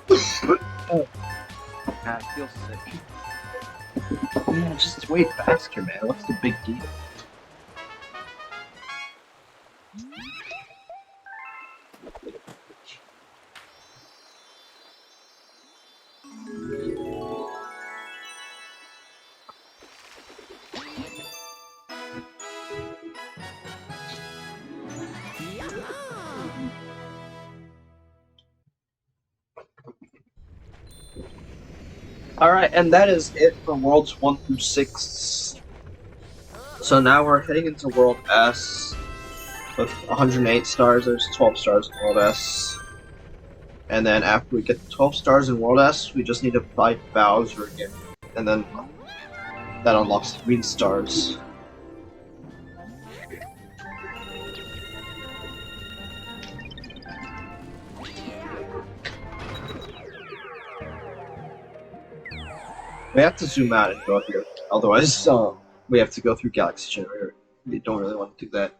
Oh. I feel sick. Yeah, just wait faster, man. What's the big deal? Alright, and that is it for Worlds 1 through 6. So now we're heading into World S with 108 stars. There's 12 stars in World S. And then after we get the 12 stars in World S, we just need to fight Bowser again. And then that unlocks 3 stars. We have to zoom out and go here. Otherwise, we have to go through Galaxy Generator. We don't really want to do that.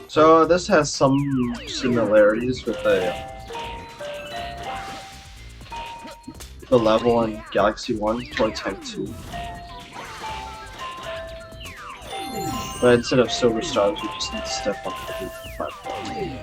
So this has some similarities with the level in Galaxy 1 towards Type 2. But instead of silver stars, we just need to step up to the platform.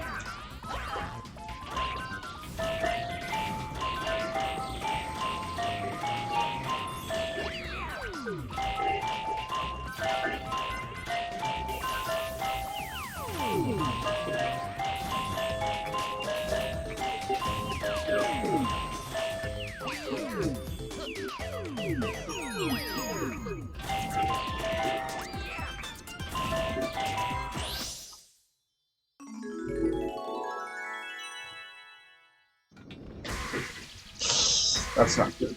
That's not good.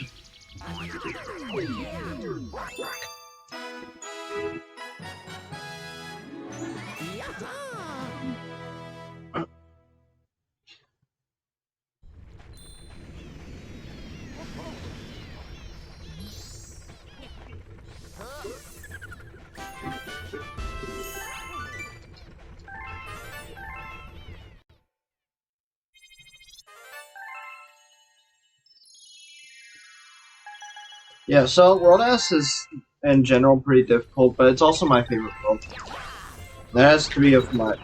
Yeah, so World S is in general pretty difficult, but it's also my favorite world. That has 3 of my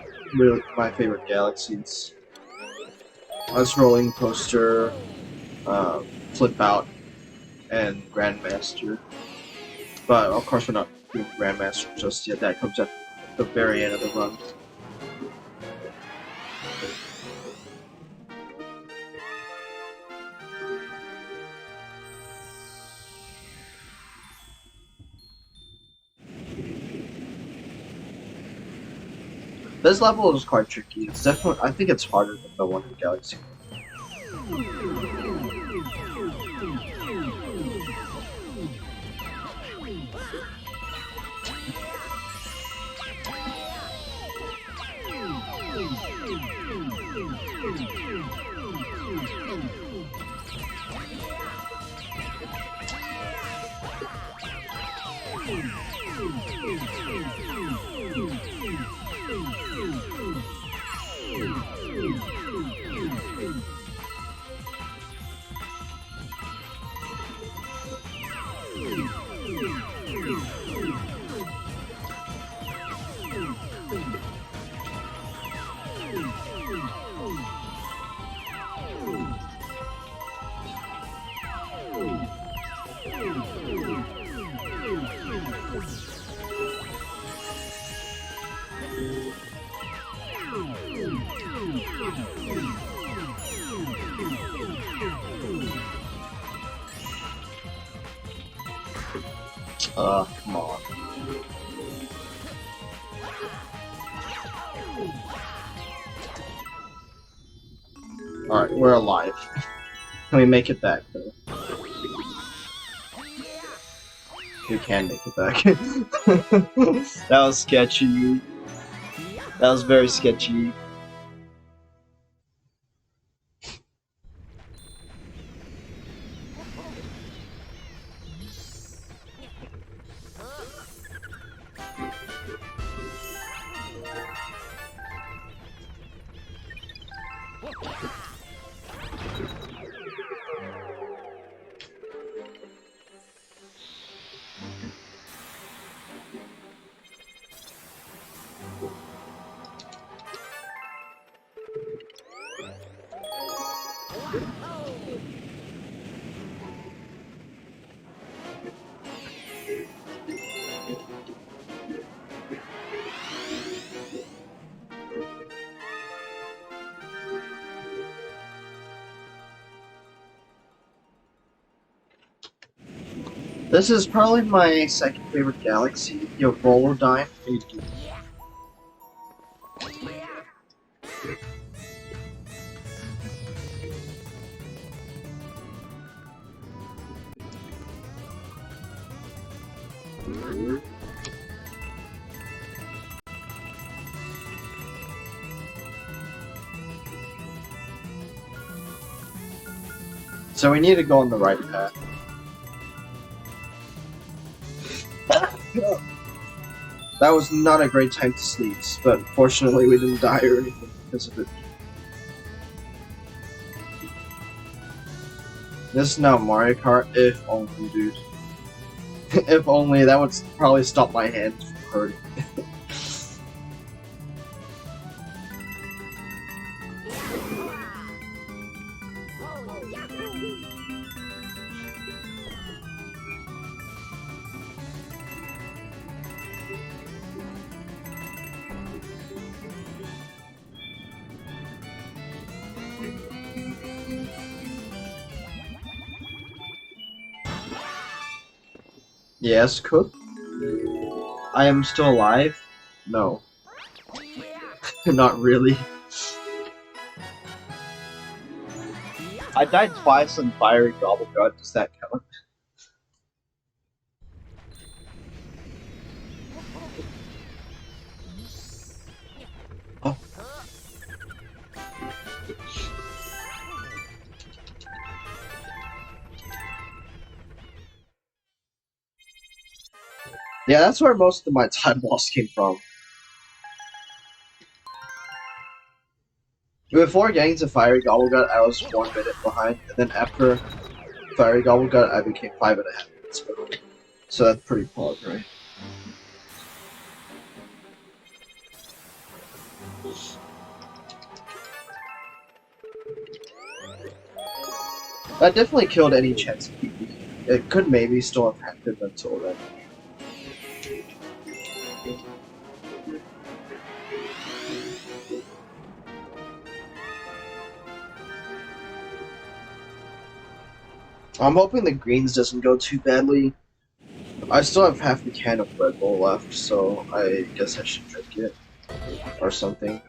favorite galaxies. Ice Rolling Coaster, Flip Out, and Grandmaster. But of course we're not doing Grandmaster just yet, that comes at the very end of the run. This level is quite tricky. It's definitely, I think it's harder than the one in Galaxy. Come on. Alright, we're alive. Can we make it back though? We can make it back. That was sketchy. That was very sketchy. This is probably my second favorite galaxy, the Volodine AD. So we need to go on the right path. That was not a great time to sneeze, but fortunately we didn't die or anything because of it. This is now Mario Kart, if only, dude. If only, that would probably stop my hands from hurting. Yes, Cook? I am still alive? No. Not really. I died twice in Fiery Gobblegut, does that count? Oh. Yeah, that's where most of my time loss came from. Before getting to Fiery Gobblegut, I was 1 minute behind, and then after Fiery Gobblegut, I became 5.5 minutes behind. So that's pretty pog, right? That definitely killed any chance of PvP. It could maybe still have happened until then. I'm hoping the greens doesn't go too badly. I still have half the can of Red Bull left, so I guess I should drink it. Or something.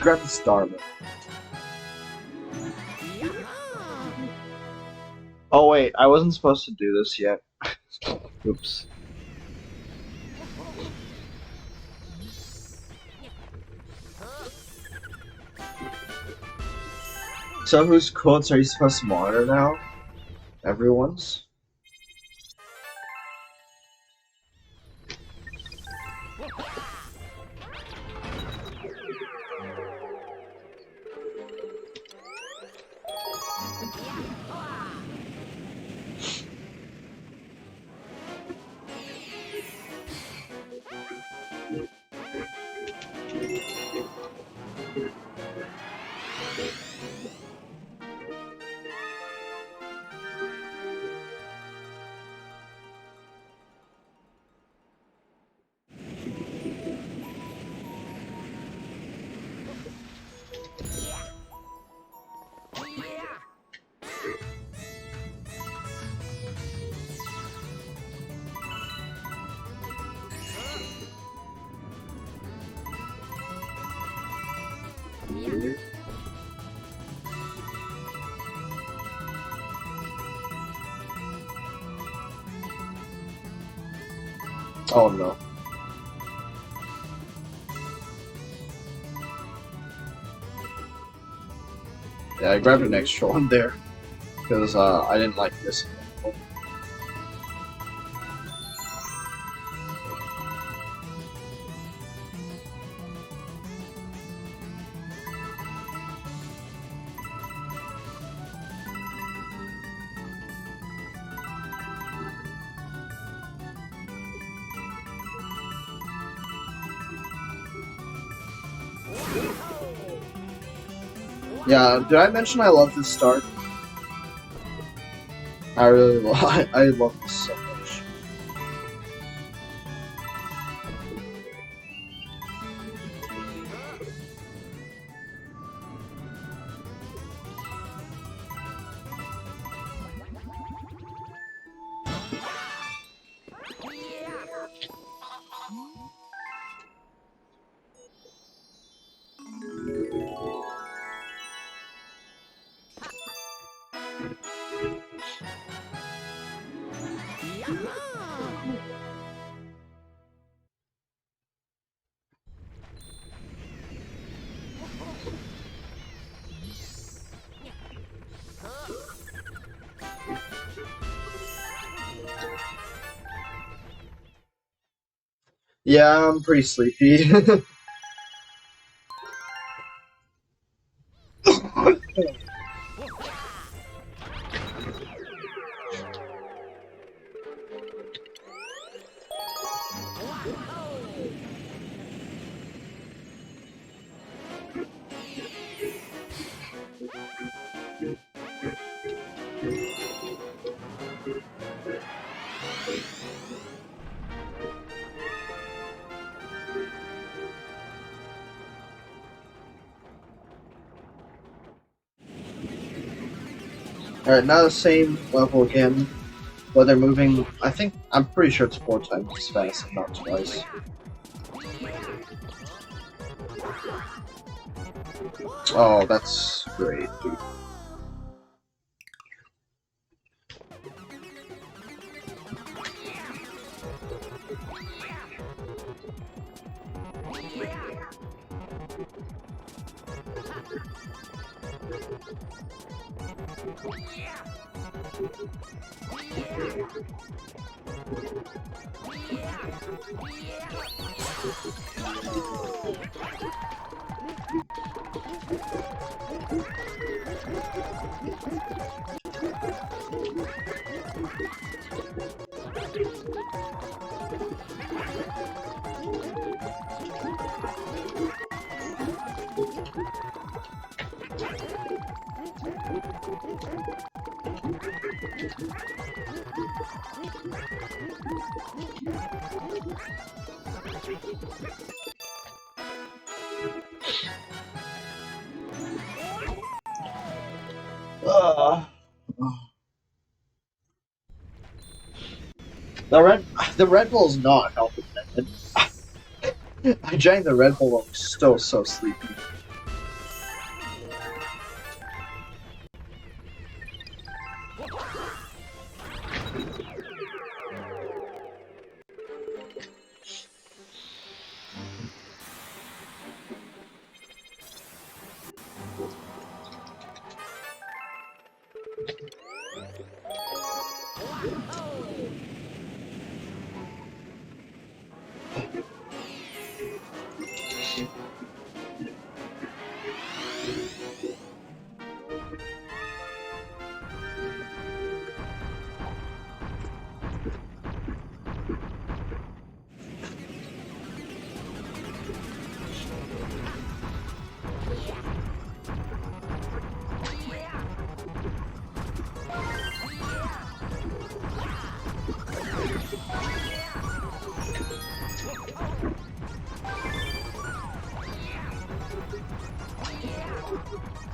Grab the star, man. Oh wait, I wasn't supposed to do this yet. Oops. So whose quotes are you supposed to monitor now? Everyone's? weird. Oh no. Yeah, I grabbed an extra one there because I didn't like this. Yeah, did I mention I love this start? I really love. I love this so much. Yeah, I'm pretty sleepy. Alright, now the same level again, but they're moving, I'm pretty sure it's 4 times as fast, if not twice. Oh, that's great, dude. The Red Bull's not helping, man. I drank the Red Bull, I'm still so sleepy.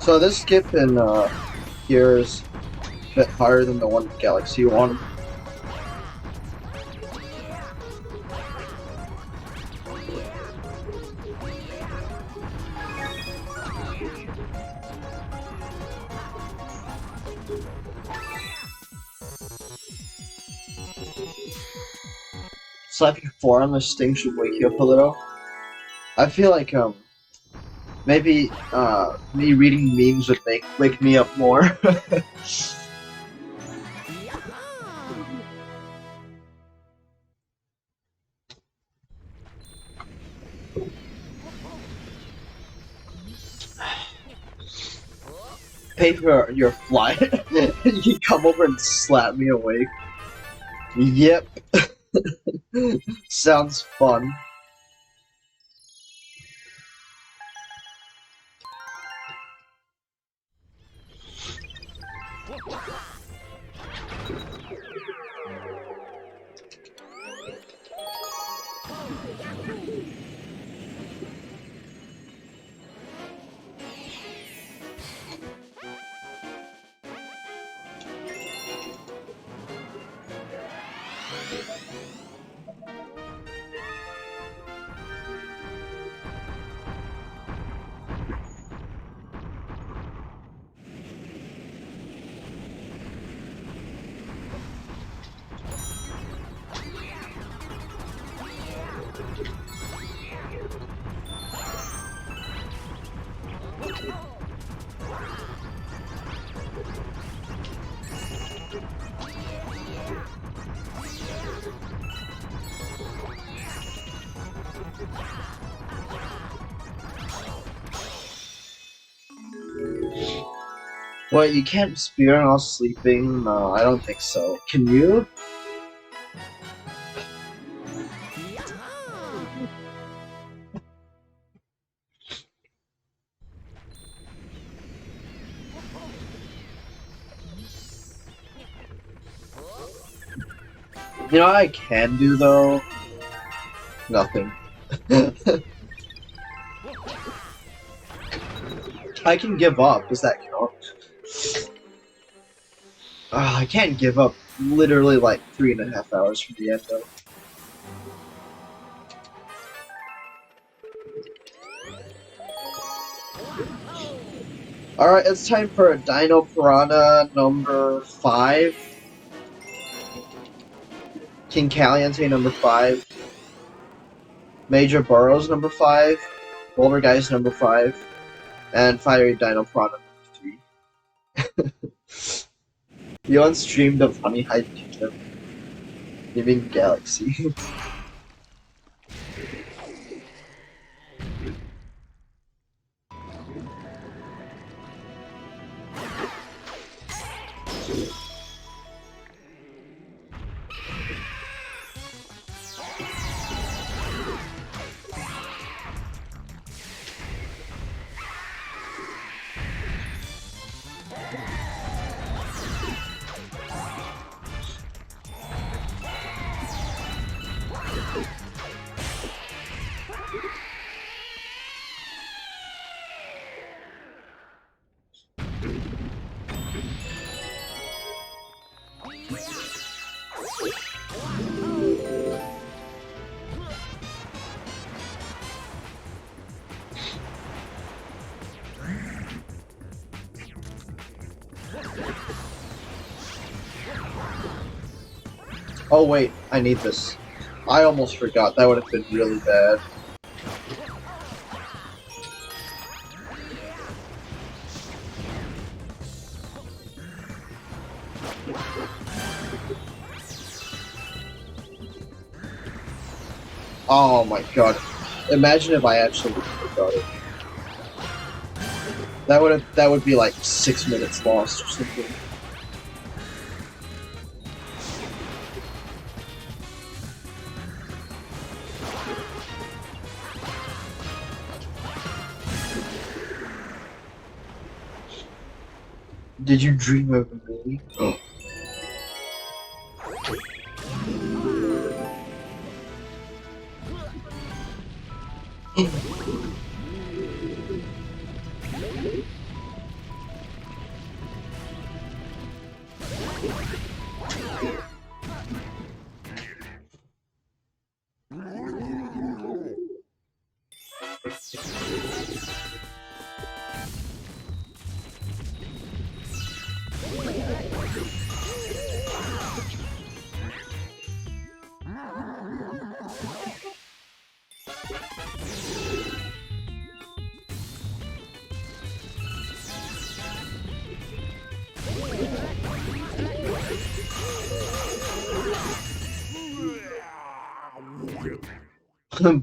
So this skip in here is a bit harder than the one in Galaxy 1. slapping 4 on this thing should wake you up a little. I feel like maybe me reading memes would wake me up more. Pay for your flight. You come over and slap me awake. Yep. Sounds fun. What, you can't speedrun while sleeping? No, I don't think so. Can you? You know what I can do though? Nothing. I can give up. Does that count? I can't give up literally like 3.5 hours from the end though. Alright, it's time for Dino Piranha number 5. King Caliente number 5. Major Burrows number 5. Poltergeist number 5. And Fiery Dino Piranha number 3. You once streamed of Honey Hide Kingdom. You mean Galaxy. Oh wait, I need this. I almost forgot, that would have been really bad. Oh my god. Imagine if I actually forgot it. That would be like 6 minutes lost or something. Did you dream of me? Oh.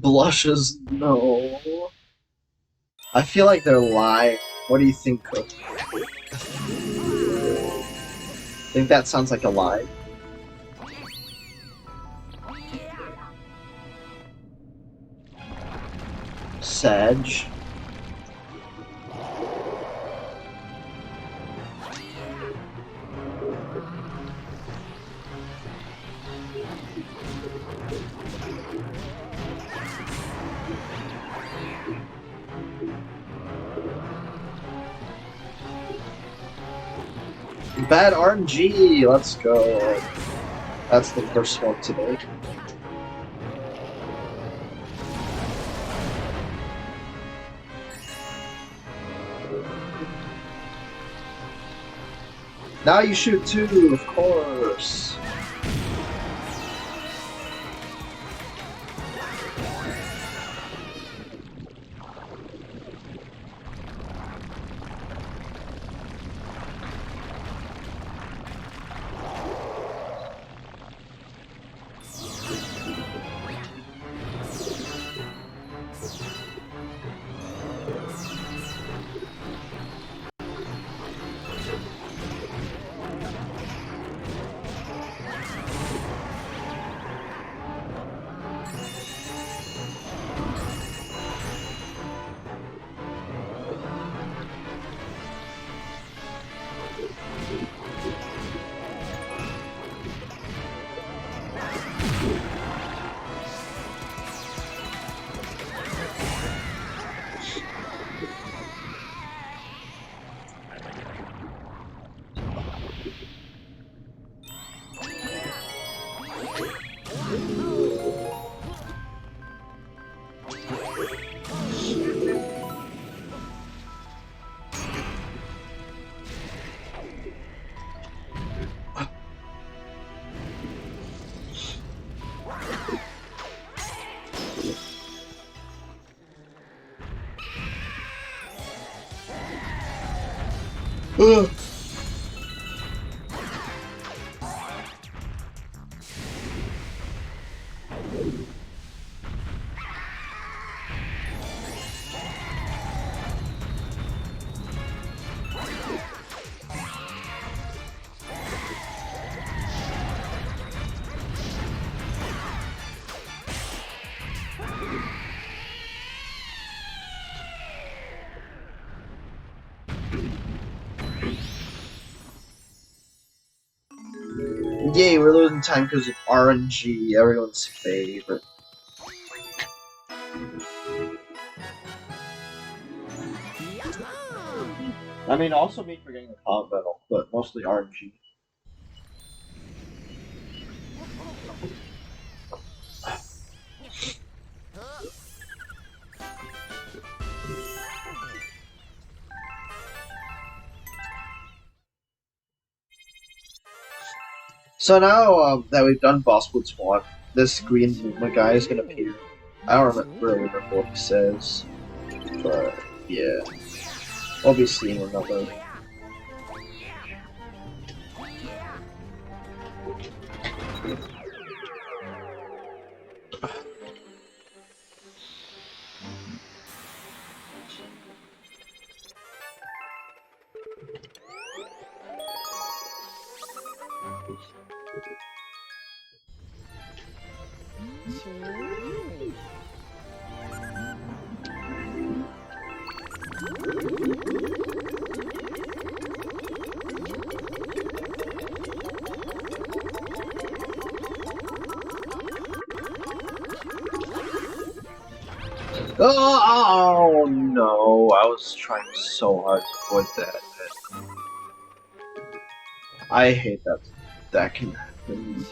Blushes, no. I feel like they're lying. What do you think, Cook? Think that sounds like a lie? Sag. Bad RNG, let's go. That's the first one today. Now you shoot too, of course. Ugh. Yay, we're losing time because of RNG, everyone's favorite. I mean, also me forgetting the comp battle, but mostly RNG. So now that we've done Boss Blitz 1, this green movement guy is gonna appear. I don't really remember what he says, but yeah. We'll be seeing another. Oh no, I was trying so hard to avoid that. I hate that can happen.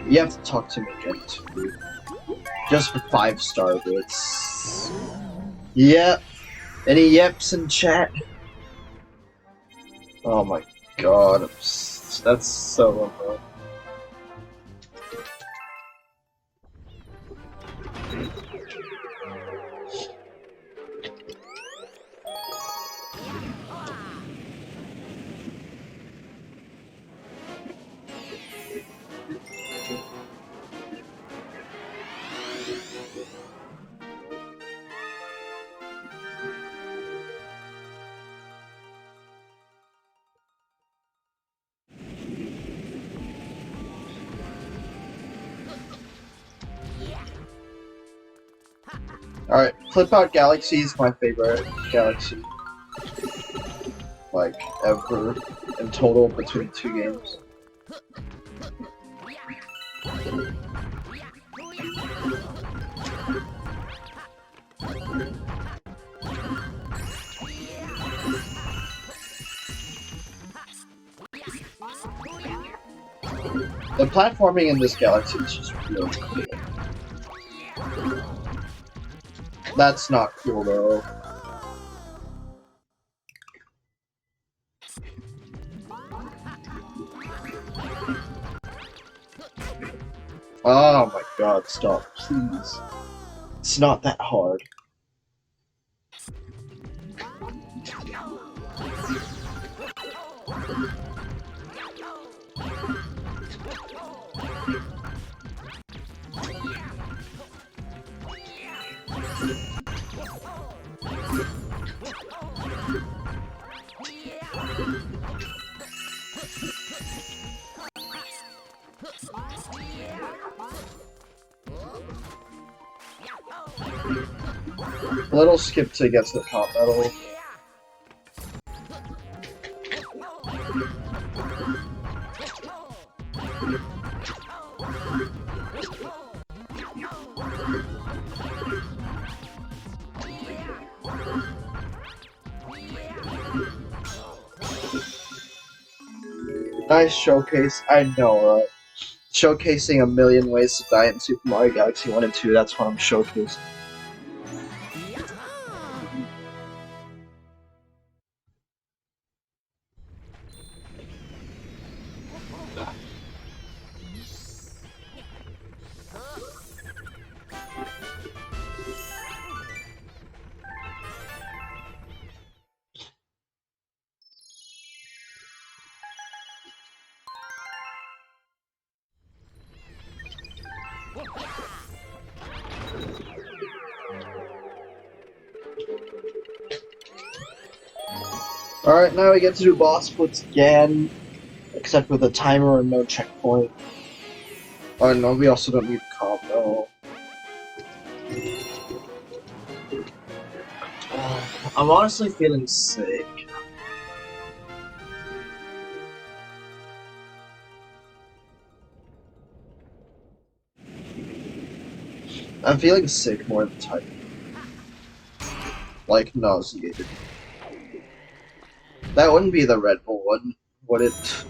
You have to talk to me again too. Just for 5-star bits. Yep. Any yeps in chat? Oh my god, that's so annoying. Alright, Flip Out Galaxy is my favorite galaxy. Like, ever. In total, between 2 games. The platforming in this galaxy is just really cool. That's not cool though. Oh my god, stop, please. It's not that hard. A little skip to get to the top medal. Nice showcase, I know, right? Showcasing a million ways to die in Super Mario Galaxy 1 and 2, that's what I'm showcasing. Alright, now we get to do boss splits again, except with a timer and no checkpoint. Oh no, we also don't need combo. I'm honestly feeling sick. I'm feeling sick more than tired. Like nauseated. That wouldn't be the Red Bull one, would it?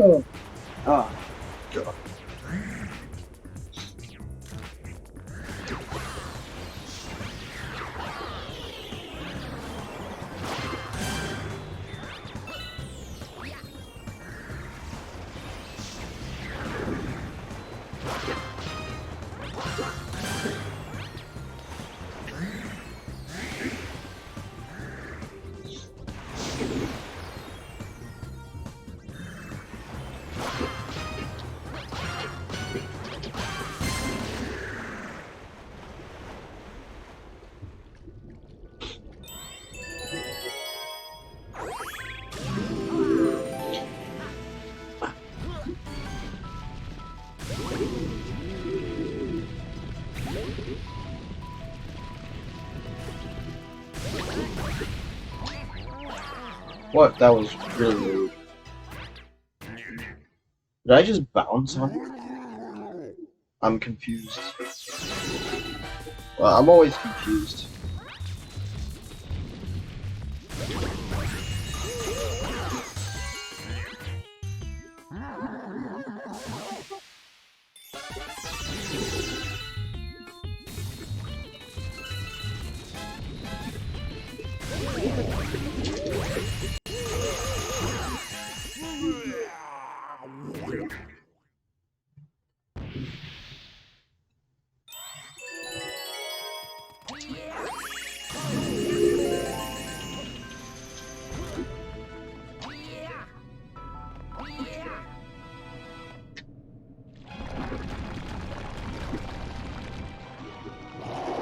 Oh. Ah, God. What? That was really rude. Did I just bounce on it? I'm confused. Well, I'm always confused.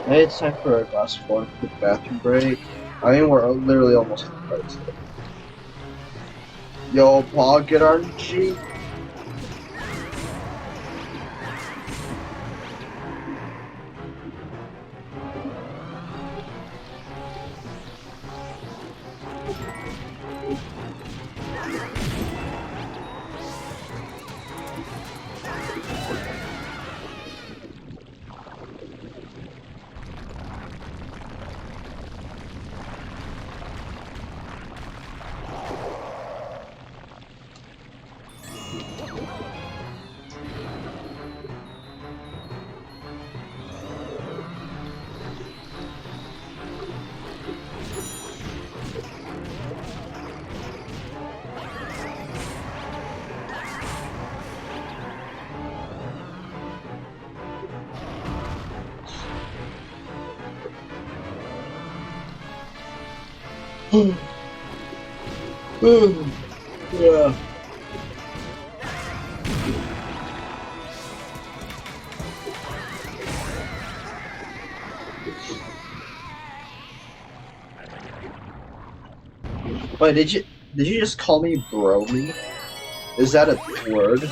Hey, it's time for our last one quick bathroom break. I mean, we're literally almost at the party. Yo, Paul, get RNG. Yeah. Wait, did you just call me broly? Is that a word?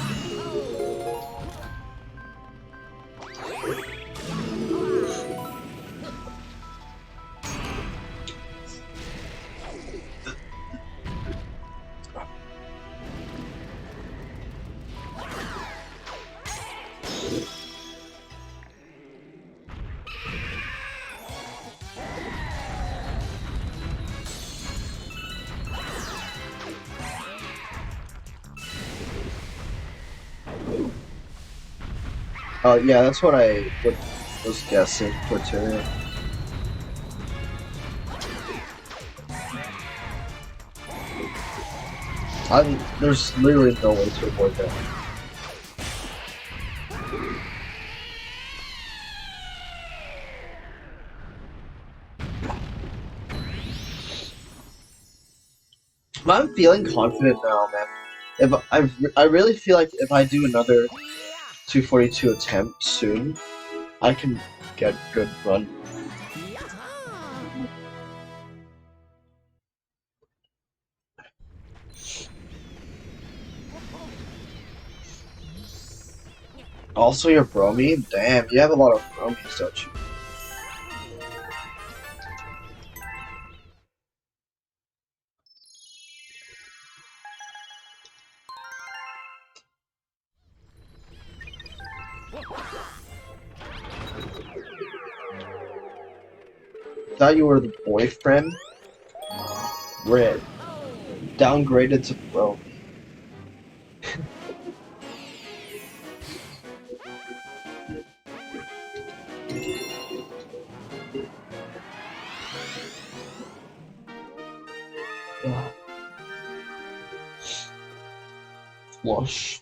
Oh yeah, that's what I was guessing for too. There's literally no way to avoid that. But I'm feeling confident now, man. If I really feel like if I do another 242 attempt soon, I can get good run. Also, your bromine? Damn, you have a lot of bromines, don't you? Thought you were the boyfriend? Red. Downgraded to bro. Wash.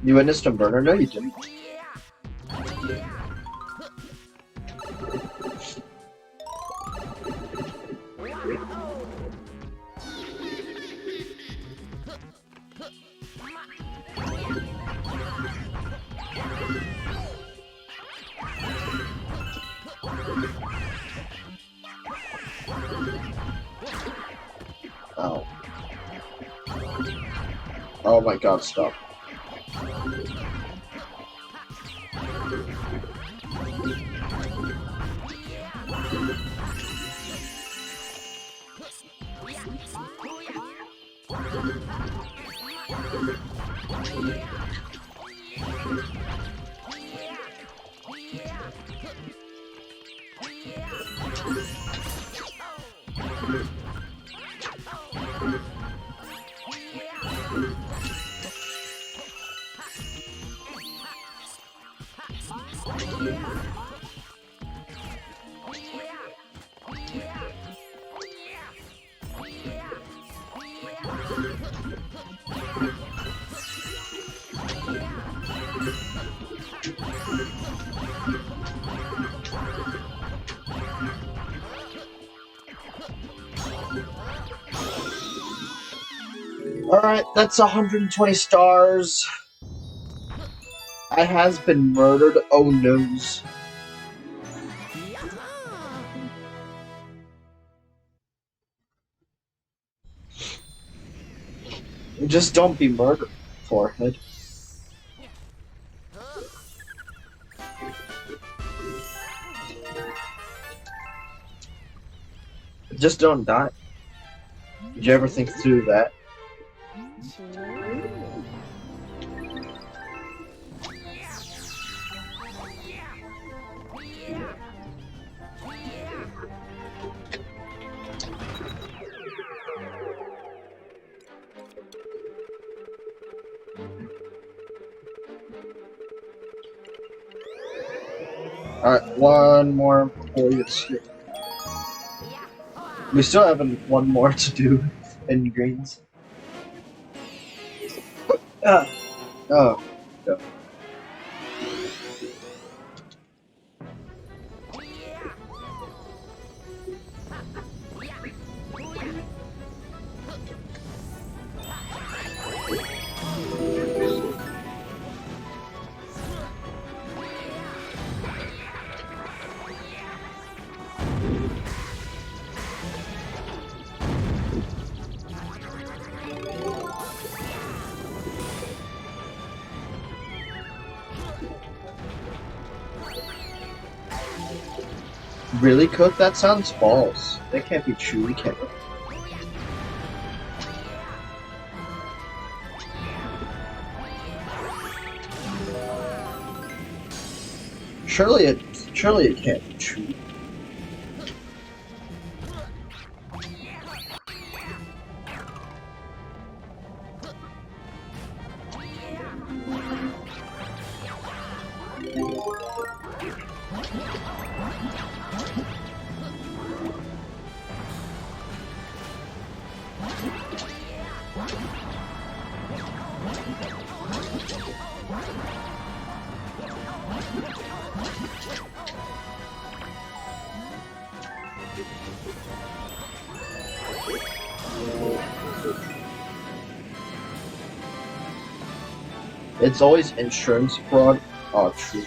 You witnessed a murder? No, you didn't. Oh. Oh my god, stop. Alright, that's 120 stars. I has been murdered. Oh noes. Just don't be murdered, forehead. Just don't die. Did you ever think through that? Alright, one more before we skip. We still have one more to do in greens. Ah. Oh. No. Really, Cook? That sounds false. That can't be true, can it? Surely it can't be true. It's always insurance fraud. Oh, true.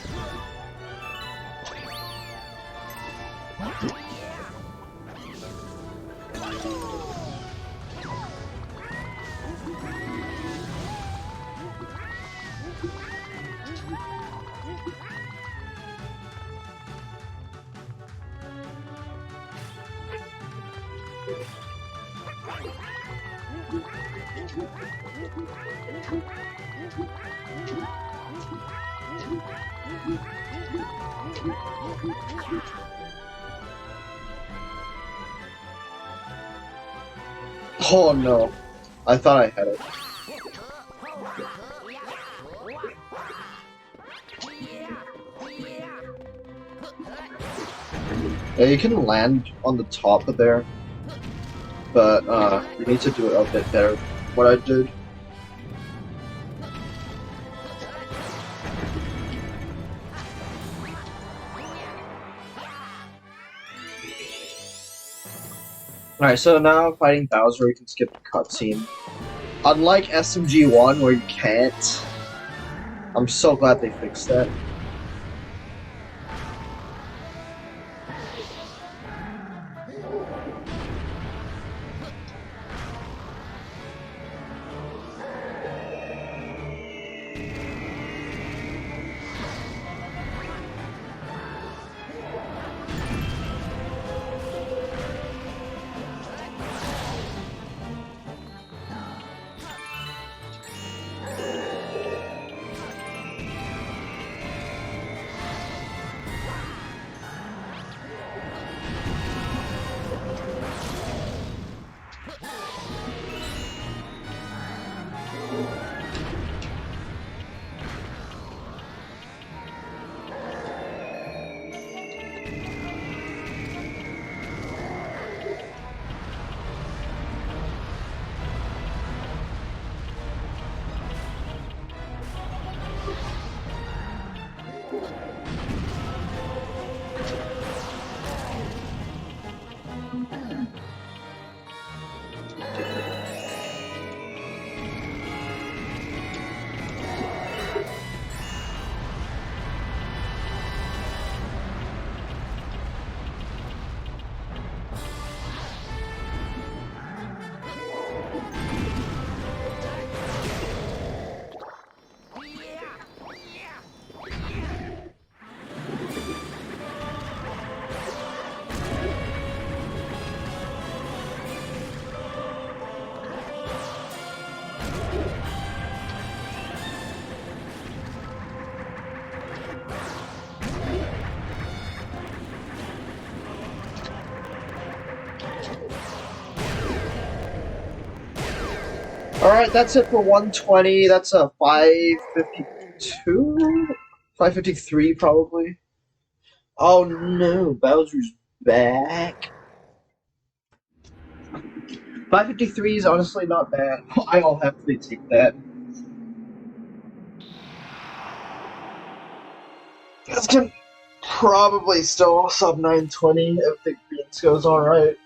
Oh no. I thought I had it. Yeah, you can land on the top of there, but you need to do it a bit better than what I did. Alright, so now fighting Bowser, you can skip the cutscene. Unlike SMG1, where you can't. I'm so glad they fixed that. Alright, that's it for 120. That's a 552? 553 probably. Oh no, Bowser's back. 553 is honestly not bad. I'll happily take that. This can probably still sub 920 if the greens goes alright.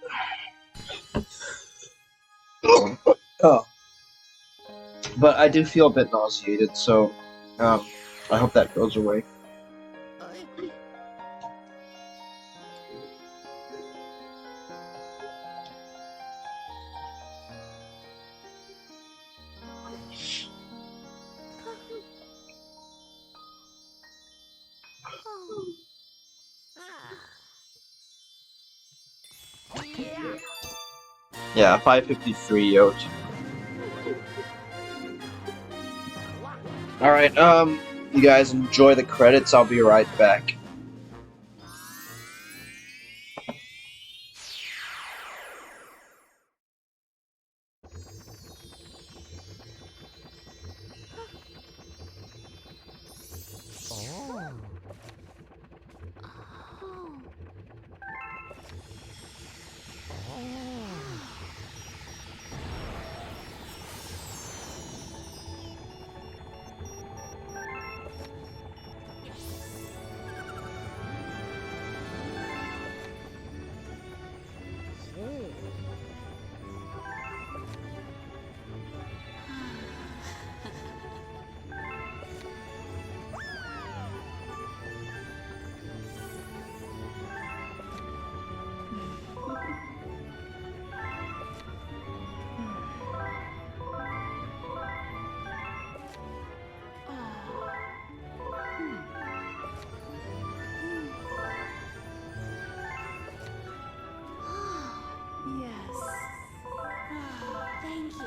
Oh. But I do feel a bit nauseated, so I hope that goes away. Yeah, 553 yo. Alright, you guys enjoy the credits, I'll be right back. Thank you.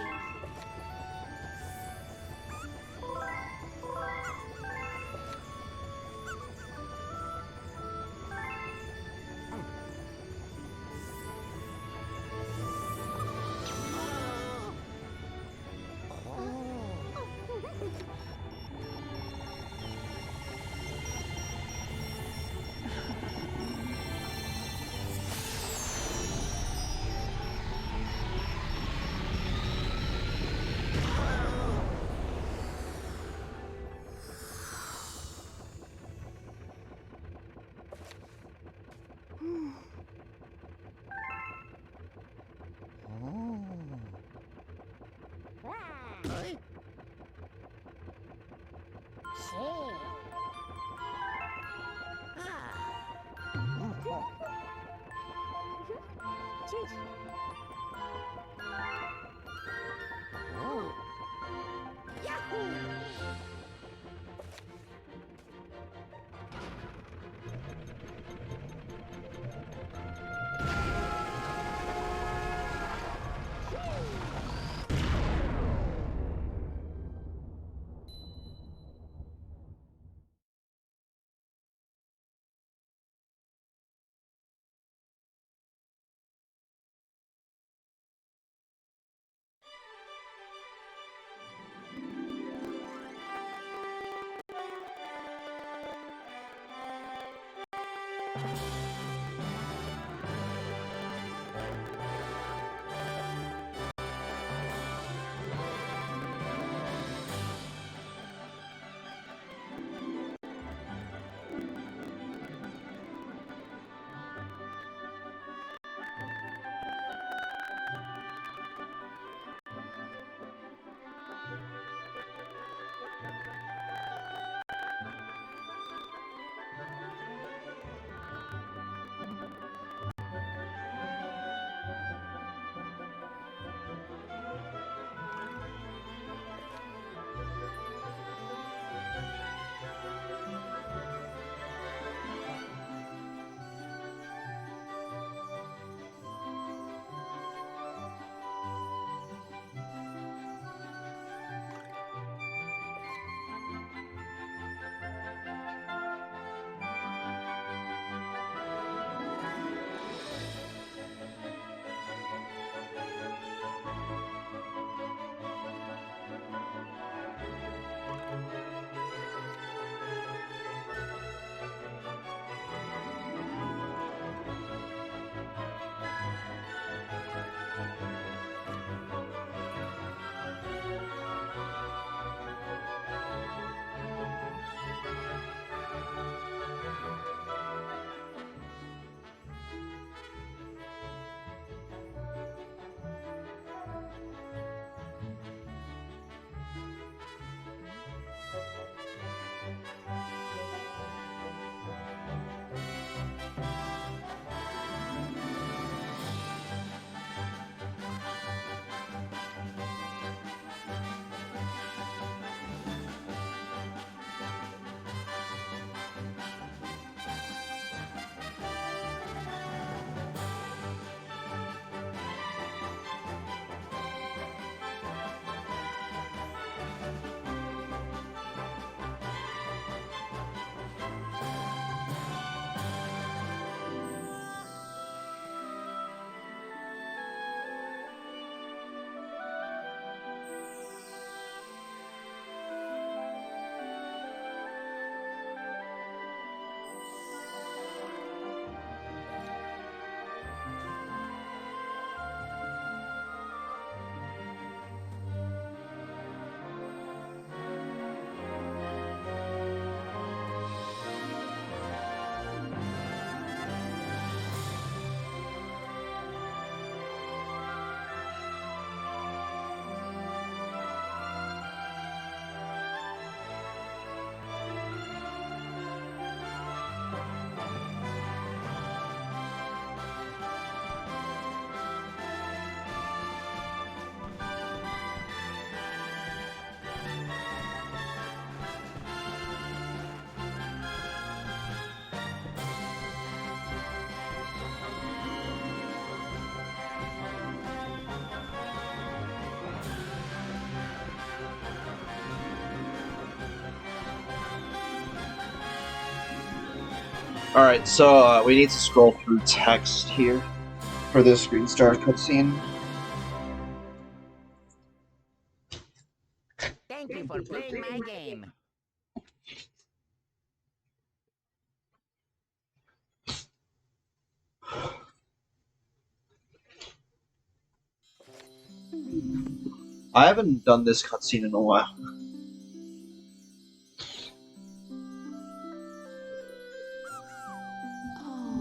Alright, so we need to scroll through text here for this Green Star cutscene. Thank you for playing my game. I haven't done this cutscene in a while. Oh.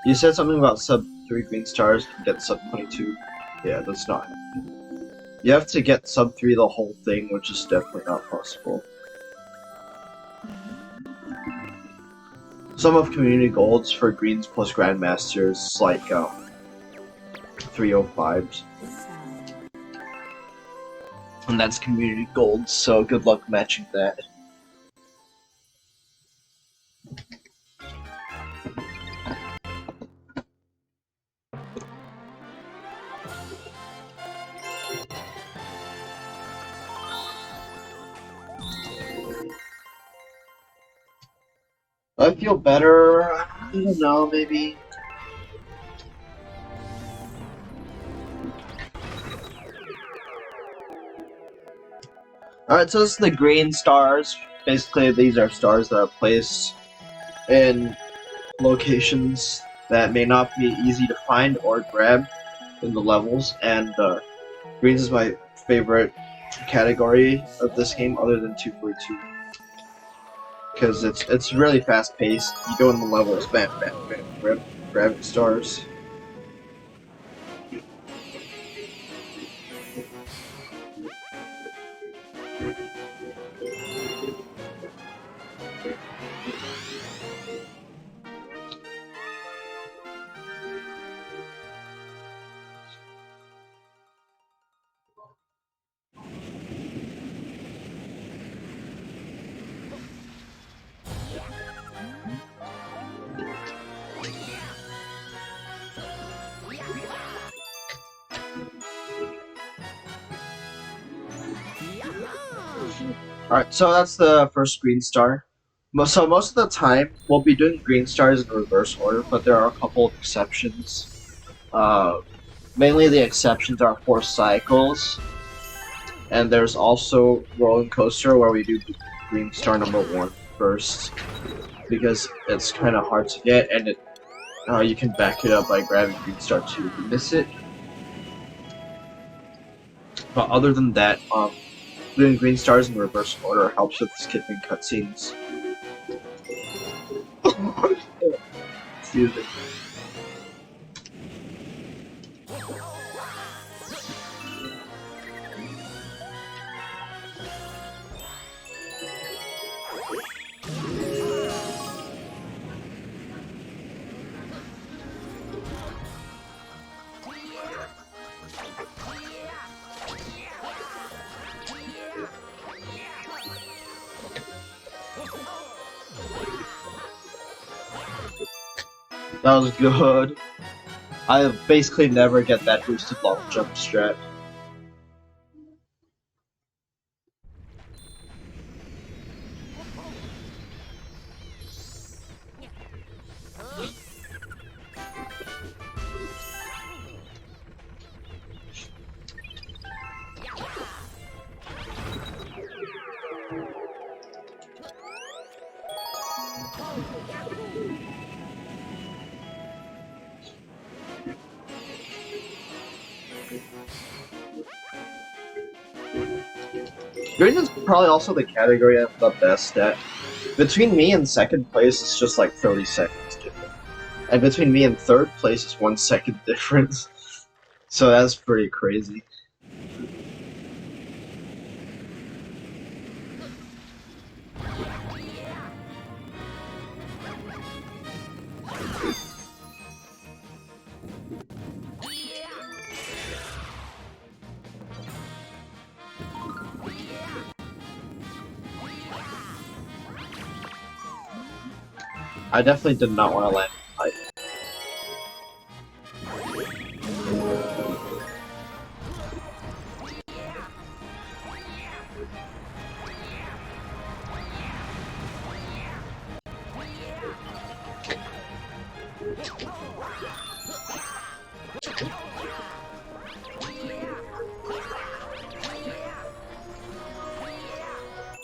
You said something about sub 3 green stars can get sub 22. Yeah, that's not. You have to get sub 3 the whole thing, which is definitely not possible. Some of community golds for greens plus grandmasters, like 305s. And that's community gold, so good luck matching that. I feel better. I don't know, maybe. Alright, so this is the green stars. Basically, these are stars that are placed in locations that may not be easy to find or grab in the levels, and greens is my favorite category of this game, other than 242. Because it's really fast paced. You go in the levels, bam, bam, bam, grab stars. Alright, so that's the first green star. So most of the time, we'll be doing green stars in reverse order, but there are a couple of exceptions. Mainly the exceptions are for cycles, and there's also roller coaster where we do green star number 1 first, because it's kind of hard to get, and you can back it up by grabbing green star 2 if you miss it. But other than that, doing green stars in reverse order helps with skipping cutscenes. Excuse me. That was good. I basically never get that boosted long jump strat. Green is probably also the category I'm the best at. Between me and second place, it's just like 30 seconds different. And between me and third place is 1 second difference. So that's pretty crazy. I definitely did not want to land pipe.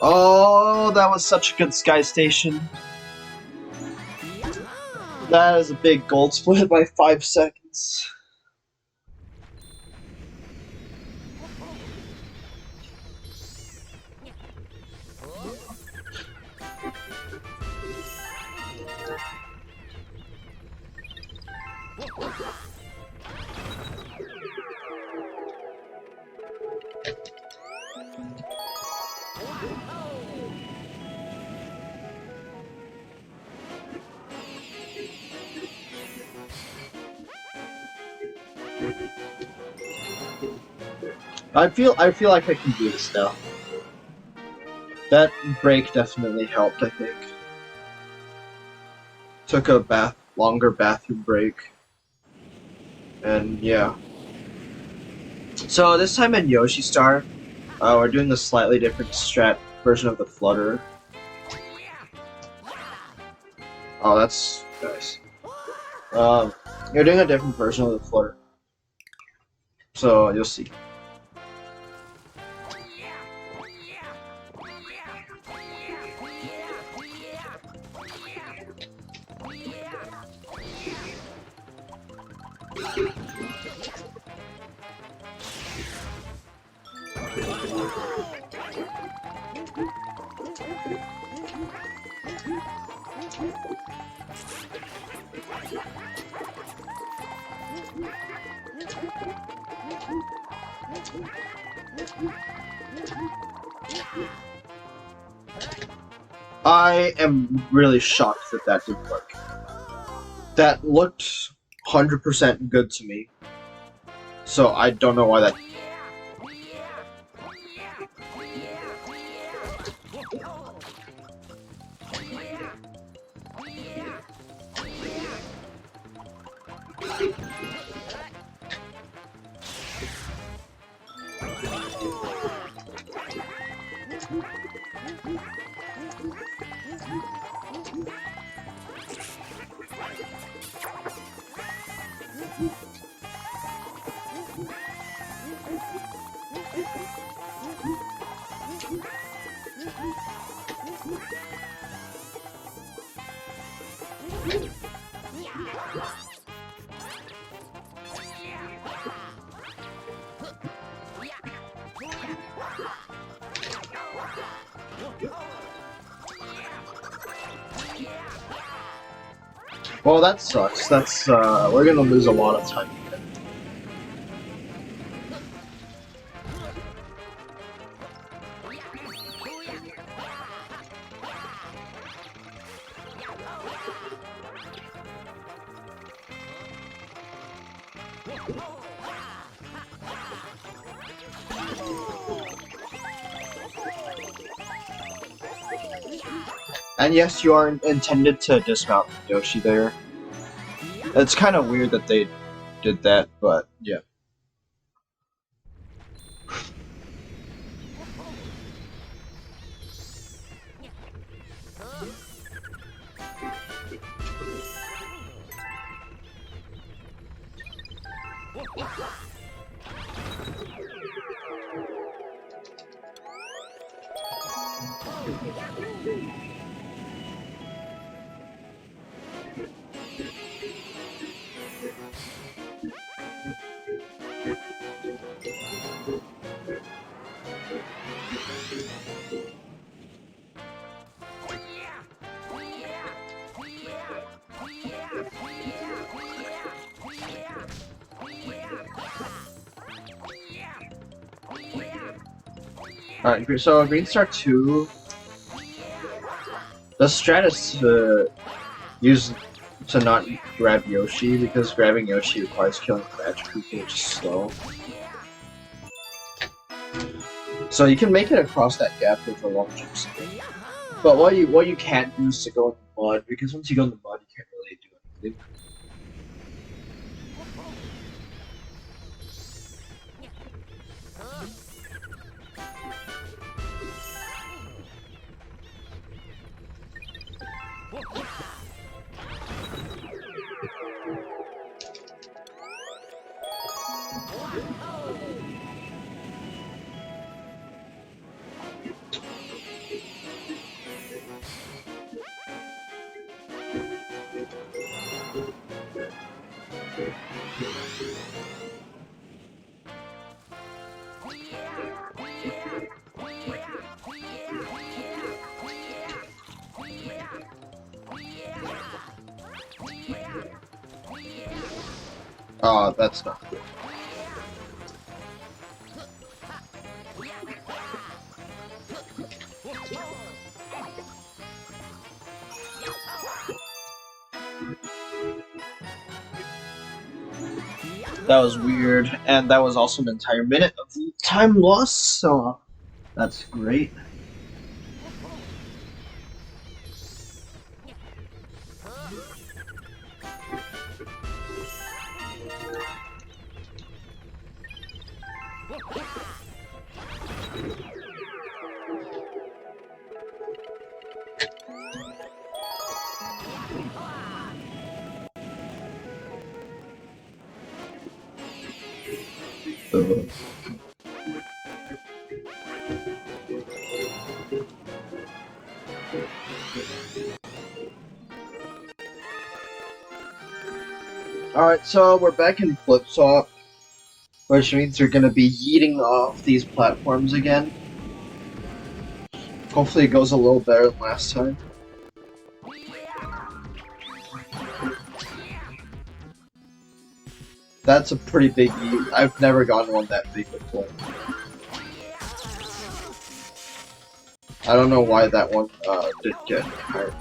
Oh, that was such a good sky station. That is a big gold split by 5 seconds. I feel like I can do this now. That break definitely helped, I think. Took a longer bathroom break. And yeah. So this time in Yoshi Star, we're doing a slightly different strat version of the Flutter. Oh, that's nice. You're doing a different version of the Flutter. So you'll see. I am really shocked that that didn't work. That looked 100% good to me. So I don't know why that... Well, that sucks. That's, we're gonna lose a lot of time. And yes, you are intended to dismount Yoshi there. It's kind of weird that they did that, but yeah. Alright, so Green Star 2, the strat is to use to not grab Yoshi, because grabbing Yoshi requires killing Crash Koopa, which is slow. So you can make it across that gap with a long jump skip. But what you can't do is to go in the mud, because once you go in the mud, you can't really do anything. Oh, that's not good. That was weird, and that was also an entire minute of time loss, so that's great. Alright, so we're back in Flip Swap, which means you're gonna be yeeting off these platforms again. Hopefully it goes a little better than last time. That's a pretty big yeet. I've never gotten one that big before. I don't know why that one didn't get higher.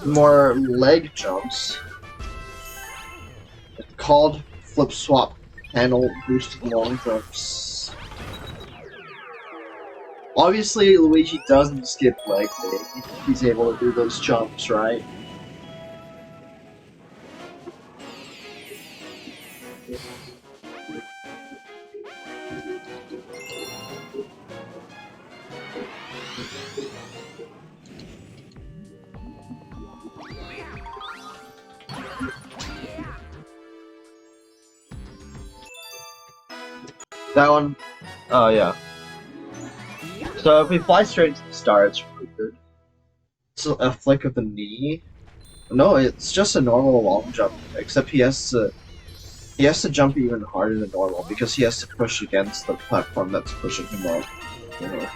More leg jumps. It's called Flip Swap Panel Boosted Long Jumps. Obviously, Luigi doesn't skip leg day. He's able to do those jumps, right? That one, oh yeah. So if we fly straight into the star, it's really good. It's a flick of the knee. No, it's just a normal long jump, except he has to jump even harder than normal because he has to push against the platform that's pushing him off. You know.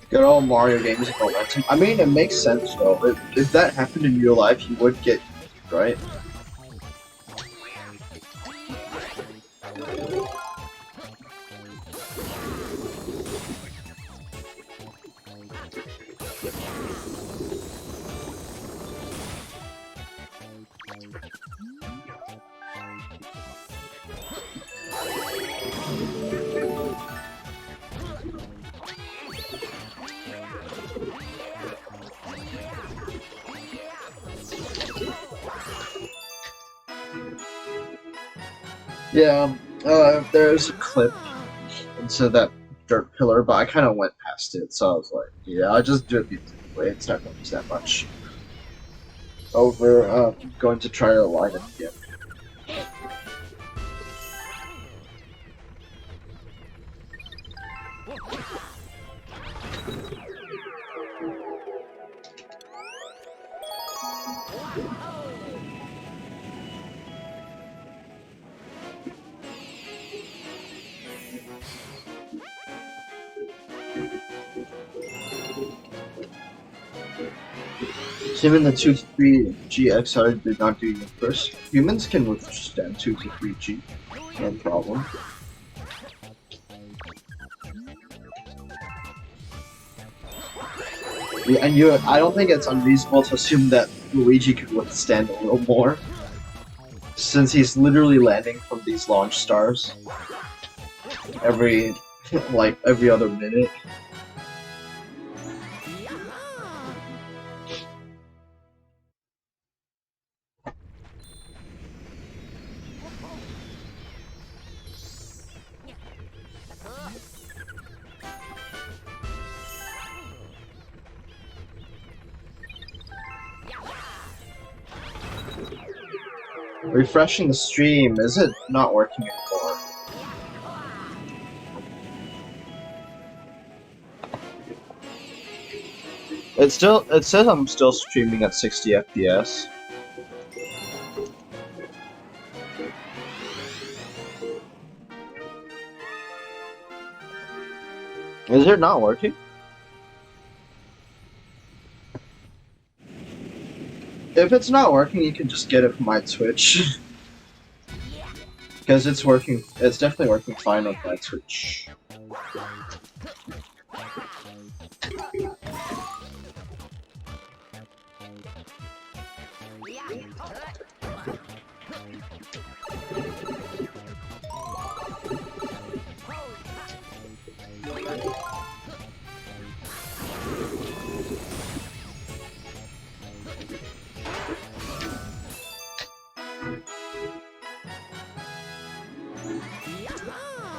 Good old Mario games with momentum. I mean, it makes sense though. If that happened in real life, you would get, right? Yeah, there's a clip into that dirt pillar, but I kind of went past it, so I was like, yeah, I'll just do it the way. It's not going to be that much over going to try to line it again. Assuming the 2 to 3 G XR did not do you first, humans can withstand 2 to 3 G. No problem. Yeah, and I don't think it's unreasonable to assume that Luigi could withstand a little more, since he's literally landing from these launch stars every every other minute. Refreshing the stream, is it not working anymore? It says I'm still streaming at 60 FPS. Is it not working? If it's not working, you can just get it from my Twitch. Because it's working, it's definitely working fine on my Twitch.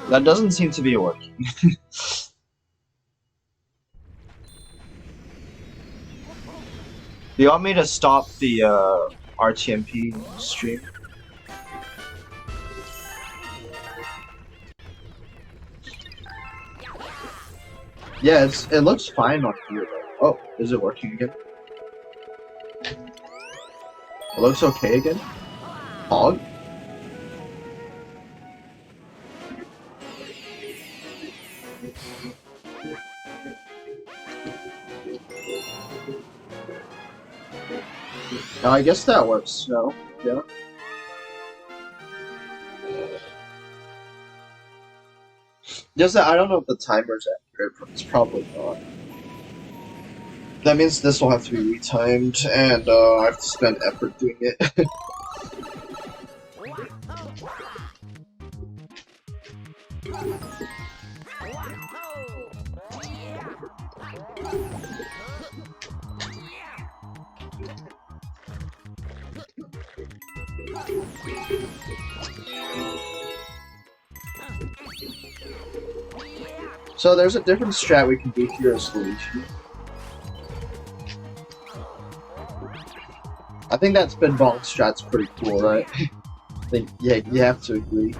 That doesn't seem to be working. Do you want me to stop the RTMP stream? Yeah, it looks fine on here though. Oh, is it working again? It looks okay again? Hog? No, I guess that works. No, yeah. Just that I don't know if the timer's accurate, but it's probably not. That means this will have to be retimed, and I have to spend effort doing it. So there's a different strat we can do here as Luigi. I think that spin ball strat's pretty cool, right? I think, yeah, you have to agree.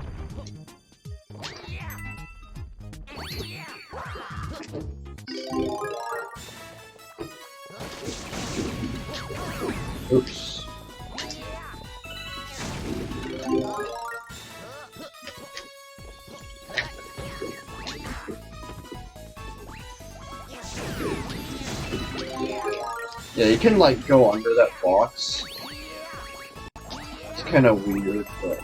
Oops. Yeah, you can like go under that box. It's kind of weird, but.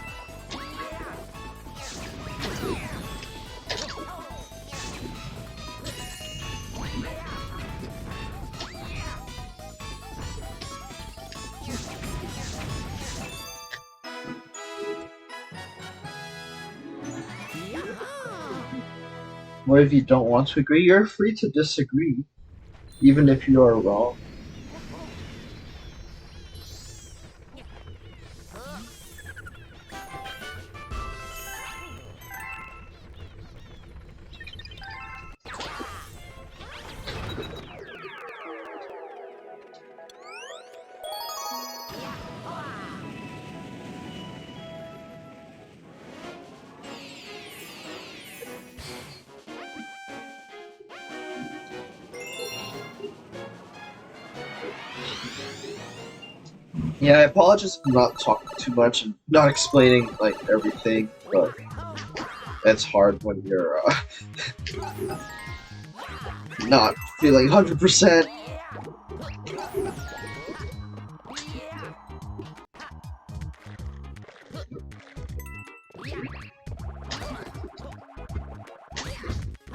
What if you don't want to agree? You're free to disagree, even if you are wrong. Yeah, I apologize for not talking too much and not explaining like everything, but it's hard when you're not feeling 100%.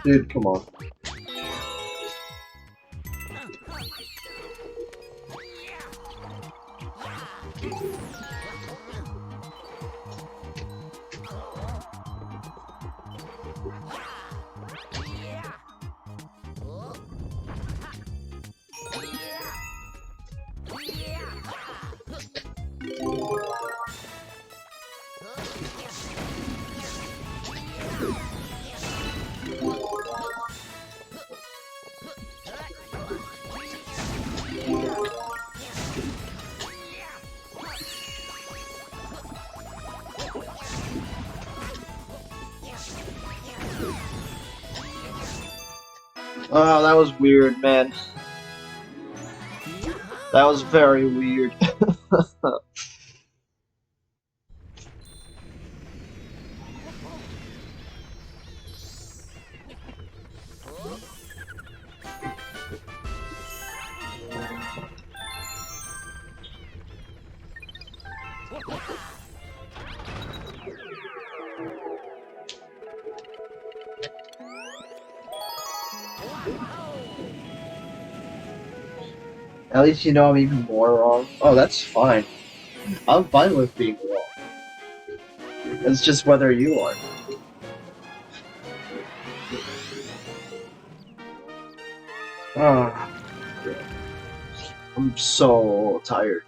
Dude, come on. Oh, that was weird, man. That was very weird. At least you know I'm even more wrong. Oh, that's fine. I'm fine with being wrong. It's just whether you are. Ah, I'm so tired.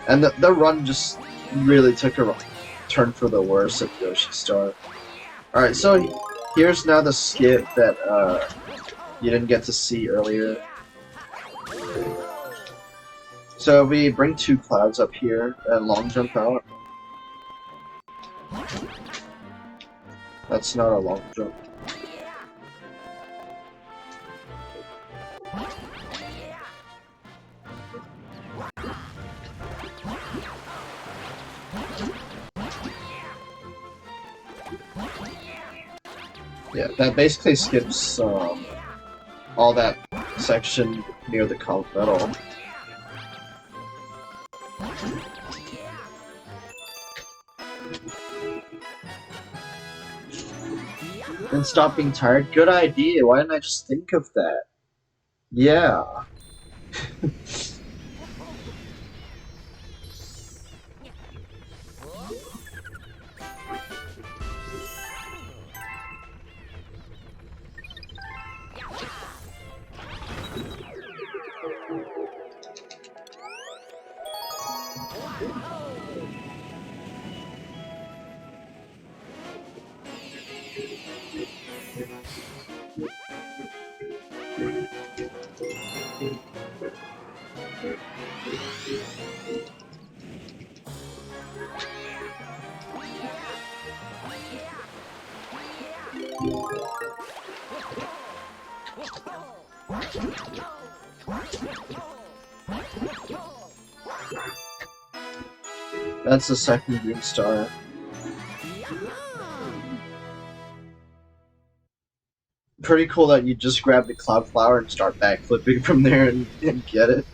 And the run just really took a turn for the worse at Yoshi Star. Alright, so here's now the skip that you didn't get to see earlier. So we bring two clouds up here and long jump out. That's not a long jump. Yeah, that basically skips all that section near the column metal. And stop being tired. Good idea. Why didn't I just think of that? Yeah. That's the second green star. Pretty cool that you just grab the cloud flower and start backflipping from there and get it.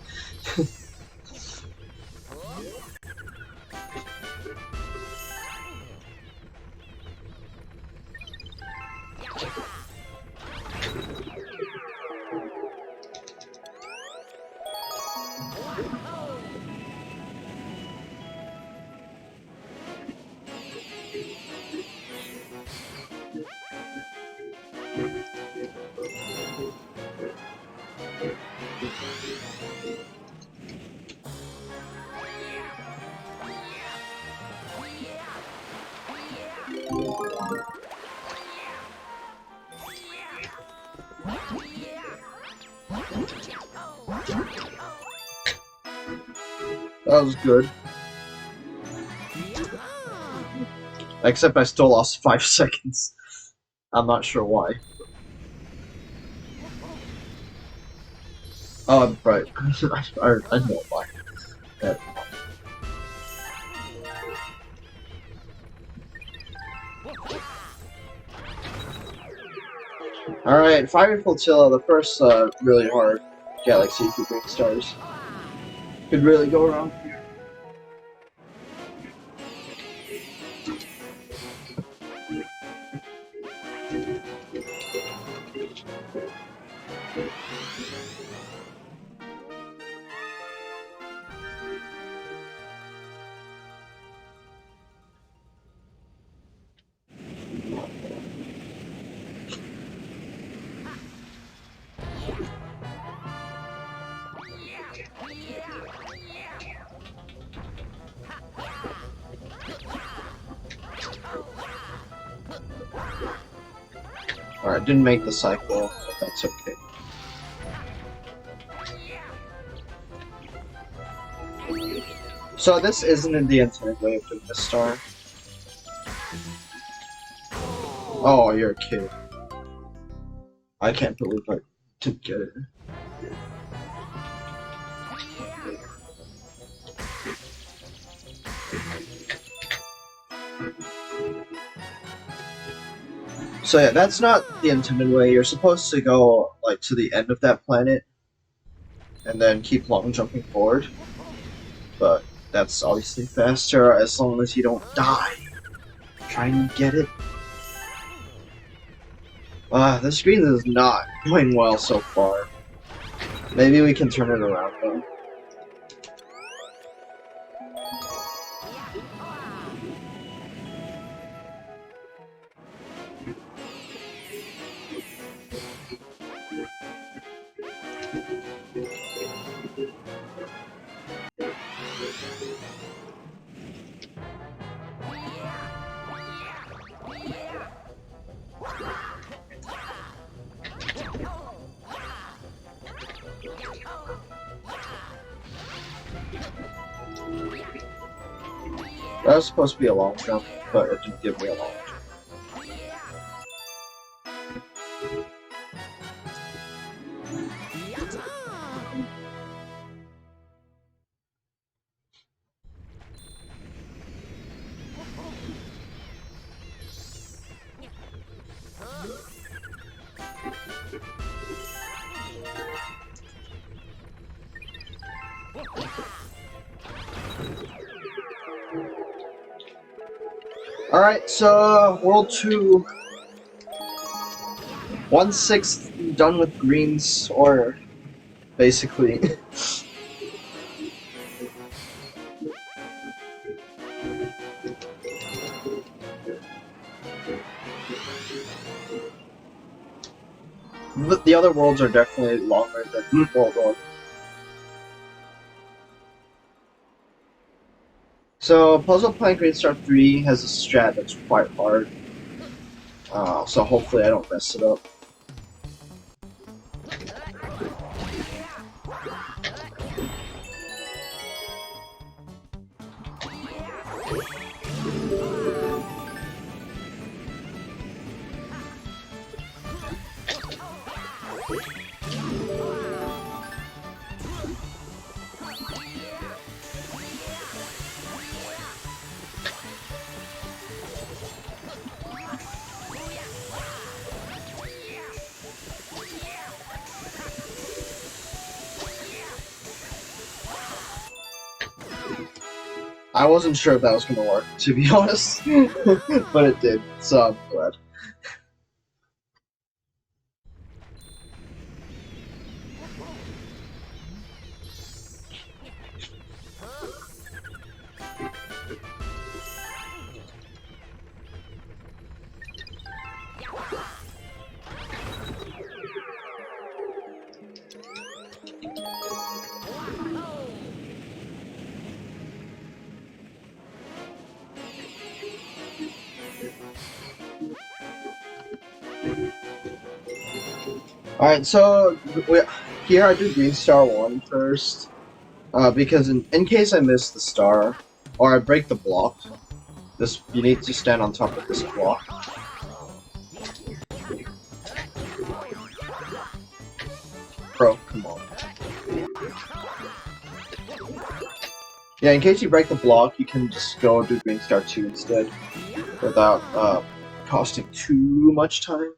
That was good. Except I still lost 5 seconds. I'm not sure why. Oh, right. I know why. Yeah. Alright, Fire Flotilla, the first really hard galaxy for green stars. Could really go wrong here. Alright, didn't make the cycle, but that's okay. So this isn't in the intended way of doing the star. Oh, you're a kid. I can't believe I didn't get it. So yeah, that's not the intended way. You're supposed to go like to the end of that planet and then keep long jumping forward. But that's obviously faster as long as you don't die. Try and get it. The screen is not going well so far. Maybe we can turn it around though. That was supposed to be a long jump, but it didn't give me a long jump. Alright, so World 2, 1/6 done with greens, or basically. But the other worlds are definitely longer than World 1. So, Puzzle Plank Green Star 3 has a strat that's quite hard. So hopefully I don't mess it up. I wasn't sure if that was gonna work, to be honest, but it did, so I'm glad. Alright, so here I do Green Star 1 first, because in case I miss the star, or I break the block, you need to stand on top of this block. Bro, come on. Yeah, in case you break the block, you can just go do Green Star 2 instead, without costing too much time.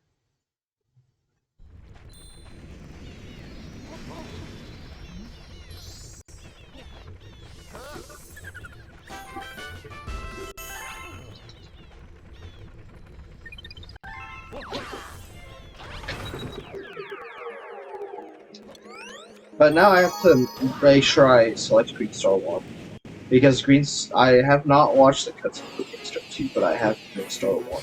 But now I have to make sure I select Green Star 1. Because I have not watched the cutscene for Green Star 2, but I have Green Star 1.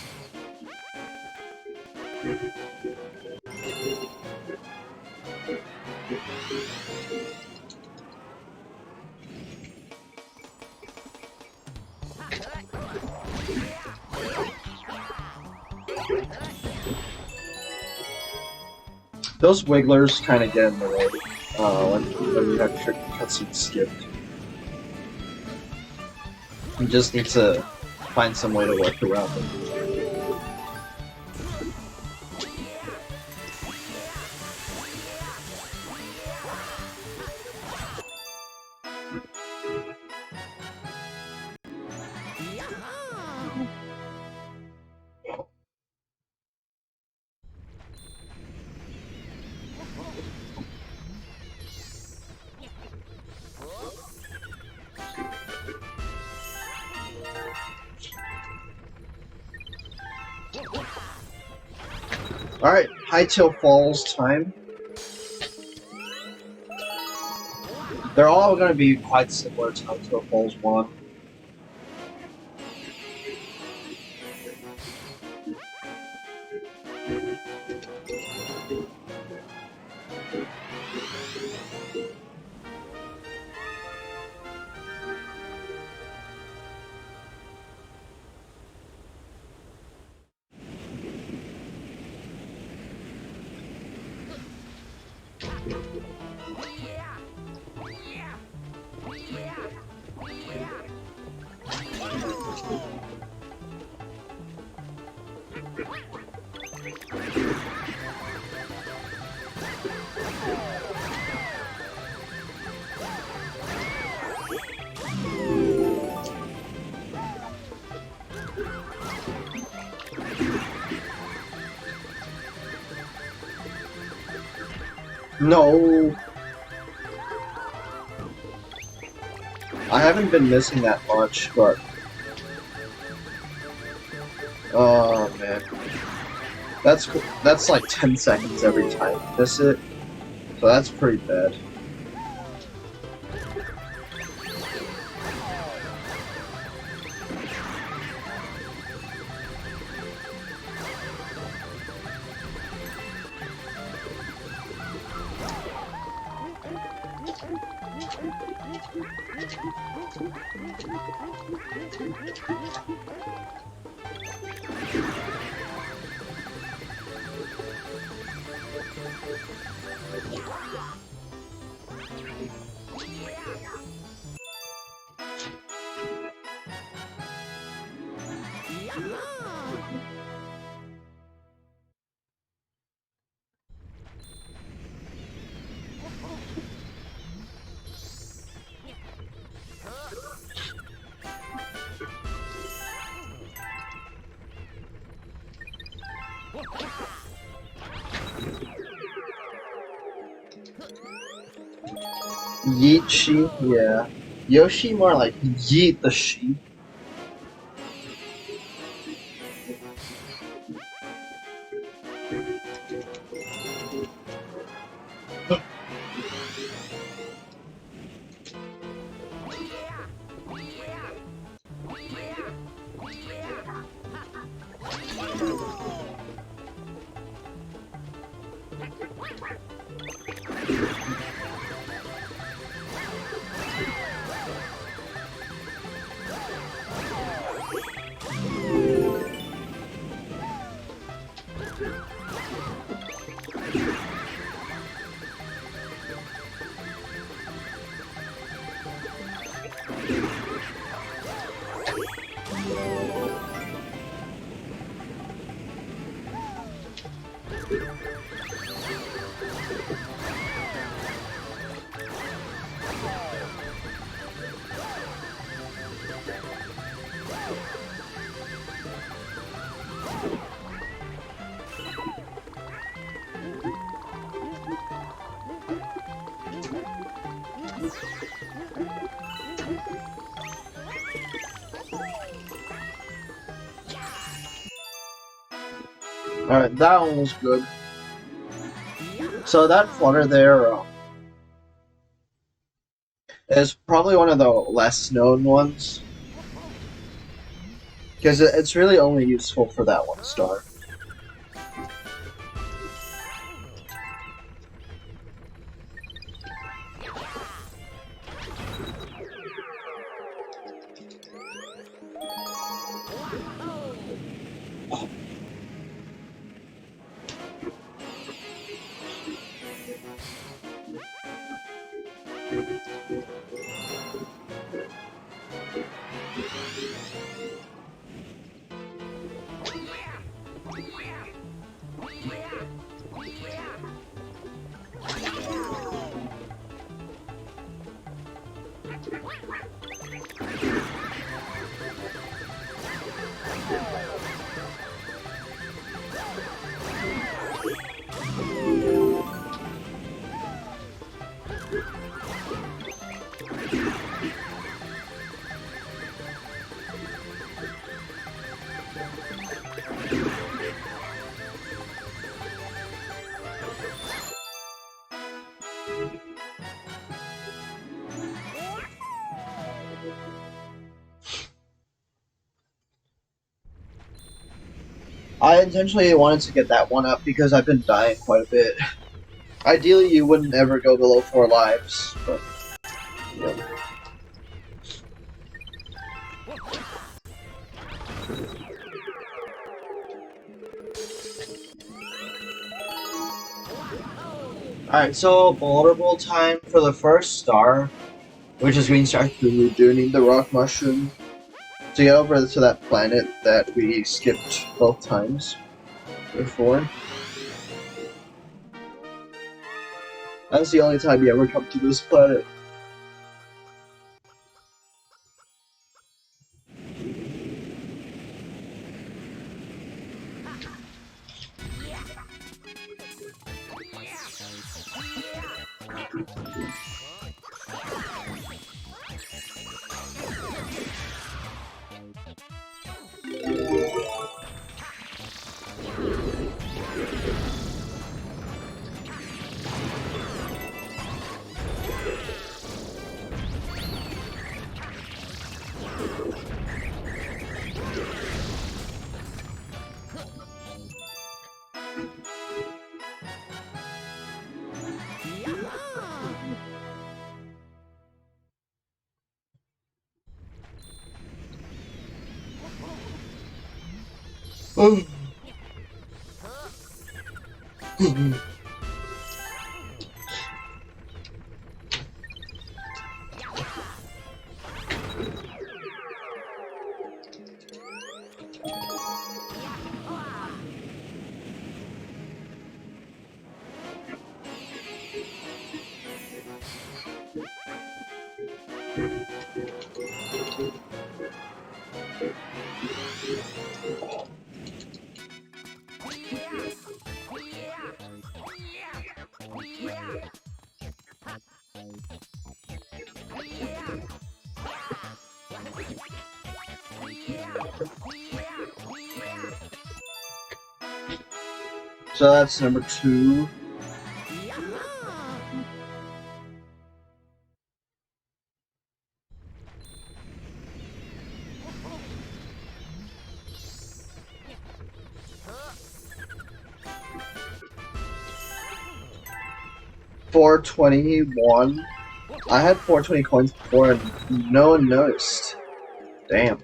Those wigglers kind of get in the way when you have your cutscene skipped. You just need to find some way to work around them. Alright, Hightail Falls time. They're all going to be quite similar to Hightail Falls 1. No! I haven't been missing that much, but... Oh, man. That's like 10 seconds every time you miss it, so that's pretty bad. Yeet sheep, yeah. Yoshi more like yeet the sheep. Alright, that one was good. So that flutter there, It's probably one of the less known ones. Because it's really only useful for that one star. I intentionally wanted to get that one up because I've been dying quite a bit. Ideally, you wouldn't ever go below 4 lives, but... Yeah. Alright, so vulnerable time for the first star, which is green star 2, do need the rock mushroom to get over to that planet that we skipped both times before. That's the only time you ever come to this planet. Oh. So that's number 2. $421. I had 420 coins before and no one noticed. Damn.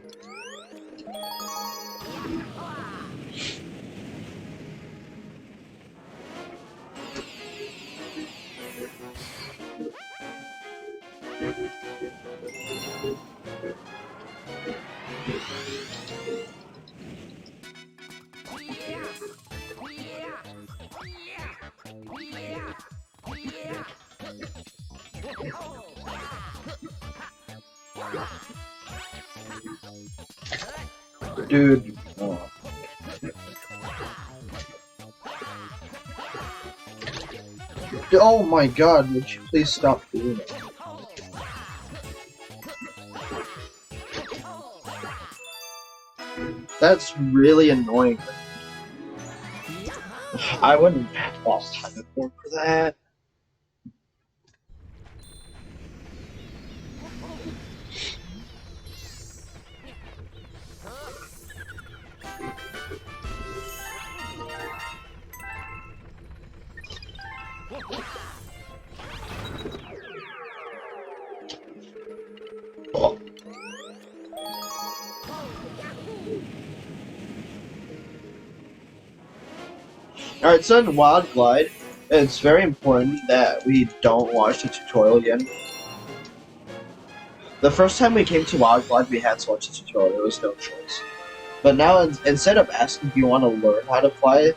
Dude. Oh. Oh my god, would you please stop doing it? That's really annoying. I wouldn't have lost time before for that. Oh. Alright, so in Wild Glide, it's very important that we don't watch the tutorial again. The first time we came to Wild Glide, we had to watch the tutorial. There was no choice. But now, instead of asking, do you want to learn how to fly?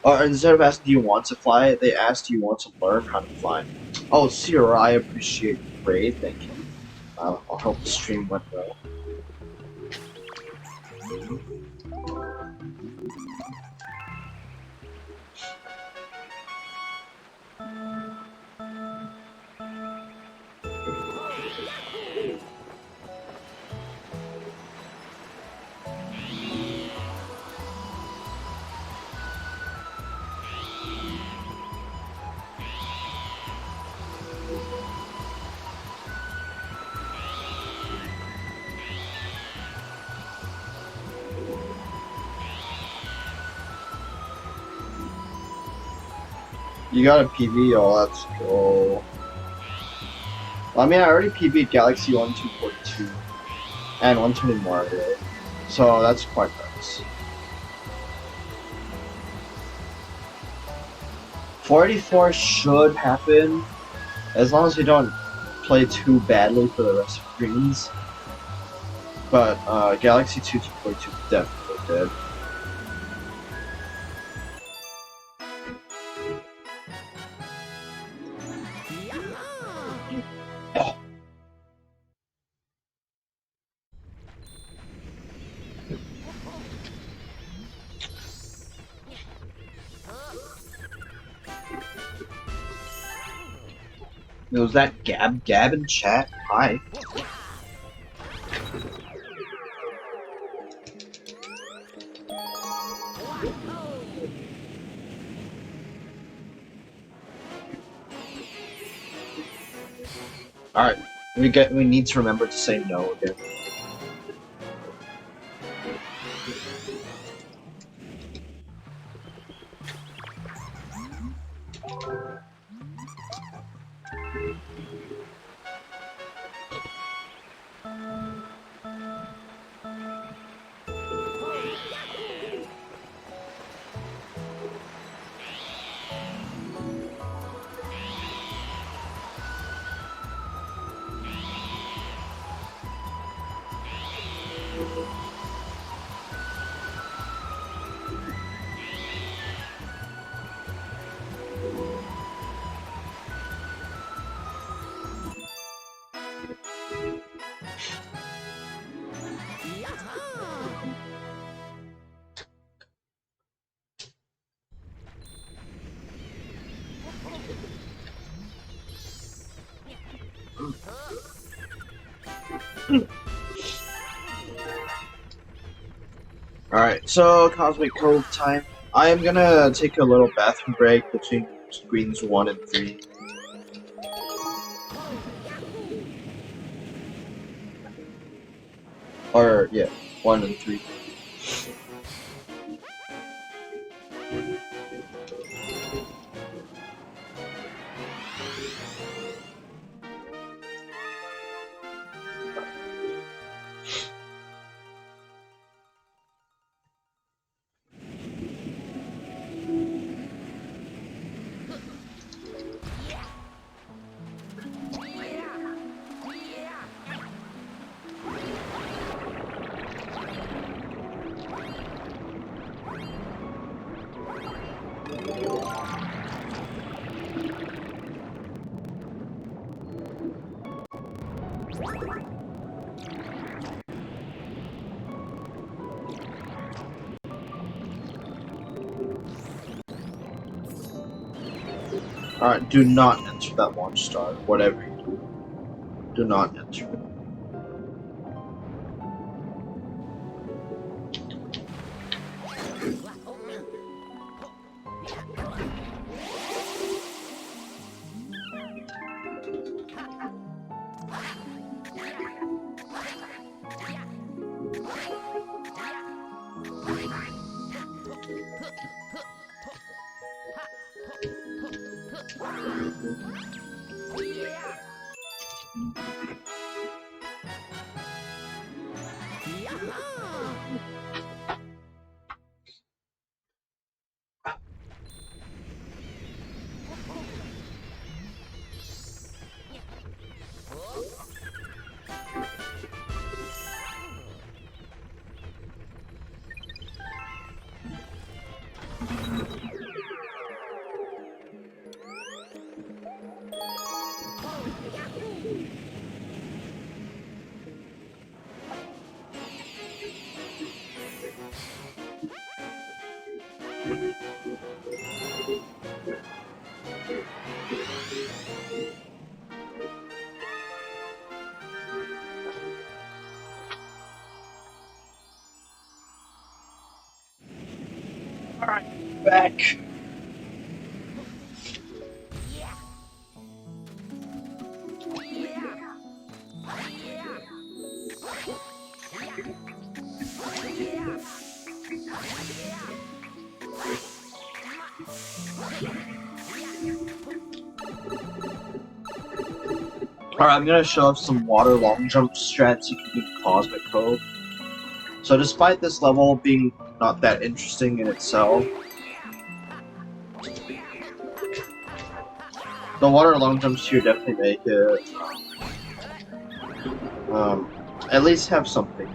Or instead of asking, do you want to fly? They asked, do you want to learn how to fly? Oh, Sierra, I appreciate your grade. Thank you. I hope the stream went well. You got a PB? Oh, let's go. Well, I mean, I already PB'd Galaxy 1, 2.2, and 120 Mario, so that's quite nice. 484 should happen, as long as we don't play too badly for the rest of greens. But Galaxy 2, 2.2 definitely did. Oh. Was that Gab in chat? Hi. Alright, we need to remember to say no again. Alright, so Cosmic Cove time. I am gonna take a little bathroom break between screens 1 and 3. Or, yeah, 1 and 3. Alright, do not enter that launch star, whatever you do. Do not enter it. Alright, back. Alright, I'm gonna show off some water long jump strats you can do with Cosmic Code. So despite this level being not that interesting in itself, the water long jumps here definitely make it, at least have something.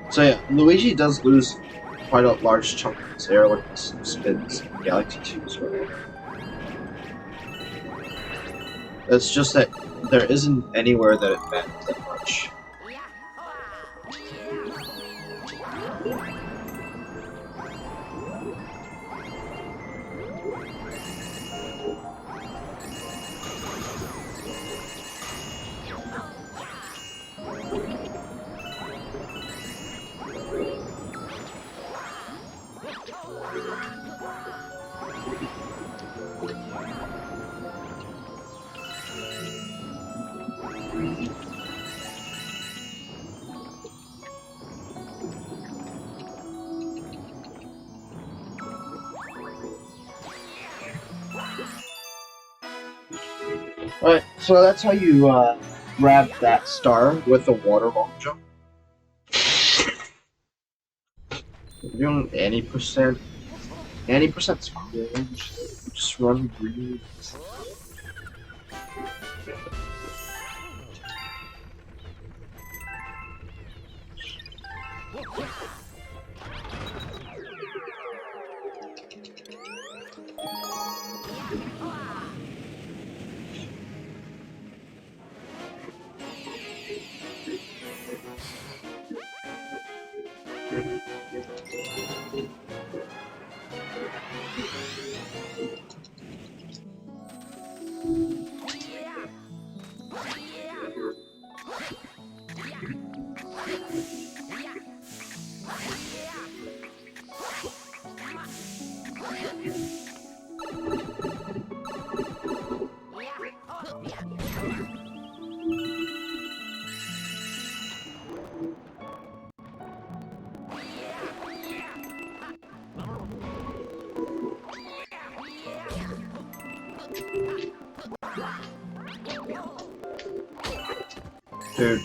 So yeah, Luigi does lose quite a large chunk of his air when he spins in Galaxy 2 as well. It's just that there isn't anywhere that it matters that much. Alright, so that's how you grab that star with the water long jump. If you're doing any percent is cringe. Just run green. Dude.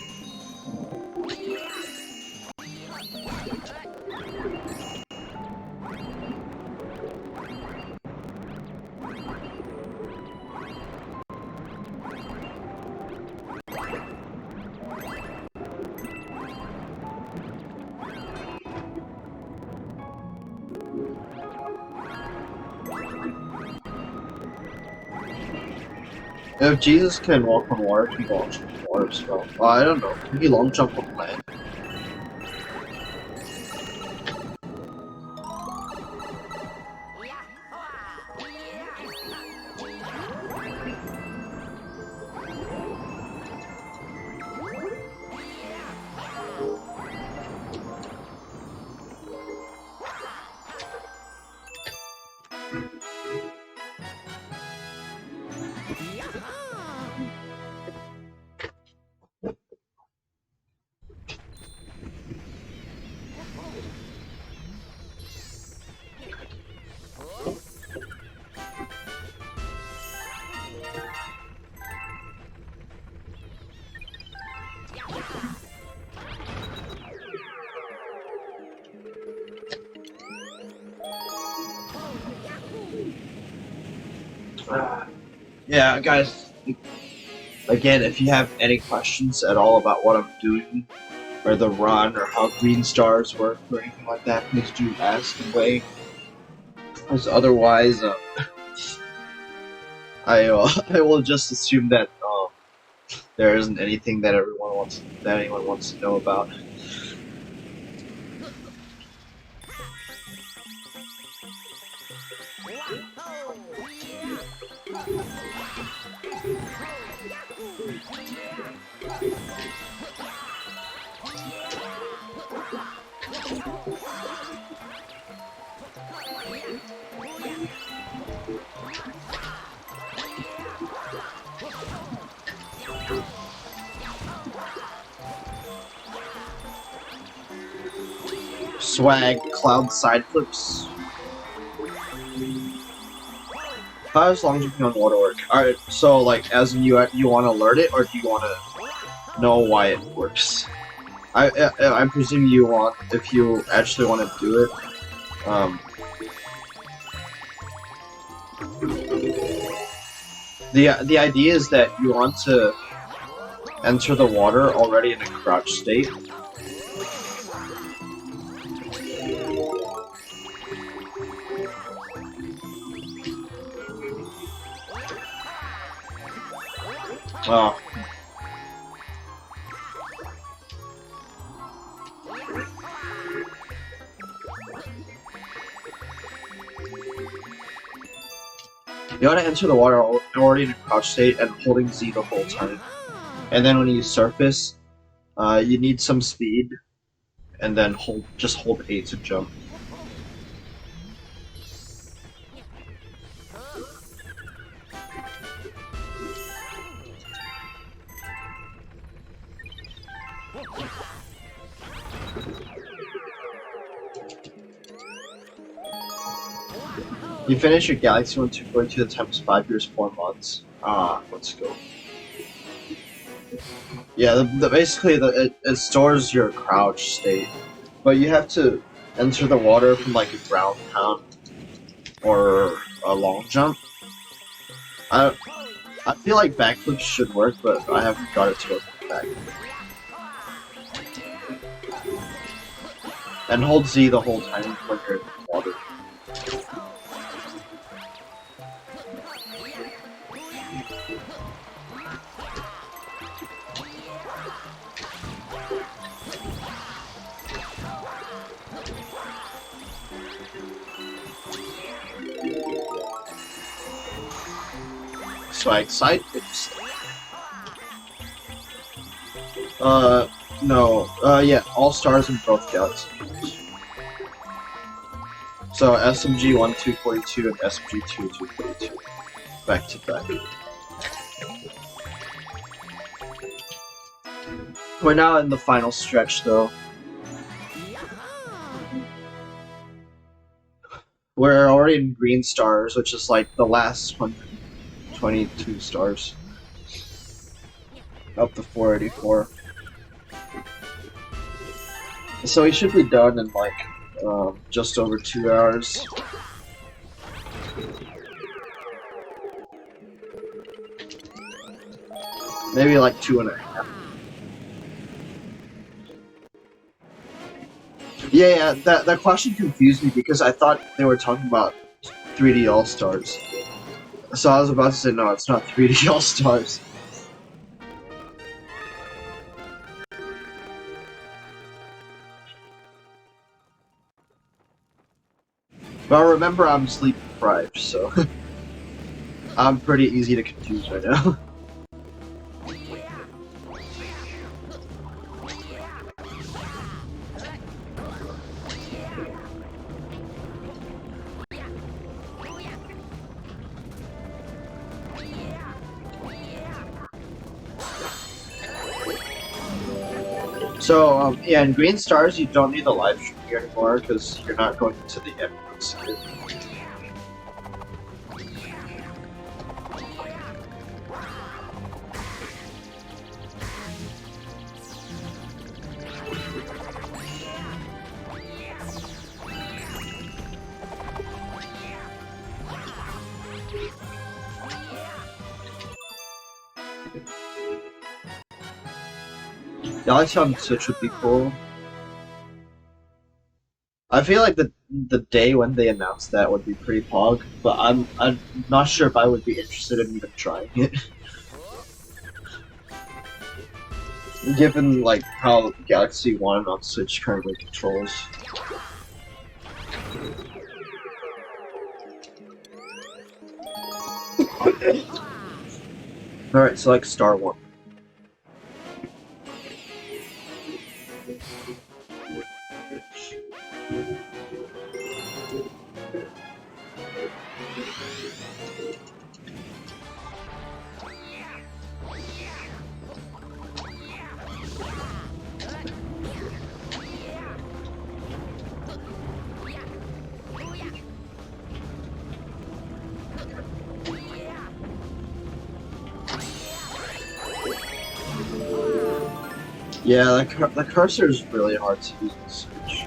If Jesus can walk on water, he can launch on water as well. I don't know. Can he long jump on land? Yeah, guys. Again, if you have any questions at all about what I'm doing, or the run, or how green stars work, or anything like that, please do ask away. Because otherwise, I will just assume that there isn't anything that anyone wants to know about. Swag cloud side flips. How does long jumping on water work? Alright, so like as in you want to learn it, or do you want to know why it works? I presume you want, if you actually want to do it. The idea is that you want to enter the water already in a crouch state. Oh. You want to enter the water already in a crouch state and holding Z the whole time. And then when you surface, you need some speed, and then just hold A to jump. You finish your Galaxy 1 242 the times 5 years 4 months. Let's go. Yeah, basically it stores your crouch state, but you have to enter the water from like a ground pound or a long jump. I feel like backflips should work, but I haven't got it to work with back. And hold Z the whole time when you're in the water. Swag side flips. No. Yeah, all stars in both galaxies. So SMG1 242 and SMG2 242. Back to back. We're now in the final stretch though. We're already in green stars, which is like the last 122 stars. Up to 484. So we should be done in like just over 2 hours. Maybe like 2.5. Yeah, that question confused me because I thought they were talking about 3D All-Stars. So I was about to say, no, it's not 3D All-Stars. But remember, I'm sleep deprived, so I'm pretty easy to confuse right now. So, yeah, in Green Stars, you don't need the live stream here anymore because you're not going to the end of the skip. Galaxy on Switch would be cool. I feel like the day when they announced that would be pretty pog, but I'm not sure if I would be interested in even trying it. Given like how Galaxy 1 on Switch currently controls. Alright, select Star 1. Yeah, the cursor is really hard to use in Switch.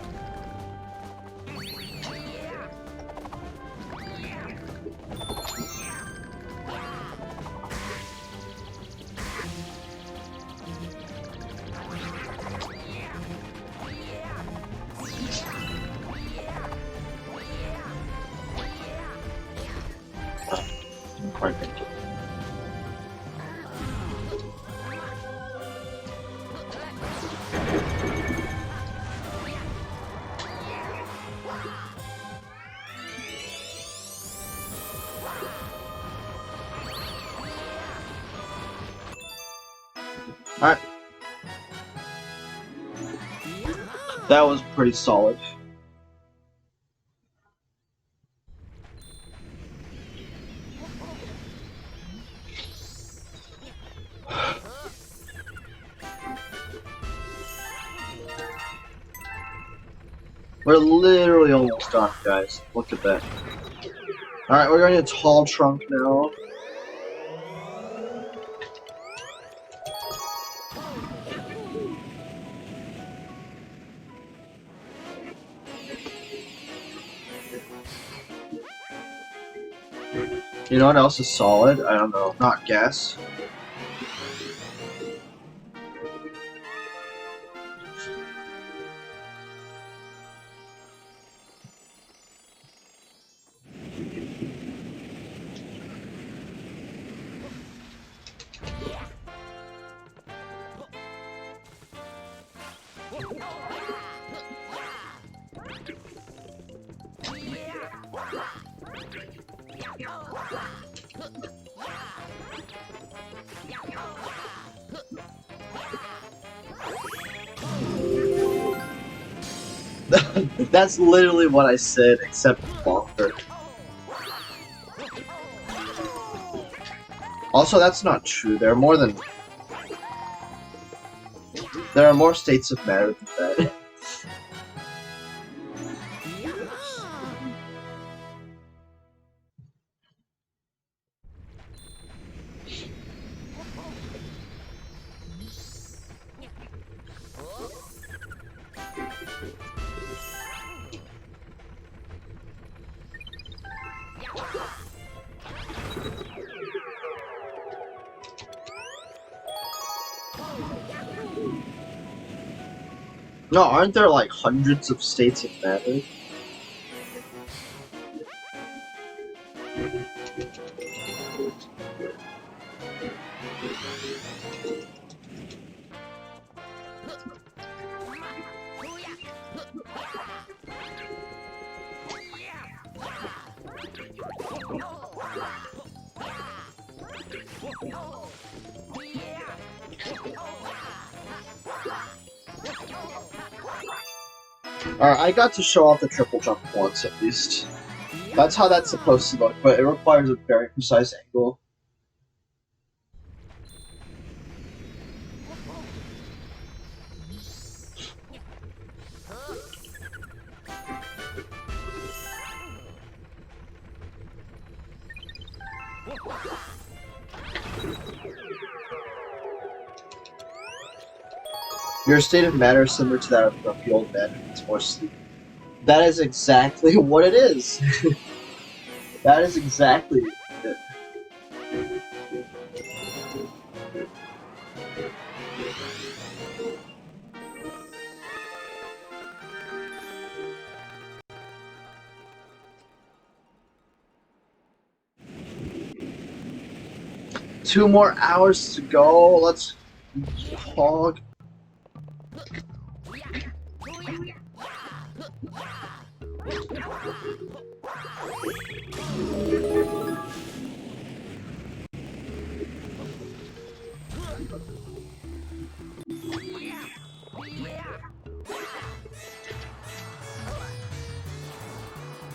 Quite thank you. Alright. That was pretty solid. We're literally almost done, guys. Look at that. Alright, we're going to Tall Trunk now. You know what else is solid? I don't know. Not gas. That's literally what I said, except longer. Also, that's not true. There are more states of matter than that. No, aren't there like hundreds of states of matter? Alright, I got to show off the triple jump once at least. That's how that's supposed to look, but it requires a very precise angle. Your state of matter is similar to that of grumpy old man who needs more sleep. That is exactly what it is. That is exactly it. Two more hours to go. Let's hog.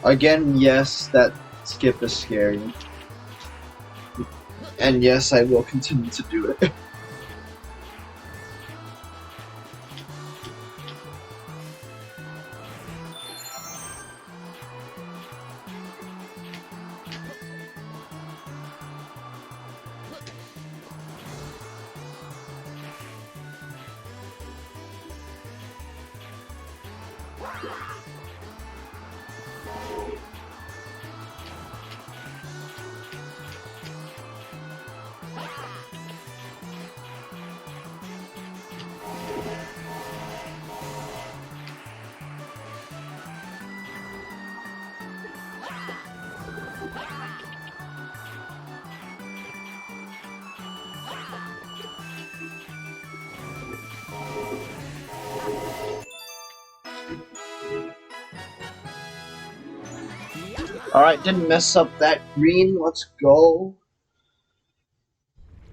Again, yes, that skip is scary. And yes, I will continue to do it. Alright, didn't mess up that green. Let's go.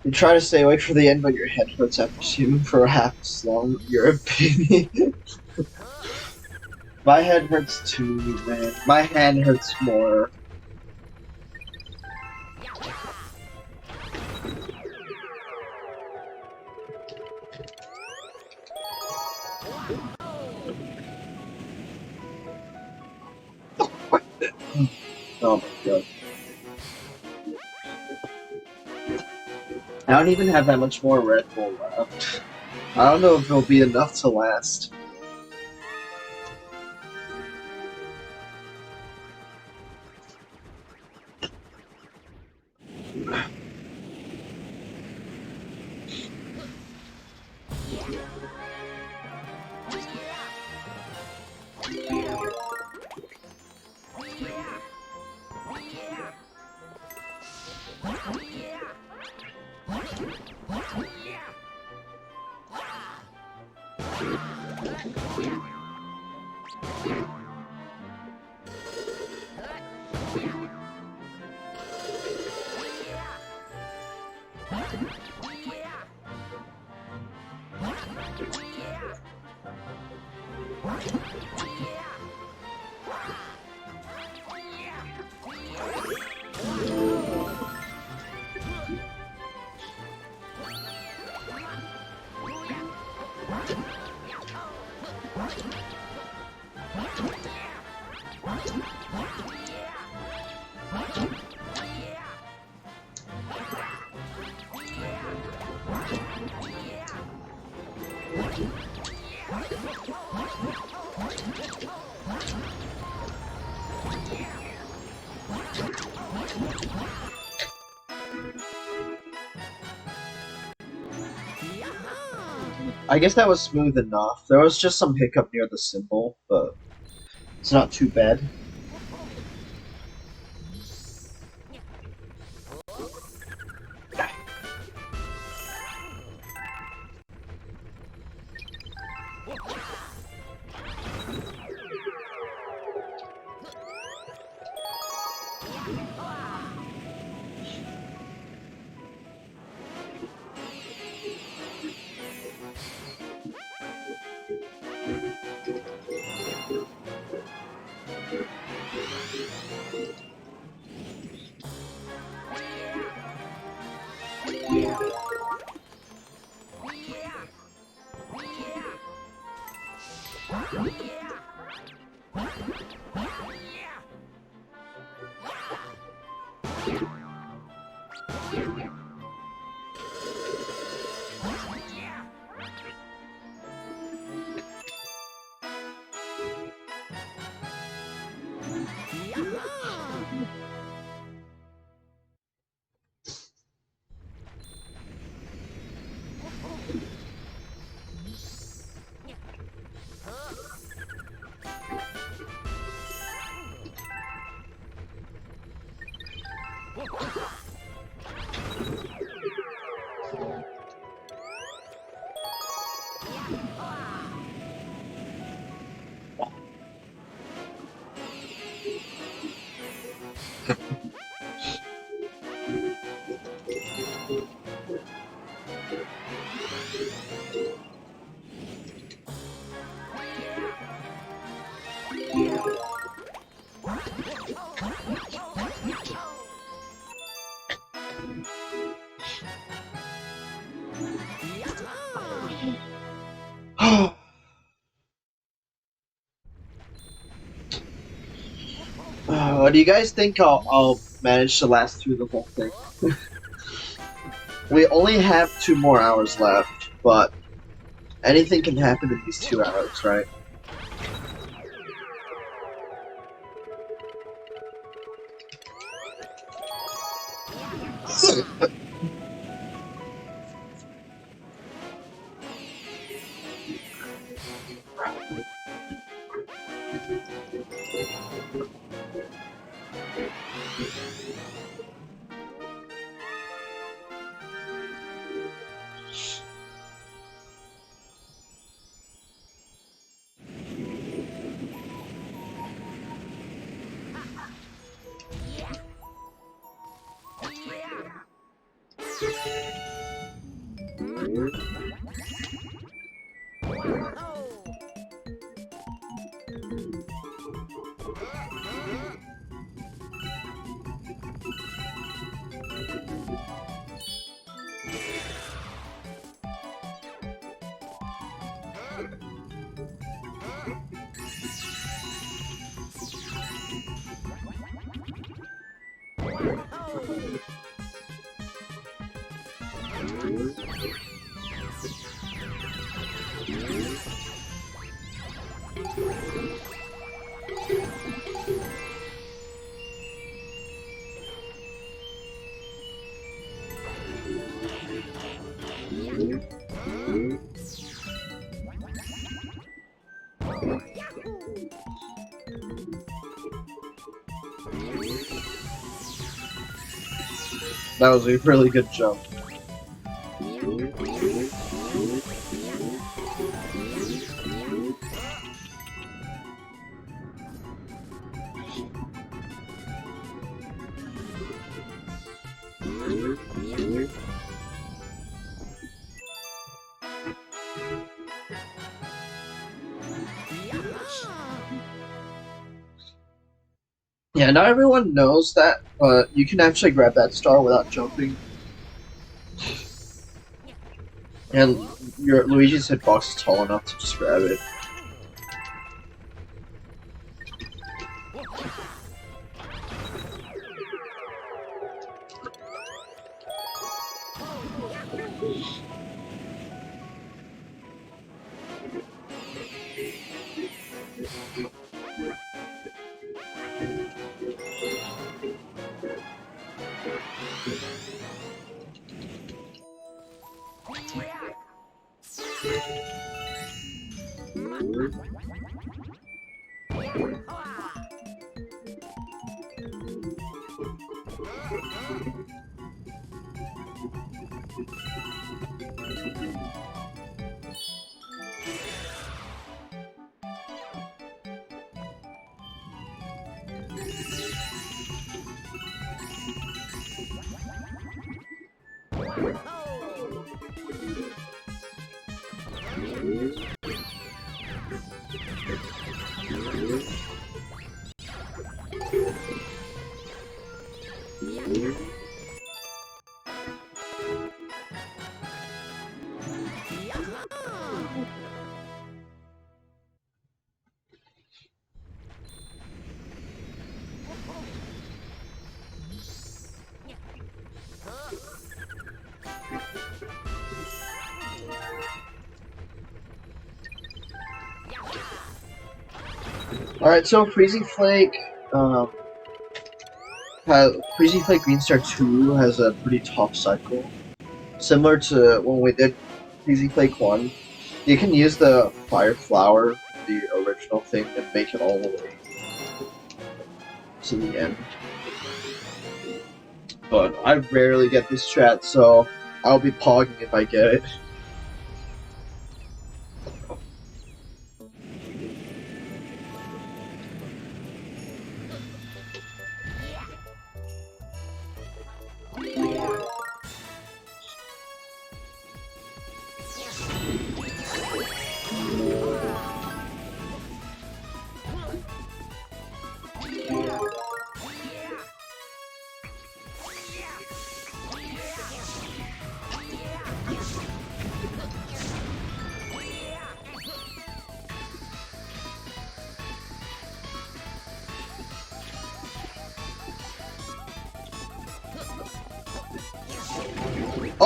You try to stay awake for the end, but your head hurts after swimming for half as long. You're a baby. My head hurts too, man. My hand hurts more. Oh my god. I don't even have that much more Red Bull left. I don't know if it'll be enough to last. I guess that was smooth enough. There was just some hiccup near the symbol, but it's not too bad. Do you guys think I'll manage to last through the whole thing? We only have 2 more hours left, but anything can happen in these 2 hours, right? That was a really good jump. Yeah, not everyone knows that, but you can actually grab that star without jumping. And your Luigi's hitbox is tall enough to just grab it. Alright, so Freezy Flake, Freezy Flake Green Star 2 has a pretty tough cycle. Similar to when we did Freezy Flake 1. You can use the Fire Flower, the original thing, and make it all the way to the end. but I rarely get this strat, so I'll be pogging if I get it.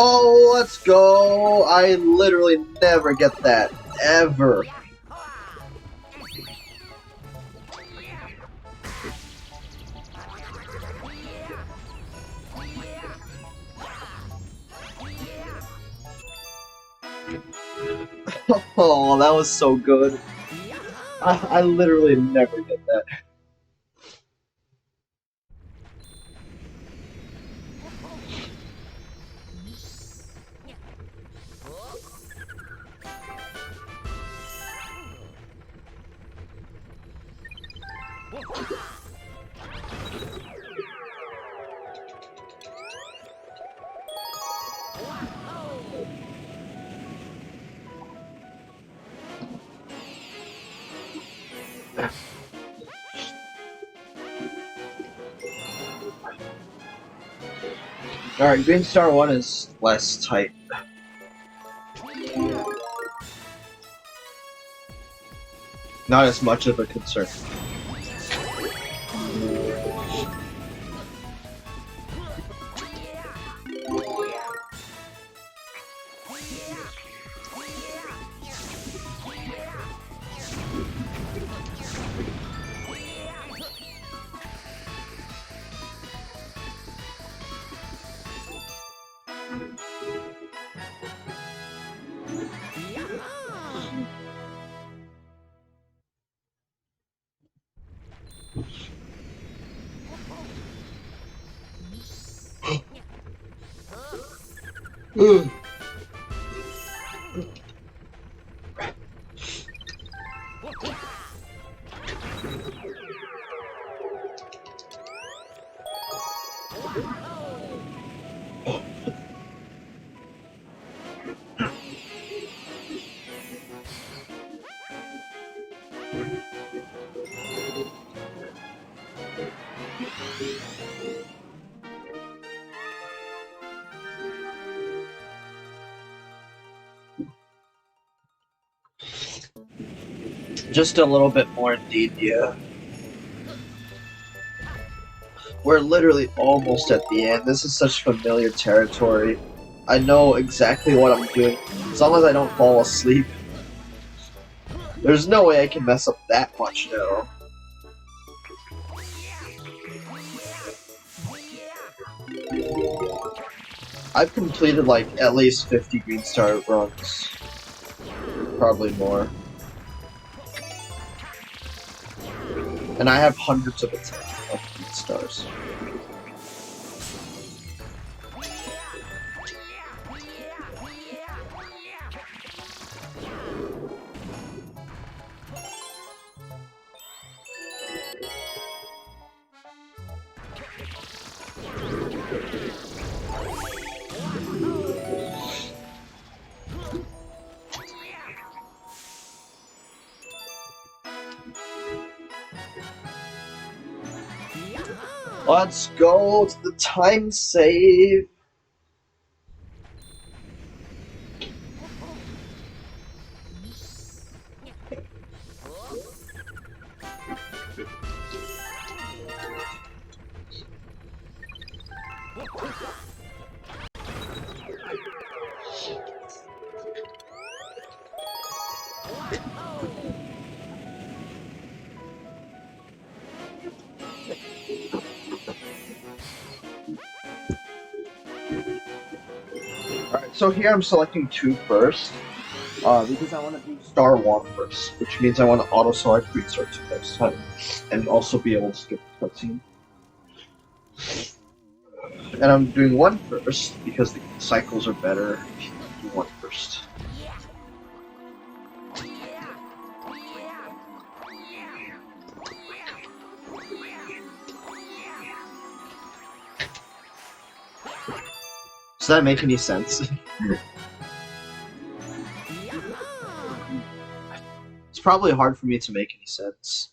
Oh, let's go! I literally never get that. Ever. Oh, that was so good. I literally never get that. Alright, Green Star 1 is less tight. Not as much of a concern. Just a little bit more indeed, yeah. We're literally almost at the end. This is such familiar territory. I know exactly what I'm doing, as long as I don't fall asleep. There's no way I can mess up that much now. I've completed like at least 50 Green Star runs. Probably more. And I have hundreds of Green Stars. Let's go to the time save. Alright, so here I'm selecting 2 first, because I want to do Star 1 first, which means I want to auto-select Green Star 2 next time, and also be able to skip the cutscene. And I'm doing one first because the cycles are better if you do one first. Does that make any sense? It's probably hard for me to make any sense.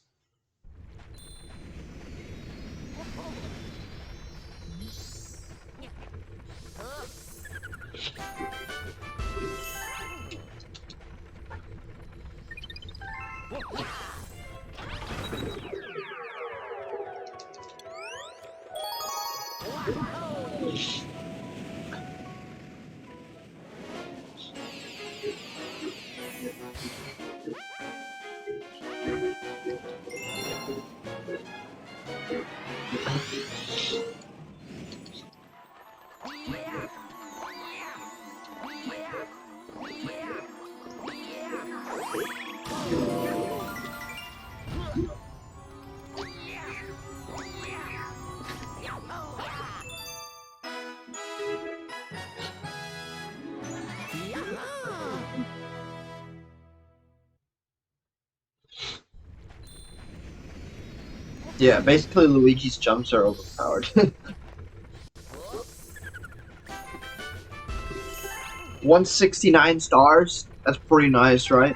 Yeah, basically Luigi's jumps are overpowered. 169 stars? That's pretty nice, right?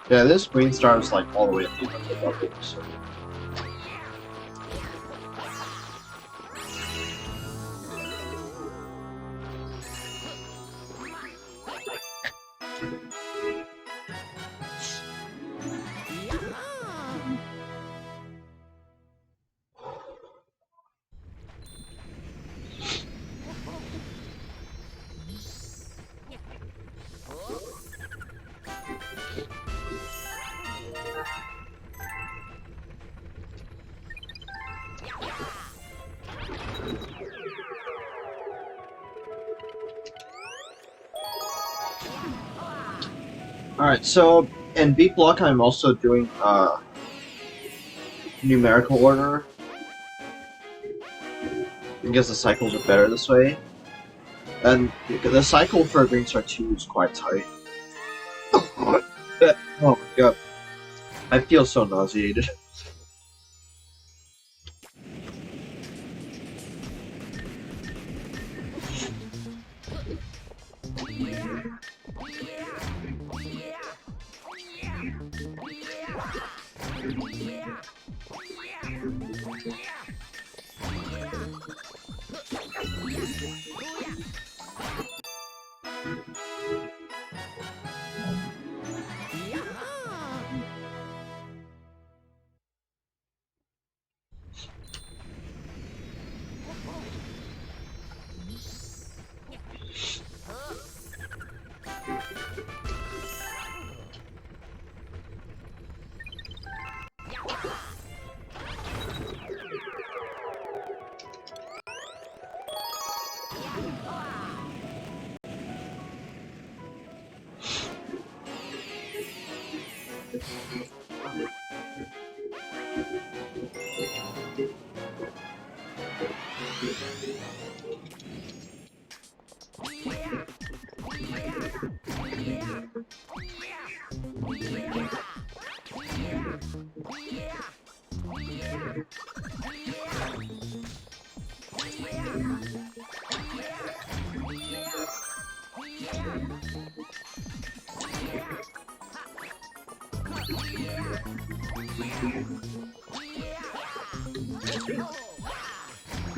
Yeah, this green star is like all the way at the end of the level, so. Alright, so in beat block I'm also doing numerical order because the cycles are better this way. And the cycle for Green Star 2 is quite tight. Oh my god. I feel so nauseated.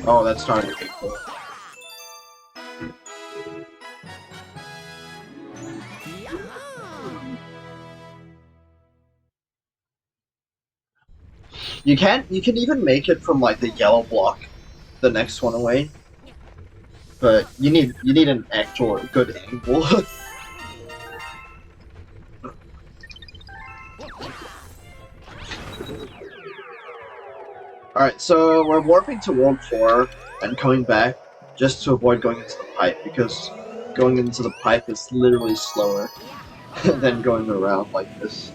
Oh, that's starting to get cool. You can even make it from like the yellow block, the next one away. But you need an actual good angle. Alright, so we're warping to World 4 and coming back just to avoid going into the pipe, because going into the pipe is literally slower than going around like this.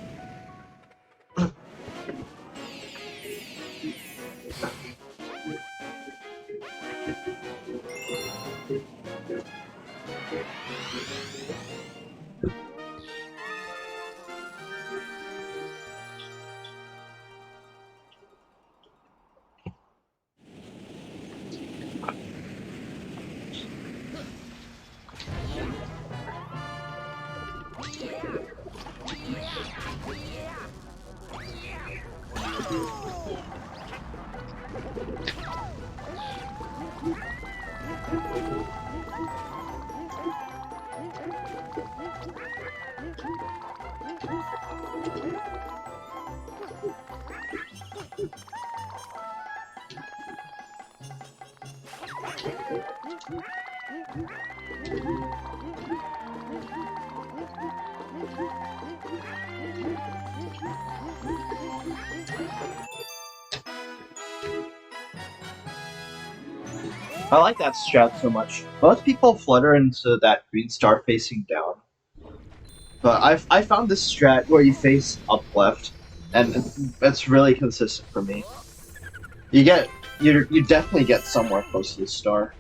I like that strat so much. Most people flutter into that green star facing down. But I found this strat where you face up left, and it's really consistent for me. You definitely get somewhere close to the star.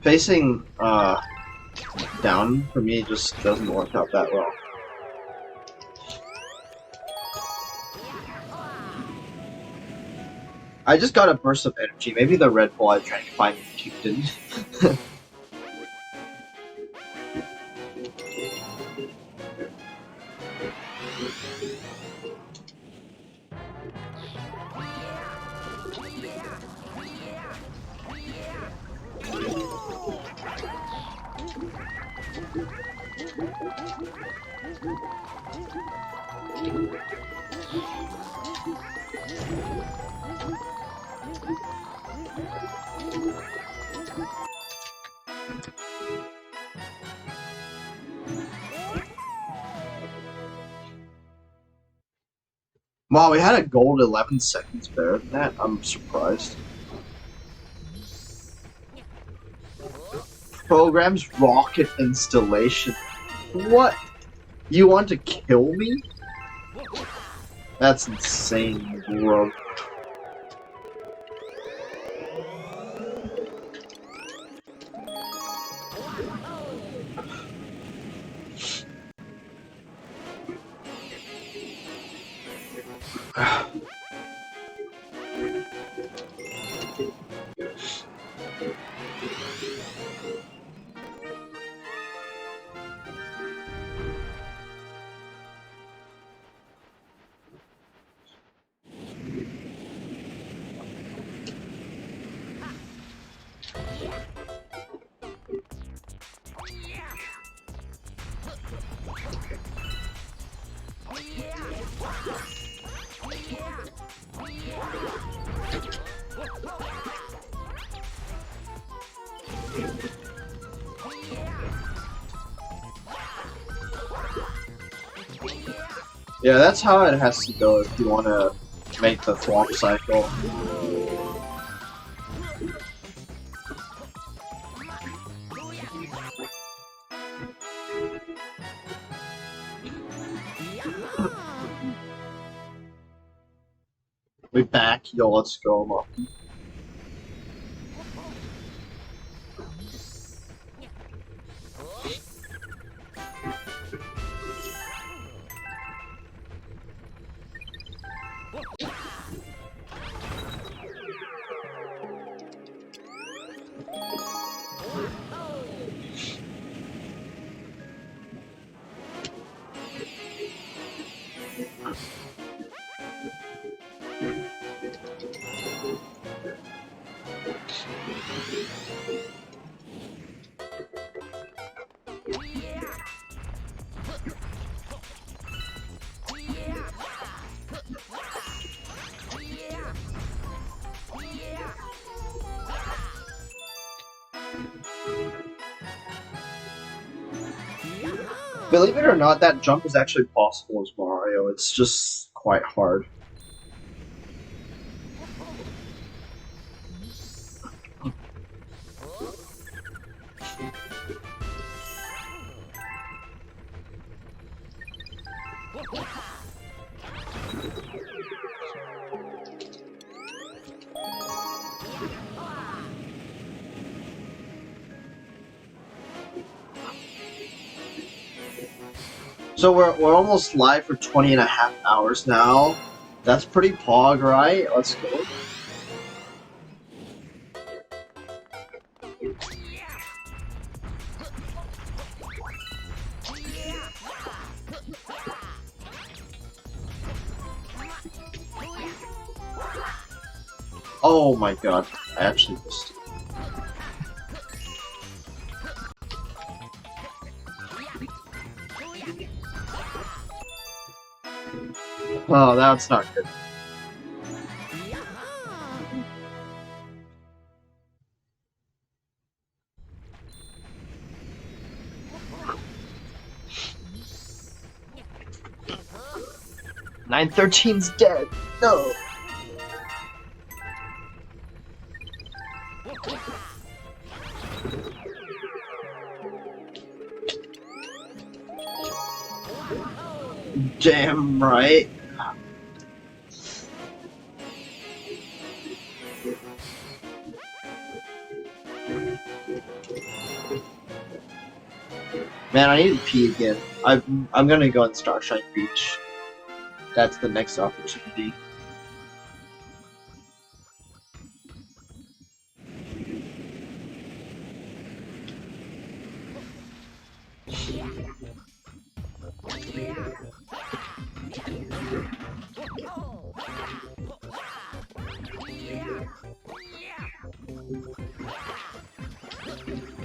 Facing down for me just doesn't work out that well. I just got a burst of energy. Maybe the Red Bull I drank finally kicked in. Wow, we had a gold 11 seconds better than that? I'm surprised. Programs rocket installation. What? You want to kill me? That's insane, bro. Yeah, that's how it has to go if you want to make the thwomp cycle. We back, yo, let's go. Believe it or not, that jump is actually possible as Mario. It's just quite hard. So we're almost live for 20 and a half hours now. That's pretty pog, right? Let's go. Oh my god, I actually missed it. Oh, that's not good. "913's dead. No. Damn right. Man, I need to pee again. I'm gonna go on Starshine Beach. That's the next opportunity.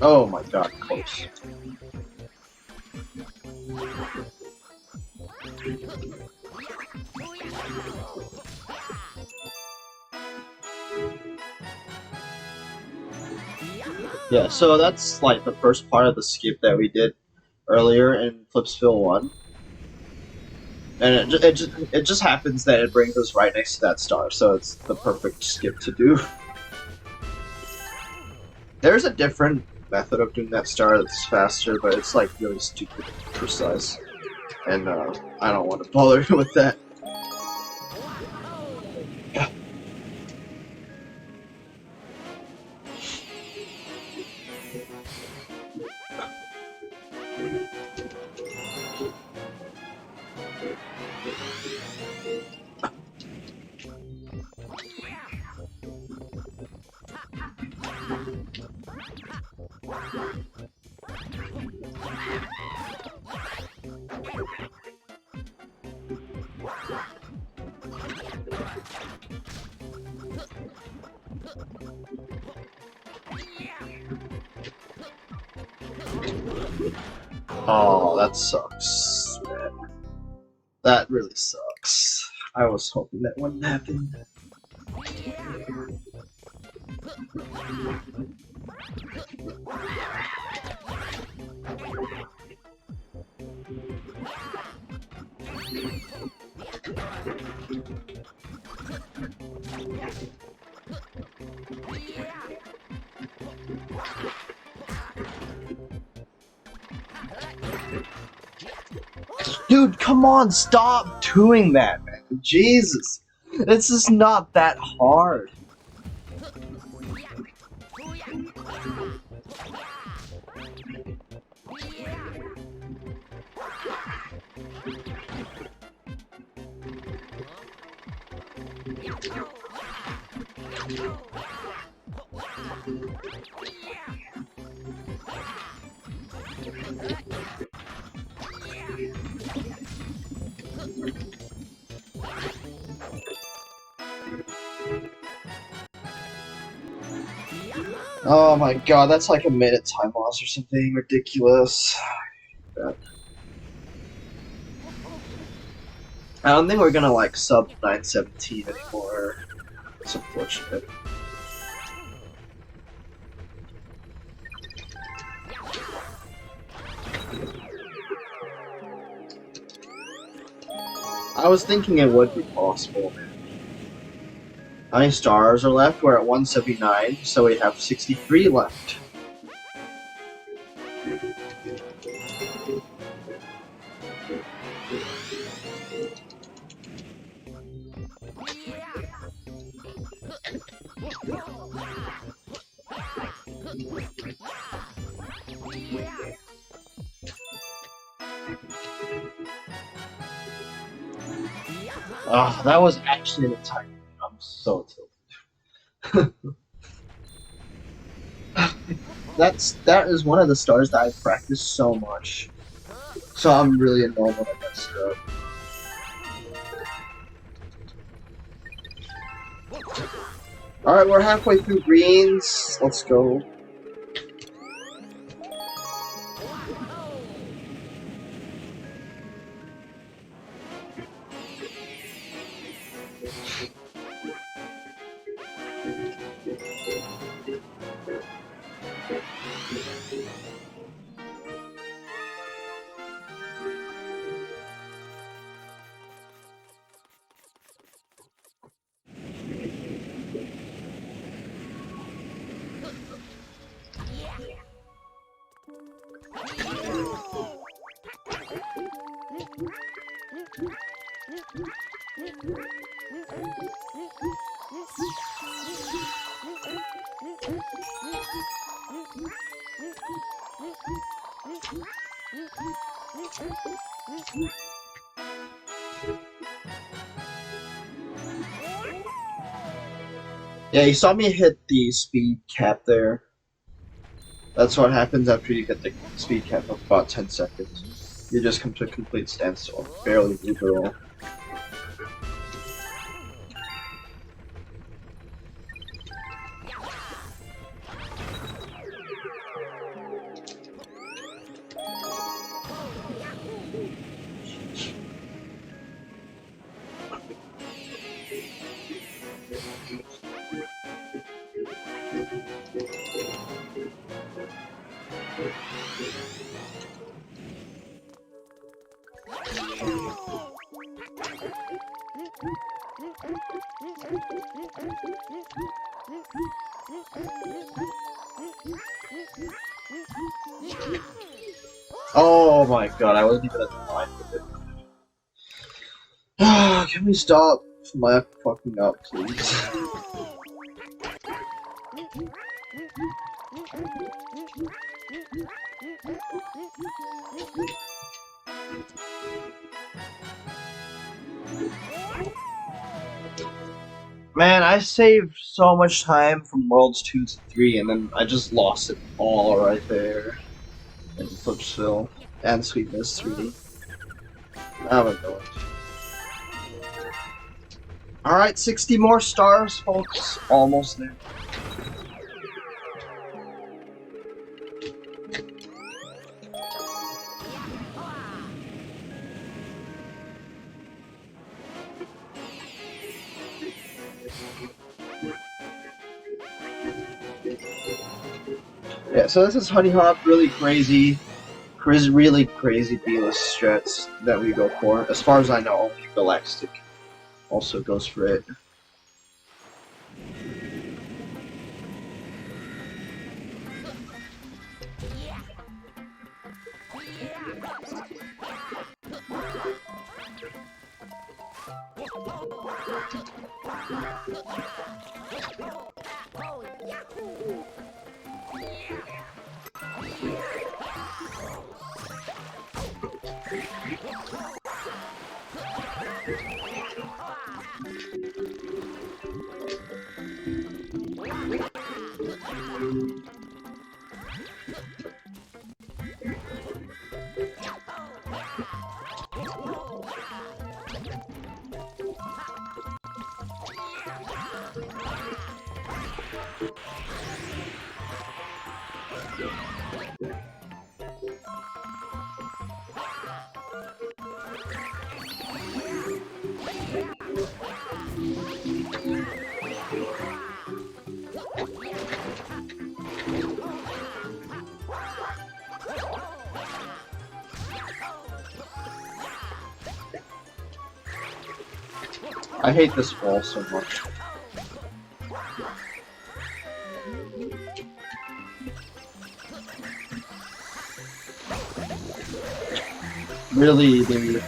Oh my god, close. Yeah, so that's like the first part of the skip that we did earlier in Flipsville 1. And it just happens that it brings us right next to that star, so it's the perfect skip to do. There's a different method of doing that star that's faster, but it's like really stupid precise. And I don't want to bother with that. Oh, that sucks, man. That really sucks. I was hoping that wouldn't happen. Dude, come on, stop doing that, man. Jesus. This is not that hard. Oh my god, that's like a minute time loss or something ridiculous. I don't think we're gonna like sub 917 anymore. It's unfortunate. I was thinking it would be possible, man. How many stars are left? We're at 179, so we have 63 left. Oh, that was actually an attack. I'm so tilted. That is one of the stars that I've practiced so much. So I'm really annoyed when I messed it up. Alright, we're halfway through greens. Let's go. Yeah, you saw me hit the speed cap there. That's what happens after you hit the speed cap of about 10 seconds. You just come to a complete standstill. Barely move at all. Oh my god, I wasn't even at the line with it. Can we stop my fucking up, please? Man, I saved so much time from Worlds 2 to 3, and then I just lost it all right there. In Flipsville and Sweetness 3. I'm annoyed. Alright, 60 more stars, folks. Almost there. Yeah, so this is Honey Hop, really crazy B-list strats that we go for. As far as I know, only Galactic also goes for it. I hate this wall so much. Really, dude.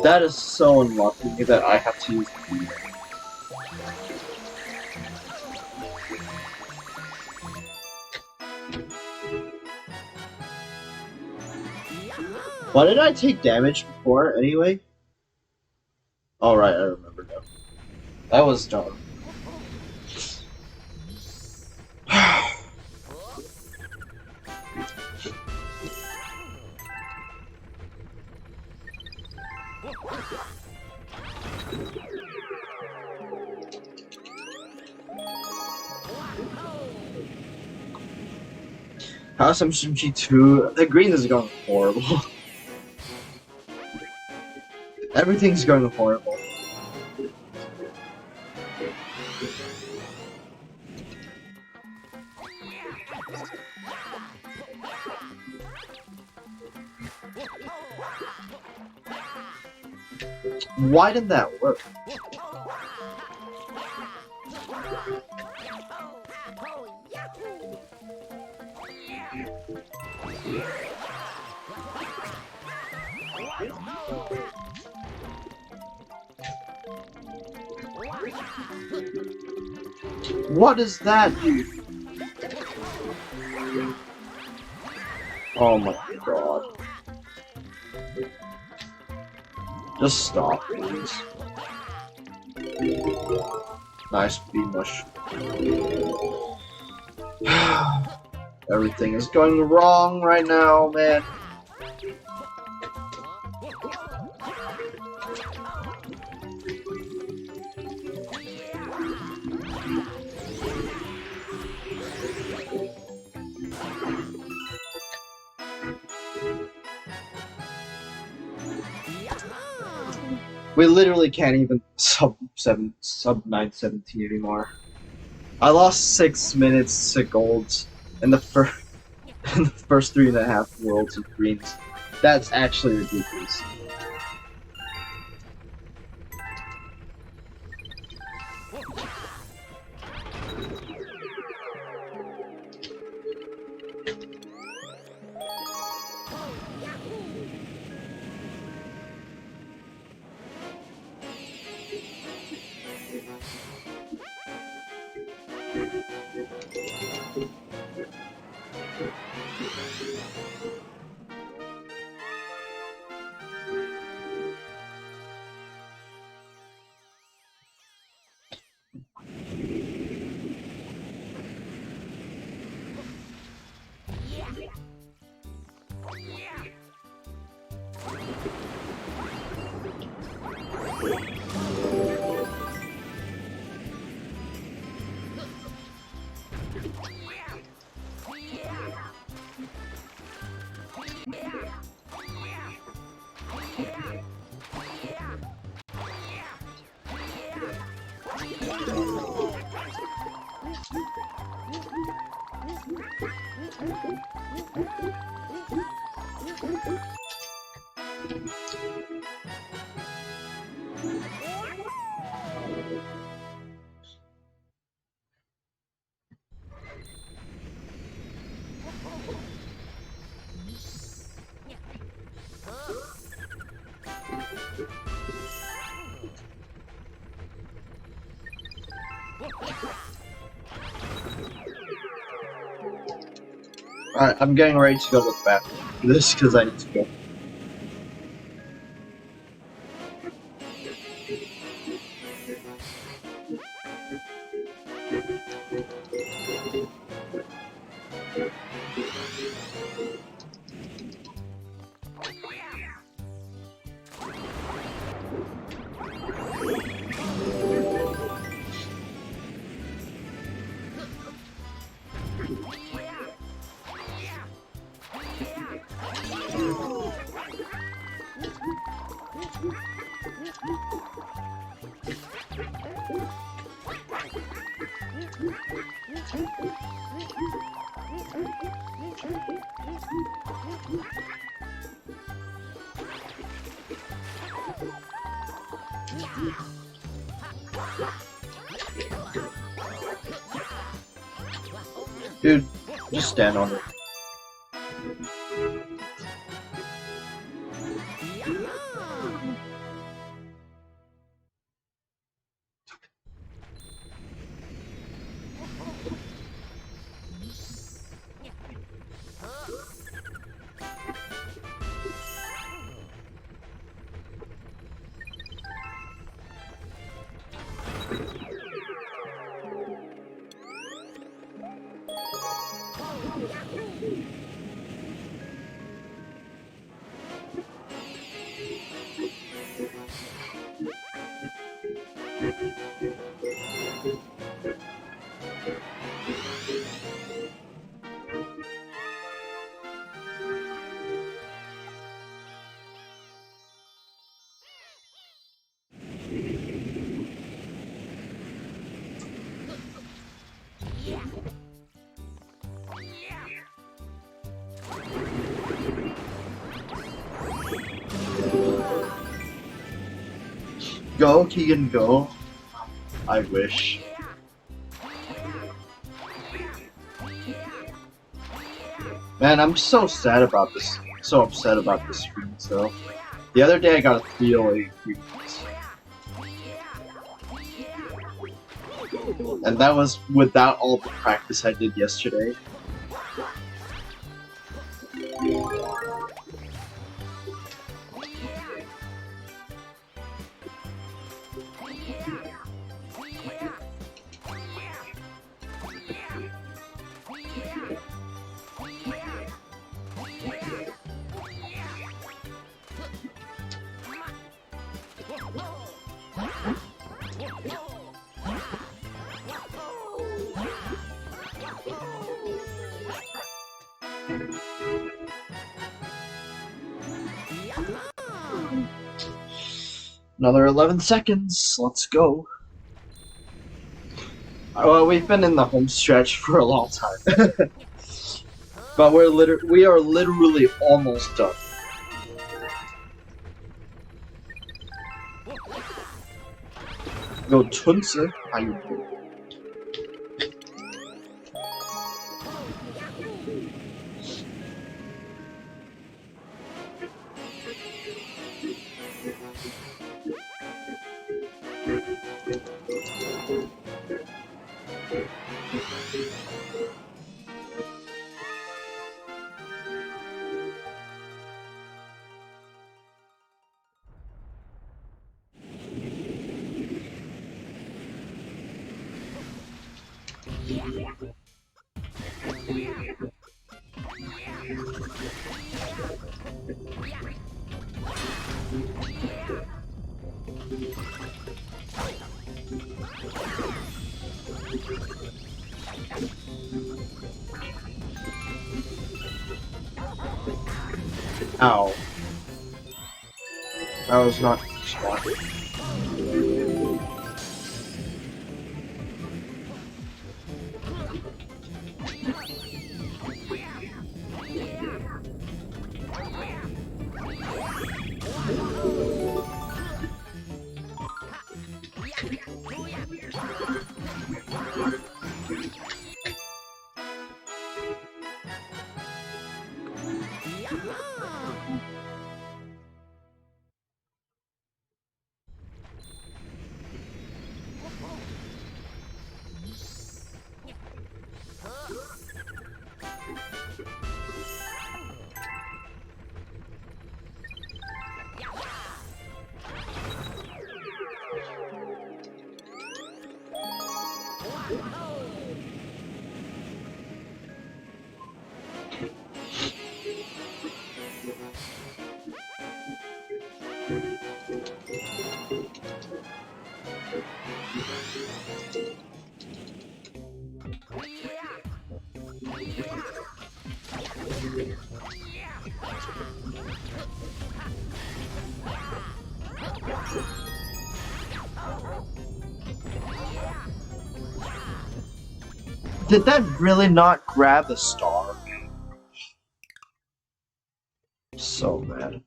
That is so unlucky that I have to use the beat. Why did I take damage before, anyway? Alright, I remember now. That was dumb. How's SMG2? The green is going horrible. Everything's going horrible. Why did that work? What is that? Oh my god. Just stop, please. Nice B-mush. Everything is going wrong right now, man. We literally can't even sub 917 anymore. I lost 6 minutes to golds in the first 3.5 worlds of greens. That's actually ridiculous. Alright, I'm getting ready to go to the bathroom. This because I need to go. Dude, just stand on it. Go, Keegan, go. I wish. Man, I'm so sad about this. So upset about this screen, so. The other day I got a 308 frequency. And that was without all the practice I did yesterday. Another 11 seconds. Let's go. Well, we've been in the home stretch for a long time. But we are literally almost done. Go Tunse. How you doing? Ow. That was not smart. Did that really not grab the star? So mad.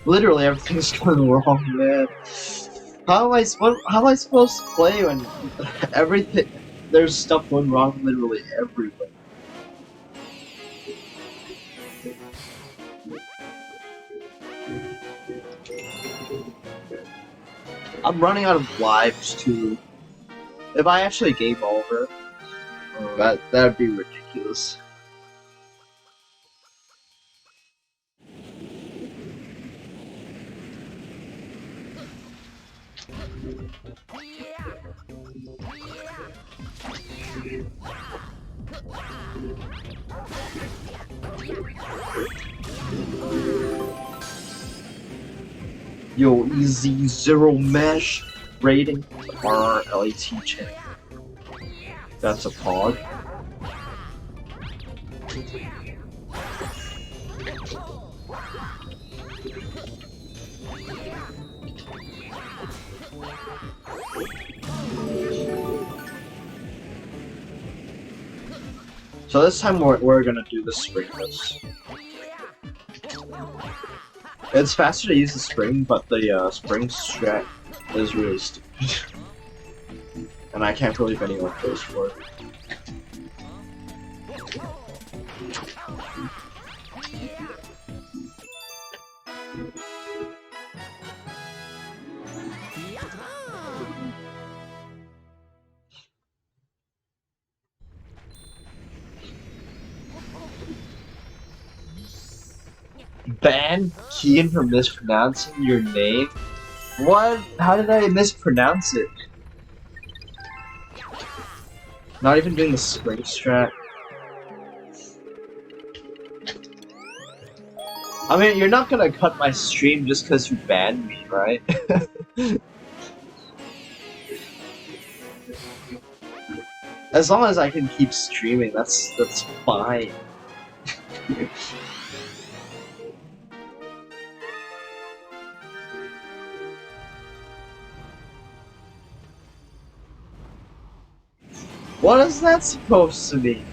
Literally everything's going wrong, man. How am I supposed to play when everything there's stuff going wrong literally everywhere? I'm running out of lives too. If I actually game over, that'd be ridiculous. Yo, easy zero mesh rating RLAT check. That's a pod. So this time we're gonna do the springless. It's faster to use the spring, but the spring strat is really stupid. And I can't believe anyone goes for it. Ban Keegan for mispronouncing your name? What? How did I mispronounce it? Not even doing the spring strat. I mean, you're not gonna cut my stream just because you banned me, right? As long as I can keep streaming, that's fine. What is that supposed to mean?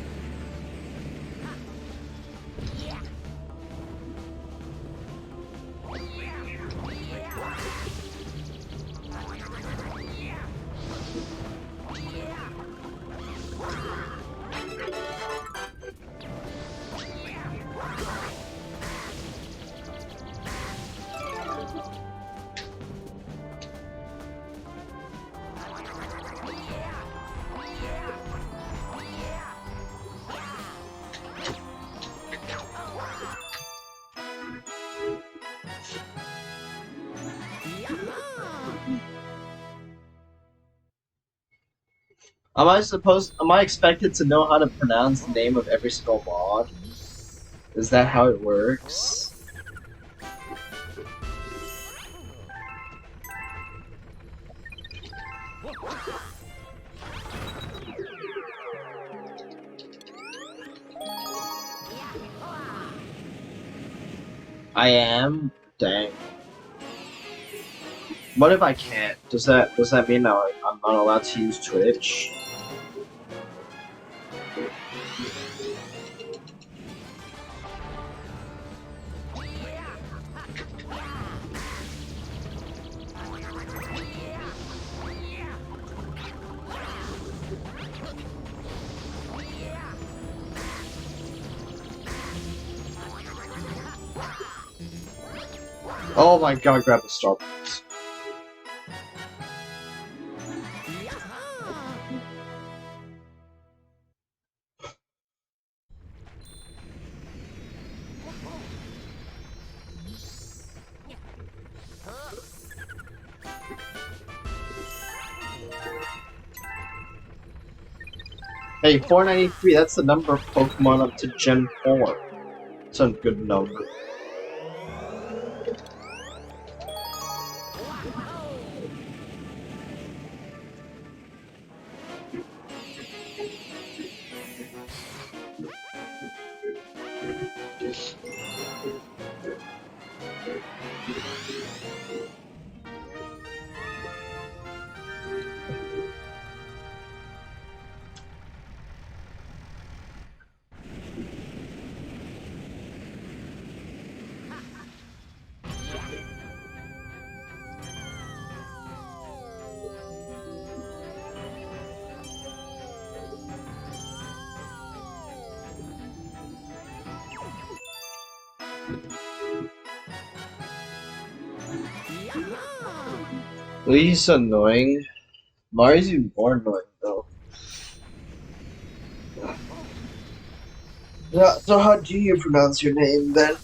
Am I expected to know how to pronounce the name of every single mod? Is that how it works? I am? Dang. What if I can't? Does that mean I'm not allowed to use Twitch? Oh my god, grab the Starbucks. Hey, 493, that's the number of Pokemon up to Gen 4. It's a good number. He's annoying. Mario's even more annoying though. Yeah, so how do you pronounce your name then?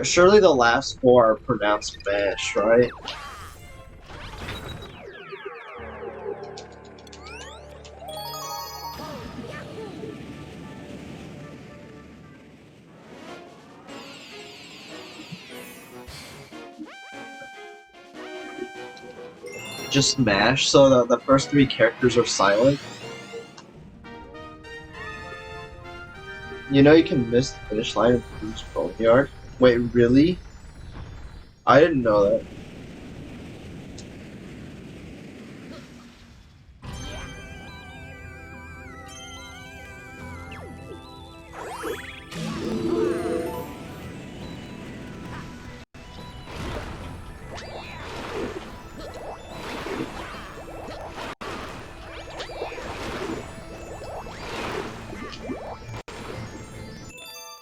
Surely the last four are pronounced mash, right? Just mash, so the first three characters are silent. You know you can miss the finish line of Blue's Boneyard? Wait, really? I didn't know that.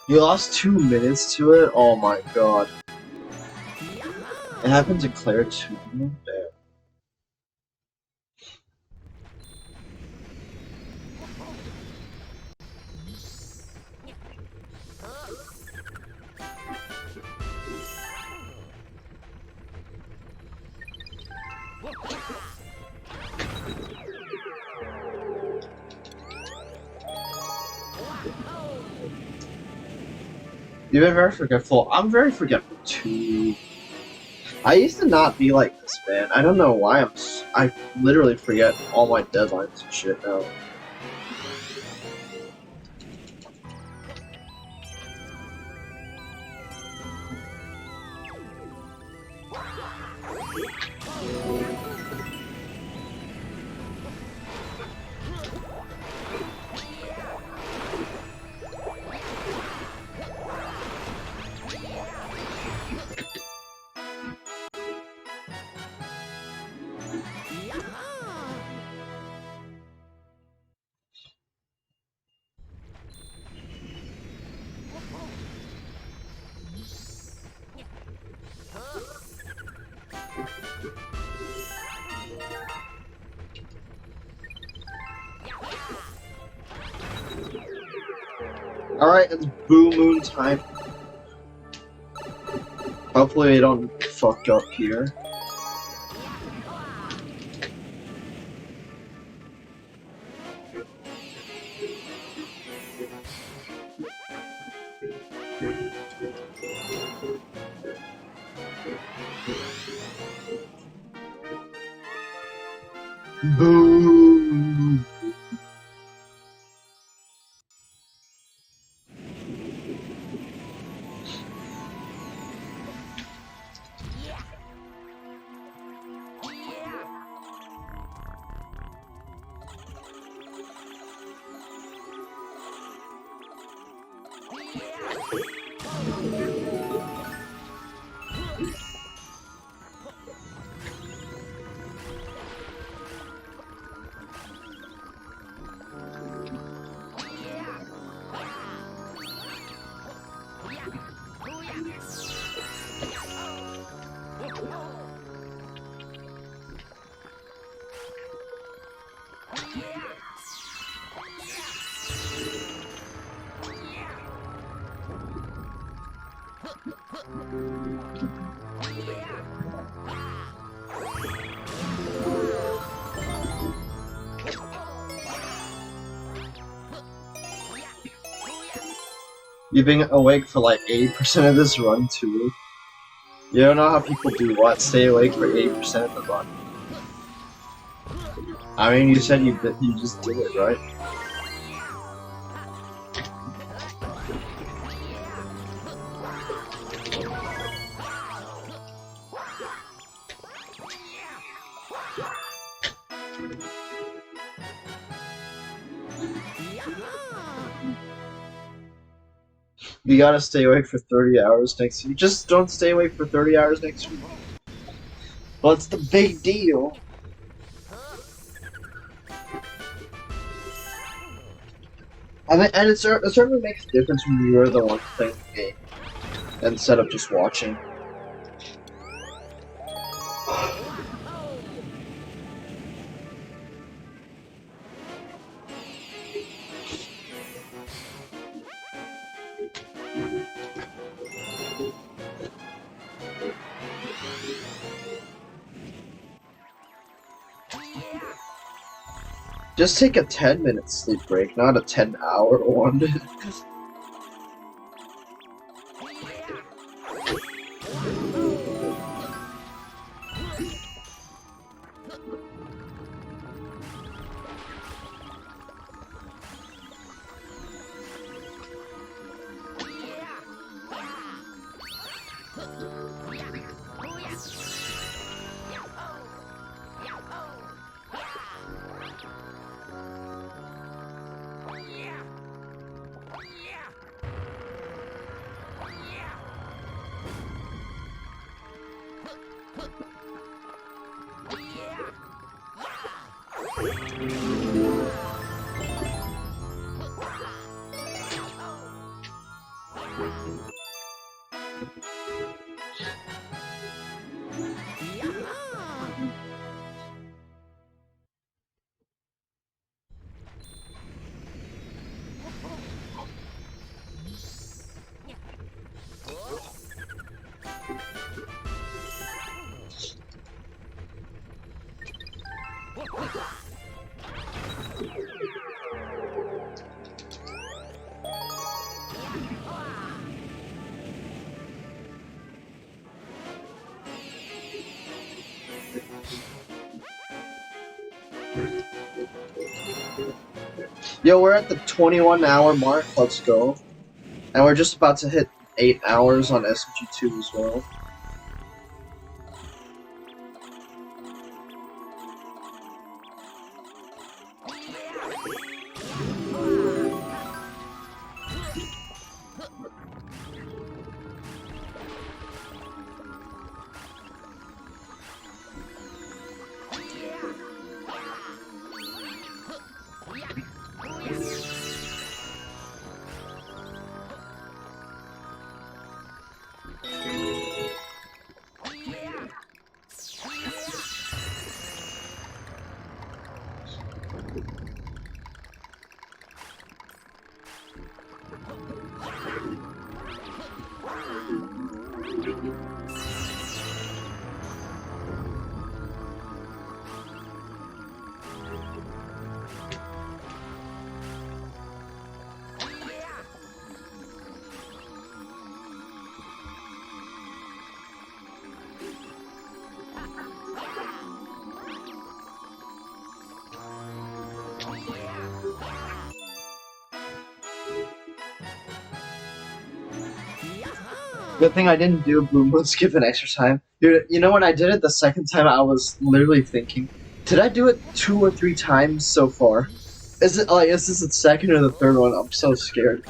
You lost 2 minutes to it? Oh my god. It happened to Claire too? Damn. You've been very forgetful. I'm very forgetful too. I used to not be like this, man. I don't know why I literally forget all my deadlines and shit now. Alright, it's Boo Moon time. Hopefully I don't fuck up here. Boo! You've been awake for like 80% of this run too. You don't know how people do what? Stay awake for 80% of the run. I mean, you said you just did it, right? You gotta stay awake for 30 hours next week. Just don't stay awake for 30 hours next week. What's the big deal? And it certainly makes a difference when you're the one playing the game instead of just watching. Just take a 10-minute sleep break, not a 10-hour one. Yo, we're at the 21-hour mark, let's go. And we're just about to hit 8 hours on SMG2 as well. Good thing I didn't do a boom boom skip an extra time. Dude, you know when I did it the second time, I was literally thinking, did I do it 2 or 3 times so far? Is this the second or the third one? I'm so scared.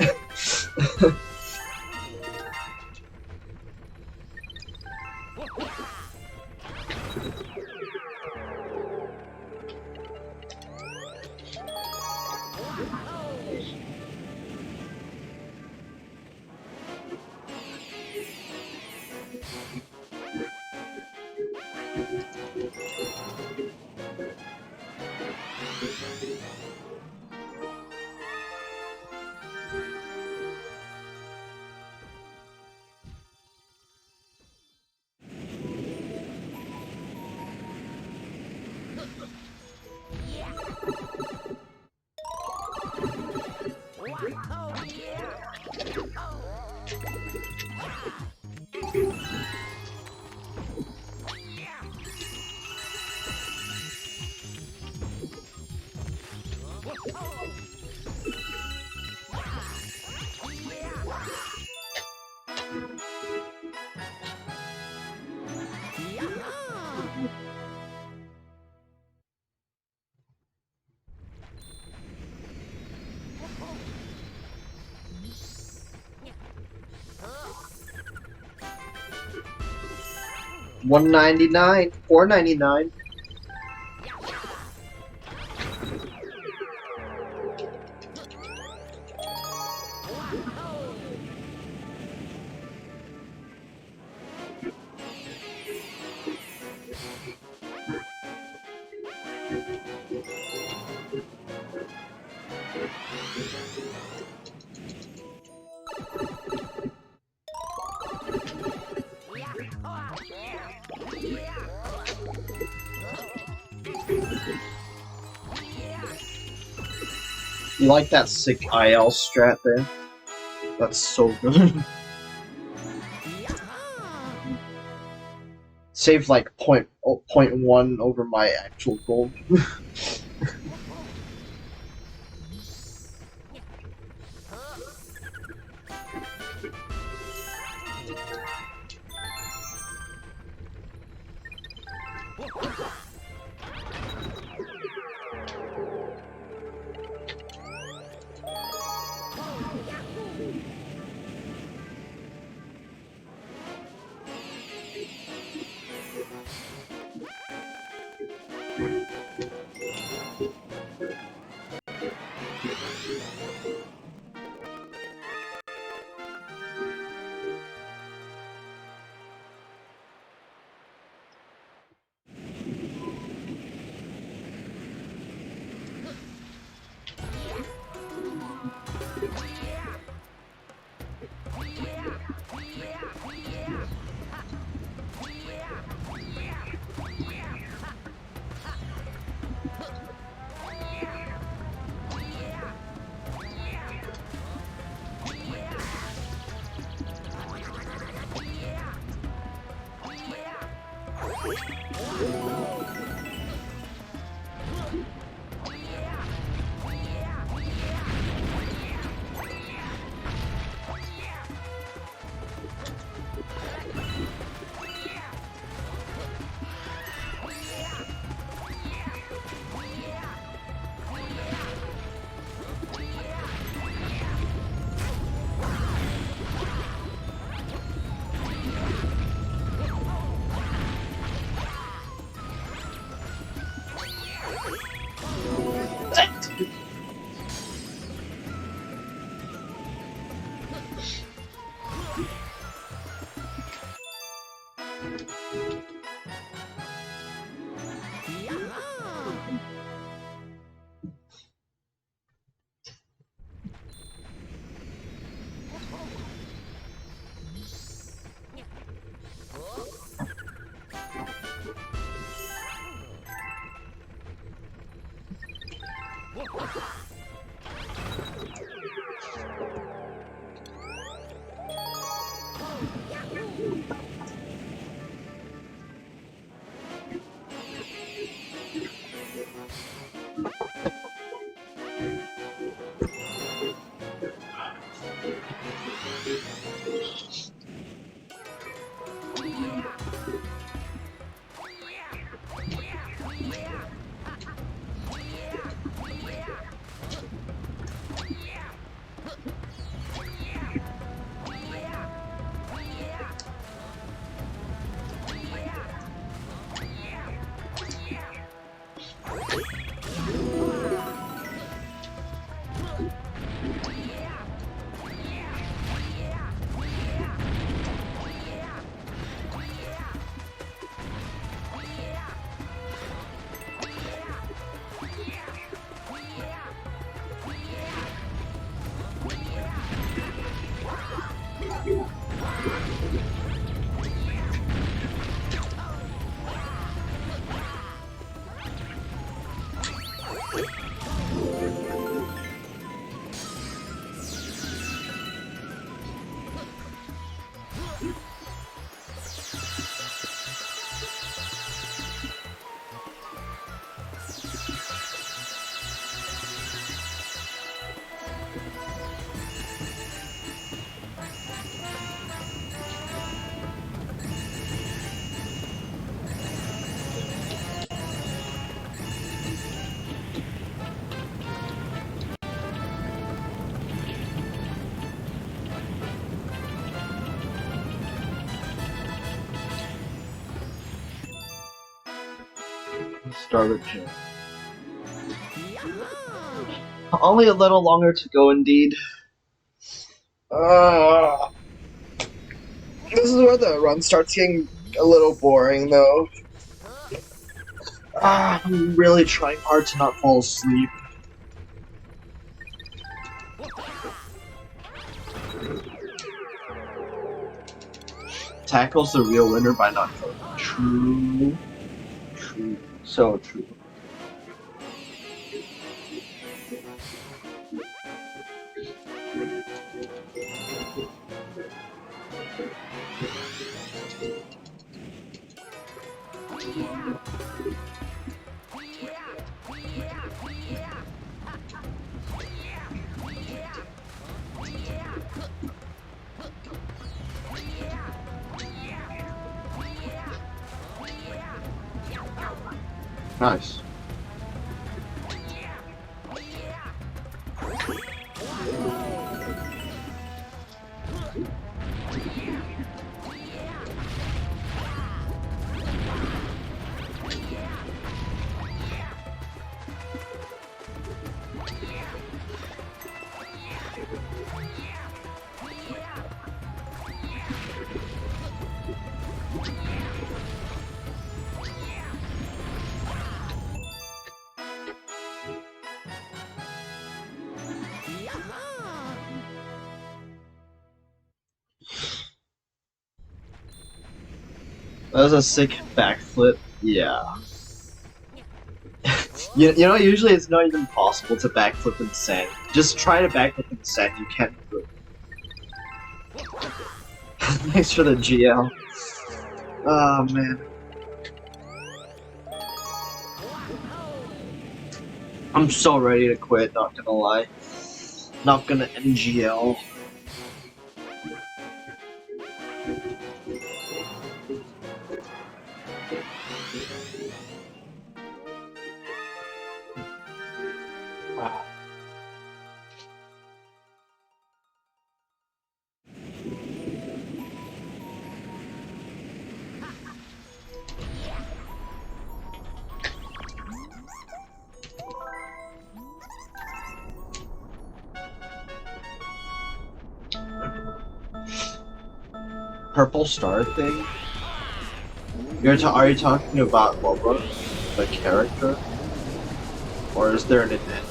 $1.99, $4.99. You like that sick IL strat there? That's so good. Saved like point .1 over my actual gold. Starter gym. Only a little longer to go, indeed. This is where the run starts getting a little boring, though. I'm really trying hard to not fall asleep. Tackle's the real winner by not going. True. True. So true. Nice. That was a sick backflip. Yeah. you know, usually it's not even possible to backflip in sand. Just try to backflip in sand, you can't do it. Thanks for the GL. Oh, man. I'm so ready to quit, not gonna lie. Not gonna NGL. Purple star thing? Are you talking about Lola, the character? Or is there an event?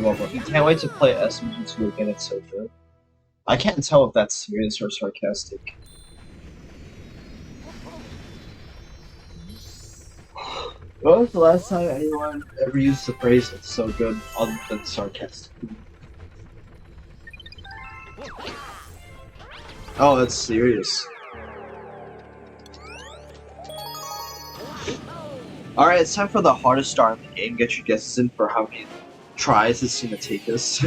I can't wait to play SMG2 again, it's so good. I can't tell if that's serious or sarcastic. When was the last time anyone ever used the phrase "it's so good" other than sarcastic? Oh, that's serious. Alright, it's time for the hardest star in the game. Get your guesses in for how many tries it's gonna take us.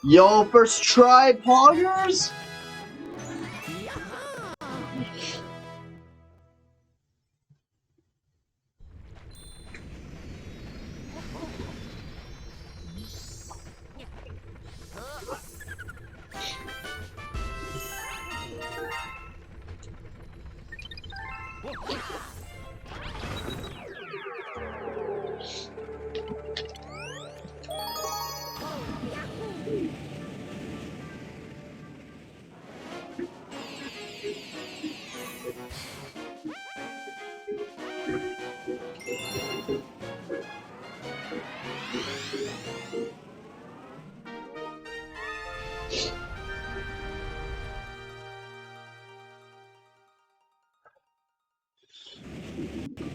Yo, first try, poggers!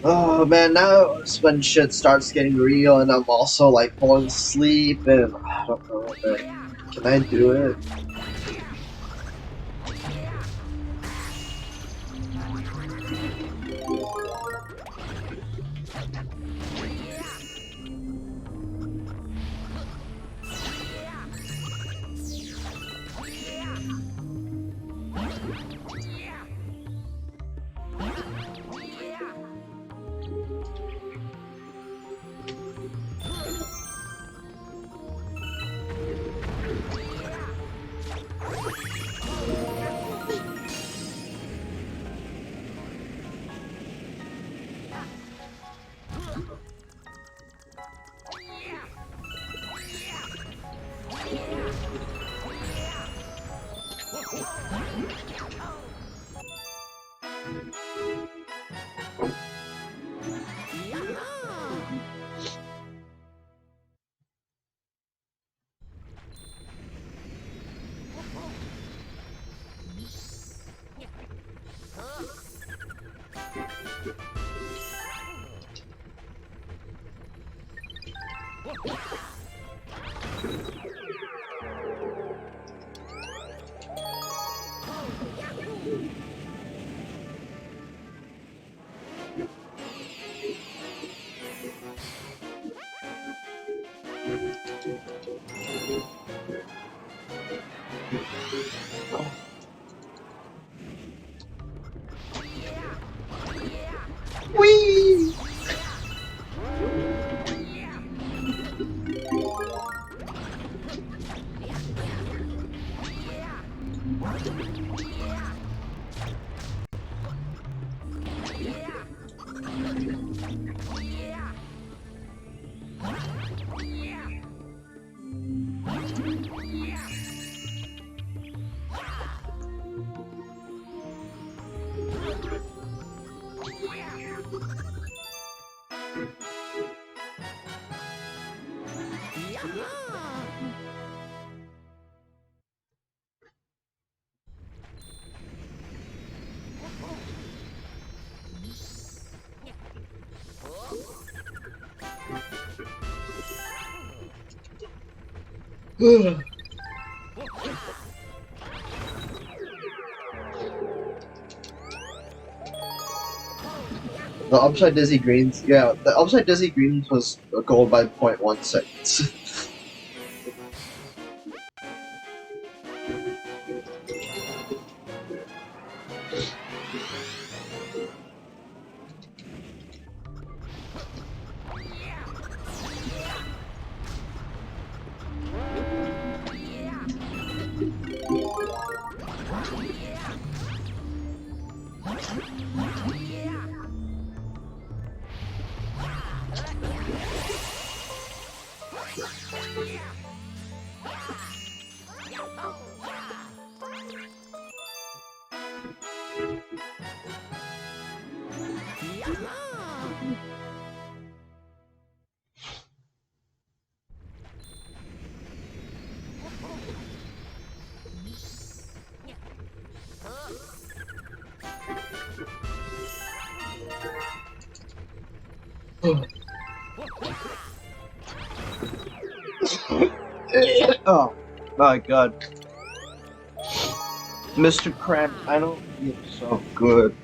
Oh man, now it's when shit starts getting real and I'm also like falling asleep and I don't know, man. Can I do it? Whee! The upside dizzy greens, yeah, the upside dizzy greens was a goal by 0.1 seconds. Oh my god. Mr. Krabs, I don't feel so good.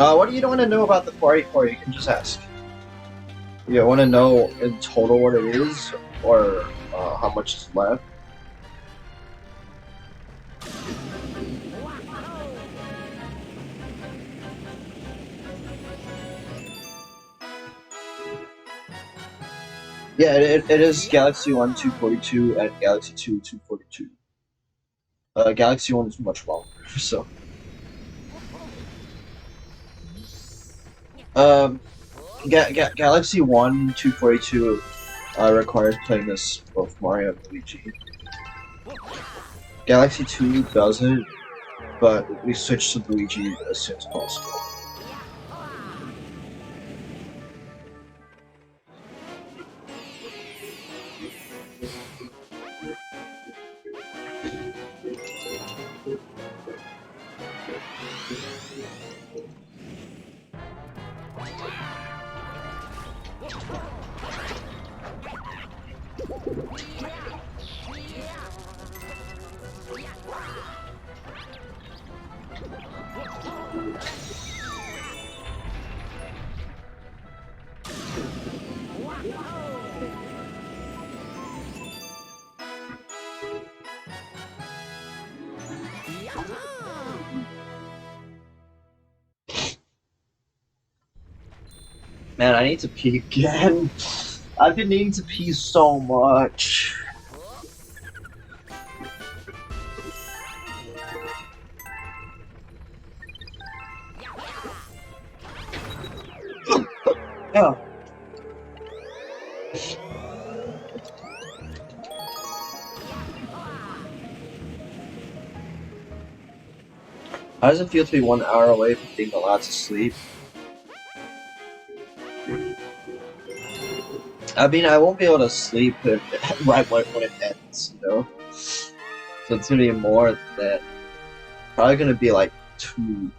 What do you want to know about the party core? You can just ask. You want to know in total what it is, or how much is left? Yeah, it is Galaxy 1 242 and Galaxy 2 242. Galaxy 1 is much longer, so. Galaxy 1 242 requires playing as both Mario and Luigi. Galaxy 2 doesn't, but we switched to Luigi as soon as possible. Man, I need to pee again. I've been needing to pee so much. Yeah. How does it feel to be 1 hour away from being allowed to sleep? I mean, I won't be able to sleep right when it ends, you know? So it's gonna be more than that. Probably gonna be like 2.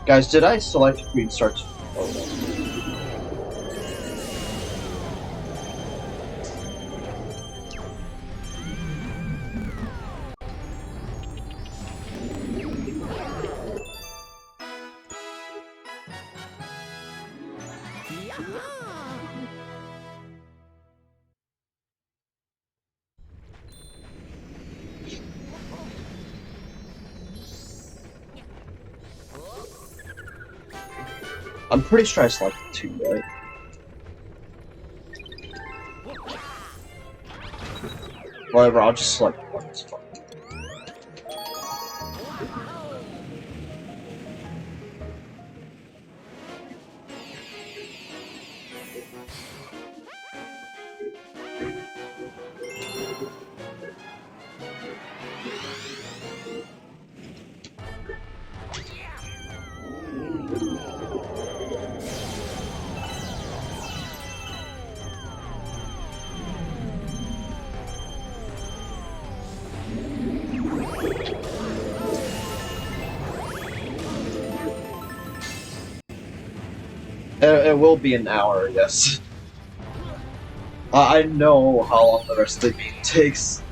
Guys, did I select Green Star 2? Oh, no. I'm pretty sure I selected 2, right? Whatever, I'll just select 1. It's fine. It will be an hour, yes. I know how long the rest of the game takes.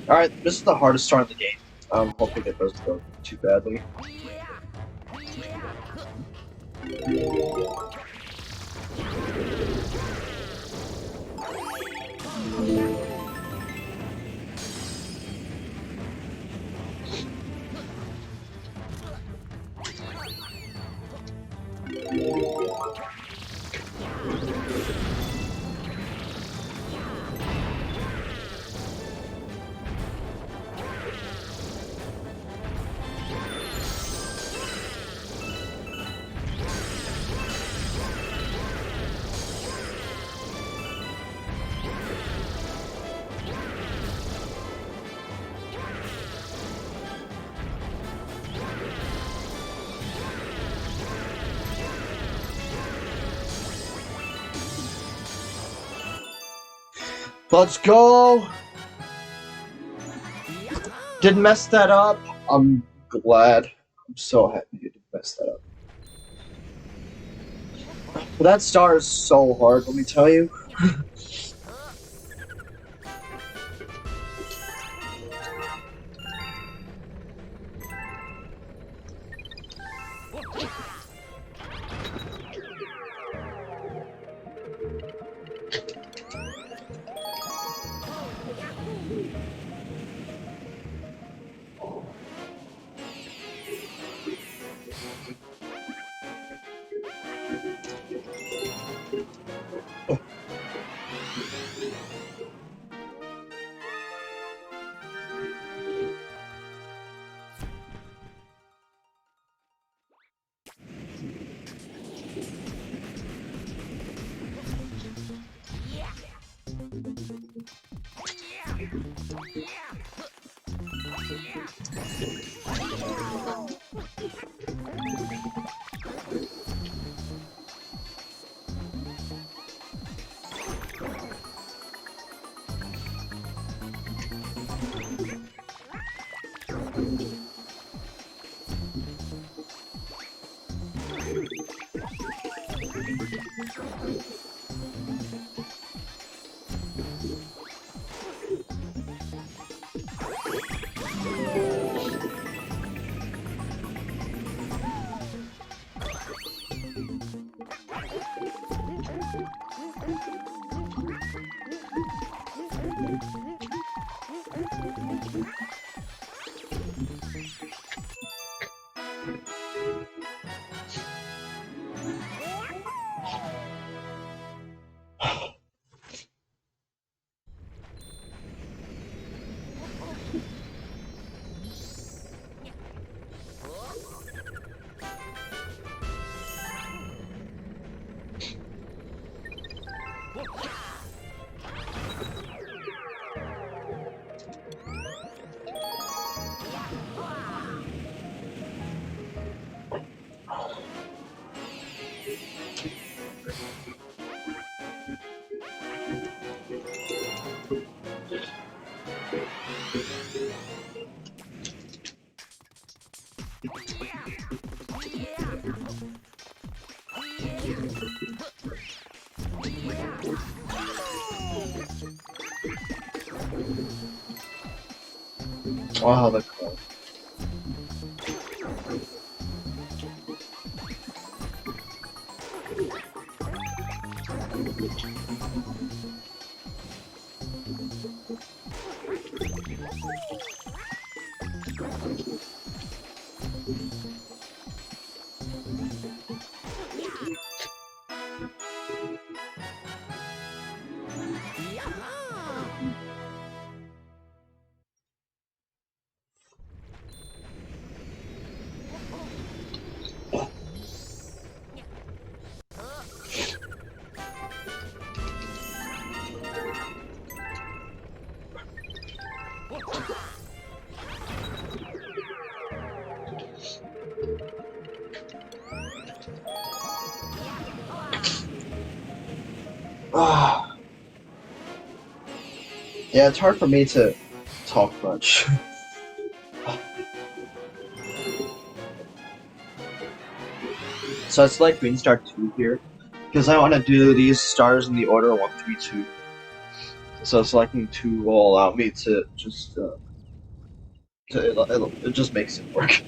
Alright, this is the hardest star in the game. I'm hoping it doesn't go too badly. Let's go! Didn't mess that up. I'm glad. I'm so happy you didn't mess that up. But that star is so hard, let me tell you. Wow, the close. Ah. Yeah, it's hard for me to talk much. So it's like Green Star 2 here, because I want to do these stars in the order 1, 3, 2. So selecting 2 will allow me to just it just makes it work.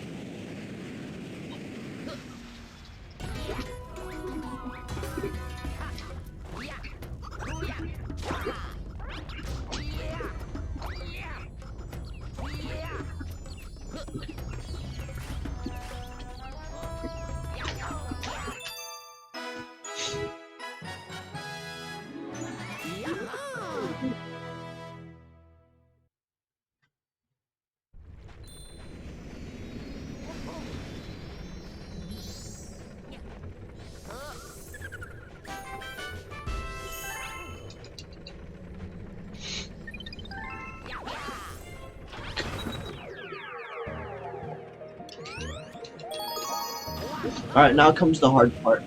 Alright, now comes the hard part.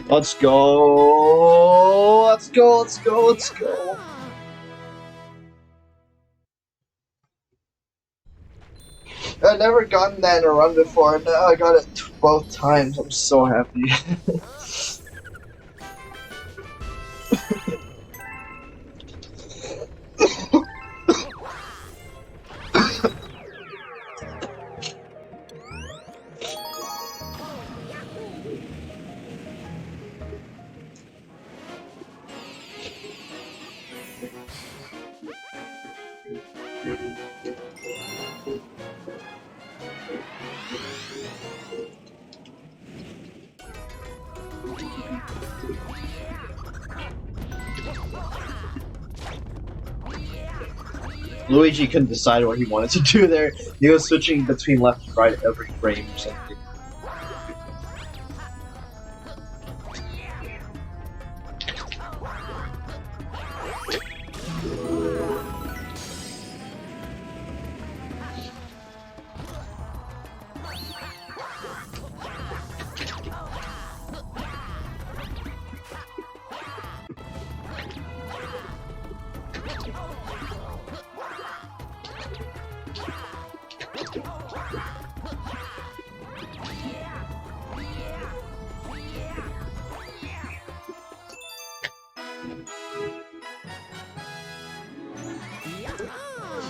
Let's go! Let's go! Let's go! Let's go! I've never gotten that in a run before, and now I got it both times. I'm so happy. Luigi couldn't decide what he wanted to do there. He was switching between left and right every frame or something.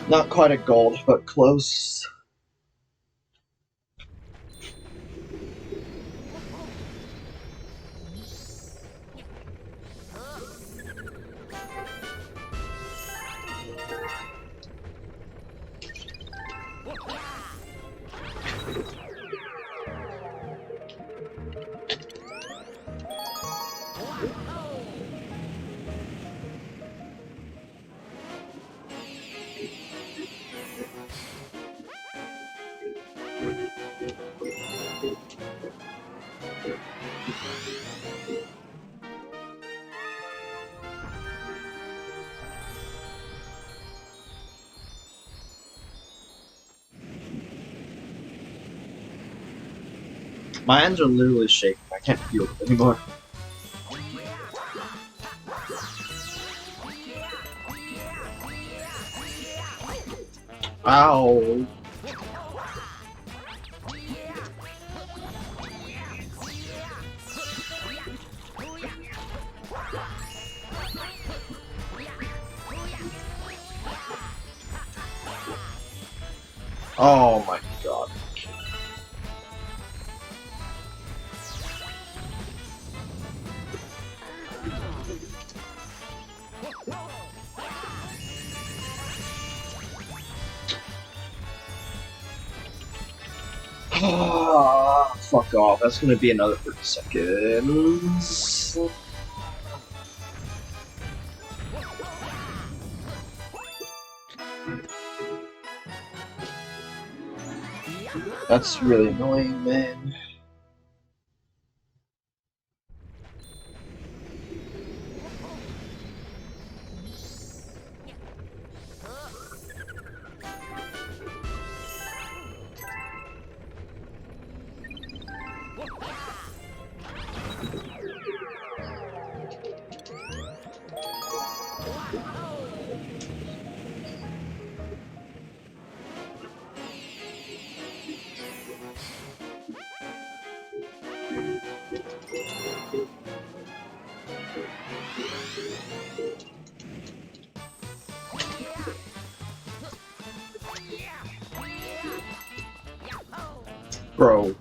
Not quite a gold, but close. My hands are literally shaking. I can't feel it anymore. Ow. Oh my god. Fuck off. That's gonna be another 30 seconds. That's really annoying, man. Bro.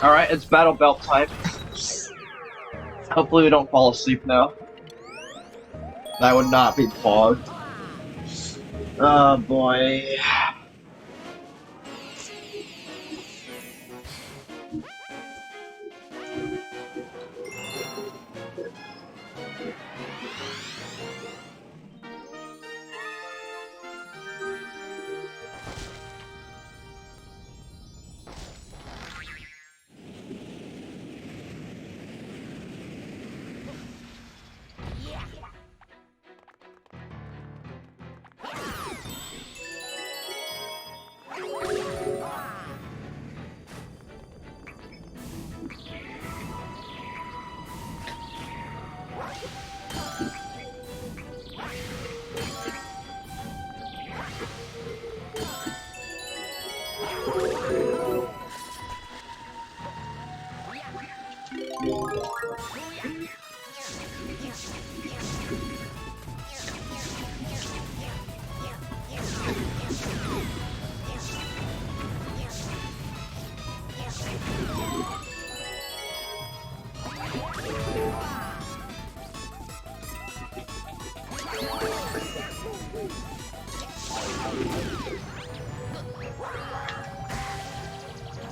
Alright, it's battle belt time. Hopefully we don't fall asleep now. That would not be fog. Oh boy.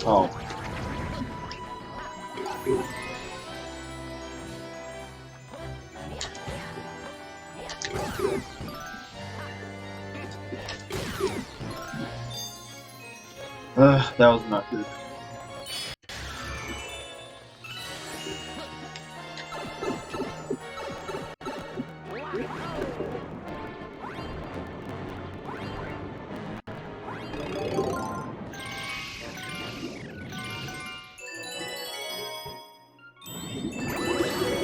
Oh. That was not good.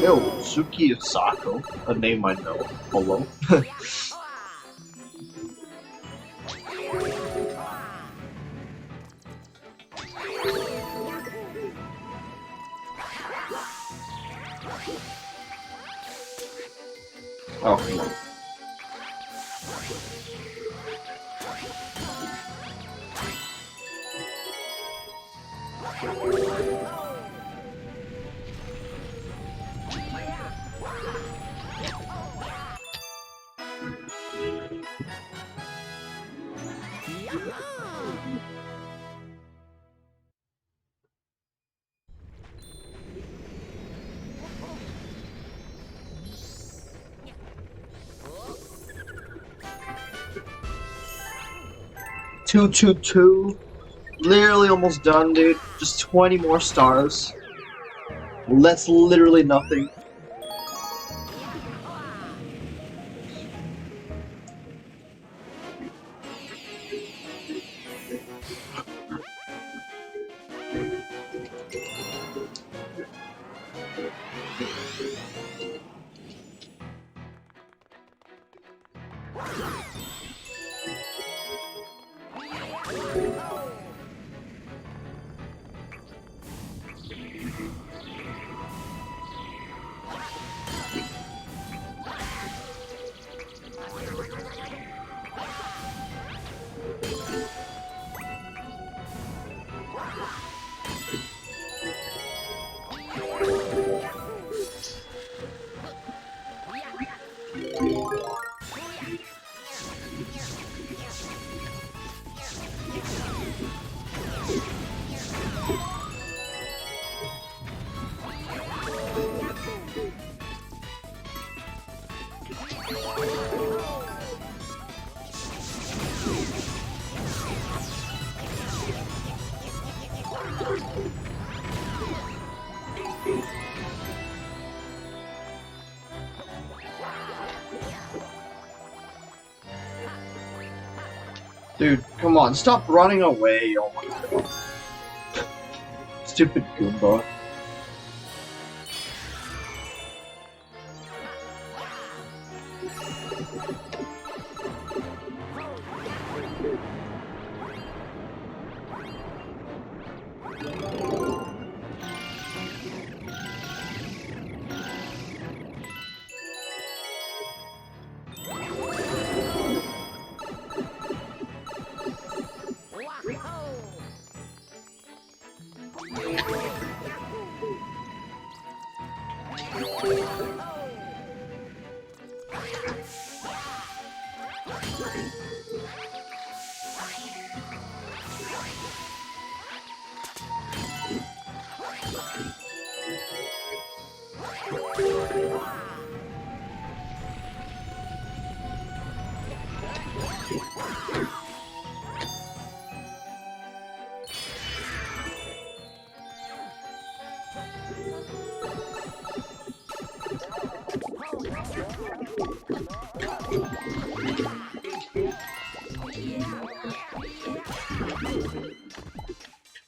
Yo, Suki Osako, a name I know. Hello. Oh, come on. Two, two, two. Literally almost done, dude. Just 20 more stars. That's literally nothing. Dude, come on, stop running away. Oh my god. Stupid Goomba.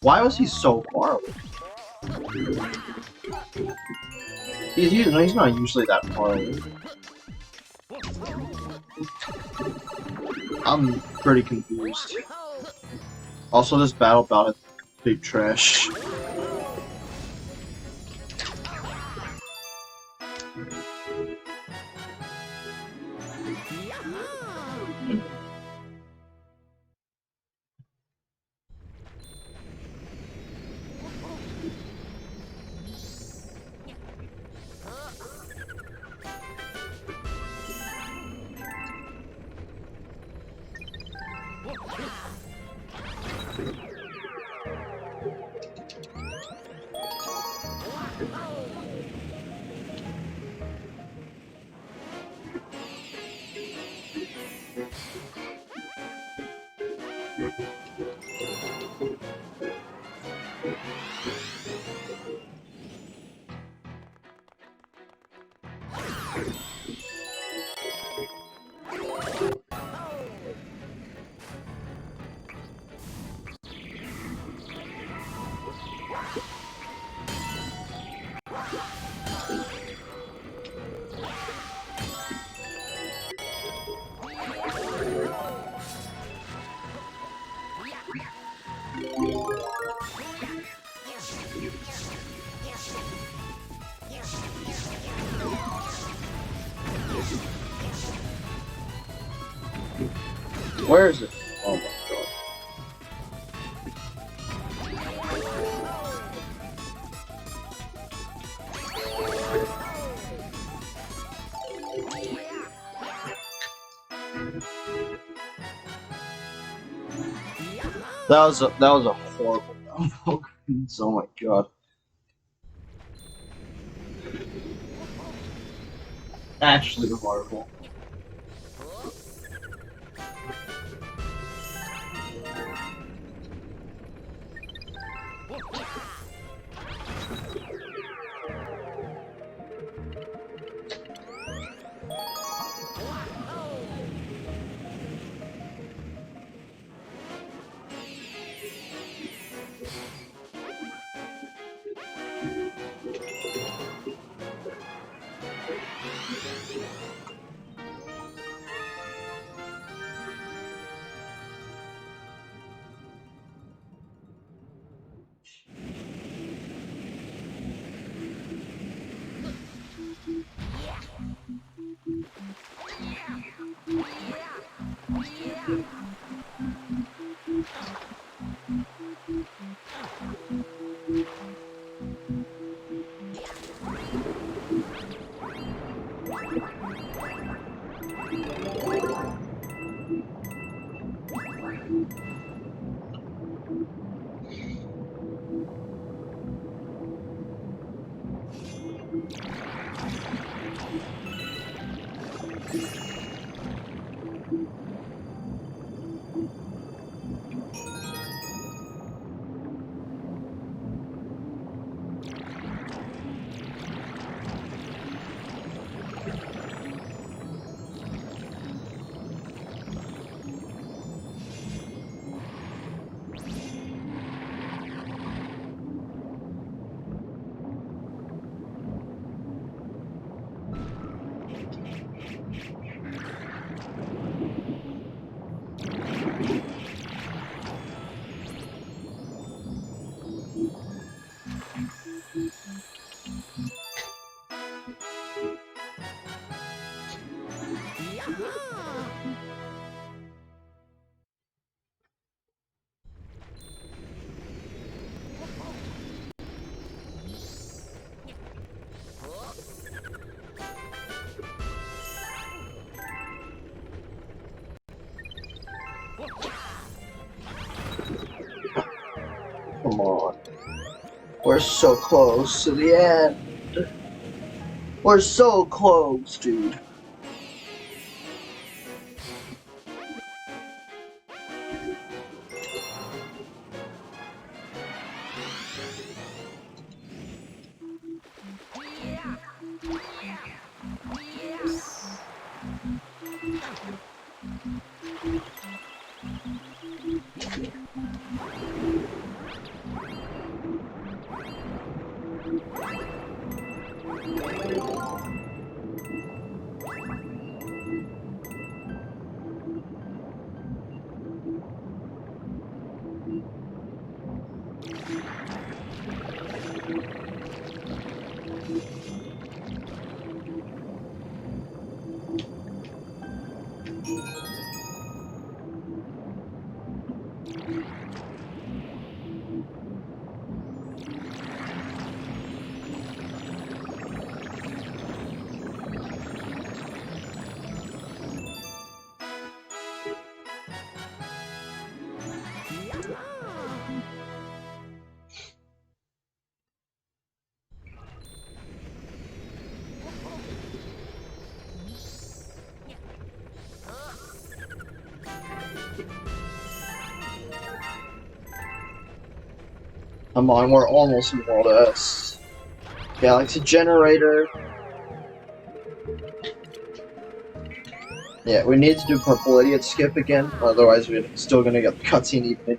Why was he so far away? He's not usually that far away. I'm pretty confused. Also, this battle bout is big trash. Where is it? Oh my god. That was a horrible downvote. Oh my god. Actually horrible. Come on. We're so close to the end. We're so close, dude. Come on, we're almost in World S. Galaxy Generator. Yeah, we need to do Purple Idiot Skip again, otherwise we're still gonna get the cutscene even.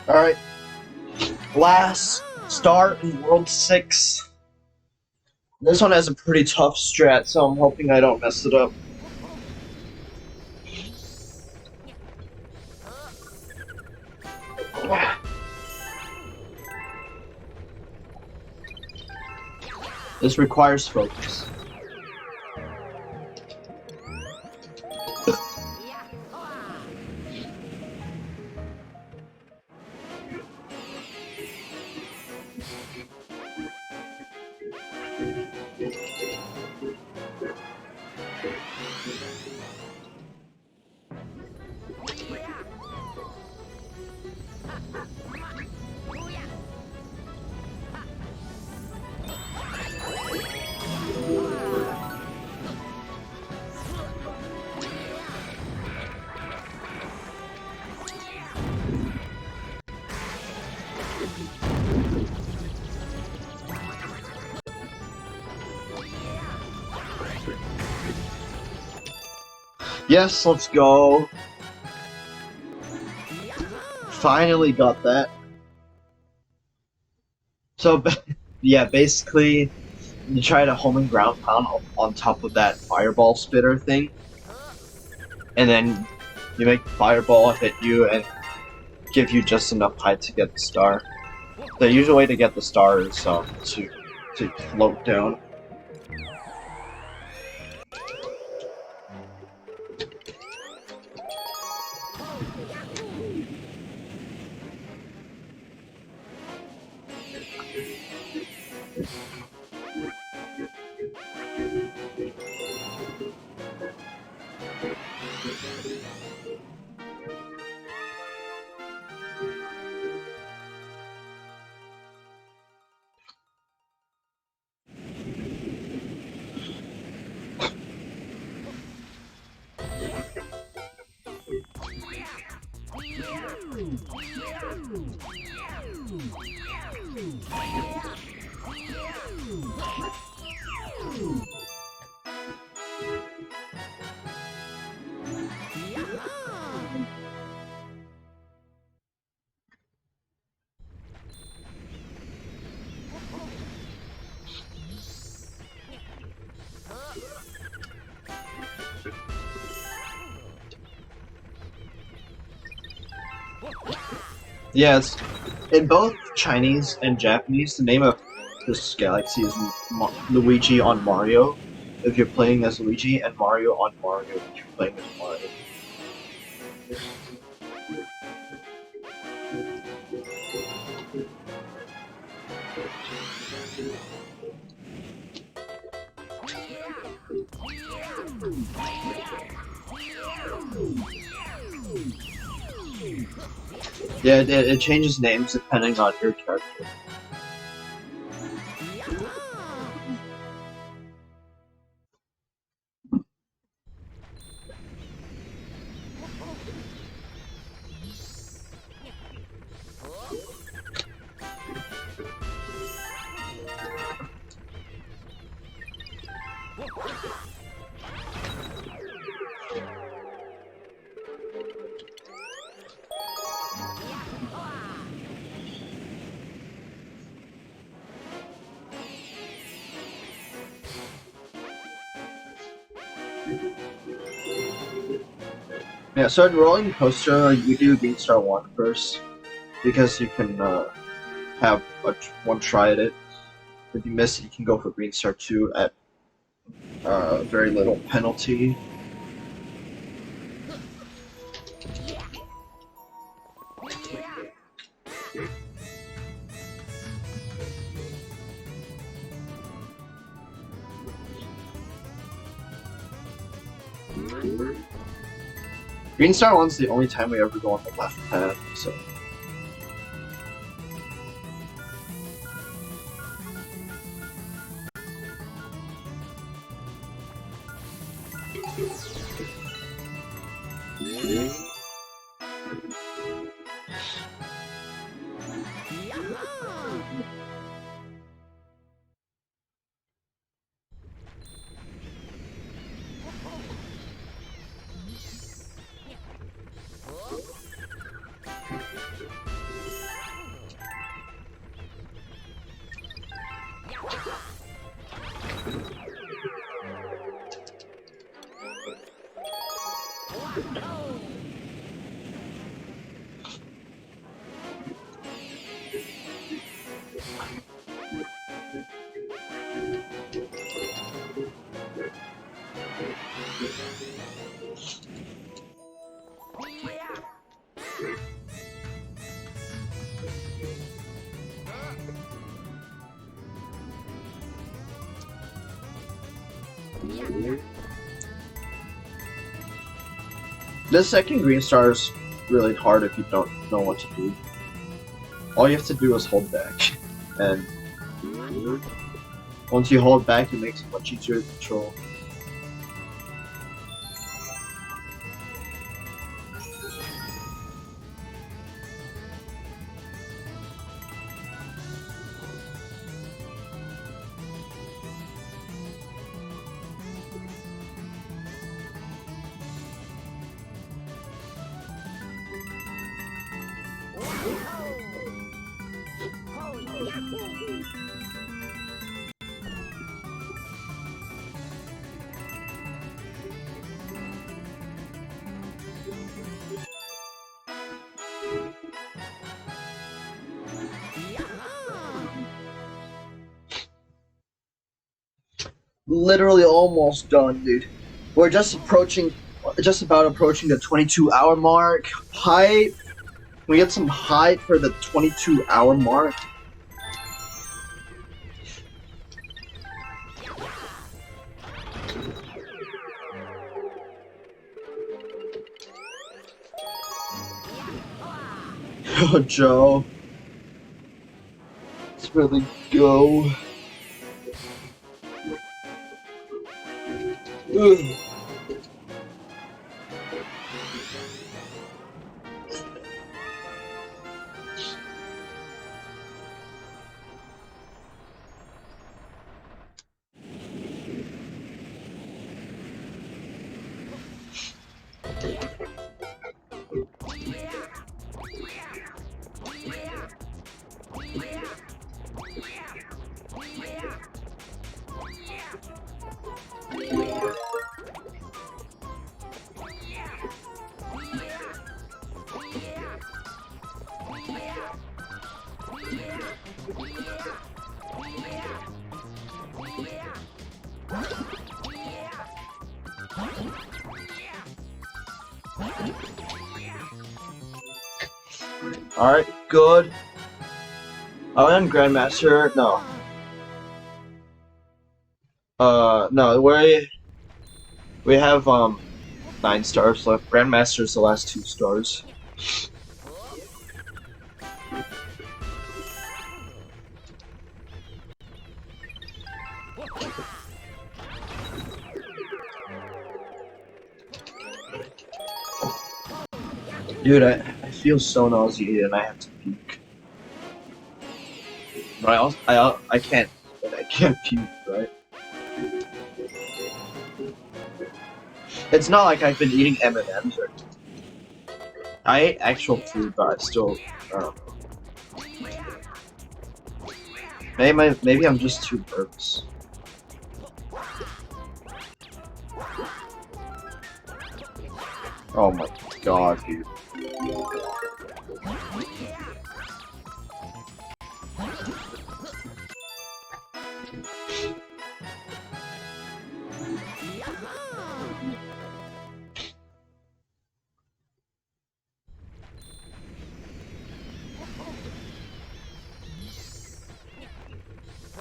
Alright. Last star in World 6. This one has a pretty tough strat, so I'm hoping I don't mess it up. This requires focus. Yes, let's go. Finally got that. So, yeah, basically, you try to home and ground pound on top of that fireball spitter thing, and then you make the fireball hit you and give you just enough height to get the star. The usual way to get the star is to float down. Yes, in both Chinese and Japanese, the name of this galaxy is Luigi on Mario if you're playing as Luigi, and Mario on Mario if you're playing as Mario. Yeah, it changes names depending on your character. Yeah, so in rolling coaster, you do Green Star 1 first, because you can have one try at it. If you miss it, you can go for Green Star 2 at very little penalty. Green Star 1's the only time we ever go on the left path, so. The second Green Star is really hard if you don't know what to do. All you have to do is hold back, and once you hold back, it makes it much easier to control. Literally almost done, dude. We're just about approaching the 22-hour mark. Hype. We get some hype for the 22-hour mark. Oh, Joe. Let's really go. Ugh. Alright, good. Are we on Grandmaster? No. No, we have 9 stars left. Grandmaster's the last 2 stars. Dude, I feel so nauseated and I have to puke. But I can't puke, right? It's not like I've been eating M&Ms or I ate actual food, but I still maybe I'm just too nervous. Oh my god. god, dude.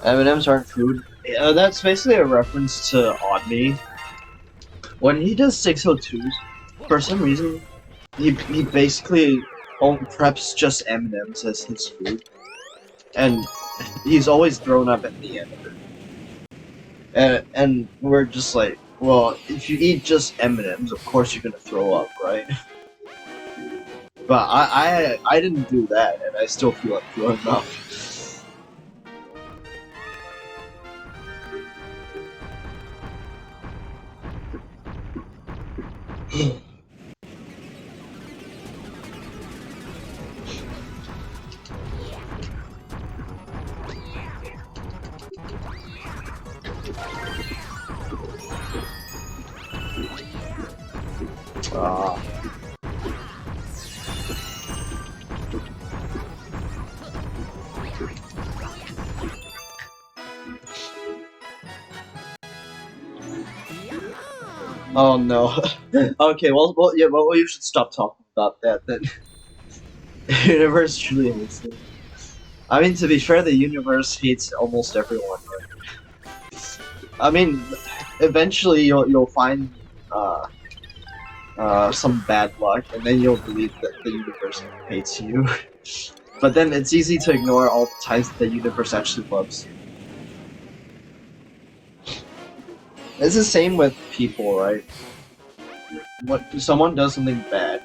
M&Ms aren't food. Yeah, that's basically a reference to Oddme. When he does 602s, for some reason, he basically preps just M&Ms as his food. And he's always thrown up at the end of it. And we're just like, well, if you eat just M&Ms, of course you're gonna throw up, right? But I didn't do that, and I still feel like throwing up. Oh no. Okay, well, yeah, well, you should stop talking about that then. The universe truly hates it. I mean, to be fair, the universe hates almost everyone. Right? I mean, eventually you'll find some bad luck, and then you'll believe that the universe hates you. But then it's easy to ignore all the times that the universe actually loves you. It's the same with people, right? What someone does something bad,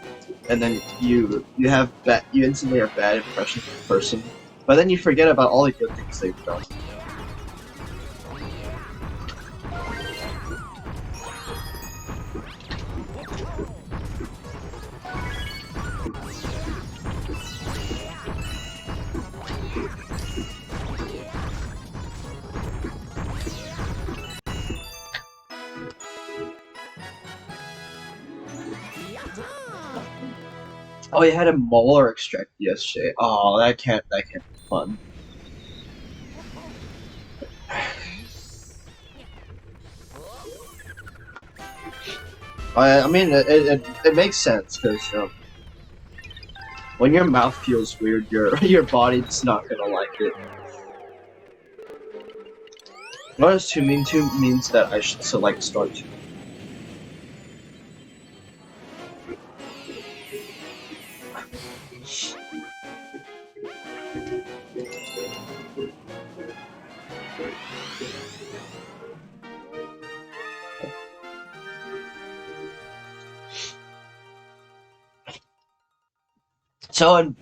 and then you instantly have bad impression of the person, but then you forget about all the good things they've done. Oh, you had a molar extract yesterday. Oh, that can't be fun. I mean, it makes sense because when your mouth feels weird, your body's not gonna like it. What does 2 mean? 2 means that I should select start 2. So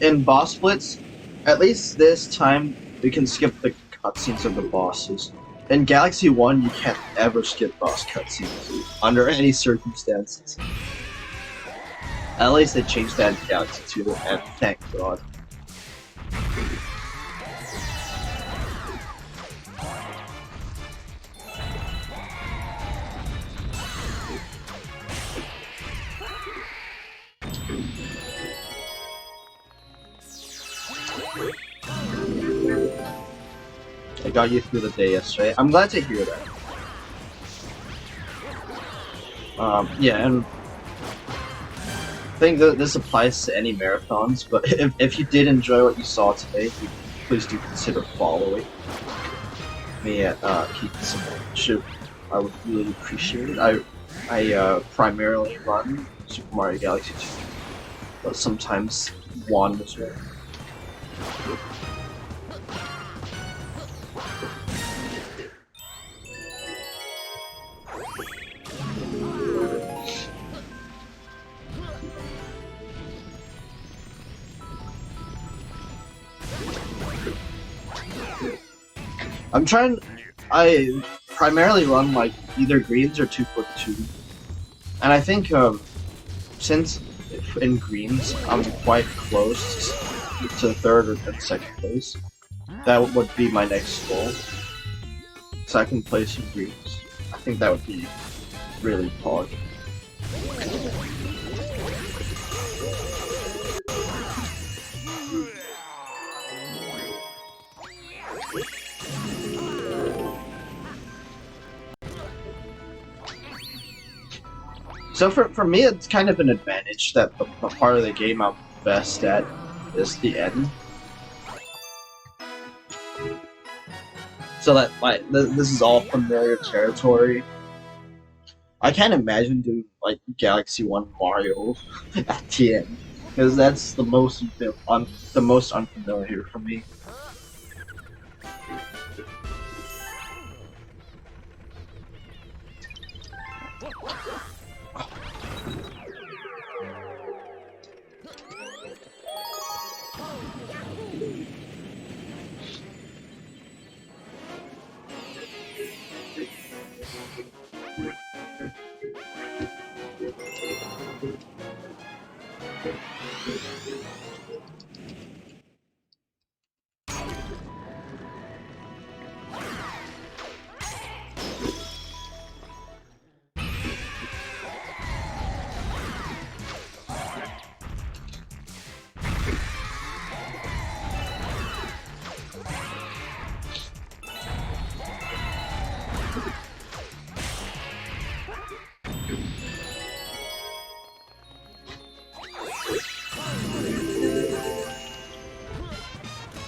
in boss splits, at least this time we can skip the cutscenes of the bosses. In Galaxy 1, you can't ever skip boss cutscenes under any circumstances. At least they changed that in Galaxy 2, and thank God. I got you through the day yesterday. I'm glad to hear that. Yeah, and I think that this applies to any marathons, but if you did enjoy what you saw today, please do consider following me at Keep Simple. I would really appreciate it. I primarily run Super Mario Galaxy 2, but sometimes 1 as well. I primarily run like either greens or 2x2, and I think since in greens I'm quite close to 3rd or 2nd place, that would be my next goal. So I can play some greens. I think that would be really pog. So for me, it's kind of an advantage that the part of the game I'm best at is the end. So that like this is all familiar territory. I can't imagine doing like Galaxy 1 Mario at the end because that's the most unfamiliar for me.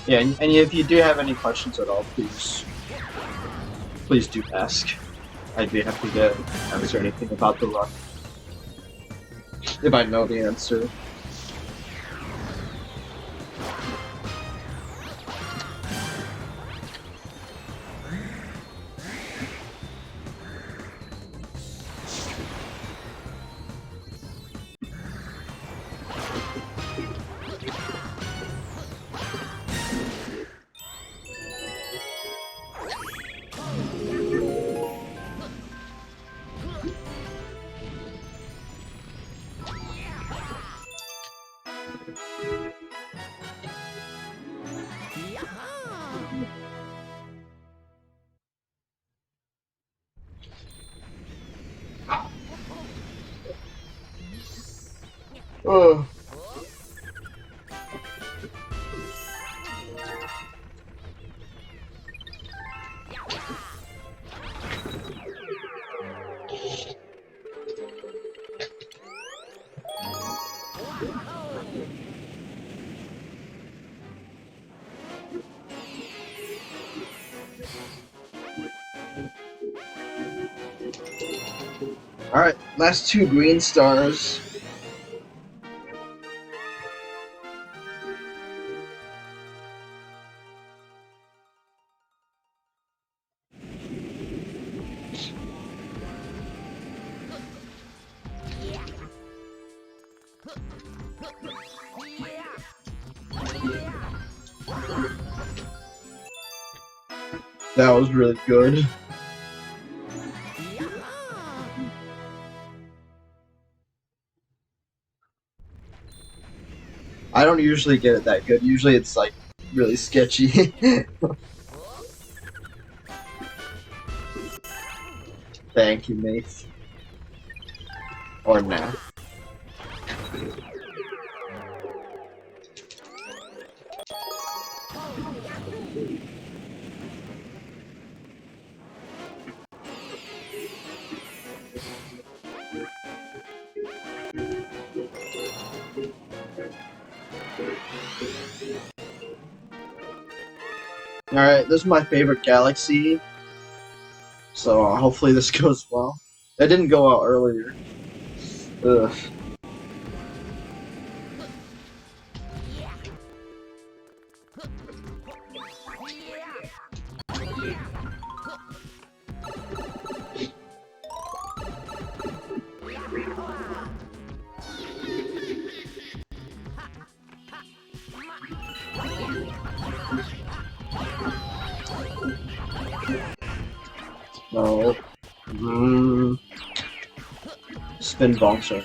Yeah, and if you do have any questions at all, please do ask. I'd be happy to answer anything about the run if I know the answer. Ugh. Alright, last two green stars. That was really good. I don't usually get it that good. Usually it's like really sketchy. Thank you, mate. Or nah. Alright, this is my favorite galaxy. So hopefully this goes well. It didn't go out earlier. Ugh. No. Spin bouncer.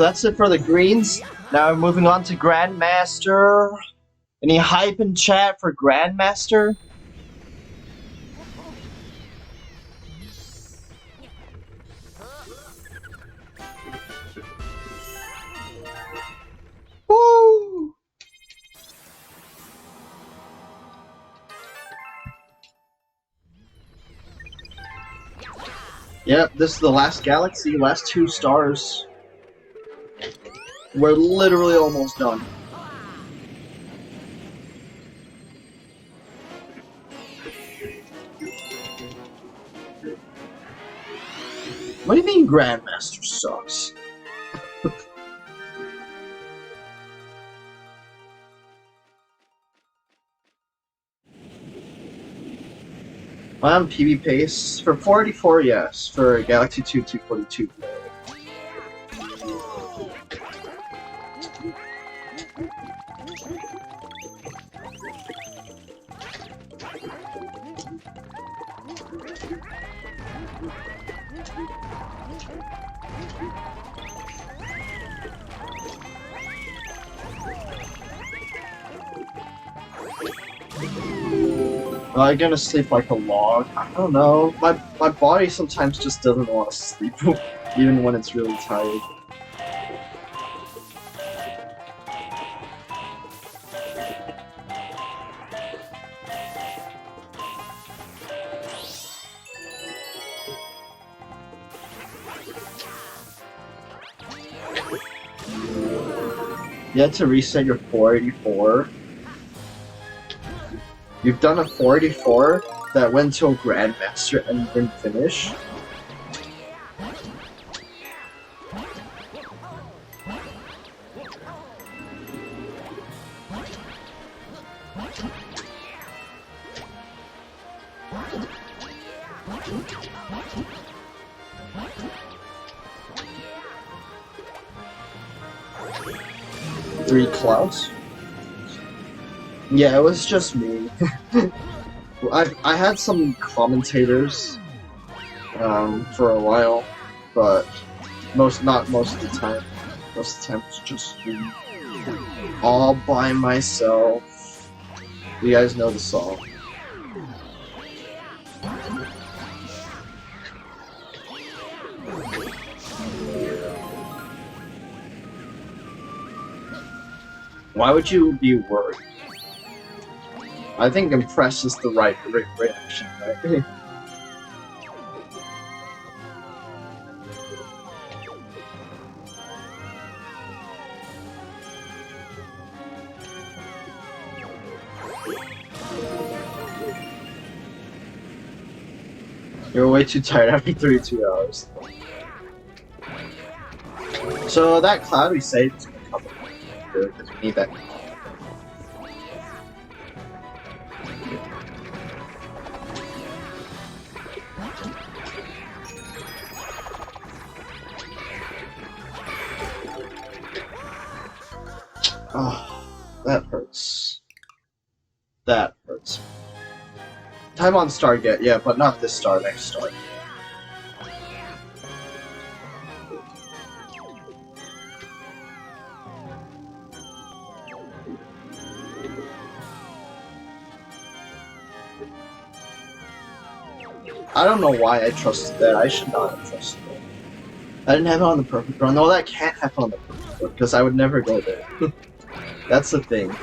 that's it for the greens. Now we're moving on to Grandmaster. Any hype in chat for Grandmaster? Woo! Yep, this is the last galaxy, last 2 stars. We're literally almost done. What do you mean Grandmaster sucks? I'm PB pace for 484, yes. For Galaxy 2, 242. Am I gonna sleep like a log? I don't know. My body sometimes just doesn't want to sleep, even when it's really tired. You had to reset your 484. You've done a 484 that went to a Grandmaster and didn't finish. Three clouds? Yeah, it was just me. I had some commentators for a while, but not most of the time. Most of the time it's just me. All by myself. You guys know the song. Why would you be worried? I think impressed is the right reaction, right? You're way too tired after 32 hours. So that cloud we saved is gonna come good because we need that. Oh, that hurts. That hurts. Time on Stargate, yeah, but not this star, next star. I don't know why I trusted that. I should not have trusted it. I didn't have it on the perfect run. No, that can't happen on the perfect run, because I would never go there. That's the thing.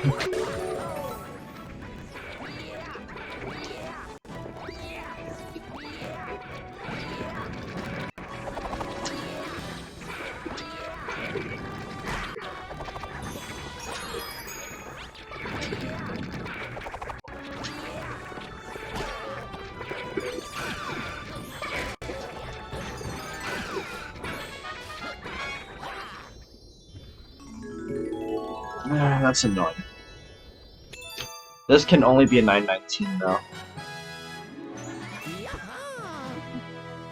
That's annoying. This can only be a 919 now.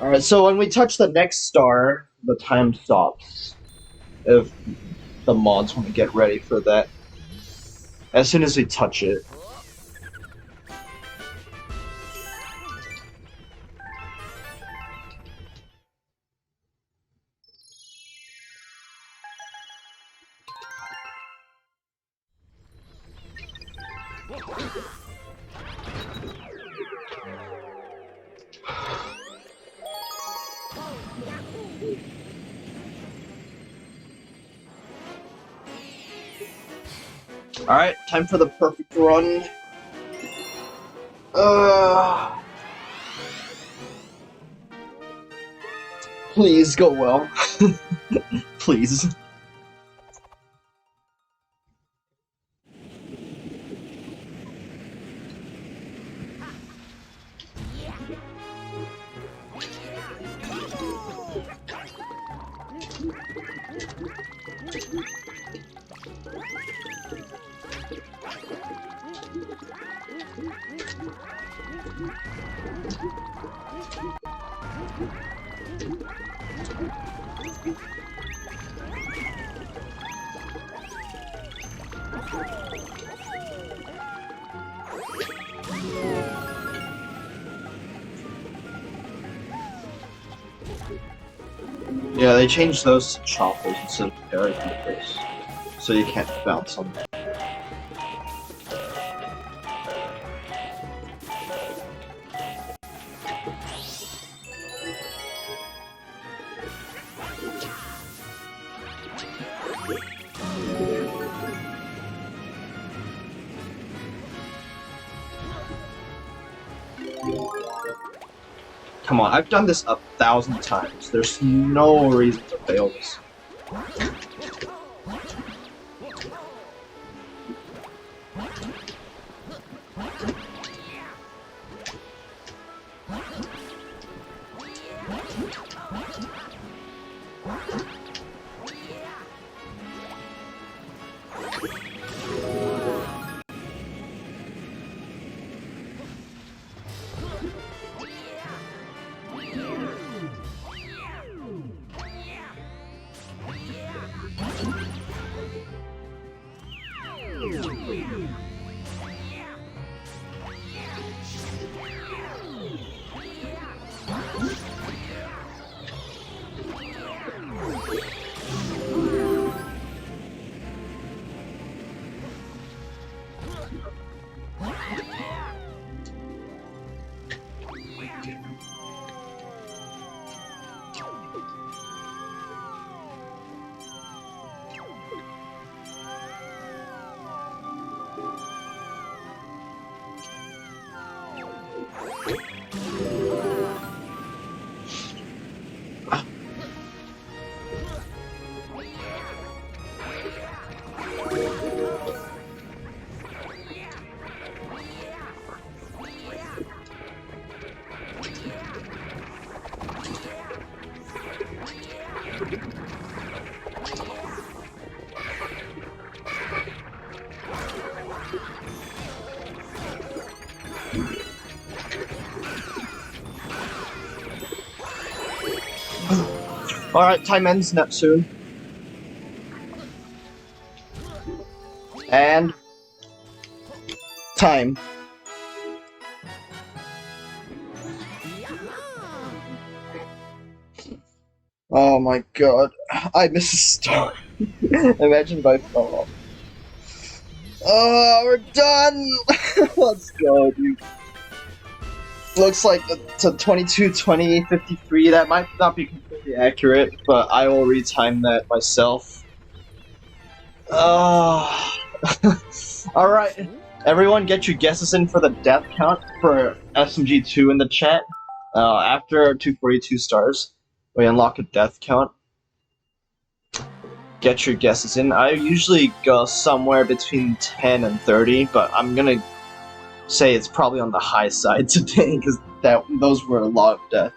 Alright, so when we touch the next star, the time stops. If the mods want to get ready for that. As soon as we touch it. Alright, time for the perfect run. Please go well. Please. Yeah, they changed those to choppers instead of parakeeters, so you can't bounce on them. Come on, I've done this 1,000 times. There's no reason to fail this. Alright, time ends soon. And time. Oh my god, I missed a star. Imagine if I fell off. Oh, we're done! Let's go, dude. Looks like it's a 22, 20, 53. That might not be completely accurate, but I will retime that myself. Alright, everyone get your guesses in for the death count for SMG2 in the chat. After 242 stars, we unlock a death count. Get your guesses in. I usually go somewhere between 10 and 30, but I'm gonna say it's probably on the high side today, because those were a lot of death.